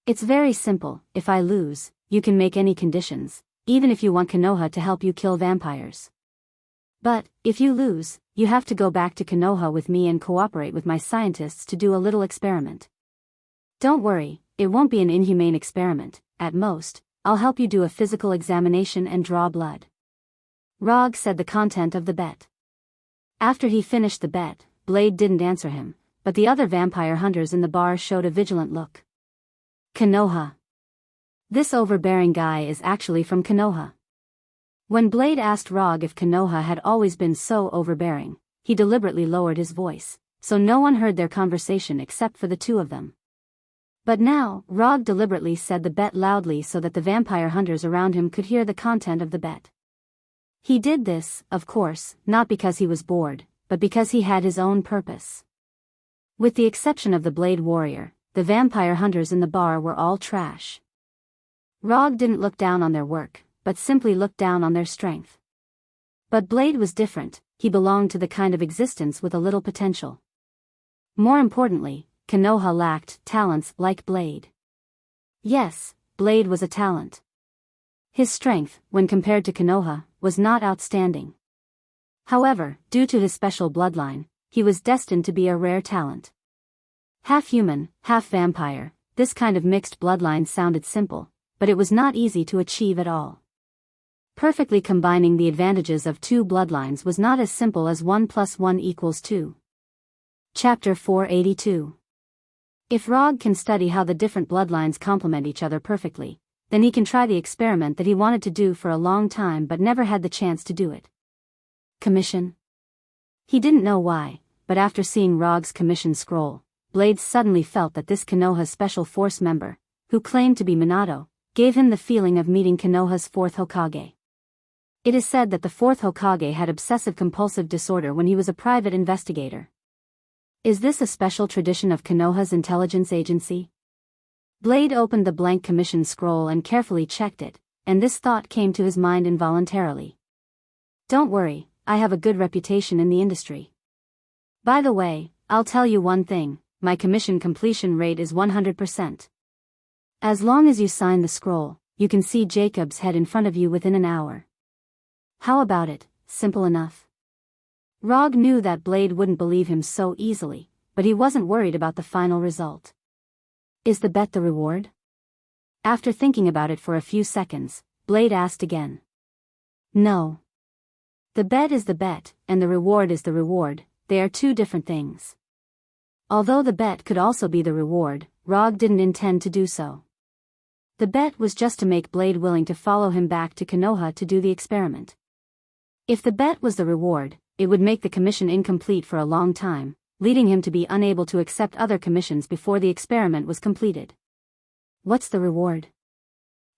It's very simple, if I lose, you can make any conditions, even if you want Konoha to help you kill vampires. But, if you lose, you have to go back to Konoha with me and cooperate with my scientists to do a little experiment. Don't worry, it won't be an inhumane experiment, at most, I'll help you do a physical examination and draw blood. Rog said the content of the bet. After he finished the bet, Blade didn't answer him, but the other vampire hunters in the bar showed a vigilant look. Konoha. This overbearing guy is actually from Konoha. When Blade asked Rog if Konoha had always been so overbearing, he deliberately lowered his voice, so no one heard their conversation except for the two of them. But now, Rog deliberately said the bet loudly so that the vampire hunters around him could hear the content of the bet. He did this, of course, not because he was bored, but because he had his own purpose. With the exception of the Blade Warrior, the vampire hunters in the bar were all trash. Rog didn't look down on their work, but simply looked down on their strength. But Blade was different, he belonged to the kind of existence with a little potential. More importantly, Konoha lacked talents like Blade. Yes, Blade was a talent. His strength, when compared to Konoha, was not outstanding. However, due to his special bloodline, he was destined to be a rare talent. Half human, half vampire, this kind of mixed bloodline sounded simple, but it was not easy to achieve at all. Perfectly combining the advantages of two bloodlines was not as simple as 1 + 1 = 2. Chapter 482. If Rog can study how the different bloodlines complement each other perfectly, then he can try the experiment that he wanted to do for a long time but never had the chance to do it. Commission? He didn't know why, but after seeing Rog's commission scroll, Blade suddenly felt that this Konoha Special Force member, who claimed to be Minato, gave him the feeling of meeting Konoha's fourth Hokage. It is said that the fourth Hokage had obsessive-compulsive disorder when he was a private investigator. Is this a special tradition of Konoha's intelligence agency? Blade opened the blank commission scroll and carefully checked it, and this thought came to his mind involuntarily. Don't worry, I have a good reputation in the industry. By the way, I'll tell you one thing, my commission completion rate is 100%. As long as you sign the scroll, you can see Jacob's head in front of you within an hour. How about it? Simple enough. Rog knew that Blade wouldn't believe him so easily, but he wasn't worried about the final result. Is the bet the reward? After thinking about it for a few seconds, Blade asked again. No. The bet is the bet, and the reward is the reward, they are two different things. Although the bet could also be the reward, Rog didn't intend to do so. The bet was just to make Blade willing to follow him back to Konoha to do the experiment. If the bet was the reward, it would make the commission incomplete for a long time, leading him to be unable to accept other commissions before the experiment was completed. What's the reward?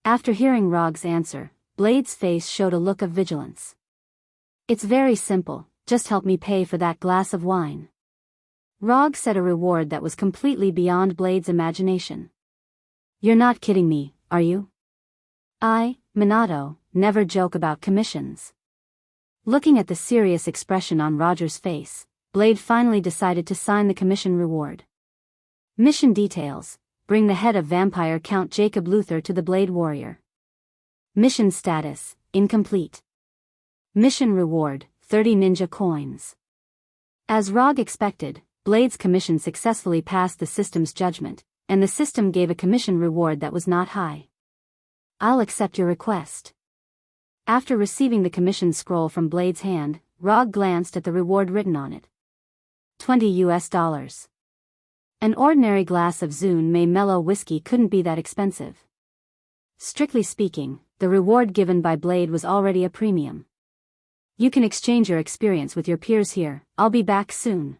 After hearing Rog's answer, Blade's face showed a look of vigilance. It's very simple, just help me pay for that glass of wine. Rog said a reward that was completely beyond Blade's imagination. You're not kidding me, are you? I, Minato, never joke about commissions. Looking at the serious expression on Roger's face, Blade finally decided to sign the commission reward. Mission details: bring the head of vampire Count Jacob Luther to the Blade Warrior. Mission status: incomplete. Mission reward: 30 ninja coins. As Rog expected, Blade's commission successfully passed the system's judgment, and the system gave a commission reward that was not high. I'll accept your request. After receiving the commission scroll from Blade's hand, Rog glanced at the reward written on it. $20. An ordinary glass of Zune May mellow whiskey couldn't be that expensive. Strictly speaking, the reward given by Blade was already a premium. You can exchange your experience with your peers here, I'll be back soon.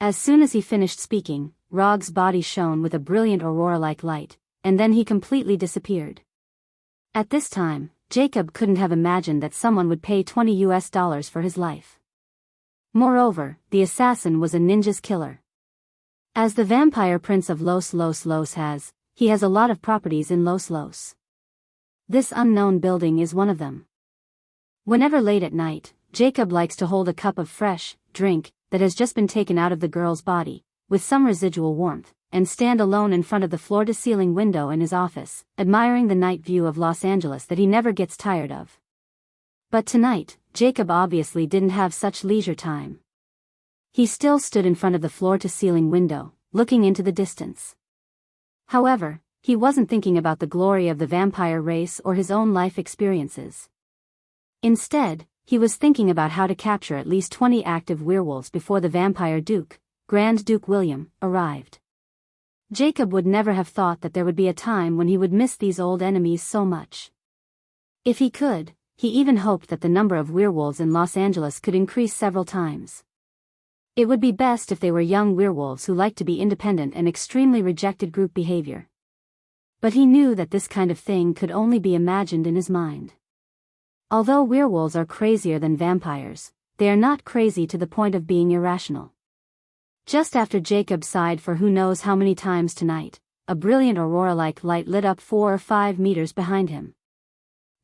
As soon as he finished speaking, Rog's body shone with a brilliant aurora-like light, and then he completely disappeared. At this time, Jacob couldn't have imagined that someone would pay $20 for his life. Moreover, the assassin was a ninja's killer. As the vampire prince of Los has, he has a lot of properties in Los. This unknown building is one of them. Whenever late at night, Jacob likes to hold a cup of fresh drink that has just been taken out of the girl's body, with some residual warmth, and stand alone in front of the floor-to-ceiling window in his office, admiring the night view of Los Angeles that he never gets tired of. But tonight, Jacob obviously didn't have such leisure time. He still stood in front of the floor-to-ceiling window, looking into the distance. However, he wasn't thinking about the glory of the vampire race or his own life experiences. Instead, he was thinking about how to capture at least 20 active werewolves before the vampire Duke, Grand Duke William, arrived. Jacob would never have thought that there would be a time when he would miss these old enemies so much. If he could, he even hoped that the number of werewolves in Los Angeles could increase several times. It would be best if they were young werewolves who liked to be independent and extremely rejected group behavior. But he knew that this kind of thing could only be imagined in his mind. Although werewolves are crazier than vampires, they are not crazy to the point of being irrational. Just after Jacob sighed for who knows how many times tonight, a brilliant aurora-like light lit up 4 or 5 meters behind him.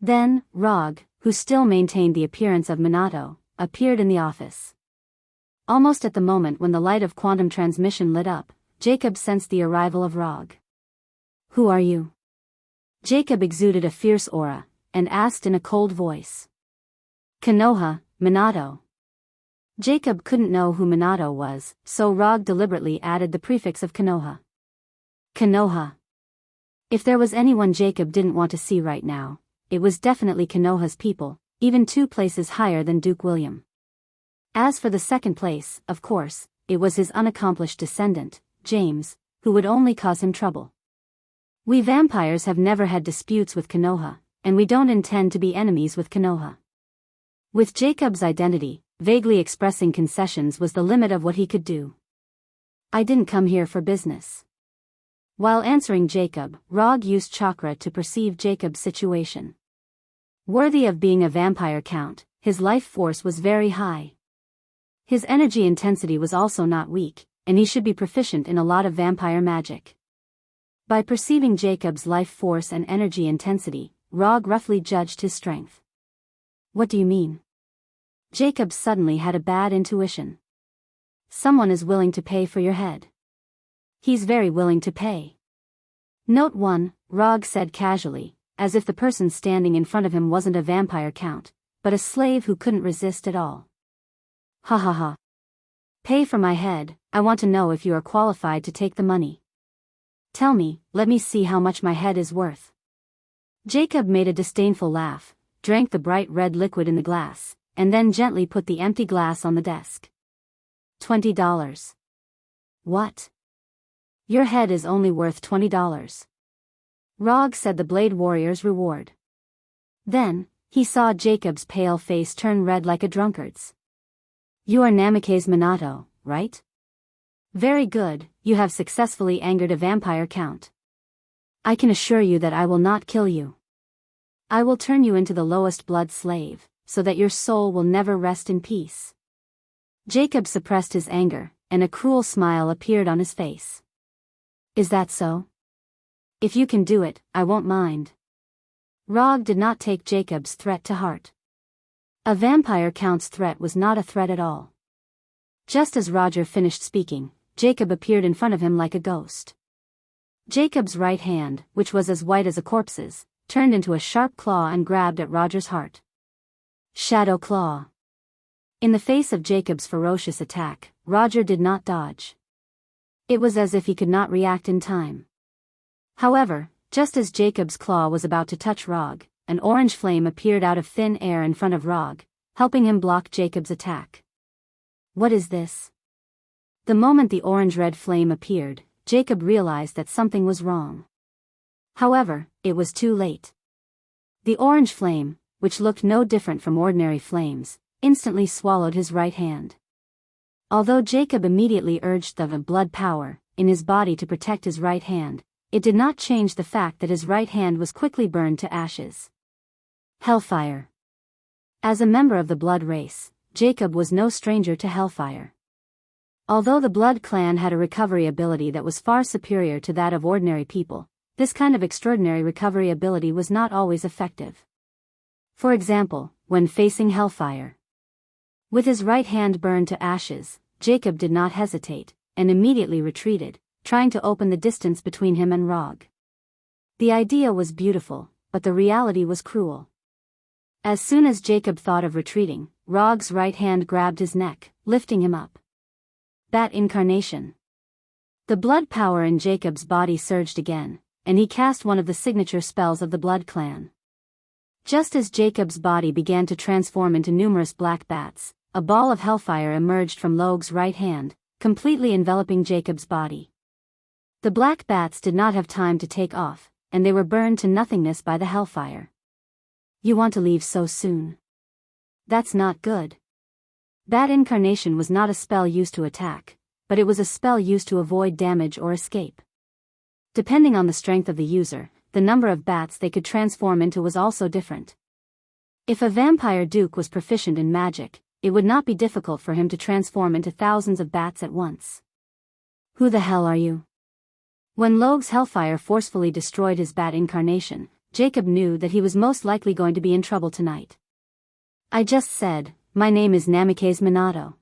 Then, Rog, who still maintained the appearance of Minato, appeared in the office. Almost at the moment when the light of quantum transmission lit up, Jacob sensed the arrival of Rog. Who are you? Jacob exuded a fierce aura, and asked in a cold voice. Konoha, Minato. Jacob couldn't know who Minato was, so Rog deliberately added the prefix of Konoha. Konoha. If there was anyone Jacob didn't want to see right now, it was definitely Konoha's people, even 2 places higher than Duke William. As for the second place, of course, it was his unaccomplished descendant, James, who would only cause him trouble. We vampires have never had disputes with Konoha, and we don't intend to be enemies with Konoha. With Jacob's identity, vaguely expressing concessions was the limit of what he could do. I didn't come here for business. While answering Jacob, Rog used chakra to perceive Jacob's situation. Worthy of being a vampire count, his life force was very high. His energy intensity was also not weak, and he should be proficient in a lot of vampire magic. By perceiving Jacob's life force and energy intensity, Rog roughly judged his strength. What do you mean? Jacob suddenly had a bad intuition. Someone is willing to pay for your head. He's very willing to pay. Note 1, Rog said casually, as if the person standing in front of him wasn't a vampire count, but a slave who couldn't resist at all. Ha ha ha. Pay for my head, I want to know if you are qualified to take the money. Tell me, let me see how much my head is worth. Jacob made a disdainful laugh, drank the bright red liquid in the glass, and then gently put the empty glass on the desk. $20. What? Your head is only worth $20. Rog said the Blade Warrior's reward. Then, he saw Jacob's pale face turn red like a drunkard's. You are Namikaze Minato, right? Very good, you have successfully angered a vampire count. I can assure you that I will not kill you. I will turn you into the lowest blood slave, so that your soul will never rest in peace. Jacob suppressed his anger, and a cruel smile appeared on his face. Is that so? If you can do it, I won't mind. Rog did not take Jacob's threat to heart. A vampire count's threat was not a threat at all. Just as Roger finished speaking, Jacob appeared in front of him like a ghost. Jacob's right hand, which was as white as a corpse's, turned into a sharp claw and grabbed at Roger's heart. Shadow Claw. In the face of Jacob's ferocious attack, Roger did not dodge. It was as if he could not react in time. However, just as Jacob's claw was about to touch Rog, an orange flame appeared out of thin air in front of Rog, helping him block Jacob's attack. What is this? The moment the orange-red flame appeared, Jacob realized that something was wrong. However, it was too late. The orange flame, which looked no different from ordinary flames, instantly swallowed his right hand. Although Jacob immediately urged the blood power in his body to protect his right hand, it did not change the fact that his right hand was quickly burned to ashes. Hellfire. As a member of the blood race, Jacob was no stranger to hellfire. Although the Blood clan had a recovery ability that was far superior to that of ordinary people, this kind of extraordinary recovery ability was not always effective. For example, when facing hellfire. With his right hand burned to ashes, Jacob did not hesitate, and immediately retreated, trying to open the distance between him and Rog. The idea was beautiful, but the reality was cruel. As soon as Jacob thought of retreating, Rog's right hand grabbed his neck, lifting him up. Bat incarnation. The blood power in Jacob's body surged again, and he cast one of the signature spells of the Blood clan. Just as Jacob's body began to transform into numerous black bats, a ball of hellfire emerged from Log's right hand, completely enveloping Jacob's body. The black bats did not have time to take off, and they were burned to nothingness by the hellfire. You want to leave so soon? That's not good. Bat incarnation was not a spell used to attack, but it was a spell used to avoid damage or escape. Depending on the strength of the user, the number of bats they could transform into was also different. If a vampire duke was proficient in magic, it would not be difficult for him to transform into thousands of bats at once. Who the hell are you? When Log's hellfire forcefully destroyed his bat incarnation, Jacob knew that he was most likely going to be in trouble tonight. I just said, my name is Namikaze Minato.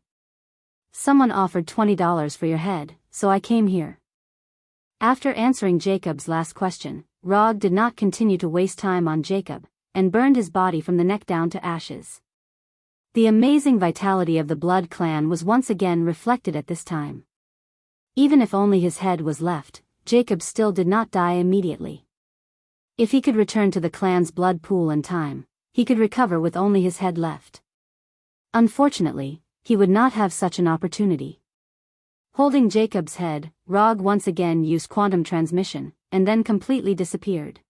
Someone offered $20 for your head, so I came here. After answering Jacob's last question, Rog did not continue to waste time on Jacob, and burned his body from the neck down to ashes. The amazing vitality of the Blood clan was once again reflected at this time. Even if only his head was left, Jacob still did not die immediately. If he could return to the clan's blood pool in time, he could recover with only his head left. Unfortunately, he would not have such an opportunity. Holding Jacob's head, Rog once again used quantum transmission, and then completely disappeared.